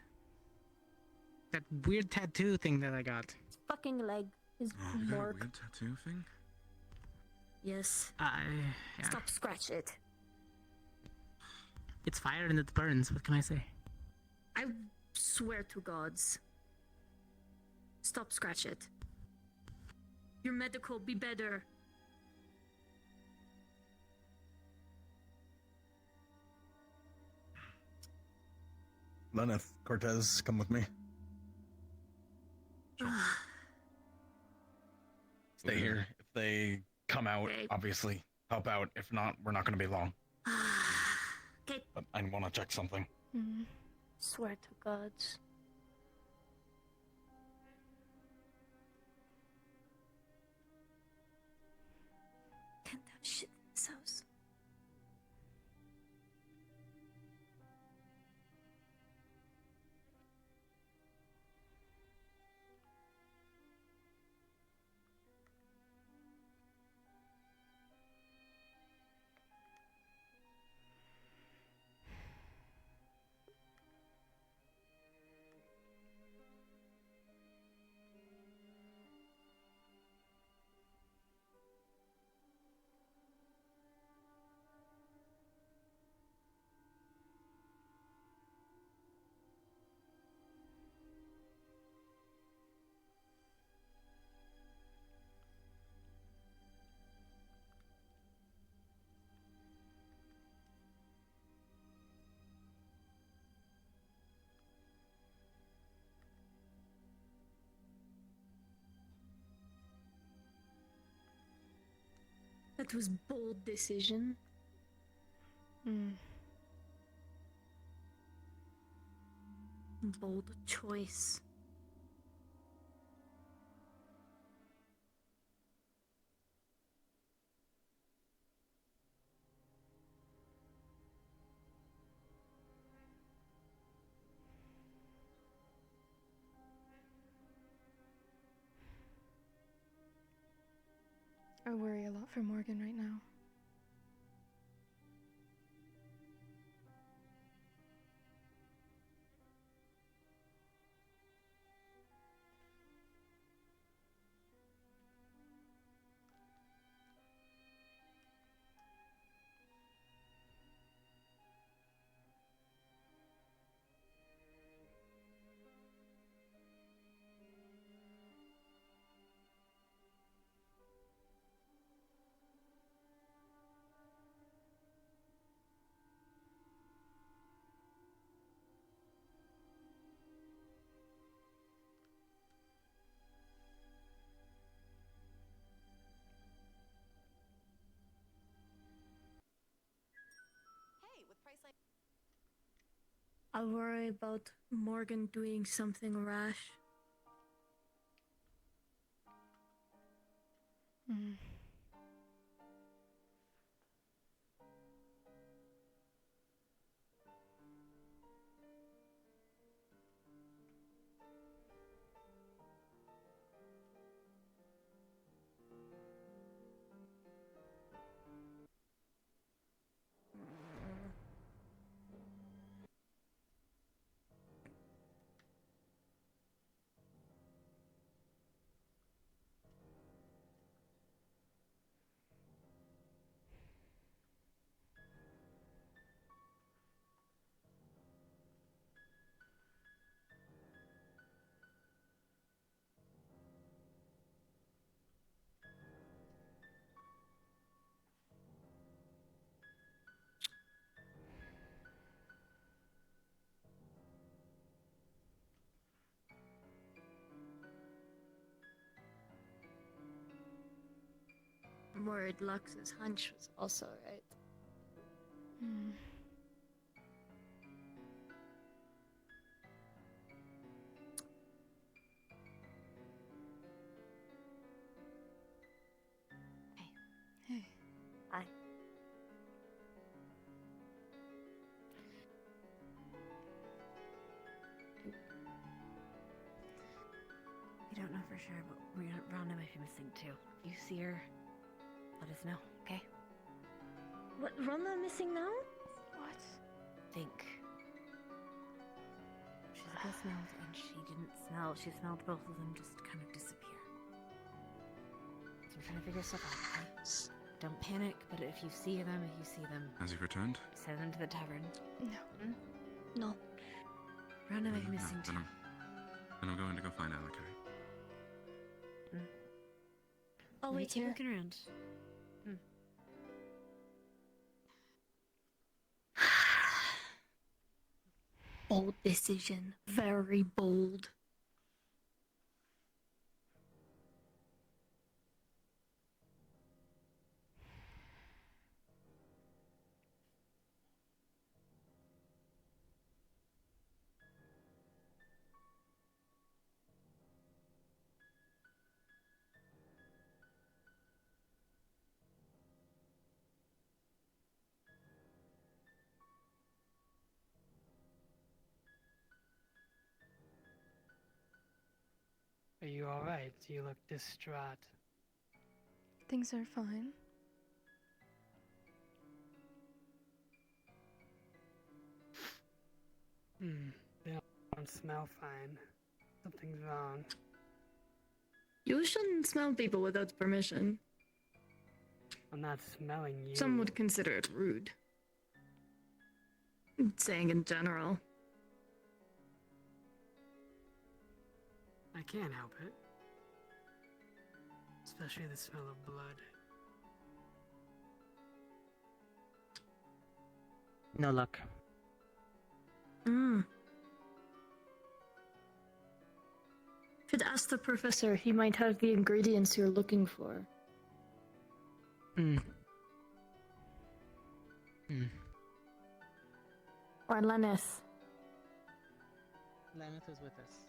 Speaker 25: That weird tattoo thing that I got.
Speaker 6: Fucking leg is
Speaker 3: Oh, you got a
Speaker 6: mark.
Speaker 3: weird tattoo thing?
Speaker 6: Yes.
Speaker 25: Yeah.
Speaker 6: Stop scratch it.
Speaker 25: It's fire and it burns. What can I say?
Speaker 6: I swear to gods. Stop scratch it. Your medical be better.
Speaker 2: Lenneth, Cortez, come with me. Stay here. If they come out,
Speaker 6: Okay.
Speaker 2: obviously help out. If not, we're not going to be long.
Speaker 6: Okay.
Speaker 2: But I want to check something.
Speaker 6: Swear to gods. Can't have shit in this house. That was bold decision. Bold choice.
Speaker 1: I worry a lot for Morgan right now.
Speaker 6: I worry about Morgan doing something rash.
Speaker 1: Hmm.
Speaker 6: I'm worried Lux's hunch was also right.
Speaker 1: Hmm. Hey.
Speaker 6: Hi.
Speaker 4: We don't know for sure, but Rhonda might be missing too. If you see her, let us know, okay?
Speaker 6: What, Rhonda missing now?
Speaker 1: What?
Speaker 4: Think. She's a good smell, and she didn't smell. She smelled both of them just kind of disappear. So we're trying to figure stuff out, okay? Don't panic, but if you see them,
Speaker 3: Has he returned?
Speaker 4: send them to the tavern.
Speaker 1: No.
Speaker 6: No.
Speaker 4: Rhonda might be missing too.
Speaker 3: Then I'm going to go find Alec.
Speaker 6: I'll
Speaker 4: Maybe
Speaker 6: wait
Speaker 4: keep
Speaker 6: here.
Speaker 4: looking around.
Speaker 6: Bold decision. Very bold.
Speaker 25: Are you alright? You look distraught.
Speaker 1: Things are fine.
Speaker 25: They don't smell fine. Something's wrong.
Speaker 6: You shouldn't smell people without permission.
Speaker 25: I'm not smelling you.
Speaker 6: Some would consider it rude. I'm saying in general.
Speaker 25: I can't help it. Especially the smell of blood.
Speaker 7: No luck.
Speaker 6: Could ask the professor, he might have the ingredients you're looking for. Or Lennis.
Speaker 7: Lenneth is with us.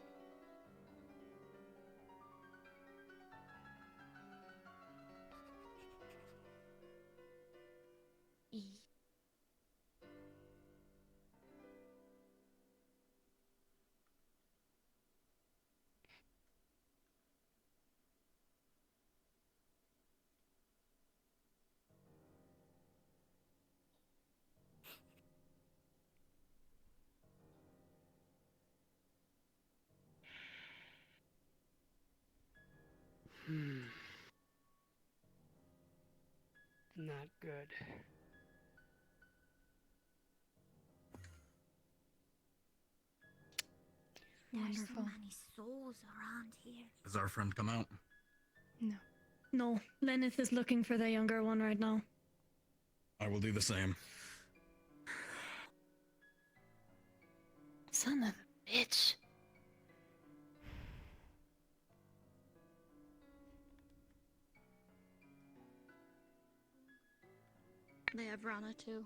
Speaker 25: Not good.
Speaker 6: There's
Speaker 1: Wonderful.
Speaker 6: so many souls around here.
Speaker 2: Does our friend come out?
Speaker 1: No.
Speaker 6: No, Lenneth is looking for the younger one right now.
Speaker 2: I will do the same.
Speaker 6: Son of a bitch. They have Rana too.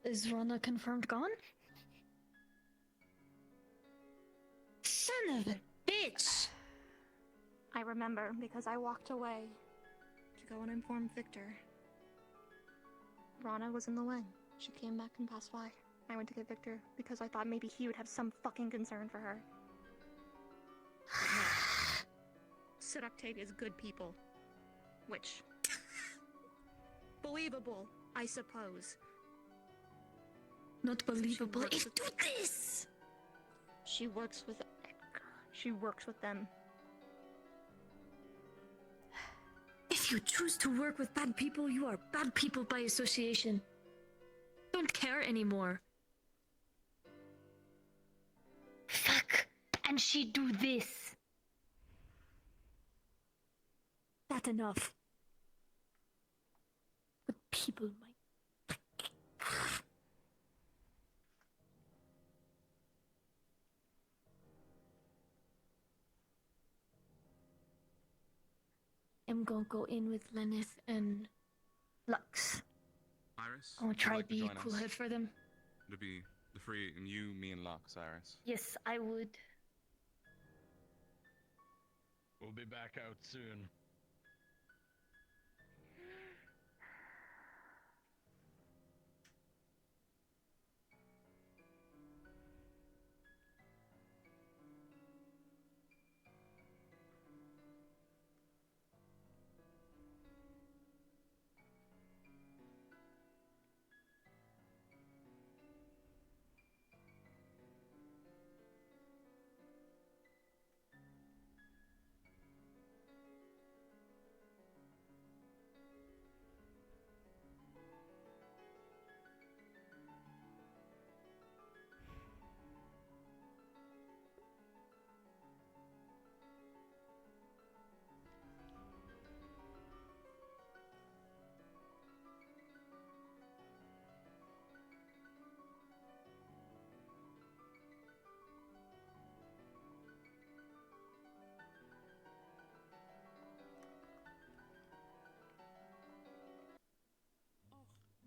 Speaker 14: is Rana confirmed gone?
Speaker 6: Son of a bitch!
Speaker 18: I remember because I walked away to go and inform Victor. Rana was in the way. She came back and passed by. I went to get Victor because I thought maybe he would have some fucking concern for her. But no. Seductate is good people. Which... believable, I suppose.
Speaker 6: Not believable. It's do this!
Speaker 18: She works with Edgar. She works with them.
Speaker 6: If you choose to work with bad people, you are bad people by association. Don't care anymore. Fuck. And she do this. Not enough. But people might. I'm gonna go in with Lenneth and Lux.
Speaker 3: Iris?
Speaker 14: I'll
Speaker 3: would you
Speaker 14: try
Speaker 3: like
Speaker 14: to be
Speaker 3: join
Speaker 14: cool
Speaker 3: us?
Speaker 14: head for them.
Speaker 3: To be the three, and you, me, and Lux, Iris.
Speaker 14: Yes, I would.
Speaker 2: We'll be back out soon.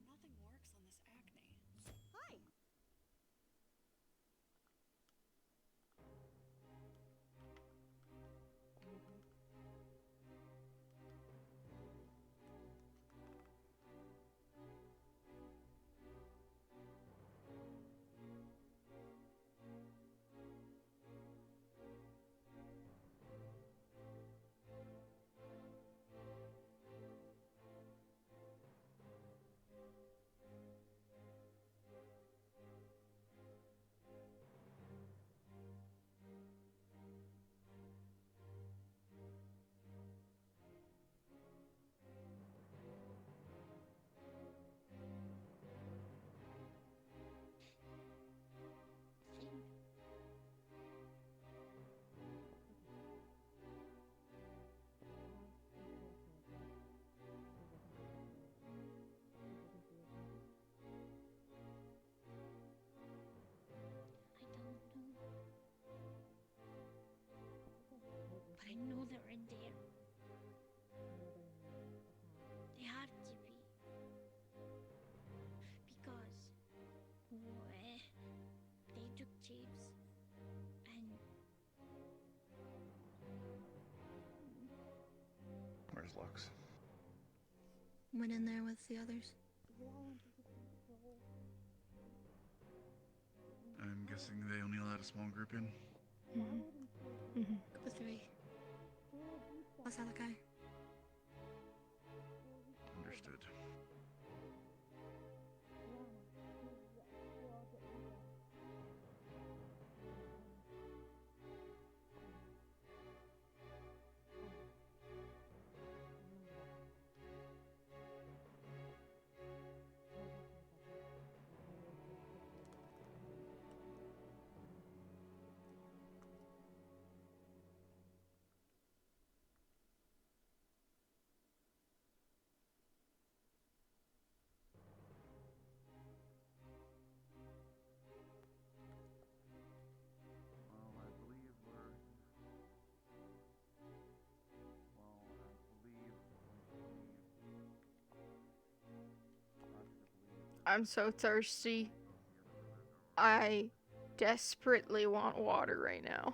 Speaker 10: Nothing works on this acne.
Speaker 18: Hi.
Speaker 6: But I know they're in there. They have to be. Because they took James and
Speaker 3: Where's Lux?
Speaker 18: Went in there with the others.
Speaker 2: I'm guessing they only allowed a small group in.
Speaker 18: The three. Plus that guy.
Speaker 2: Understood.
Speaker 1: I'm so thirsty. I desperately want water right now.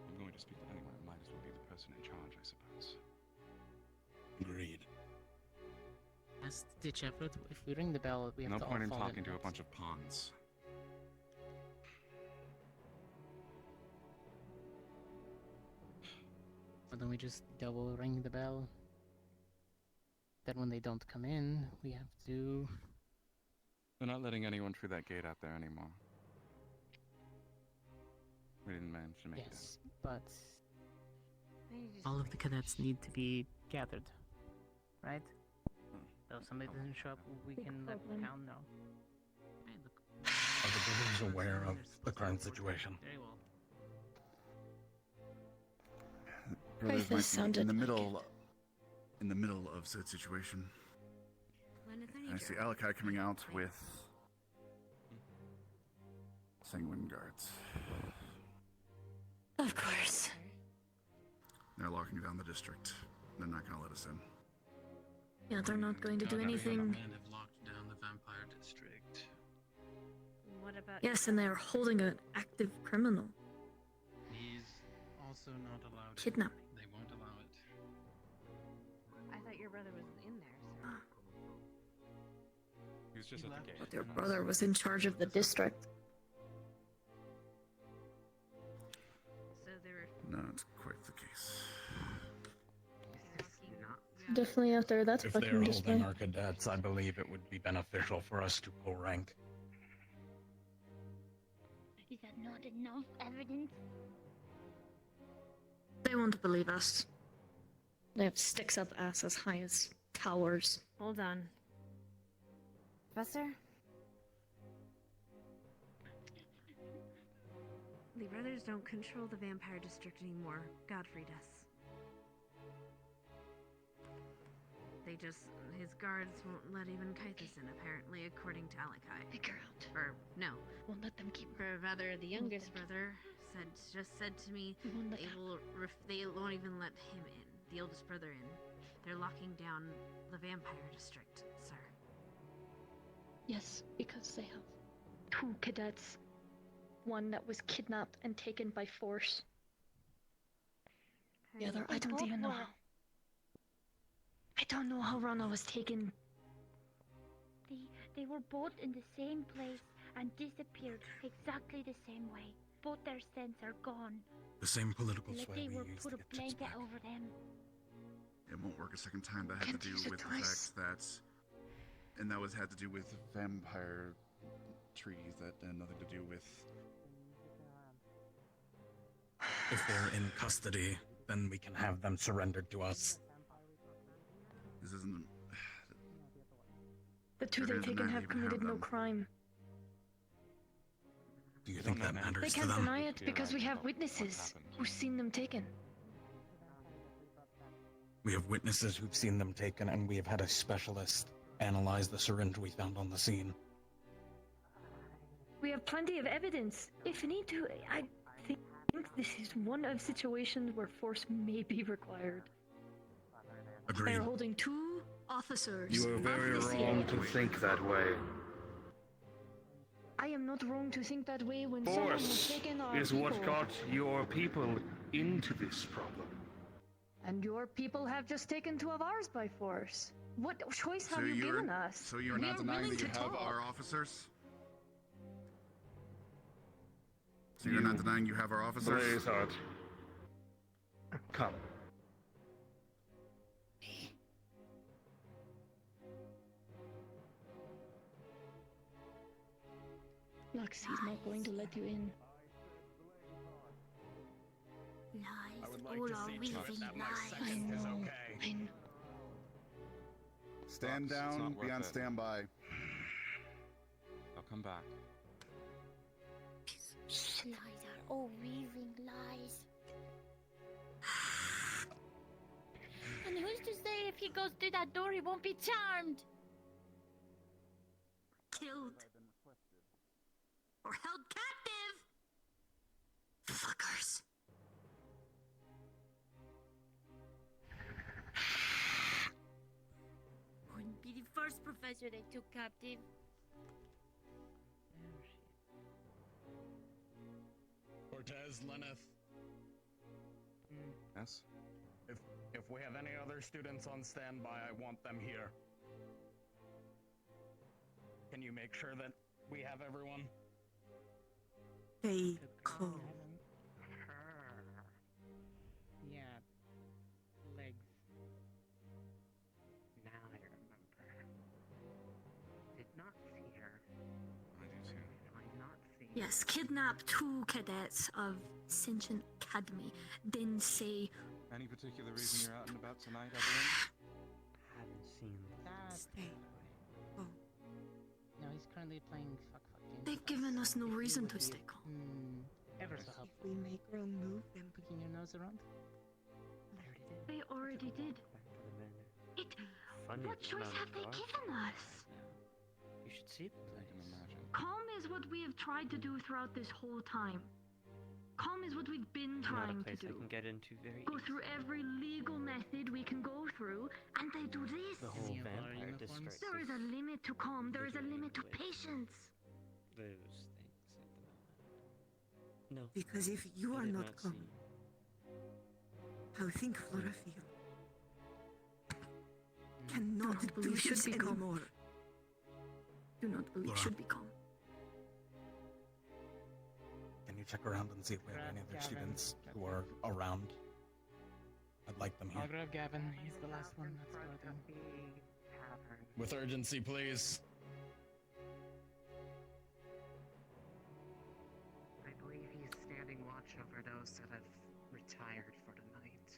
Speaker 3: I'm going to speak to anyone. I might as well be the person in charge, I suppose.
Speaker 2: Agreed.
Speaker 7: As the chef, if we ring the bell, we have
Speaker 3: No
Speaker 7: to all
Speaker 3: point in
Speaker 7: fall
Speaker 3: talking
Speaker 7: in
Speaker 3: to a
Speaker 7: place.
Speaker 3: bunch of pawns.
Speaker 7: Why don't we just double ring the bell? Then when they don't come in, we have to...
Speaker 3: They're not letting anyone through that gate out there anymore. We didn't manage to make it in.
Speaker 7: Yes, but... all of the cadets need to be gathered, right? So if somebody doesn't show up, we
Speaker 14: Big
Speaker 7: can let the
Speaker 14: problem.
Speaker 7: town know. Hey, look.
Speaker 22: Are the buildings aware of the current situation?
Speaker 7: Very well.
Speaker 2: Brothers
Speaker 6: This
Speaker 2: might be
Speaker 6: sounded
Speaker 2: in the
Speaker 6: like
Speaker 2: middle of said situation.
Speaker 16: Lenneth, I
Speaker 2: And I
Speaker 16: need
Speaker 2: see
Speaker 16: your
Speaker 2: Alakai coming out with Sanguine guards.
Speaker 6: Of course.
Speaker 2: They're locking down the district. They're not going to let us in.
Speaker 6: Yeah, they're not going to do anything.
Speaker 12: Men have locked down the vampire district.
Speaker 16: What about?
Speaker 6: Yes, and they're holding an active criminal.
Speaker 12: He's also not allowed.
Speaker 6: Kidnapping.
Speaker 12: They won't allow it.
Speaker 16: I thought your brother was in there, sir.
Speaker 3: He was just at the gate.
Speaker 6: But their brother was in charge of the district.
Speaker 16: So they were
Speaker 2: Not quite the case.
Speaker 14: Definitely after that's
Speaker 22: If they're
Speaker 14: fucking display.
Speaker 22: holding our cadets, I believe it would be beneficial for us to co-rank.
Speaker 13: Is that not enough evidence?
Speaker 6: They won't believe us. They have sticks up ass as high as towers.
Speaker 16: Hold on. Professor? The brothers don't control the vampire district anymore. God freed us. They just... his guards won't let even Kythus in, apparently, according to Alakai.
Speaker 13: Figure out.
Speaker 16: Or, no.
Speaker 13: Won't let them keep...
Speaker 16: Or rather, the youngest brother just said to me they won't even let him in, the oldest brother in. They're locking down the vampire district, sir.
Speaker 14: Yes, because they have 2 cadets. One that was kidnapped and taken by force. The other, I don't even know how. I don't know how Rana was taken.
Speaker 13: They were both in the same place and disappeared exactly the same way. Both their scents are gone.
Speaker 22: The same political
Speaker 13: Like
Speaker 22: sway
Speaker 13: they
Speaker 22: we
Speaker 13: were
Speaker 22: used
Speaker 13: put
Speaker 22: to
Speaker 13: a
Speaker 22: get chicks
Speaker 13: blanket
Speaker 22: back.
Speaker 13: over them.
Speaker 2: It won't work a second time. That had
Speaker 6: Can't
Speaker 2: to do
Speaker 6: use it
Speaker 2: with the
Speaker 6: twice.
Speaker 2: fact that, and that had to do with vampire treaties. That had nothing to do with.
Speaker 22: If they're in custody, then we can have them surrendered to us.
Speaker 2: This isn't.
Speaker 6: The 2
Speaker 2: They're
Speaker 6: they've
Speaker 2: gonna
Speaker 6: taken
Speaker 2: deny
Speaker 6: have
Speaker 2: we even have
Speaker 6: committed no
Speaker 2: them.
Speaker 6: crime.
Speaker 22: Do you think that
Speaker 14: They
Speaker 22: matters to
Speaker 14: can't
Speaker 22: them?
Speaker 14: deny it because we have witnesses who've seen them taken.
Speaker 22: We have witnesses who've seen them taken, and we have had a specialist analyze the syringe we found on the scene.
Speaker 14: We have plenty of evidence. If need to, I think this is one of situations where force may be required.
Speaker 2: Agreed.
Speaker 6: They're holding 2 officers.
Speaker 9: You are very
Speaker 6: of the
Speaker 9: wrong
Speaker 6: CIA.
Speaker 9: to think that way.
Speaker 14: I am not wrong to think that way when someone has
Speaker 9: Force
Speaker 14: taken our
Speaker 9: is
Speaker 14: people.
Speaker 9: what got your people into this problem.
Speaker 14: And your people have just taken 2 of ours by force. What choice have you given us?
Speaker 2: So you're
Speaker 14: We
Speaker 2: not
Speaker 14: are
Speaker 2: denying
Speaker 14: willing
Speaker 2: that you
Speaker 14: to
Speaker 2: have
Speaker 14: talk.
Speaker 2: our officers? So you're not denying you have our officers?
Speaker 9: Blazeheart. Come.
Speaker 14: Lux, he's not going to let you in.
Speaker 6: Lies.
Speaker 15: I would like
Speaker 6: All
Speaker 15: to
Speaker 6: are
Speaker 15: see to it
Speaker 6: weaving
Speaker 15: that my
Speaker 6: lies.
Speaker 15: second is okay.
Speaker 14: I know.
Speaker 2: Stand
Speaker 3: It's
Speaker 2: down,
Speaker 3: not
Speaker 2: be
Speaker 3: worth
Speaker 2: on
Speaker 3: it.
Speaker 2: standby.
Speaker 3: I'll come back.
Speaker 13: Lies are all weaving lies. And who's to say if he goes through that door he won't be charmed?
Speaker 6: Killed. Or held captive. Fuckers.
Speaker 13: Wouldn't be the first professor they took captive.
Speaker 15: Cortez, Lenneth,
Speaker 3: Yes?
Speaker 15: if we have any other students on standby, I want them here. Can you make sure that we have everyone?
Speaker 11: Stay calm.
Speaker 7: Yeah. Legs. Now I remember. Did not see her.
Speaker 3: I do too.
Speaker 7: I not see
Speaker 6: Yes, kidnap 2 cadets of Sentient Academy. Then say,
Speaker 3: Any particular reason you're out and about tonight, Evelyn?
Speaker 7: Haven't seen that.
Speaker 11: Stay. Oh.
Speaker 7: No, he's currently playing fuck games.
Speaker 6: they've given us no
Speaker 7: If you
Speaker 6: reason
Speaker 7: would
Speaker 6: to
Speaker 7: be,
Speaker 6: stay calm.
Speaker 7: Ever so
Speaker 11: If
Speaker 7: helpful.
Speaker 11: we make her move, then
Speaker 7: Picking your nose around? I already did.
Speaker 6: They already did.
Speaker 8: Back to the manor.
Speaker 6: It.
Speaker 8: Funny
Speaker 6: What
Speaker 8: the
Speaker 6: choice
Speaker 8: amount
Speaker 6: have
Speaker 8: of
Speaker 6: they
Speaker 8: guards
Speaker 6: given
Speaker 8: there
Speaker 6: us?
Speaker 8: is now. You should see the
Speaker 3: I can
Speaker 8: place.
Speaker 3: imagine.
Speaker 6: Calm is what we have tried to do throughout this whole time. Calm is what we've been
Speaker 8: Not a
Speaker 6: trying to
Speaker 8: place I
Speaker 6: do.
Speaker 8: can get into very
Speaker 6: Go
Speaker 8: easily.
Speaker 6: through every legal method we can go through, and they do this.
Speaker 8: The whole
Speaker 7: Any of our
Speaker 8: vampire
Speaker 7: uniforms?
Speaker 8: district
Speaker 6: There is a limit to calm. There is a
Speaker 8: literally
Speaker 6: limit to
Speaker 8: with
Speaker 6: patience.
Speaker 8: those things at the moment. No.
Speaker 11: because if you
Speaker 8: I
Speaker 11: are
Speaker 8: did
Speaker 11: not
Speaker 8: not
Speaker 11: calm,
Speaker 8: see.
Speaker 11: how think Flora feel?
Speaker 6: Do
Speaker 11: Cannot
Speaker 6: not
Speaker 11: do
Speaker 6: believe should
Speaker 11: this
Speaker 6: be calm.
Speaker 11: anymore.
Speaker 6: Do not believe
Speaker 15: Laura.
Speaker 6: should be calm.
Speaker 15: Can you check around and see if we have any other
Speaker 7: Gavin.
Speaker 15: students who are around? I'd like them
Speaker 7: I'll
Speaker 15: here.
Speaker 7: grab Gavin. He's the last one that's guarding.
Speaker 15: With urgency, please.
Speaker 7: I believe he's standing watch over those that have retired for the night.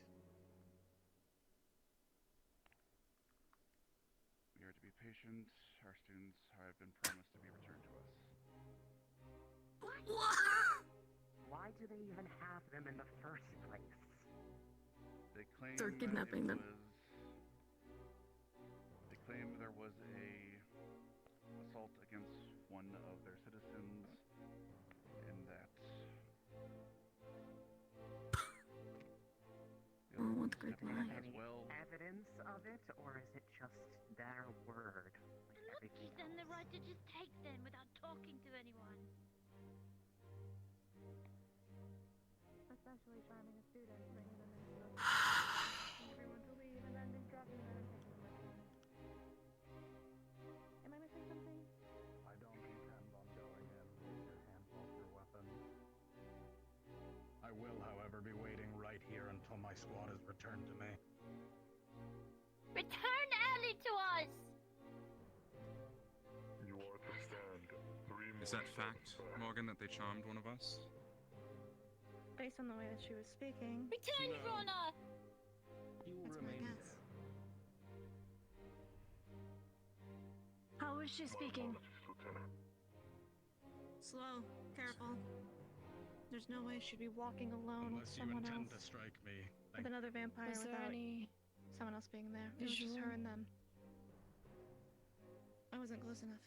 Speaker 2: We are to be patient. Our students have been promised to be returned to us.
Speaker 7: Why do they even have them in the first place?
Speaker 2: They claim
Speaker 6: They're kidnapping them.
Speaker 2: They claim there was a assault against one of their citizens, and that. the
Speaker 6: Oh,
Speaker 2: other
Speaker 6: what
Speaker 2: ones
Speaker 6: great
Speaker 2: have
Speaker 6: lie.
Speaker 2: as well.
Speaker 7: Evidence of it, or is it just their word? Like
Speaker 13: Look,
Speaker 7: everything
Speaker 13: gives them the
Speaker 7: else?
Speaker 13: right to just take them without talking to anyone. Especially charming a student, bringing them into a everyone to leave and then just dropping them and taking them with them. Am I missing something?
Speaker 15: I don't intend on going in. Take your hands off your weapon. I will, however, be waiting right here until my squad is returned to me.
Speaker 13: Return Ellie to us!
Speaker 24: You are to stand 3 more
Speaker 3: Is that
Speaker 24: steps
Speaker 3: fact,
Speaker 24: back.
Speaker 3: Morgan, that they charmed one of us?
Speaker 21: Based on the way that she was speaking.
Speaker 13: Return, Rona!
Speaker 15: You
Speaker 21: That's my
Speaker 15: remain
Speaker 21: guess.
Speaker 6: How is she speaking?
Speaker 5: Slow, careful. There's no way she'd be walking alone with
Speaker 15: unless you
Speaker 5: someone
Speaker 15: intend
Speaker 5: else.
Speaker 15: to strike me.
Speaker 5: With another vampire
Speaker 14: Was there
Speaker 5: without
Speaker 14: any
Speaker 5: someone else being there. It was just
Speaker 14: visual?
Speaker 5: her and them. I wasn't close enough.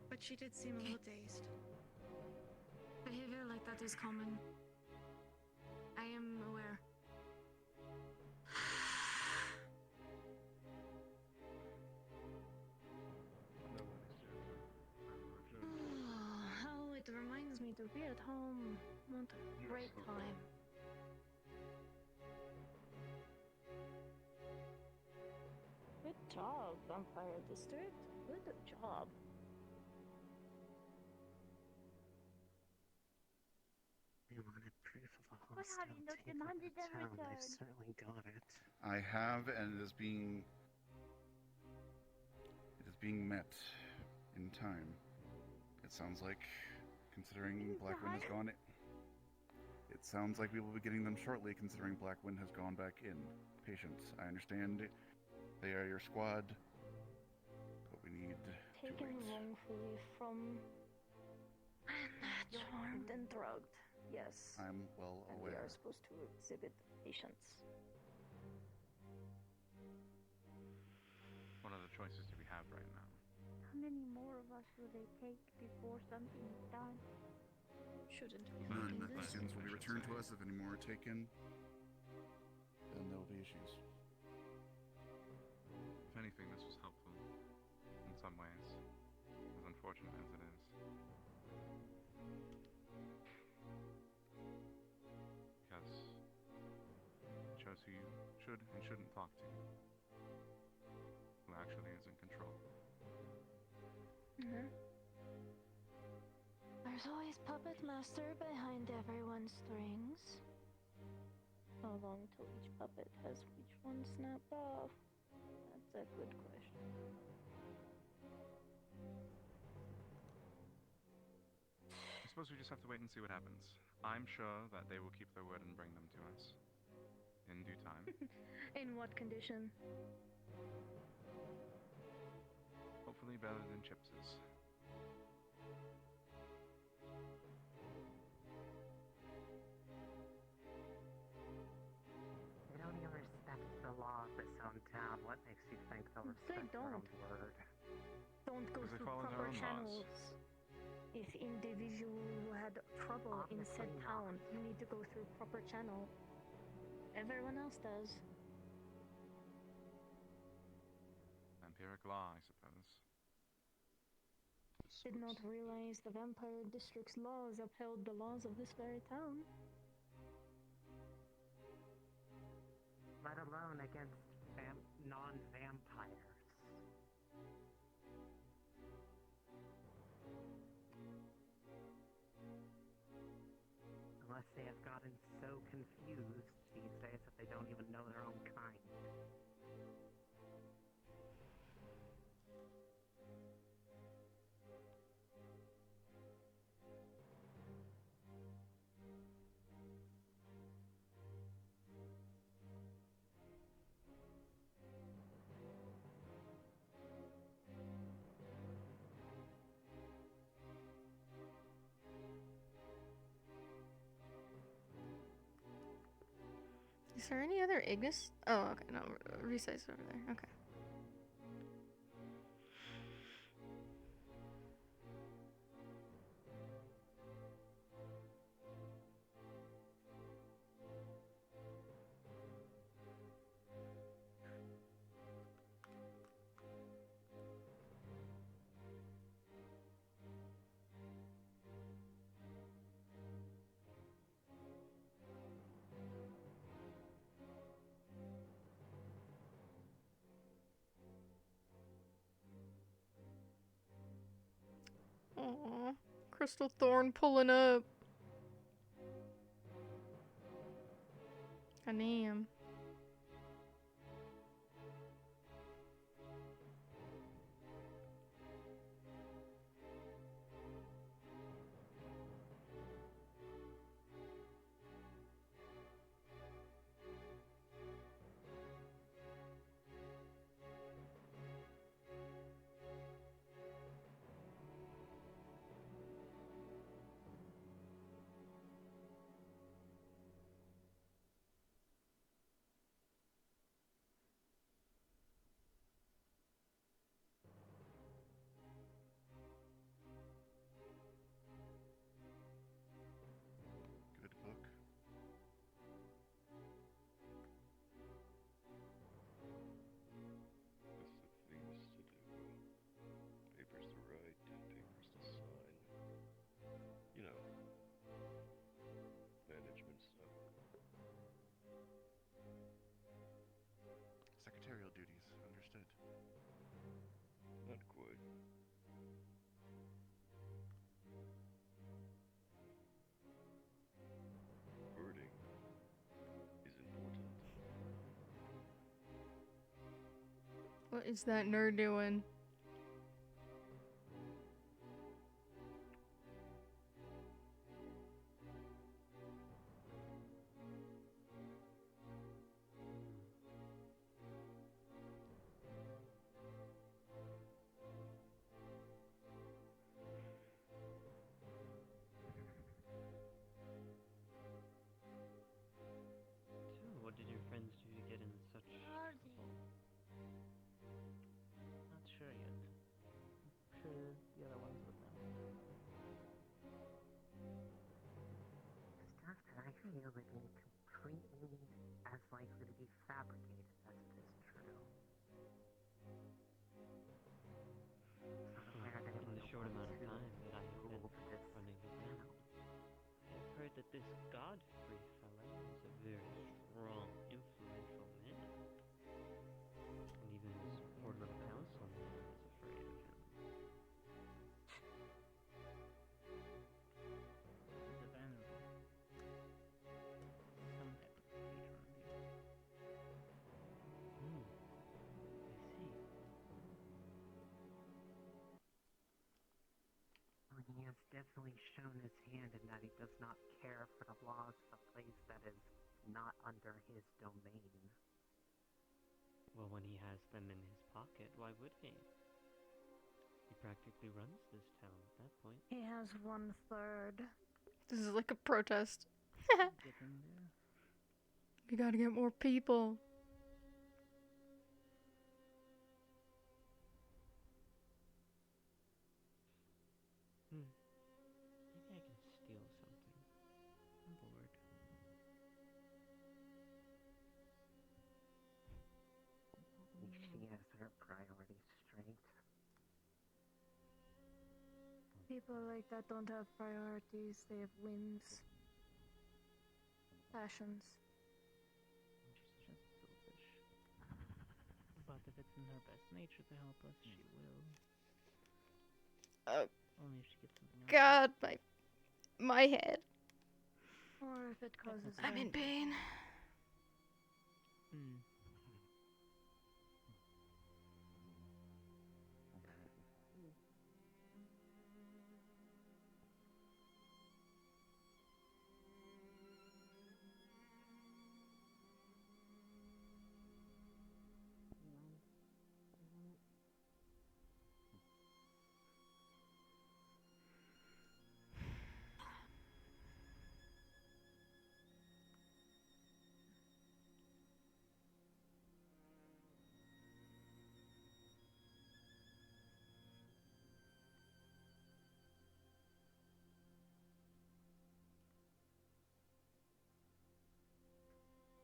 Speaker 5: But she did seem a little dazed.
Speaker 6: Behavior like that is common. I am aware.
Speaker 14: be at home. Want a great time. Good job, Vampire District. Good job.
Speaker 7: They wanted proof of a
Speaker 13: Why
Speaker 7: hostile
Speaker 13: have you not
Speaker 7: takeover of
Speaker 13: demanded
Speaker 7: the
Speaker 13: them
Speaker 7: town.
Speaker 13: return?
Speaker 7: They've certainly got it.
Speaker 2: I have, and it is being met in time. It sounds like, considering Blackwind has gone, it sounds like we will be getting them shortly, considering Blackwind has gone back in. Patience, I understand they are your squad, but we need to
Speaker 14: Taken
Speaker 2: wait.
Speaker 14: wrongfully from charmed and drugged. Yes.
Speaker 2: I'm well
Speaker 14: And we
Speaker 2: aware.
Speaker 14: are supposed to exhibit patience.
Speaker 3: What other choices do we have right now?
Speaker 13: How many more of us will they take before something is done?
Speaker 14: Shouldn't be
Speaker 2: None.
Speaker 14: hard in this.
Speaker 2: Questions will be returned to us. If any more are taken, then there will be issues.
Speaker 3: If anything, this was helpful in some ways, as unfortunate as it is. Because it shows who you should and shouldn't talk to, who actually is in control.
Speaker 14: There's always Puppet Master behind everyone's strings. How long till each puppet has each one snapped off? That's a good question.
Speaker 3: I suppose we just have to wait and see what happens. I'm sure that they will keep their word and bring them to us in due time.
Speaker 14: In what condition?
Speaker 3: Hopefully better than Chips's.
Speaker 7: They don't even respect the law of this own town. What makes you think they'll respect their own word?
Speaker 14: Don't go
Speaker 3: Because they
Speaker 14: through
Speaker 3: follow their
Speaker 14: proper
Speaker 3: own
Speaker 14: channels.
Speaker 3: laws.
Speaker 14: If individual had trouble in said
Speaker 7: Obviously
Speaker 14: town, you need to go through proper channel. Everyone else does.
Speaker 3: Vampiric law, I suppose.
Speaker 14: Did not realize the Vampire District's laws upheld the laws of this very town.
Speaker 7: Let alone against non-vampires. Unless they have gotten so confused these days that they don't even know their own kind.
Speaker 1: Is there any other Ignis? Oh, okay, no, Resite's over there. Okay. Aww, Crystal Thorn pulling up. I am. is that nerd doing?
Speaker 8: So, what did your friends do to get in such trouble?
Speaker 7: Not sure yet. I'm sure the other ones would know.
Speaker 4: Stuff that I feel would be completely as likely to be fabricated as it is true.
Speaker 8: In the short amount of time that I have been running the town, I've heard that this Godfrey fella is a very strong, influential man. And even his poor little councilman is afraid of him.
Speaker 7: This is apparently some type of creature on the earth.
Speaker 8: I see.
Speaker 4: Well, he has definitely shown his hand in that he does not care for the laws of a place that is not under his domain.
Speaker 8: Well, when he has them in his pocket, why would he? He practically runs this town at that point.
Speaker 14: He has 1/3.
Speaker 1: This is like a protest.
Speaker 7: Get in there.
Speaker 1: We gotta get more people.
Speaker 8: Maybe I can steal something. I'm bored.
Speaker 4: She has her priorities straight.
Speaker 14: People like that don't have priorities, they have whims. Passions.
Speaker 7: She's just selfish. But if it's in her best nature to help us, she will. Only if she gets something else.
Speaker 1: God, my head.
Speaker 14: Or if it causes
Speaker 1: I'm in pain.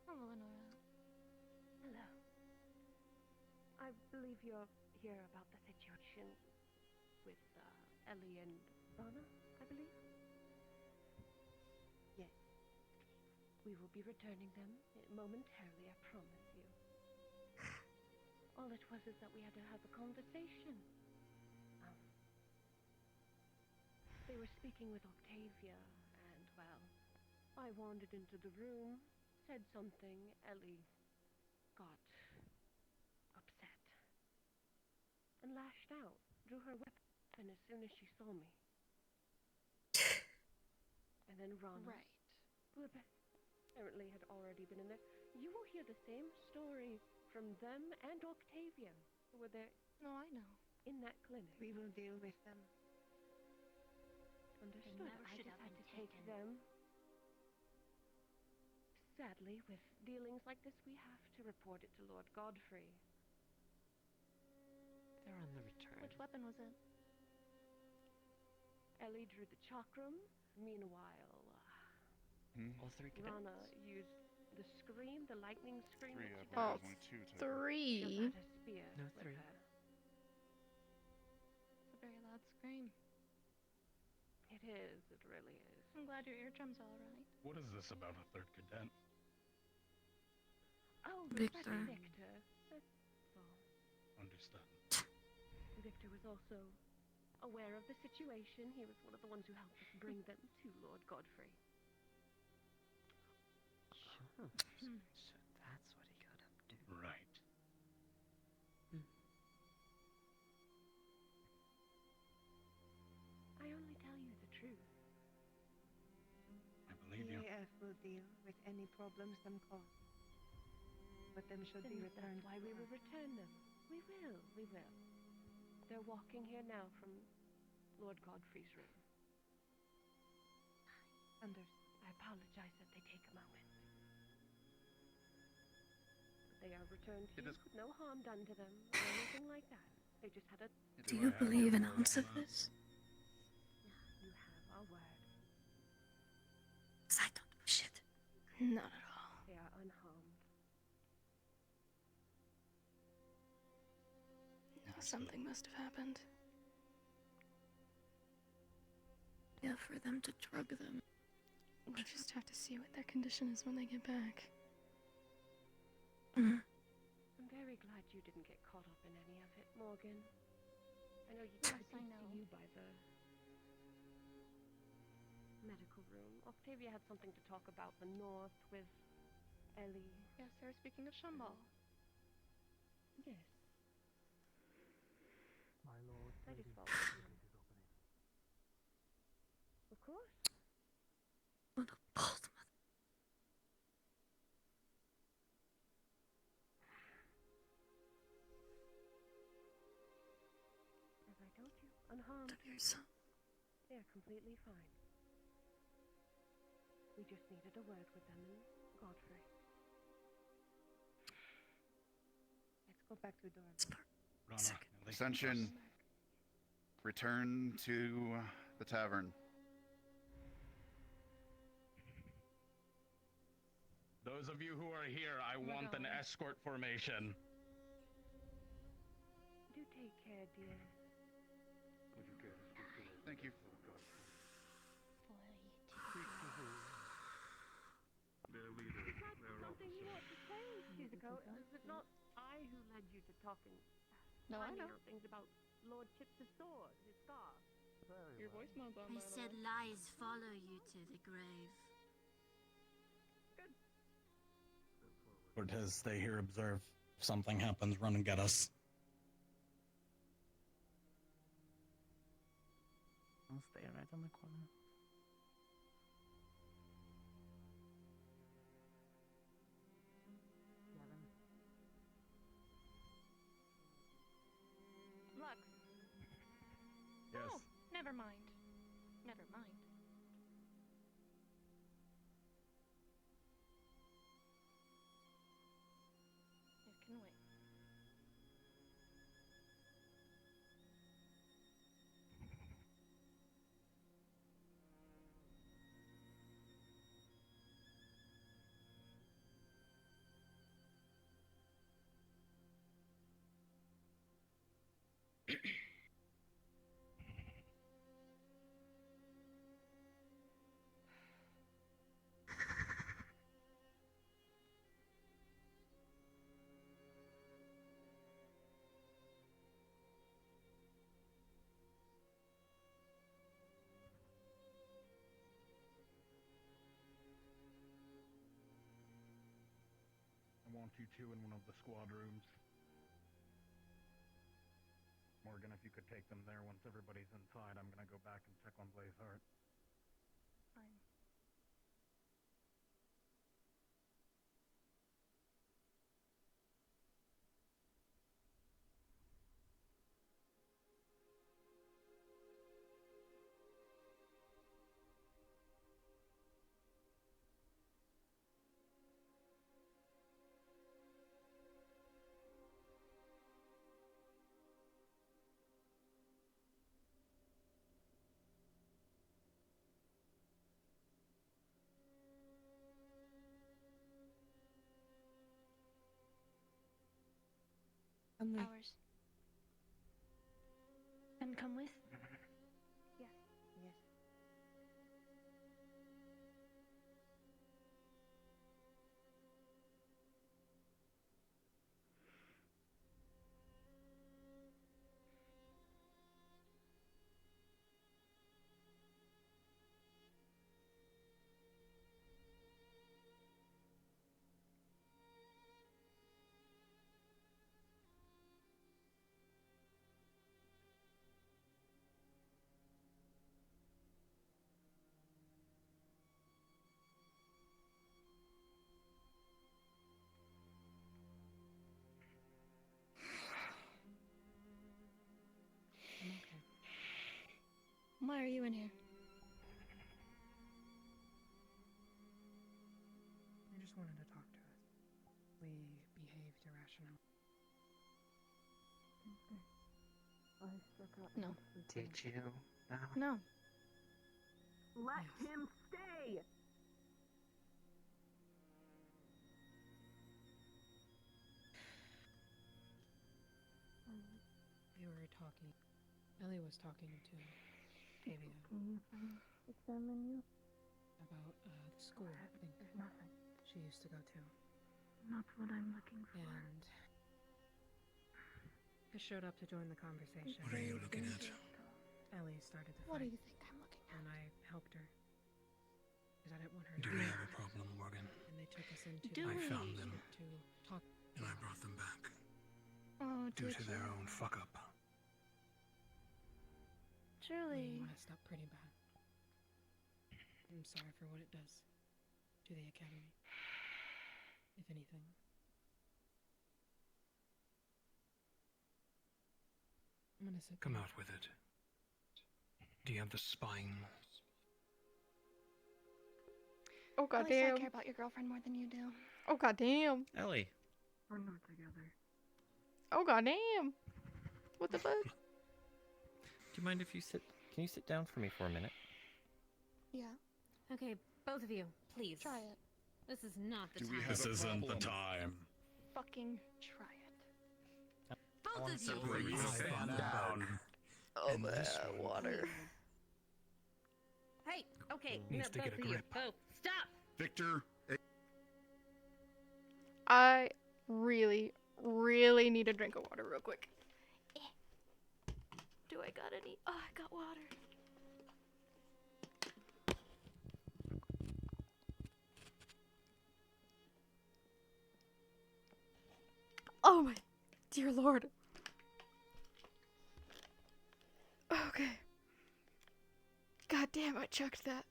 Speaker 18: Hello, Enora.
Speaker 17: Hello. I believe you're here about the situation with Ellie and Rana, I believe? Yes. We will be returning them momentarily, I promise you. All it was is that we had to have a conversation. They were speaking with Octavia, and, well, I wandered into the room, said something. Ellie got upset and lashed out, drew her weapon as soon as she saw me. And then Rana, who apparently had already been in there. You will hear the same story from them and Octavia, who were there.
Speaker 18: No, I know.
Speaker 17: In that clinic.
Speaker 11: We will deal with them.
Speaker 17: Understood.
Speaker 13: never
Speaker 17: I
Speaker 13: should
Speaker 17: just
Speaker 13: have
Speaker 17: had
Speaker 13: been
Speaker 17: to take
Speaker 13: taken.
Speaker 17: them. Sadly, with dealings like this, we have to report it to Lord Godfrey.
Speaker 8: They're on the return.
Speaker 18: Which weapon was it?
Speaker 17: Ellie drew the chakram. Meanwhile,
Speaker 8: All three cadets?
Speaker 17: Rana used the scream, the lightning scream.
Speaker 2: Three,
Speaker 17: that she
Speaker 2: I believe.
Speaker 17: does.
Speaker 2: There's only two total.
Speaker 1: Three.
Speaker 17: She'll add a spear
Speaker 8: No,
Speaker 17: with
Speaker 8: three.
Speaker 17: her.
Speaker 18: It's a very loud scream.
Speaker 17: It is. It really is.
Speaker 18: I'm glad your eardrums are alright.
Speaker 15: What is this about a third cadet?
Speaker 17: Oh,
Speaker 6: Victor.
Speaker 17: that's Victor. That's all.
Speaker 15: Understood.
Speaker 17: Victor was also aware of the situation. He was one of the ones who helped us bring them to Lord Godfrey.
Speaker 8: So that's what he got up to.
Speaker 15: Right.
Speaker 11: staff will deal with any problems them cause. But them should be returned.
Speaker 17: That's why we will return them. We will, we will. They're walking here now from Lord Godfrey's room. I apologize that they take a moment. But they are returned to you with no harm done to them or anything like that. They just had a...
Speaker 6: Do you believe an ounce of this?
Speaker 17: You have our word.
Speaker 6: 'Cause I don't wish it.
Speaker 1: Not at all.
Speaker 17: They are unharmed.
Speaker 1: No, something must have happened.
Speaker 6: Yeah, for them to drug them.
Speaker 1: We'll just have to see what their condition is when they get back.
Speaker 6: Mm.
Speaker 17: I'm very glad you didn't get caught up in any of it, Morgan. I know you tried to see you by the medical room. Octavia had something to talk about the north with Ellie.
Speaker 5: Yes, they were speaking of Shambhala.
Speaker 17: Yes.
Speaker 22: My lord,
Speaker 17: I just
Speaker 22: lady,
Speaker 17: followed
Speaker 22: the
Speaker 17: you.
Speaker 22: gate is opening.
Speaker 17: Of course.
Speaker 6: What a bold mother.
Speaker 17: As I told you, unharmed.
Speaker 6: To yourself.
Speaker 17: They're completely fine. We just needed a word with them and Godfrey.
Speaker 11: Let's go back to dorm.
Speaker 2: Ascension, return to the tavern.
Speaker 15: Those of you who are here, I want an escort formation.
Speaker 17: Do take care, dear.
Speaker 9: Would you care to speak to us?
Speaker 2: Thank you.
Speaker 3: Their leader,
Speaker 17: Is that
Speaker 3: their
Speaker 17: something you
Speaker 3: officer.
Speaker 17: want to say, Shizuko? Is it not I who led you to talking,
Speaker 5: No, I
Speaker 17: finding
Speaker 5: know.
Speaker 17: out things about Lord Chips' sword, his scar?
Speaker 5: Your voicemail's on,
Speaker 10: I
Speaker 5: by the
Speaker 10: said
Speaker 5: way.
Speaker 10: lies follow you to the grave.
Speaker 15: Cortez, stay here, observe. If something happens, run and get us.
Speaker 7: I'll stay right on the corner.
Speaker 5: Lux.
Speaker 15: Yes.
Speaker 5: Oh, never mind. Never mind. It can wait.
Speaker 15: I want you two in one of the squad rooms. Morgan, if you could take them there once everybody's inside, I'm gonna go back and check on Blazeheart.
Speaker 5: Fine.
Speaker 11: Come with.
Speaker 5: Ours. And come with?
Speaker 17: Yes.
Speaker 11: Yes.
Speaker 18: Why are you in here?
Speaker 12: I just wanted to talk to us. We behaved irrationally.
Speaker 17: I struck up.
Speaker 18: No.
Speaker 4: Did you?
Speaker 18: No.
Speaker 17: Let him stay!
Speaker 12: We were talking. Ellie was talking to Tavia
Speaker 18: Examine you?
Speaker 12: about the school I think
Speaker 18: There's nothing.
Speaker 12: she used to go to.
Speaker 18: Not what I'm looking for.
Speaker 12: And I showed up to join the conversation.
Speaker 18: What are you looking at?
Speaker 12: Ellie started to
Speaker 18: What do
Speaker 12: fight,
Speaker 18: you think I'm looking at?
Speaker 12: and I helped her. Because I didn't want her to
Speaker 19: Do we have a problem, Morgan?
Speaker 12: And they took us into
Speaker 18: Do
Speaker 19: I
Speaker 18: we?
Speaker 19: found them,
Speaker 12: to talk.
Speaker 19: and I brought them back.
Speaker 18: Oh,
Speaker 19: Due
Speaker 18: did
Speaker 19: to their
Speaker 18: you?
Speaker 19: own fuck-up.
Speaker 18: Surely.
Speaker 12: We messed up pretty bad. I'm sorry for what it does to the academy. If anything. I'm gonna sit
Speaker 19: Come
Speaker 12: there.
Speaker 19: out with it. Do you have the spine?
Speaker 1: Oh
Speaker 18: At least I
Speaker 1: goddamn.
Speaker 18: care about your girlfriend more than you do.
Speaker 1: Oh goddamn.
Speaker 8: Ellie.
Speaker 12: We're not together.
Speaker 1: Oh goddamn. What the fuck?
Speaker 20: Do you mind if you sit? Can you sit down for me for a minute?
Speaker 18: Yeah.
Speaker 16: Okay, both of you, please.
Speaker 18: Try it.
Speaker 16: This is not the
Speaker 23: Do we
Speaker 16: time.
Speaker 23: have a problem?
Speaker 18: Fucking try it.
Speaker 16: Both of you.
Speaker 23: Please stand down.
Speaker 1: Oh man, water.
Speaker 16: Hey, okay,
Speaker 19: Needs
Speaker 16: no,
Speaker 19: to
Speaker 16: both
Speaker 19: get a
Speaker 16: of you,
Speaker 19: grip.
Speaker 16: both. Stop.
Speaker 23: Victor.
Speaker 1: I really, really need a drink of water real quick. Do I got any? Oh, I got water. Oh my dear lord. Okay. God damn, I chucked that.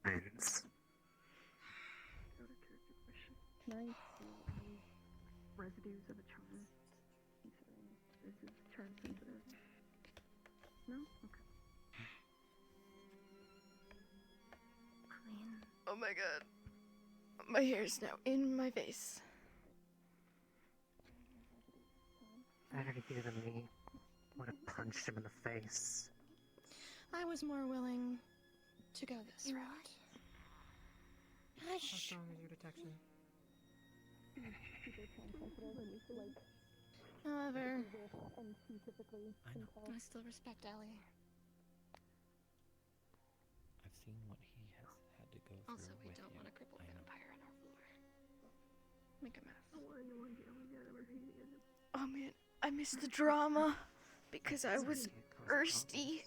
Speaker 4: Friends.
Speaker 17: Can I see any residues of a charm? Considering this is charm sensitive. No? Okay.
Speaker 18: Clean.
Speaker 1: Oh my god. My hair's now in my face.
Speaker 4: Better you than me. Would have punched him in the face.
Speaker 18: I was more willing to go this route.
Speaker 12: How strong is your detection?
Speaker 18: However,
Speaker 17: And she typically
Speaker 20: I know.
Speaker 18: I still respect Ellie.
Speaker 20: I've seen what he has had to go through
Speaker 18: Also, we
Speaker 20: with
Speaker 18: don't
Speaker 20: you.
Speaker 18: want a crippled
Speaker 20: I know.
Speaker 18: vampire on our floor. Make a mess.
Speaker 1: Oh man, I missed the drama because I was thirsty.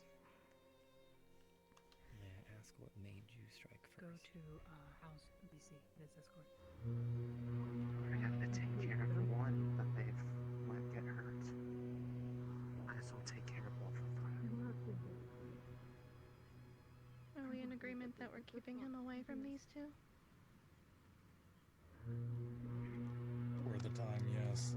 Speaker 20: May I ask what made you strike
Speaker 12: Go
Speaker 20: first?
Speaker 12: to house BC, Ms. Escort.
Speaker 4: I have to take care of one that they've let get hurt. Might as well take care of both of them.
Speaker 18: Are we in agreement that we're keeping him away from these two?
Speaker 23: For the time, yes.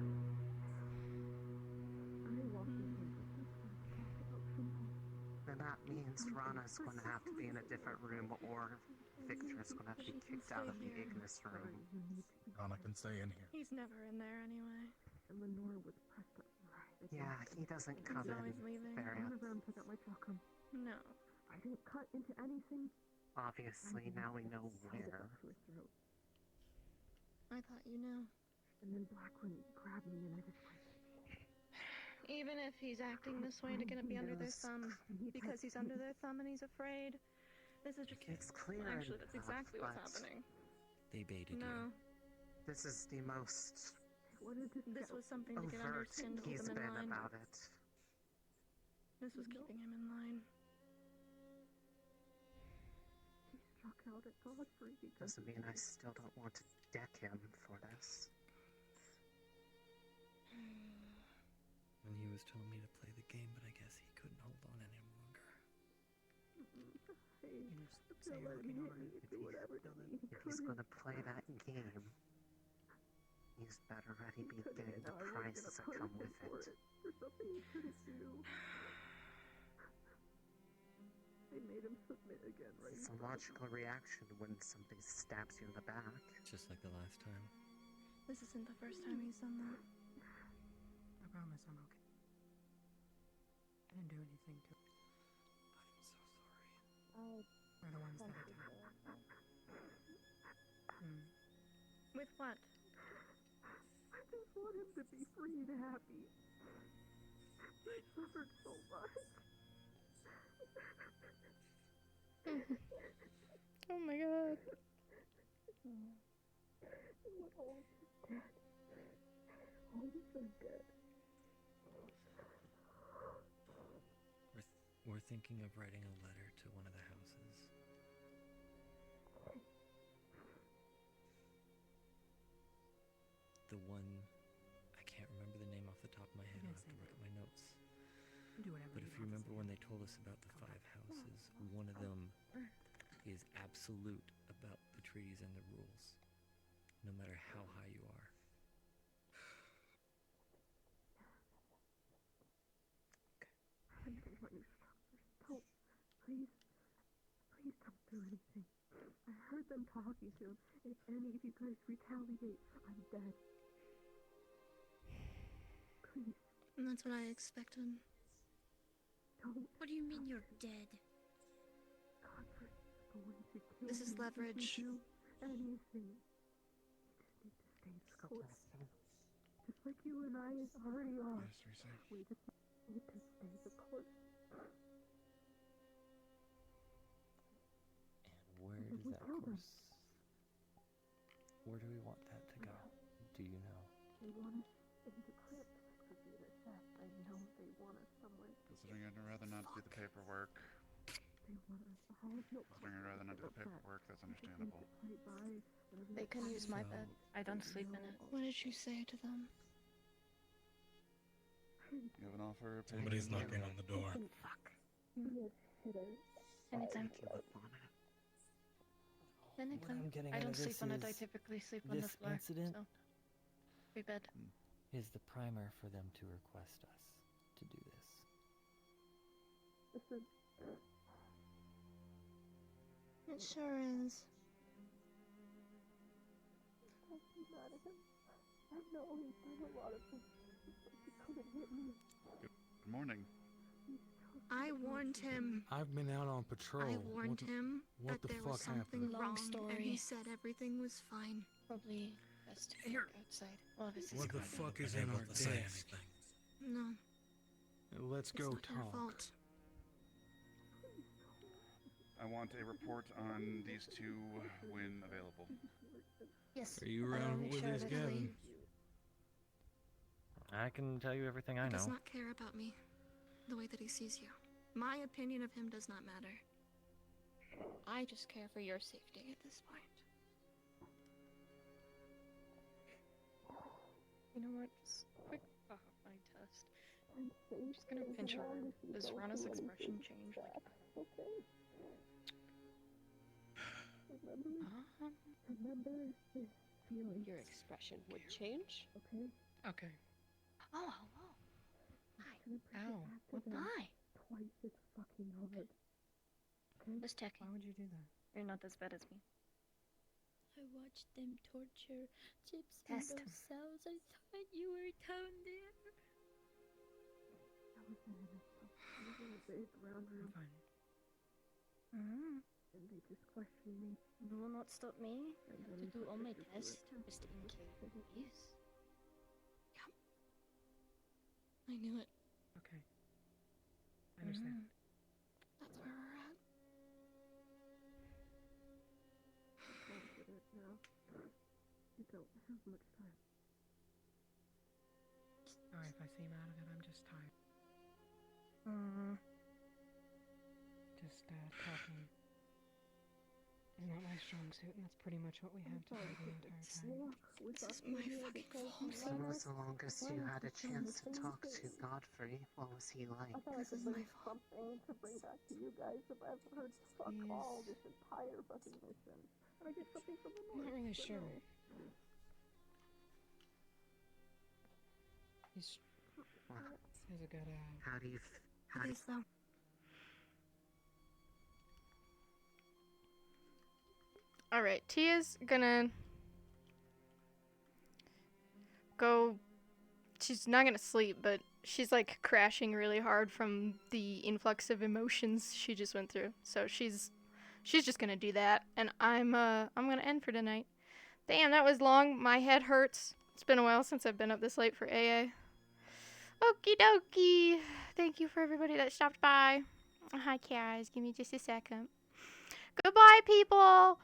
Speaker 4: And that means Rana's going to have to be in a different room, or Victor's going to have to be kicked out of the Ignis room.
Speaker 23: Anna can stay in here.
Speaker 18: He's never in there anyway.
Speaker 17: And Lenore was pressed up right.
Speaker 4: Yeah, he doesn't come
Speaker 18: He's
Speaker 4: in
Speaker 18: always leaving.
Speaker 4: very
Speaker 17: One of them took out my chakram.
Speaker 18: No.
Speaker 17: I didn't cut into anything.
Speaker 4: obviously. Now we know where.
Speaker 18: I thought you knew.
Speaker 17: And then Blackwing grabbed me and I just went.
Speaker 18: Even if he's acting this way to get be under their thumb, because he's under their thumb and he's afraid, this is just.
Speaker 4: It's clear
Speaker 18: Actually, that's
Speaker 4: enough,
Speaker 18: exactly what's
Speaker 4: but
Speaker 18: happening.
Speaker 20: They baited
Speaker 18: No.
Speaker 4: This is the most
Speaker 18: This was something to get under
Speaker 4: overt
Speaker 18: his skin to keep
Speaker 4: he's
Speaker 18: him in
Speaker 4: been
Speaker 18: line.
Speaker 4: about it.
Speaker 18: This was keeping him in line.
Speaker 17: He struck out at Godfrey because
Speaker 4: Doesn't mean I still don't want to deck him for this.
Speaker 20: And he was telling me to play the game, but I guess he couldn't hold on any longer.
Speaker 4: If he's gonna play that game, he's better ready be getting the prizes that come with it. again, right? It's a logical reaction when something stabs you in the back.
Speaker 20: Just like the last time.
Speaker 18: This isn't the first time he's done that.
Speaker 12: I promise I'm okay. I didn't do anything to
Speaker 20: I'm so sorry.
Speaker 12: We're the ones that attacked.
Speaker 18: With what?
Speaker 17: I just want him to be free and happy. He suffered so much.
Speaker 1: Oh my god.
Speaker 20: We're thinking of writing a letter to one of the houses. The one, I can't remember the name off the top of my head. I'll have to look at my notes.
Speaker 12: Do whatever
Speaker 20: But
Speaker 12: you
Speaker 20: if you
Speaker 12: want.
Speaker 20: remember when they told us about the 5 houses, one of them is absolute about the treaties and the rules, no matter how high you are.
Speaker 17: I'm the one who suffers. Don't, please don't do anything. I heard them talking to him. If any of you guys retaliate, I'm dead. Please,
Speaker 18: And that's what I expected.
Speaker 17: don't.
Speaker 10: What do you mean you're dead?
Speaker 17: Godfrey is going to kill
Speaker 18: This is
Speaker 17: me if
Speaker 18: leverage.
Speaker 17: you do anything. You just need to stay the course. Just like you and I already are.
Speaker 2: Yes, Risa.
Speaker 17: We just need to stay the course.
Speaker 22: And where does that course... Where do we want that to go? Do you know?
Speaker 17: They want us in the crypt, like Rosita said. I know they want us somewhere.
Speaker 2: Considering I'd rather not do the paperwork.
Speaker 17: They want us all. No,
Speaker 2: Considering I'd rather not do the paperwork, that's understandable.
Speaker 18: They can use my bed. I don't sleep in it. What did you say to them?
Speaker 2: You have an offer?
Speaker 23: Somebody's knocking on the door.
Speaker 17: Fuck.
Speaker 18: Anytime. Anytime. I don't sleep on it. I typically sleep on the
Speaker 22: this
Speaker 18: floor.
Speaker 22: incident
Speaker 18: So, we bed.
Speaker 22: is the primer for them to request us to do this.
Speaker 17: Listen.
Speaker 18: It sure is.
Speaker 17: Don't be mad at him. I know he's done a lot of things, but he couldn't hit me.
Speaker 2: Good morning.
Speaker 18: I warned him.
Speaker 23: I've been out on patrol.
Speaker 18: I warned him
Speaker 23: what
Speaker 18: that
Speaker 23: the
Speaker 18: there was
Speaker 23: fuck
Speaker 18: something
Speaker 23: happened?
Speaker 18: wrong,
Speaker 5: Long
Speaker 18: and he
Speaker 5: story.
Speaker 18: said everything was fine.
Speaker 5: Probably best to go outside. Well, this is
Speaker 23: What the fuck is in our desk?
Speaker 18: No,
Speaker 23: Let's
Speaker 18: it's
Speaker 23: go
Speaker 18: not your
Speaker 23: talk.
Speaker 18: fault.
Speaker 2: I want a report on these two when available.
Speaker 18: Yes.
Speaker 23: Are you
Speaker 18: I
Speaker 23: around
Speaker 18: only
Speaker 23: with
Speaker 18: shared
Speaker 23: this,
Speaker 18: it with
Speaker 23: Gavin?
Speaker 18: Lee.
Speaker 22: I can tell you everything I
Speaker 18: He does
Speaker 22: know.
Speaker 18: not care about me the way that he sees you. My opinion of him does not matter. I just care for your safety at this point. You know what? Just quick eye test. I'm just gonna pinch her arm. Does Rana's expression change?
Speaker 17: Remember this feeling.
Speaker 13: Your expression would change?
Speaker 17: Okay?
Speaker 12: Okay.
Speaker 18: Oh, hello.
Speaker 12: Ow.
Speaker 17: What the?
Speaker 18: Hi.
Speaker 17: Twice as fucking hard. Okay?
Speaker 18: Just checking.
Speaker 12: Why would you do that?
Speaker 18: You're not as bad as me.
Speaker 10: I watched them torture Chips
Speaker 18: Test
Speaker 10: in
Speaker 18: him.
Speaker 10: those cells. I thought you were down there.
Speaker 17: I was in a big round room.
Speaker 12: I'm fine.
Speaker 17: And they just questioned me.
Speaker 18: You will not stop me
Speaker 17: And
Speaker 10: To
Speaker 17: then
Speaker 10: do all my
Speaker 17: put
Speaker 10: tests,
Speaker 17: it
Speaker 10: just in case.
Speaker 18: Yes. Yep. I knew it.
Speaker 12: Okay. I understand.
Speaker 18: That's where we're at.
Speaker 17: to it now. You don't have much time.
Speaker 12: Sorry if I seem out of it. I'm just tired. Just talking is not my strong suit, and that's pretty much what we had to do the entire time.
Speaker 18: This is my fucking fault.
Speaker 4: When was the longest you had a chance to talk to Godfrey? What was he like?
Speaker 17: I thought I could bring something to bring back to you guys if I've heard fuck all this entire fucking mission. And I get something from the
Speaker 12: I'm
Speaker 17: North.
Speaker 12: not really
Speaker 17: but
Speaker 12: sure.
Speaker 17: no.
Speaker 12: He's has a good
Speaker 4: How do you
Speaker 18: It is though.
Speaker 1: Alright, Tia's gonna go. She's not gonna sleep, but she's like crashing really hard from the influx of emotions she just went through. So she's just gonna do that, and I'm gonna end for tonight. Damn, that was long. My head hurts. It's been a while since I've been up this late for AA. Okie dokie. Thank you for everybody that stopped by. Hi, Kaz. Give me just a second. Goodbye, people.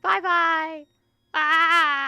Speaker 1: Bye-bye. Ah!